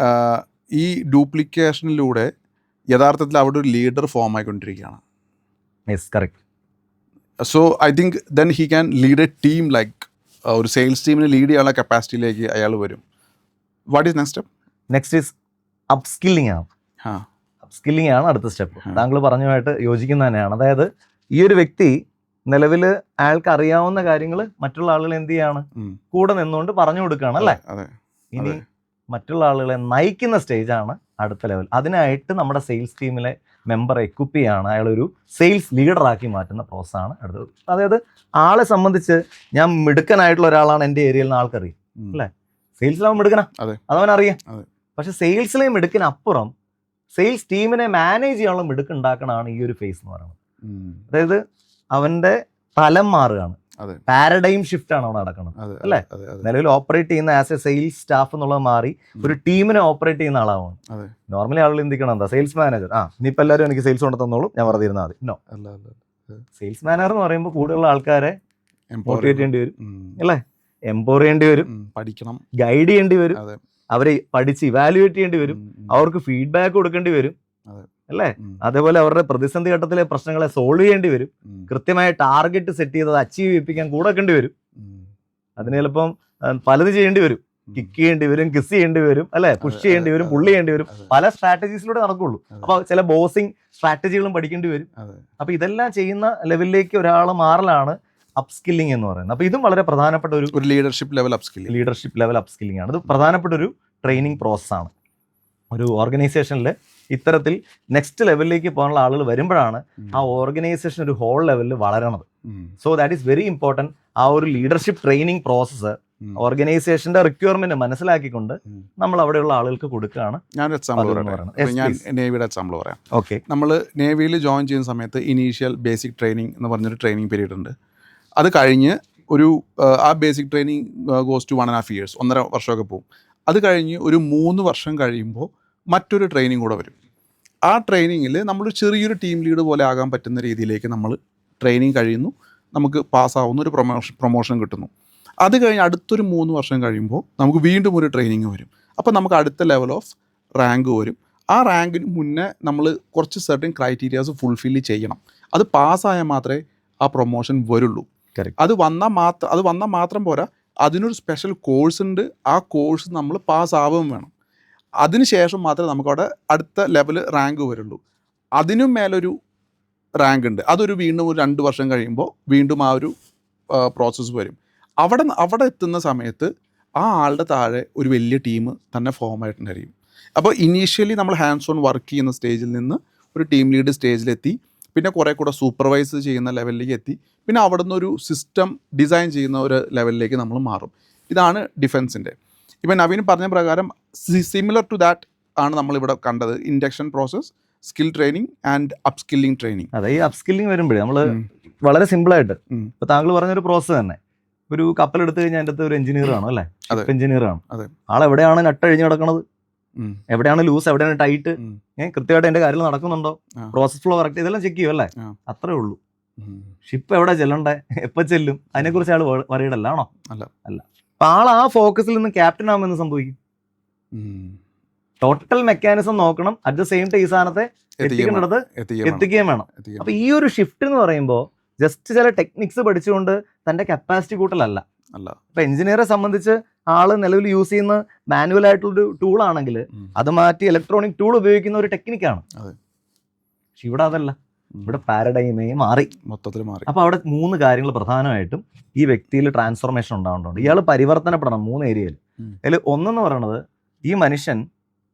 ഈ ഡ്യൂപ്ലിക്കേഷനിലൂടെ യഥാർത്ഥത്തിൽ അവിടെ ഒരു ലീഡർ ഫോം ആയിക്കൊണ്ടിരിക്കുകയാണ്. Yes, correct. So I think then he can lead A team, like ഒരു സെയിൽസ് ടീമിനെ ലീഡ് ചെയ്യാനുള്ള കപ്പാസിറ്റിയിലേക്ക് അയാൾ വരും. What is next step? Next is upskilling ആണ്. അപ്സ്കില്ലിംഗ് ആണ് അടുത്ത സ്റ്റെപ്പ്. താങ്കൾ പറഞ്ഞുമായിട്ട് യോജിക്കുന്ന തന്നെയാണ്. അതായത് ഈ ഒരു വ്യക്തി നിലവിൽ അയാൾക്ക് അറിയാവുന്ന കാര്യങ്ങൾ മറ്റുള്ള ആളുകൾ എന്ത് ചെയ്യാണ്, കൂടെ നിന്നുകൊണ്ട് പറഞ്ഞു കൊടുക്കുകയാണ് അല്ലേ? ഇനി മറ്റുള്ള ആളുകളെ നയിക്കുന്ന സ്റ്റേജാണ് അടുത്ത ലെവൽ. അതിനായിട്ട് നമ്മുടെ സെയിൽസ് ടീമിലെ മെമ്പർ എക്വിപ്പ് ചെയ്യാണ്, അയാളൊരു സെയിൽസ് ലീഡറാക്കി മാറ്റുന്ന പ്രോസസ്സാണ് അടുത്തത്. അതായത് ആളെ സംബന്ധിച്ച് ഞാൻ മിടുക്കനായിട്ടുള്ള ഒരാളാണ് എൻ്റെ ഏരിയയിൽ നിന്ന് ആൾക്കറിയാം അല്ലേ? സെയിൽസിലാവും മിടുക്കനാ, അതവനറിയാം. പക്ഷെ സെയിൽസിലെ മിടുക്കിനപ്പുറം സെയിൽസ് ടീമിനെ മാനേജ് ചെയ്യാനുള്ള മിടുക്ക് ഉണ്ടാക്കണതാണ് ഈ ഒരു ഫേസ് എന്ന് പറയുന്നത്. അതായത് അവന്റെ തലം മാറുകയാണ്, പാരഡൈം ഷിഫ്റ്റ് ആണ് അവിടെ നടക്കുന്നത് അല്ലേ? നിലവിൽ ഓപ്പറേറ്റ് ചെയ്യുന്ന ആസ് എ സെയിൽസ് സ്റ്റാഫ് എന്നുള്ളത് മാറി ഒരു ടീമിനെ ഓപ്പറേറ്റ് ചെയ്യുന്ന ആളാവാണ്. നോർമലി ആളുകൾ എന്തിക്കണം, എന്താ സെയിൽസ് മാനേജർ, ഇനിയിപ്പോൾ എല്ലാവരും എനിക്ക് സെയിൽസ് കൊണ്ട് തന്നോളും, ഞാൻ വെറുതെ ഇരുന്നാൽ മതി. നോ, സെയിൽസ് മാനേജർ എന്ന് പറയുമ്പോൾ കൂടുതലുള്ള ആൾക്കാരെ മോട്ടിവേറ്റ് ചെയ്യേണ്ടി വരും അല്ലേ? എംപവർ ചെയ്യേണ്ടി വരും, പഠിക്കണം, ഗൈഡ് ചെയ്യേണ്ടി വരും, അവരെ പഠിച്ച് ഇവാലുവേറ്റ് ചെയ്യേണ്ടി വരും, അവർക്ക് ഫീഡ്ബാക്ക് കൊടുക്കേണ്ടി വരും അല്ലേ? അതേപോലെ അവരുടെ പ്രതിസന്ധി ഘട്ടത്തിലെ പ്രശ്നങ്ങളെ സോൾവ് ചെയ്യേണ്ടി വരും, കൃത്യമായ ടാർഗറ്റ് സെറ്റ് ചെയ്തത് അച്ചീവ് ചെയ്യിപ്പിക്കാൻ കൂടെ വെക്കേണ്ടി വരും. അതിന് ചിലപ്പം പലത് ചെയ്യേണ്ടി വരും, കിക്ക് ചെയ്യേണ്ടി വരും, കിസ് ചെയ്യേണ്ടി വരും അല്ലെ, പുഷ് ചെയ്യേണ്ടി വരും, പുള്ളി ചെയ്യേണ്ടി വരും. പല സ്ട്രാറ്റജീസിലൂടെ നടക്കുള്ളൂ. അപ്പൊ ചില ബോസിങ് സ്ട്രാറ്റജികളും പഠിക്കേണ്ടി വരും. അപ്പൊ ഇതെല്ലാം ചെയ്യുന്ന ലെവലിലേക്ക് ഒരാൾ മാറലാണ് അപ്സ്കില്ലിംഗ് എന്ന് പറയുന്നത്. അപ്പൊ ഇതും വളരെ പ്രധാനപ്പെട്ട ഒരു ലീഡർഷിപ്പ് ലെവൽ അപ്സ്കില്ലിംഗ് ആണ്. ഇത് പ്രധാനപ്പെട്ട ഒരു ട്രെയിനിങ് പ്രോസസ്സാണ്. ഒരു ഓർഗനൈസേഷനിൽ ഇത്തരത്തിൽ നെക്സ്റ്റ് ലെവലിലേക്ക് പോകാനുള്ള ആളുകൾ വരുമ്പോഴാണ് ആ ഓർഗനൈസേഷൻ ഒരു ഹോൾ ലെവലിൽ വളരണത്. So that is very important. ആ ഒരു ലീഡർഷിപ്പ് ട്രെയിനിങ് പ്രോസസ്സ് ഓർഗനൈസേഷന്റെ റിക്വയർമെന്റ് മനസ്സിലാക്കിക്കൊണ്ട് നമ്മൾ അവിടെയുള്ള ആളുകൾക്ക് കൊടുക്കുകയാണ്. ഞാൻ നേവിയുടെ എക്സാമ്പിൾ പറയാം. ഓക്കെ, നമ്മൾ നേവിയിൽ ജോയിൻ ചെയ്യുന്ന സമയത്ത് ഇനീഷ്യൽ ബേസിക് ട്രെയിനിങ് എന്ന് പറഞ്ഞൊരു ട്രെയിനിങ് പീരീഡ് ഉണ്ട്. അത് കഴിഞ്ഞ് ഒരു ആ basic training goes to 1.5 years, 1.5 വർഷമൊക്കെ പോകും. അത് കഴിഞ്ഞ് ഒരു 3 വർഷം കഴിയുമ്പോൾ മറ്റൊരു ട്രെയിനിങ് കൂടെ വരും. ആ ട്രെയിനിങ്ങിൽ നമ്മൾ ചെറിയൊരു ടീം ലീഡ് പോലെ ആകാൻ പറ്റുന്ന രീതിയിലേക്ക് നമ്മൾ ട്രെയിനിങ് കഴിയുന്നു, നമുക്ക് പാസ്സാവുന്ന ഒരു പ്രൊമോഷൻ കിട്ടുന്നു. അത് കഴിഞ്ഞ് അടുത്തൊരു 3 വർഷം കഴിയുമ്പോൾ നമുക്ക് വീണ്ടും ഒരു ട്രെയിനിങ് വരും. അപ്പോൾ നമുക്ക് അടുത്ത ലെവൽ ഓഫ് റാങ്ക് വരും. ആ റാങ്കിന് മുന്നേ നമ്മൾ കുറച്ച് സർട്ടൻ ക്രൈറ്റീരിയാസ് ഫുൾഫില്ല് ചെയ്യണം. അത് പാസ്സായാൽ മാത്രമേ ആ പ്രൊമോഷൻ വരുള്ളൂ. അത് വന്നാൽ മാത്രം പോരാ, അതിനൊരു സ്പെഷ്യൽ കോഴ്സ് ഉണ്ട്. ആ കോഴ്സ് നമ്മൾ പാസ്സാവുകയും വേണം. അതിനുശേഷം മാത്രമേ നമുക്കവിടെ അടുത്ത ലെവൽ റാങ്ക് വരുള്ളൂ. അതിനും മേലൊരു റാങ്ക് ഉണ്ട്. അതൊരു വീണ്ടും ഒരു 2 വർഷം കഴിയുമ്പോൾ വീണ്ടും ആ ഒരു പ്രോസസ്സ് വരും. അവിടെ എത്തുന്ന സമയത്ത് ആ ആളുടെ താഴെ ഒരു വലിയ ടീം തന്നെ ഫോം ആയിട്ടുണ്ടായിരിക്കും. അപ്പോൾ ഇനീഷ്യലി നമ്മൾ ഹാൻഡ്സ് ഓൺ വർക്ക് ചെയ്യുന്ന സ്റ്റേജിൽ നിന്ന് ഒരു ടീം ലീഡ് സ്റ്റേജിലെത്തി, പിന്നെ കുറേ കൂടെ സൂപ്പർവൈസ് ചെയ്യുന്ന ലെവലിലേക്ക് എത്തി, പിന്നെ അവിടെ നിന്നൊരു സിസ്റ്റം ഡിസൈൻ ചെയ്യുന്ന ഒരു ലെവലിലേക്ക് നമ്മൾ മാറും. ഇതാണ് ഡിഫൻസിൻ്റെ. ഇപ്പം നവീൻ പറഞ്ഞ പ്രകാരം സിമിലർ ടു ദാറ്റ് ആണ് നമ്മളിവിടെ കണ്ടത്. Induction process, skill training and upskilling training. അതെ, ഈ അപ്സ്കില്ലിംഗ് വരുമ്പോഴേ നമ്മൾ വളരെ സിമ്പിളായിട്ട് ഇപ്പോൾ താങ്കൾ പറഞ്ഞൊരു പ്രോസസ്സ് തന്നെ, ഒരു കപ്പൽ എടുത്തു കഴിഞ്ഞാൽ അതിൻ്റെ അകത്ത് ഒരു എഞ്ചിനീയർ ആണ് അല്ലേ? എഞ്ചിനീയർ ആണ്. ആളെവിടെയാണ് നട്ടഴിഞ്ഞ് കിടക്കുന്നത്, എവിടെയാണ് ലൂസ്, എവിടെയാണ് ടൈറ്റ്, കൃത്യമായിട്ട് എൻ്റെ കാര്യങ്ങൾ നടക്കുന്നുണ്ടോ, പ്രോസസ് ഫ്ലോ കറക്റ്റ്, ഇതെല്ലാം ചെക്ക് ചെയ്യും അല്ലേ? അത്രേ ഉള്ളൂ. ഷിപ്പ് എവിടെ ചെല്ലണ്ടേ, എപ്പോൾ ചെല്ലും, അതിനെക്കുറിച്ച് ആൾ വറീഡല്ലാണോ? അല്ല. അപ്പൊ ആൾ ആ ഫോക്കസിൽ നിന്ന് ക്യാപ്റ്റൻ ആകുമെന്ന് സംഭവിക്കും. ടോട്ടൽ മെക്കാനിസം നോക്കണം, അറ്റ് ദ സെയിം ടൈം ഈ സാധനത്തെ എത്തിക്കേണ്ടത് എത്തിക്കുകയും വേണം. അപ്പൊ ഈ ഒരു ഷിഫ്റ്റ് എന്ന് പറയുമ്പോൾ ജസ്റ്റ് ചില ടെക്നിക്സ് പഠിച്ചുകൊണ്ട് തന്റെ കപ്പാസിറ്റി കൂട്ടലല്ല. ഇപ്പൊ എഞ്ചിനീയറെ സംബന്ധിച്ച് ആള് നിലവിൽ യൂസ് ചെയ്യുന്ന മാനുവൽ ആയിട്ടുള്ളൊരു ടൂൾ ആണെങ്കിൽ അത് മാറ്റി ഇലക്ട്രോണിക് ടൂൾ ഉപയോഗിക്കുന്ന ഒരു ടെക്നിക്കാണ്. പക്ഷെ ഇവിടെ അതല്ല, ഇവിടെ പാരഡൈമേ മാറി, മൊത്തത്തിൽ മാറി. അപ്പൊ അവിടെ 3 കാര്യങ്ങൾ പ്രധാനമായിട്ടും ഈ വ്യക്തിയിൽ ട്രാൻസ്ഫോർമേഷൻ ഉണ്ടാവുന്നുണ്ട്. ഇയാൾ പരിവർത്തനപ്പെടണം 3 ഏരിയയിൽ. അതിൽ ഒന്നെന്ന് പറയുന്നത് ഈ മനുഷ്യൻ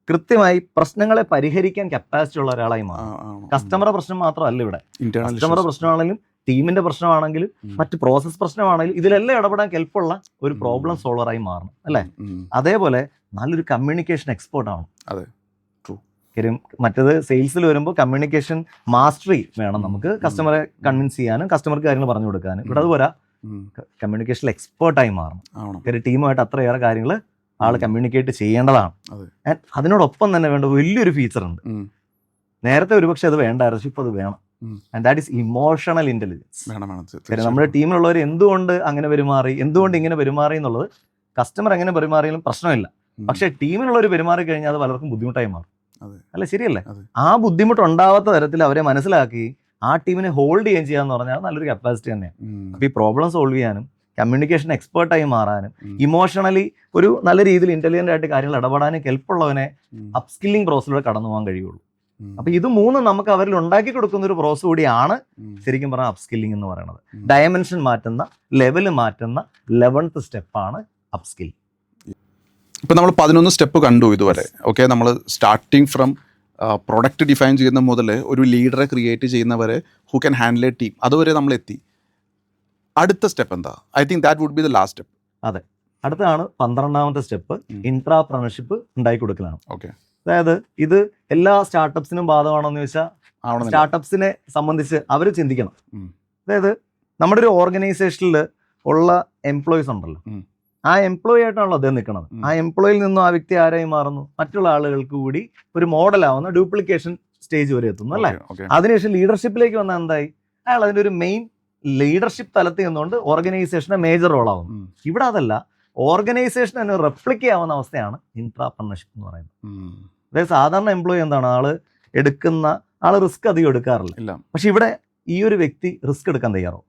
കൃത്യമായി പ്രശ്നങ്ങളെ പരിഹരിക്കാൻ കപ്പാസിറ്റി ഉള്ള ഒരാളായി മാറും. കസ്റ്റമറുടെ പ്രശ്നം മാത്രമല്ല, ഇവിടെ കസ്റ്റമറുടെ പ്രശ്നമാണെങ്കിലും ടീമിന്റെ പ്രശ്നമാണെങ്കിലും മറ്റ് പ്രോസസ് പ്രശ്നമാണെങ്കിലും ഇതിലെല്ലാം ഇടപെടാൻ കെൽപ്പുള്ള ഒരു പ്രോബ്ലം സോൾവറായി മാറണം അല്ലേ. അതേപോലെ നല്ലൊരു കമ്മ്യൂണിക്കേഷൻ എക്സ്പേർട്ട് ആണ്. കാര്യം മറ്റേത് സെയിൽസിൽ വരുമ്പോൾ കമ്മ്യൂണിക്കേഷൻ മാസ്റ്ററി വേണം നമുക്ക്, കസ്റ്റമറെ കൺവിൻസ് ചെയ്യാനും കസ്റ്റമർക്ക് കാര്യങ്ങൾ പറഞ്ഞു കൊടുക്കാനും. ഇവിടെ അതുപോലെ കമ്മ്യൂണിക്കേഷൻ എക്സ്പേർട്ടായി മാറണം. കാര്യം ടീമുമായിട്ട് അത്രയേറെ കാര്യങ്ങൾ ആൾ കമ്മ്യൂണിക്കേറ്റ് ചെയ്യേണ്ടതാണ്. ആൻഡ് അതിനോടൊപ്പം തന്നെ വേണ്ട വലിയൊരു ഫീച്ചർ ഉണ്ട്. നേരത്തെ ഒരുപക്ഷെ അത് വേണ്ടായിരുന്നു, പക്ഷെ ഇപ്പൊ അത് വേണം. And that is emotional intelligence. നമ്മുടെ ടീമിലുള്ളവർ എന്തുകൊണ്ട് അങ്ങനെ പെരുമാറി, എന്തുകൊണ്ട് ഇങ്ങനെ പെരുമാറി എന്നുള്ളത് കസ്റ്റമർ എങ്ങനെ പെരുമാറിയാലും പ്രശ്നമില്ല. പക്ഷെ ടീമിലുള്ളവർ പെരുമാറി കഴിഞ്ഞാൽ അത് പലർക്കും ബുദ്ധിമുട്ടായി മാറും. അല്ല, ശരിയല്ലേ? ആ ബുദ്ധിമുട്ട് ഉണ്ടാവാത്ത തരത്തിൽ അവരെ മനസ്സിലാക്കി ആ ടീമിനെ ഹോൾഡ് ചെയ്യാൻ ചെയ്യാന്ന് പറഞ്ഞാൽ നല്ലൊരു കപ്പാസിറ്റി തന്നെയാണ്. അപ്പൊ ഈ പ്രോബ്ലം സോൾവ് ചെയ്യാനും കമ്മ്യൂണിക്കേഷൻ എക്സ്പേർട്ടായി മാറാനും ഇമോഷണലി ഒരു നല്ല രീതിയിൽ ഇന്റലിജന്റ് ആയിട്ട് കാര്യങ്ങൾ ഇടപെടാനും കെൽപ്പുള്ളവനെ അപ്സ്കില്ലിംഗ് പ്രോസസ്സിലൂടെ കടന്നു പോകാൻ കഴിയുള്ളൂ. അപ്പൊ ഇത് 3 നമുക്ക് അവരിൽ ഉണ്ടാക്കി കൊടുക്കുന്ന ഒരു പ്രോസസ് കൂടിയാണ് ശരിക്കും പറഞ്ഞാൽ അപ്സ്കില്ലിംഗ് എന്ന് പറയുന്നത്. ഡയമെൻഷൻ മാറ്റുന്ന, ലെവല് മാറ്റുന്ന 11th സ്റ്റെപ്പാണ് അപ്സ്കിൽ. ഇപ്പം നമ്മൾ 11 സ്റ്റെപ്പ് കണ്ടു ഇതുവരെ. ഓക്കെ, നമ്മൾ സ്റ്റാർട്ടിങ് ഫ്രം പ്രൊഡക്റ്റ് ഡിഫൈൻ ചെയ്യുന്ന മുതൽ ഒരു ലീഡറെ ക്രിയേറ്റ് ചെയ്യുന്നവരെ who can handle a team, അതുവരെ നമ്മൾ എത്തി. അടുത്ത സ്റ്റെപ്പ് എന്താ? I think that would be the last step. അതെ, അടുത്താണ് 12ാമത്തെ സ്റ്റെപ്പ്, ഇൻട്രാപ്രണർഷിപ്പ് ഉണ്ടാക്കി കൊടുക്കലാണ്. ഓക്കെ, അതായത് ഇത് എല്ലാ സ്റ്റാർട്ടപ്സിനും ബാധകമാണെന്ന് ചോദിച്ചാൽ സ്റ്റാർട്ടപ്സിനെ സംബന്ധിച്ച് അവർ ചിന്തിക്കണം. അതായത് നമ്മുടെ ഒരു ഓർഗനൈസേഷനിൽ ഉള്ള എംപ്ലോയീസ് ഉണ്ടല്ലോ, ആ എംപ്ലോയി ആയിട്ടാണല്ലോ അദ്ദേഹം നിൽക്കുന്നത്. ആ എംപ്ലോയിൽ നിന്നും ആ വ്യക്തി ആരായി മാറുന്നു, മറ്റുള്ള ആളുകൾക്ക് കൂടി ഒരു മോഡലാവുന്ന ഡ്യൂപ്ലിക്കേഷൻ സ്റ്റേജ് വരെ എത്തുന്നു അല്ലേ. അതിനുശേഷം ലീഡർഷിപ്പിലേക്ക് വന്നാൽ എന്തായി, അയാൾ അതിൻ്റെ ഒരു മെയിൻ ലീഡർഷിപ്പ് തലത്തിൽ നിന്നുകൊണ്ട് ഓർഗനൈസേഷന്റെ മേജർ റോളാവുന്നു. ഇവിടെ അതല്ല, ഓർഗനൈസേഷൻ തന്നെ റെപ്ലിക്ക ആവുന്ന അവസ്ഥയാണ് ഇൻട്രാപ്രണർഷിപ്പ് എന്ന് പറയുന്നത്. അതായത് സാധാരണ എംപ്ലോയി എന്താണ്, ആള് റിസ്ക് അധികം എടുക്കാറില്ല. പക്ഷെ ഇവിടെ ഈ ഒരു വ്യക്തി റിസ്ക് എടുക്കാൻ തയ്യാറാവും.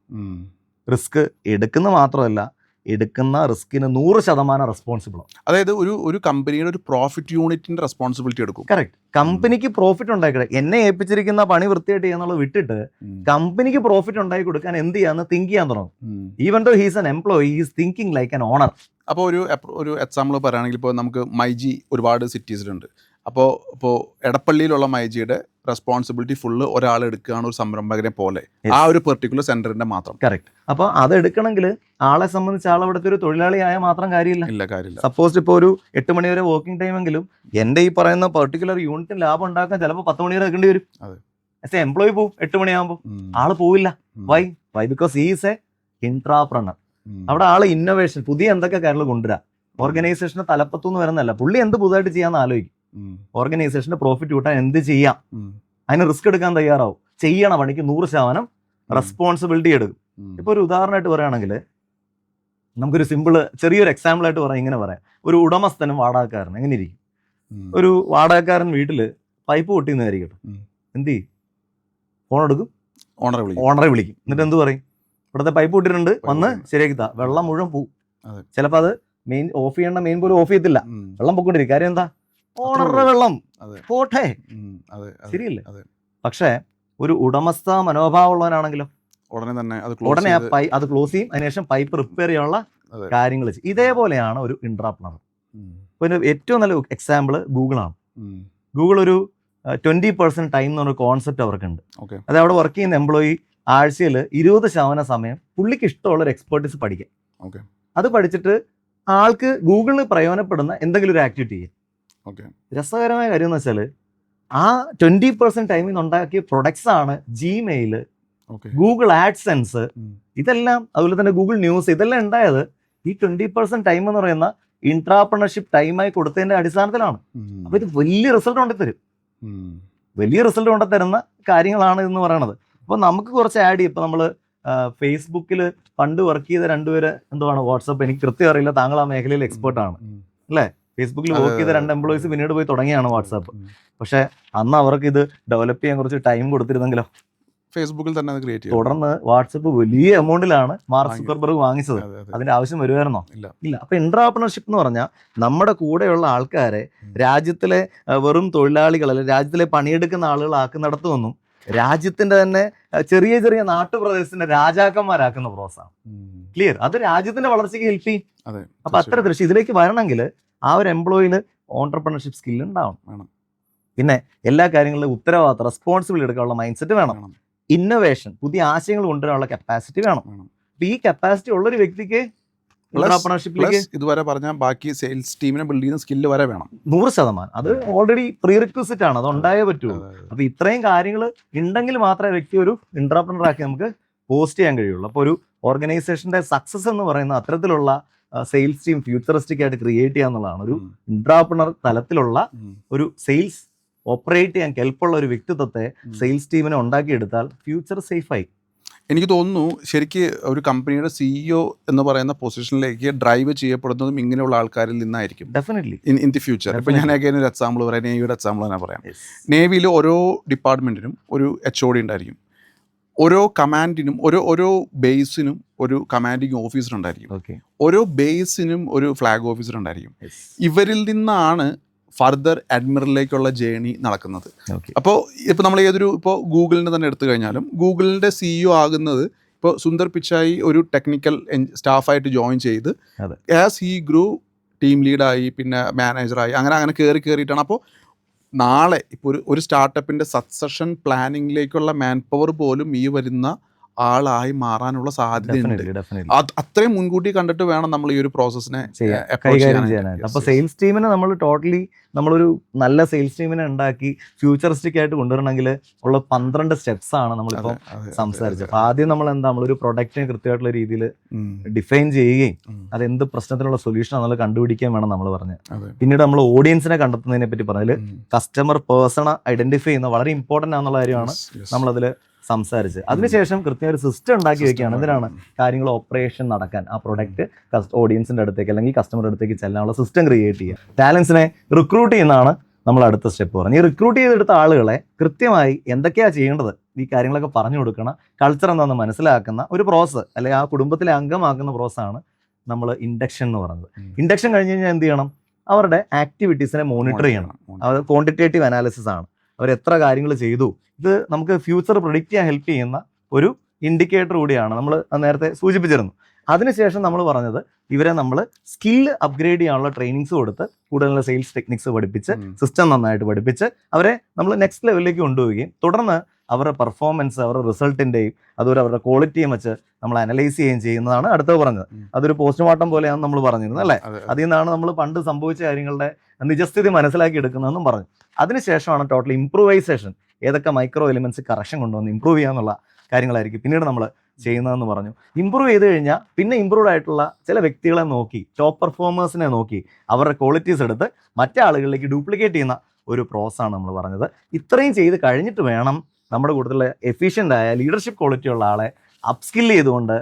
റിസ്ക് എടുക്കുന്ന മാത്രമല്ല, എടുക്കുന്ന റിസ്കിന് 100% റെസ്പോൺസിബിൾ. അതായത് ഒരു കമ്പനിയുടെ ഒരു പ്രോഫിറ്റ് യൂണിറ്റിന്റെ റെസ്പോൺസിബിലിറ്റി എടുക്കും. കറക്റ്റ്. കമ്പനിക്ക് പ്രോഫിറ്റ് ഉണ്ടാക്കി, എന്നെ ഏൽപ്പിച്ചിരിക്കുന്ന പണി വൃത്തിയായിട്ട് ചെയ്യാന്നുള്ളത് വിട്ടിട്ട് കമ്പനിക്ക് പ്രോഫിറ്റ് ഉണ്ടാക്കി കൊടുക്കാൻ എന്ത് ചെയ്യാന്ന് തിങ്ക് ചെയ്യാൻ തുടങ്ങും. Even though he's an employee, he's thinking like an owner. അപ്പോൾ ഒരു എക്സാമ്പിൾ പറയുകയാണെങ്കിൽ, ഇപ്പോൾ നമുക്ക് മൈജി ഒരുപാട് സിറ്റീസിലുണ്ട്. അപ്പോൾ എടപ്പള്ളിയിലുള്ള മൈജിയുടെ റെസ്പോൺസിബിലിറ്റി ഫുള്ള് ഒരാൾ എടുക്കുകയാണ്, ഒരു സംരംഭകനെ പോലെ, ആ ഒരു പെർട്ടിക്കുലർ സെന്ററിന്റെ മാത്രം. കറക്റ്റ്. അപ്പോൾ അത് എടുക്കണമെങ്കിൽ ആളെ സംബന്ധിച്ച് ആളവിടുത്തെ ഒരു തൊഴിലാളിയായ മാത്രം കാര്യമില്ല. സപ്പോസ് ഇപ്പോൾ ഒരു 8 മണി വരെ വർക്കിംഗ് ടൈം എങ്കിലും എൻ്റെ ഈ പറയുന്ന പെർട്ടിക്കുലർ യൂണിറ്റിന് ലാഭം ഉണ്ടാക്കാൻ ചിലപ്പോൾ 10 മണി വരെ എടുക്കേണ്ടി വരും. എംപ്ലോയി പോവും 8 മണിയാകുമ്പോൾ, ആള് പോവില്ല. Why because he is a intrapreneur. അവിടെ ആള് ഇന്നോവേഷൻ, പുതിയ എന്തൊക്കെ കാര്യങ്ങൾ കൊണ്ടുവരാം, ഓർഗനൈസേഷന്റെ തലപ്പത്തുനിന്ന് വരുന്നല്ല, പുള്ളി എന്ത് പുതുതായിട്ട് ചെയ്യാന്ന് ആലോചിക്കും. ഓർഗനൈസേഷന്റെ പ്രോഫിറ്റ് കൂട്ടാൻ എന്ത് ചെയ്യാം, അതിന് റിസ്ക് എടുക്കാൻ തയ്യാറാവും. ചെയ്യണ പണിക്ക് 100% റെസ്പോൺസിബിലിറ്റി എടുക്കും. ഇപ്പൊ ഒരു ഉദാഹരണമായിട്ട് പറയുകയാണെങ്കിൽ, നമുക്കൊരു ചെറിയൊരു എക്സാമ്പിൾ ആയിട്ട് പറയാം. ഇങ്ങനെ പറയാം, ഒരു ഉടമസ്ഥനും വാടകക്കാരനും എങ്ങനെ ഇരിക്കും? ഒരു വാടകക്കാരൻ വീട്ടില് പൈപ്പ് പൊട്ടിന്ന് വിചാരിക്കട്ടെ, എന്ത് ചെയ്യും? ഫോൺ എടുക്കും, ഓണറെ വിളിക്കും. എന്നിട്ട് എന്ത് പറയും? ഇവിടുത്തെ പൈപ്പ് പൊട്ടിയിട്ടുണ്ട്, വന്ന് ശരിയാക്കി താ. വെള്ളം മുഴുവൻ പോവും. ചിലപ്പോൾ അത് മെയിൻ ഓഫ് ചെയ്യേണ്ട മെയിൻ പോലും ഓഫ് ചെയ്യത്തില്ല, വെള്ളം പൊക്കൊണ്ടിരിക്കും. കാര്യം എന്താ? ഓണറുടെ വെള്ളം പോട്ടെ, ശരിയല്ലേ? പക്ഷെ ഒരു ഉടമസ്ഥ മനോഭാവമുള്ളവനാണെങ്കിലോ ഉടനെ അത് ക്ലോസ് ചെയ്യും. അതിനുശേഷം പൈപ്പ് റിപ്പയർ ചെയ്യാനുള്ള കാര്യങ്ങൾ ചെയ്യും. ഇതേപോലെയാണ് ഒരു ഇൻട്രാപ്രണർ. പിന്നെ ഏറ്റവും നല്ല എക്സാമ്പിൾ ഗൂഗിളാണ്. ഗൂഗിൾ ഒരു 20% ടൈം എന്ന് പറഞ്ഞ കോൺസെപ്റ്റ് അവർക്കുണ്ട്. അത് അവിടെ വർക്ക് ചെയ്യുന്ന എംപ്ലോയി ആഴ്ചയിൽ 20% സമയം പുള്ളിക്ക് ഇഷ്ടമുള്ള ഒരു എക്സ്പെർട്ടീസ് പഠിക്കാം. അത് പഠിച്ചിട്ട് ആൾക്ക് ഗൂഗിളിന് പ്രയോജനപ്പെടുന്ന എന്തെങ്കിലും ഒരു ആക്ടിവിറ്റി ചെയ്യാം. രസകരമായ കാര്യം എന്ന് വെച്ചാൽ, ആ 20% ടൈമിൽ നിന്ന് ഉണ്ടാക്കിയ പ്രൊഡക്ട്സ് ആണ് ജിമെയിൽ, ഗൂഗിൾ ആഡ്സെൻസ്, ഇതെല്ലാം, അതുപോലെ തന്നെ ഗൂഗിൾ ന്യൂസ്, ഇതെല്ലാം ഉണ്ടായത് ഈ 20% ടൈം എന്ന് പറയുന്ന ഇൻട്രാപ്രണർഷിപ്പ് ടൈമായി കൊടുത്തതിന്റെ അടിസ്ഥാനത്തിലാണ്. അപ്പൊ ഇത് വലിയ റിസൾട്ട് കൊണ്ടുതരുന്ന കാര്യങ്ങളാണ് എന്ന് പറയുന്നത്. അപ്പൊ നമുക്ക് കുറച്ച് ആഡ് ചെയ്യും. ഇപ്പൊ നമ്മള് ഫേസ്ബുക്കിൽ പണ്ട് വർക്ക് ചെയ്ത 2 പേര് എന്തുവാണ്, വാട്സപ്പ്, എനിക്ക് കൃത്യം അറിയില്ല, താങ്കൾ ആ മേഖലയിൽ എക്സ്പേർട്ട് ആണ് അല്ലേ? ഫേസ്ബുക്കിൽ വർക്ക് ചെയ്ത 2 എംപ്ലോയീസ് പിന്നീട് പോയി തുടങ്ങിയാണ് വാട്സാപ്പ്. പക്ഷെ അന്ന് അവർക്ക് ഇത് ഡെവലപ്പ് ചെയ്യാൻ കുറച്ച് ടൈം കൊടുത്തിരുന്നെങ്കിലോ, ഫേസ്ബുക്കിൽ തന്നെ അത് ക്രിയേറ്റ് ചെയ്യും. തുടർന്ന് വാട്സപ്പ് വലിയ എമൗണ്ടിലാണ് മാർക്ക് സുക്കർബർഗ് വാങ്ങിച്ചത്. അതെ, അതെ. അതിന്റെ ആവശ്യം വരുമായിരുന്നോ? ഇല്ല. ഇല്ല. അപ്പൊ എന്റർപ്രണർഷിപ്പ് എന്ന് പറഞ്ഞാൽ നമ്മുടെ കൂടെയുള്ള ആൾക്കാരെ രാജ്യത്തിലെ വെറും തൊഴിലാളികൾ അല്ലെങ്കിൽ രാജ്യത്തിലെ പണിയെടുക്കുന്ന ആളുകളാക്കുന്നിടത്തുനിന്നും രാജ്യത്തിന്റെ തന്നെ ചെറിയ ചെറിയ നാട്ടുപ്രദേശത്തിന്റെ രാജാക്കന്മാരാക്കുന്ന പ്രോസസ്സാണ്. ക്ലിയർ? അത് രാജ്യത്തിന്റെ വളർച്ചയ്ക്ക് ഹെൽപ്പ് ചെയ്യും. അതെ. അപ്പൊ അത്തരത്തിൽ ഇതിലേക്ക് വരണമെങ്കിൽ ആ ഒരു എംപ്ലോയിയിൽ ഓൺടർപ്രണർഷിപ്പ് സ്കിൽ ഉണ്ടാവണം. പിന്നെ എല്ലാ കാര്യങ്ങളിലും ഉത്തരവാദിത്തം, റെസ്പോൺസിബിലിറ്റി എടുക്കാനുള്ള മൈൻഡ് സെറ്റ് വേണം. ഇന്നോവേഷൻ, പുതിയ ആശയങ്ങൾ കൊണ്ടുവരാനുള്ള കപ്പാസിറ്റി വേണം. അപ്പൊ ഈ കപ്പാസിറ്റി ഉള്ളൊരു വ്യക്തിക്ക് എന്റർപ്രണർഷിപ്പിലേക്ക് ഇതുവരെ പറഞ്ഞ ബാക്കി സെയിൽസ് ടീമിനെ ബിൽഡ് ചെയ്യുന്ന സ്കില്ല് വരെ വേണം. 100%. അത് ഓൾറെഡി പ്രീ റിക്വസിറ്റ് ആണ്, അത് ഉണ്ടായേ പറ്റുള്ളൂ. അപ്പൊ ഇത്രയും കാര്യങ്ങൾ ഉണ്ടെങ്കിൽ മാത്രമേ വ്യക്തി ഒരു എന്റർപ്രണർ ആക്കി നമുക്ക് പോസ്റ്റ് ചെയ്യാൻ കഴിയുള്ളൂ. അപ്പോൾ ഒരു ഓർഗനൈസേഷന്റെ സക്സസ് എന്ന് പറയുന്ന അത്തരത്തിലുള്ള സെയിൽസ് ടീം ഫ്യൂച്ചറിസ്റ്റിക് ആയിട്ട് ക്രിയേറ്റ് ചെയ്യുക എന്നുള്ളതാണ്. ഒരു എന്റർപ്രണർ തലത്തിലുള്ള ഒരു സെയിൽസ് ഓപ്പറേറ്റ് ചെയ്യാൻ കെൽപ്പുള്ള ഒരു വ്യക്തിത്വത്തെ സെയിൽസ് ടീമിനെ ഉണ്ടാക്കിയെടുത്താൽ ഫ്യൂച്ചർ സേഫായി. എനിക്ക് തോന്നുന്നു ശരിക്ക് ഒരു കമ്പനിയുടെ CEO എന്ന് പറയുന്ന പൊസിഷനിലേക്ക് ഡ്രൈവ് ചെയ്യപ്പെടുന്നതും ഇങ്ങനെയുള്ള ആൾക്കാരിൽ നിന്നായിരിക്കും. Definitely in the future. ഇപ്പോൾ ഞാൻ ഒരു എക്സാമ്പിൾ പറയാം, നേവിയുടെ എക്സാമ്പിൾ തന്നെ പറയാം. നേവിയിൽ ഓരോ ഡിപ്പാർട്ട്മെൻറ്റിനും ഒരു HOD ഉണ്ടായിരിക്കും. ഓരോ കമാൻഡിനും ഓരോ ബേസിനും ഒരു കമാൻഡിങ് ഓഫീസർ ഉണ്ടായിരിക്കും. ഓരോ ബേസിനും ഒരു ഫ്ലാഗ് ഓഫീസർ ഉണ്ടായിരിക്കും. ഇവരിൽ നിന്നാണ് ഫർദർ അഡ്മിറലിലേക്കുള്ള ജേണി നടക്കുന്നത്. അപ്പോൾ ഇപ്പോൾ നമ്മൾ ഇപ്പോൾ ഗൂഗിളിൻ്റെ തന്നെ എടുത്തു കഴിഞ്ഞാലും ഗൂഗിളിൻ്റെ CEO ആകുന്നത് ഇപ്പോൾ സുന്ദർ പിച്ചായി ഒരു ടെക്നിക്കൽ സ്റ്റാഫായിട്ട് ജോയിൻ ചെയ്ത് ആസ് ഹി ഗ്രൂ ടീം ലീഡായി, പിന്നെ മാനേജറായി, അങ്ങനെ കയറിയിട്ടാണ്. അപ്പോൾ നാളെ ഇപ്പോൾ ഒരു സ്റ്റാർട്ടപ്പിൻ്റെ സക്സഷൻ പ്ലാനിങ്ങിലേക്കുള്ള മാൻ പവർ പോലും ഈ വരുന്ന ആളായി മാറാനുള്ള സാധ്യതയുണ്ട്. അത്രയും മുൻകൂട്ടി കണ്ടിട്ട് വേണം നമ്മൾ ഈ ഒരു പ്രോസസ്സിനെ കൈകാര്യം ചെയ്യാനായിട്ട്. അപ്പോൾ സെയിൽസ് ടീമിനെ നമ്മൾ നമ്മളൊരു നല്ല സെയിൽസ് ടീമിനെ ഉണ്ടാക്കി ഫ്യൂച്ചറിസ്റ്റിക് ആയിട്ട് കൊണ്ടുവരണമെങ്കിൽ ഉള്ള 12 സ്റ്റെപ്സ് ആണ് നമ്മളിപ്പോൾ സംസാരിച്ചത്. അപ്പോൾ ആദ്യം നമ്മളൊരു പ്രൊഡക്റ്റിനെ കൃത്യമായിട്ടുള്ള രീതിയിൽ ഡിഫൈൻ ചെയ്യുകയും അത് എന്ത് പ്രശ്നത്തിനുള്ള സൊല്യൂഷൻ നമ്മൾ കണ്ടുപിടിക്കാൻ വേണം നമ്മൾ പറഞ്ഞത്. പിന്നീട് നമ്മൾ ഓഡിയൻസിനെ കണ്ടെത്തുന്നതിനെ പറ്റി പറഞ്ഞാൽ കസ്റ്റമർ പേഴ്സണ ഐഡന്റിഫൈ ചെയ്യുന്ന വളരെ ഇമ്പോർട്ടൻ്റ് ആണെന്നുള്ള കാര്യമാണ് നമ്മളതിൽ സംസാരിച്ച്. അതിനുശേഷം കൃത്യം ഒരു സിസ്റ്റം ഉണ്ടാക്കി വെക്കുകയാണ്. എന്തിനാണ്? കാര്യങ്ങൾ ഓപ്പറേഷൻ നടക്കാൻ ആ പ്രൊഡക്റ്റ് ഓഡിയൻസിന്റെ അടുത്തേക്ക് അല്ലെങ്കിൽ കസ്റ്റമറുടെ അടുത്തേക്ക് ചെല്ലാനുള്ള സിസ്റ്റം ക്രിയേറ്റ് ചെയ്യുക. ടാലൻസിനെ റിക്രൂട്ട് ചെയ്യുന്നതാണ് നമ്മൾ അടുത്ത സ്റ്റെപ്പ് പറഞ്ഞത്. ഈ റിക്രൂട്ട് ചെയ്തെടുത്ത ആളുകളെ കൃത്യമായി എന്തൊക്കെയാണ് ചെയ്യേണ്ടത് ഈ കാര്യങ്ങളൊക്കെ പറഞ്ഞു കൊടുക്കണം. കൾച്ചർ എന്താണെന്ന് മനസ്സിലാക്കുന്ന ഒരു പ്രോസസ്സ്, അല്ലെങ്കിൽ ആ കുടുംബത്തിലെ അംഗമാക്കുന്ന പ്രോസസ്സാണ് നമ്മൾ ഇൻഡക്ഷൻ എന്ന് പറയുന്നത്. ഇൻഡക്ഷൻ കഴിഞ്ഞ് കഴിഞ്ഞാൽ എന്ത് ചെയ്യണം? അവരുടെ ആക്ടിവിറ്റീസിനെ മോണിറ്റർ ചെയ്യണം. അത് ക്വാണ്ടിറ്റേറ്റീവ് അനാലിസിസ് ആണ്. അവർ എത്ര കാര്യങ്ങൾ ചെയ്തു, ഇത് നമുക്ക് ഫ്യൂച്ചർ പ്രൊഡിക്റ്റ് ചെയ്യാൻ ഹെൽപ്പ് ചെയ്യുന്ന ഒരു ഇൻഡിക്കേറ്റർ കൂടിയാണ്. നമ്മൾ നേരത്തെ സൂചിപ്പിച്ചിരുന്നു. അതിനുശേഷം നമ്മൾ പറഞ്ഞത് ഇവരെ നമ്മൾ സ്കില്ല് അപ്ഗ്രേഡ് ചെയ്യാനുള്ള ട്രെയിനിങ്സ് കൊടുത്ത് കൂടുതൽ സെയിൽസ് ടെക്നിക്സ് പഠിപ്പിച്ച് സിസ്റ്റം നന്നായിട്ട് പഠിപ്പിച്ച് അവരെ നമ്മൾ നെക്സ്റ്റ് ലെവലിലേക്ക് കൊണ്ടുപോവുകയും തുടർന്ന് അവരുടെ പെർഫോമൻസ്, അവരുടെ റിസൾട്ടിൻ്റെയും അതുപോലെ അവരുടെ ക്വാളിറ്റിയും വെച്ച് നമ്മൾ അനലൈസ് ചെയ്യുകയും ചെയ്യുന്നതാണ് അടുത്തത് പറഞ്ഞത്. അതൊരു പോസ്റ്റ്മോർട്ടം പോലെയാണ് നമ്മൾ പറഞ്ഞിരുന്നത് അല്ലേ? അതിൽ നിന്നാണ് നമ്മൾ പണ്ട് സംഭവിച്ച കാര്യങ്ങളുടെ നിജസ്ഥിതി മനസ്സിലാക്കി എടുക്കുന്നതെന്നും പറഞ്ഞു. അതിനുശേഷമാണ് ടോട്ടൽ ഇംപ്രൂവൈസേഷൻ, ഏതൊക്കെ മൈക്രോ എലിമെന്റ്സ് കറക്ഷൻ കൊണ്ടുവന്ന് ഇമ്പ്രൂവ് ചെയ്യാന്നുള്ള കാര്യങ്ങളായിരിക്കും പിന്നീട് നമ്മൾ ചെയ്യുന്നതെന്ന് പറഞ്ഞു. ഇമ്പ്രൂവ് ചെയ്ത് കഴിഞ്ഞാൽ പിന്നെ ഇമ്പ്രൂവ്ഡ് ആയിട്ടുള്ള ചില വ്യക്തികളെ നോക്കി, ടോപ്പ് പെർഫോമേഴ്സിനെ നോക്കി അവരുടെ ക്വാളിറ്റീസ് എടുത്ത് മറ്റേ ആളുകളിലേക്ക് ഡ്യൂപ്ലിക്കേറ്റ് ചെയ്യുന്ന ഒരു പ്രോസസ്സാണ് നമ്മൾ പറഞ്ഞത്. ഇത്രയും ചെയ്ത് കഴിഞ്ഞിട്ട് വേണം നമ്മുടെ കൂട്ടത്തിലുള്ള എഫിഷ്യൻ്റ് ആയ ലീഡർഷിപ്പ് ക്വാളിറ്റി ഉള്ള ആളെ അപ്സ്കിൽ ചെയ്തുകൊണ്ട്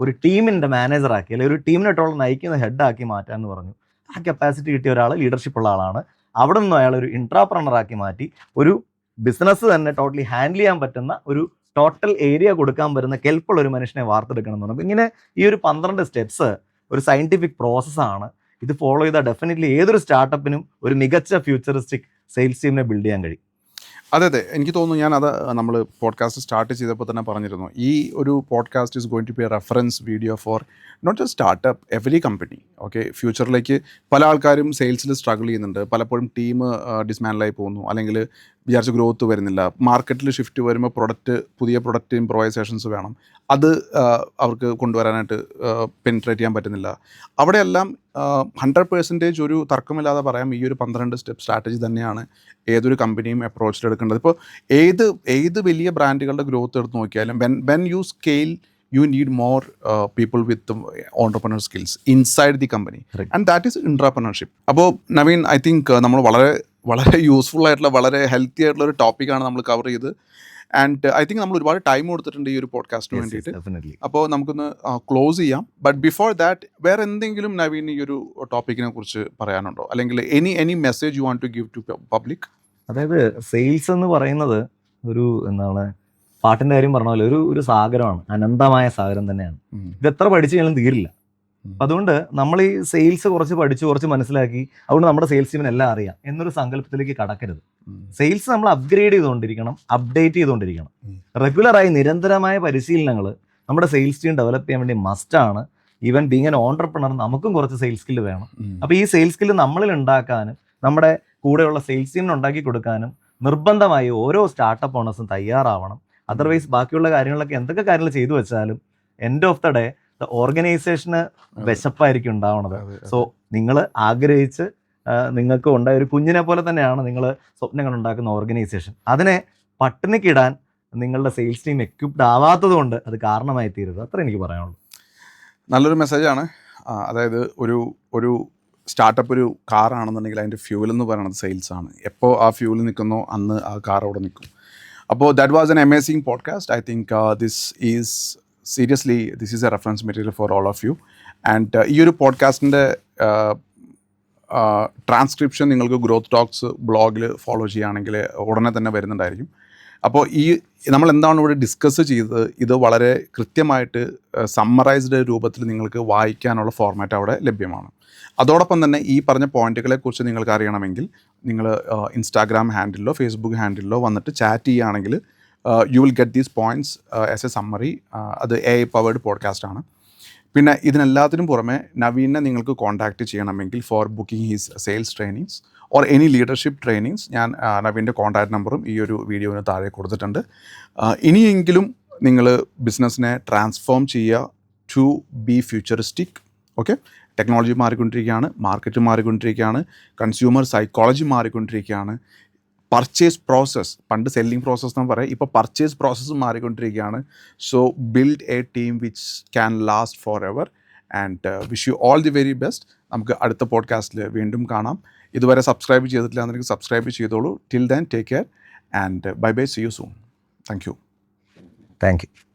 ഒരു ടീമിൻ്റെ മാനേജറാക്കി അല്ലെങ്കിൽ ഒരു ടീമിനായിട്ടുള്ള നയിക്കുന്ന ഹെഡാക്കി മാറ്റാമെന്ന് പറഞ്ഞു. ആ കപ്പാസിറ്റി കിട്ടിയ ഒരാൾ ലീഡർഷിപ്പ് ഉള്ള ആളാണ്. അവിടെ നിന്നും അയാൾ ഒരു ഇൻട്രാപ്രണറാക്കി മാറ്റി ഒരു ബിസിനസ് തന്നെ ടോട്ടലി ഹാൻഡിൽ ചെയ്യാൻ പറ്റുന്ന ഒരു ടോട്ടൽ ഏരിയ കൊടുക്കാൻ പറ്റുന്ന കെൽപ്പുള്ള ഒരു മനുഷ്യനെ വാർത്തെടുക്കണം എന്ന് പറഞ്ഞു. ഇങ്ങനെ ഈ ഒരു 12 സ്റ്റെപ്സ് ഒരു സയന്റിഫിക് പ്രോസസ്സാണ്. ഇത് ഫോളോ ചെയ്താൽ ഡെഫിനറ്റ്ലി ഏതൊരു സ്റ്റാർട്ടപ്പിനും ഒരു മികച്ച ഫ്യൂച്ചറിസ്റ്റിക് സെയിൽസ് ടീമിനെ ബിൽഡ് ചെയ്യാൻ കഴിയും. അതെ, എനിക്ക് തോന്നുന്നു ഞാനത് നമ്മൾ പോഡ്കാസ്റ്റ് സ്റ്റാർട്ട് ചെയ്തപ്പോൾ തന്നെ പറഞ്ഞിരുന്നു. ഈ ഒരു podcast is going to be a reference video for not just startup, every company. Okay, ഫ്യൂച്ചറിലേക്ക് പല ആൾക്കാരും സെയിൽസിൽ സ്ട്രഗിൾ ചെയ്യുന്നുണ്ട്. പലപ്പോഴും ടീം ഡിസ്മാൻഡലായി പോകുന്നു, അല്ലെങ്കിൽ വിചാരിച്ച ഗ്രോത്ത് വരുന്നില്ല. മാർക്കറ്റിൽ ഷിഫ്റ്റ് വരുമ്പോൾ പുതിയ പ്രൊഡക്റ്റ് ഇംപ്രൊവൈസേഷൻസ് വേണം. അത് അവർക്ക് കൊണ്ടുവരാനായിട്ട് പെനിട്രേറ്റ് ചെയ്യാൻ പറ്റുന്നില്ല. അവിടെയെല്ലാം 100% ഒരു തർക്കമില്ലാതെ പറയാം, ഈ ഒരു 12 സ്റ്റെപ്പ് സ്ട്രാറ്റജി തന്നെയാണ് ഏതൊരു കമ്പനിയും അപ്രോച്ചിൽ എടുക്കേണ്ടത്. ഇപ്പോൾ ഏത് വലിയ ബ്രാൻഡുകളുടെ ഗ്രോത്ത് എടുത്ത് നോക്കിയാലും when you scale you need more people with entrepreneur skills inside the company, and that is entrepreneurship. അപ്പോൾ നവീൻ, ഐ തിങ്ക് നമ്മൾ വളരെ യൂസ്ഫുൾ ആയിട്ടുള്ള വളരെ ഹെൽത്തി ആയിട്ടുള്ള ഒരു ടോപ്പിക്കാണ് നമ്മൾ കവർ ചെയ്ത്. ആൻഡ് ഐ തിങ്ക് നമ്മൾ ഒരുപാട് ടൈം കൊടുത്തിട്ടുണ്ട് ഈ ഒരു പോഡ്കാസ്റ്റിന് വേണ്ടിയിട്ട്. അപ്പോൾ നമുക്കൊന്ന് ക്ലോസ് ചെയ്യാം. ബട്ട് ബിഫോർ ദാറ്റ് വേറെ എന്തെങ്കിലും നവീൻ ഈ ഒരു ടോപ്പിക്കിനെ കുറിച്ച് പറയാനുണ്ടോ, അല്ലെങ്കിൽ any message you want to give to public? അതായത് സെയിൽസ് എന്ന് പറയുന്നത് ഒരു പാട്ടിൻ്റെ കാര്യം പറഞ്ഞ പോലെ ഒരു സാഗരമാണ്, അനന്തമായ സാഗരം തന്നെയാണ്. ഇത് എത്ര പഠിച്ചു കഴിഞ്ഞാലും തീരില്ല. അതുകൊണ്ട് നമ്മൾ ഈ സെയിൽസ് കുറച്ച് പഠിച്ചു, കുറച്ച് മനസ്സിലാക്കി, അതുകൊണ്ട് നമ്മുടെ സെയിൽസ് ടീമിന് എല്ലാം അറിയാം എന്നൊരു സങ്കല്പത്തിലേക്ക് കടക്കരുത്. സെയിൽസ് നമ്മൾ അപ്ഗ്രേഡ് ചെയ്തുകൊണ്ടിരിക്കണം, അപ്ഡേറ്റ് ചെയ്തുകൊണ്ടിരിക്കണം. റെഗുലറായി നിരന്തരമായ പരിശീലനങ്ങൾ നമ്മുടെ സെയിൽസ് ടീം ഡെവലപ്പ് ചെയ്യാൻ വേണ്ടി മസ്റ്റാണ്. ഈവൻ ബീങ് ആൻ ഓൺടർപ്രണർ നമുക്കും കുറച്ച് സെയിൽസ് സ്കില്ല് വേണം. അപ്പോൾ ഈ സെയിൽസ് സ്കില്ല് നമ്മളിൽ ഉണ്ടാക്കാനും നമ്മുടെ കൂടെയുള്ള സെയിൽസ് ടീമിന് ഉണ്ടാക്കി കൊടുക്കാനും നിർബന്ധമായി ഓരോ സ്റ്റാർട്ടപ്പ് ഓണേഴ്സും തയ്യാറാവണം. അതർവൈസ് ബാക്കിയുള്ള കാര്യങ്ങളൊക്കെ എന്തൊക്കെ കാര്യങ്ങൾ ചെയ്തു വെച്ചാലും എൻഡ് ഓഫ് ദ ഡേ ഓർഗനൈസേഷന് വിശപ്പായിരിക്കും ഉണ്ടാവണത്. സോ നിങ്ങൾ ആഗ്രഹിച്ച് നിങ്ങൾക്ക് ഉണ്ടായ ഒരു കുഞ്ഞിനെ പോലെ തന്നെയാണ് നിങ്ങൾ സ്വപ്നങ്ങൾ ഉണ്ടാക്കുന്ന ഓർഗനൈസേഷൻ. അതിനെ പട്ടിണിക്കിടാൻ നിങ്ങളുടെ സെയിൽസ് ടീം എക്വിപ്ഡ് ആവാത്തത് കൊണ്ട് അത് കാരണമായി തീരുന്നത്. അത്ര എനിക്ക് പറയാനുള്ളൂ. നല്ലൊരു മെസ്സേജാണ്. അതായത് ഒരു സ്റ്റാർട്ടപ്പ് ഒരു കാറാണെന്നുണ്ടെങ്കിൽ അതിൻ്റെ ഫ്യൂൽ എന്ന് പറയുന്നത് സെയിൽസാണ്. എപ്പോൾ ആ ഫ്യൂൽ നിൽക്കുന്നോ അന്ന് ആ കാർ അവിടെ നിൽക്കും. അപ്പോൾ that was an amazing podcast. I think this is a reference material for all of you. And ഈ ഒരു പോഡ്കാസ്റ്റിൻ്റെ ട്രാൻസ്ക്രിപ്ഷൻ നിങ്ങൾക്ക് ഗ്രോത്ത് ടോക്സ് ബ്ലോഗിൽ ഫോളോ ചെയ്യുകയാണെങ്കിൽ ഉടനെ തന്നെ വരുന്നുണ്ടായിരിക്കും. അപ്പോൾ നമ്മൾ എന്താണ് ഇവിടെ ഡിസ്കസ് ചെയ്തത്, ഇത് വളരെ കൃത്യമായിട്ട് സമ്മറൈസ്ഡ് രൂപത്തിൽ നിങ്ങൾക്ക് വായിക്കാനുള്ള ഫോർമാറ്റ് അവിടെ ലഭ്യമാണ്. അതോടൊപ്പം തന്നെ ഈ പറഞ്ഞ പോയിന്റുകളെക്കുറിച്ച് നിങ്ങൾക്ക് അറിയണമെങ്കിൽ നിങ്ങൾ ഇൻസ്റ്റാഗ്രാം ഹാൻഡിലോ ഫേസ്ബുക്ക് ഹാൻഡിലോ വന്നിട്ട് ചാറ്റ് ചെയ്യുകയാണെങ്കിൽ you will get these points as A summary. അത് AI പവേർഡ് പോഡ്കാസ്റ്റ് ആണ്. പിന്നെ ഇതിനെല്ലാത്തിനും പുറമെ നവീനെ നിങ്ങൾക്ക് കോൺടാക്റ്റ് ചെയ്യണമെങ്കിൽ four booking his sales trainings or any leadership trainings ഞാൻ നവീൻ്റെ കോൺടാക്റ്റ് നമ്പറും ഈ ഒരു വീഡിയോന് താഴെ കൊടുത്തിട്ടുണ്ട്. ഇനിയെങ്കിലും നിങ്ങൾ ബിസിനസ്സിനെ ട്രാൻസ്ഫോം ചെയ്യുക to be futuristic. Okay, technology മാറിക്കൊണ്ടിരിക്കുകയാണ്, മാർക്കറ്റ് മാറിക്കൊണ്ടിരിക്കുകയാണ്, കൺസ്യൂമർ സൈക്കോളജി മാറിക്കൊണ്ടിരിക്കുകയാണ്, പർച്ചേസ് പ്രോസസ്സ്, പണ്ട് സെല്ലിംഗ് പ്രോസസ്സ് എന്ന് പറയാം, ഇപ്പോൾ പർച്ചേസ് പ്രോസസ്സ് മാറിക്കൊണ്ടിരിക്കുകയാണ്. So build a team which can last forever. And wish you all the very best. നമുക്ക് അടുത്ത പോഡ്കാസ്റ്റിൽ വീണ്ടും കാണാം. ഇതുവരെ സബ്സ്ക്രൈബ് ചെയ്തിട്ടില്ല എന്നുണ്ടെങ്കിൽ സബ്സ്ക്രൈബ് ചെയ്തോളൂ. Till then take care and bye bye, see you soon. Thank U.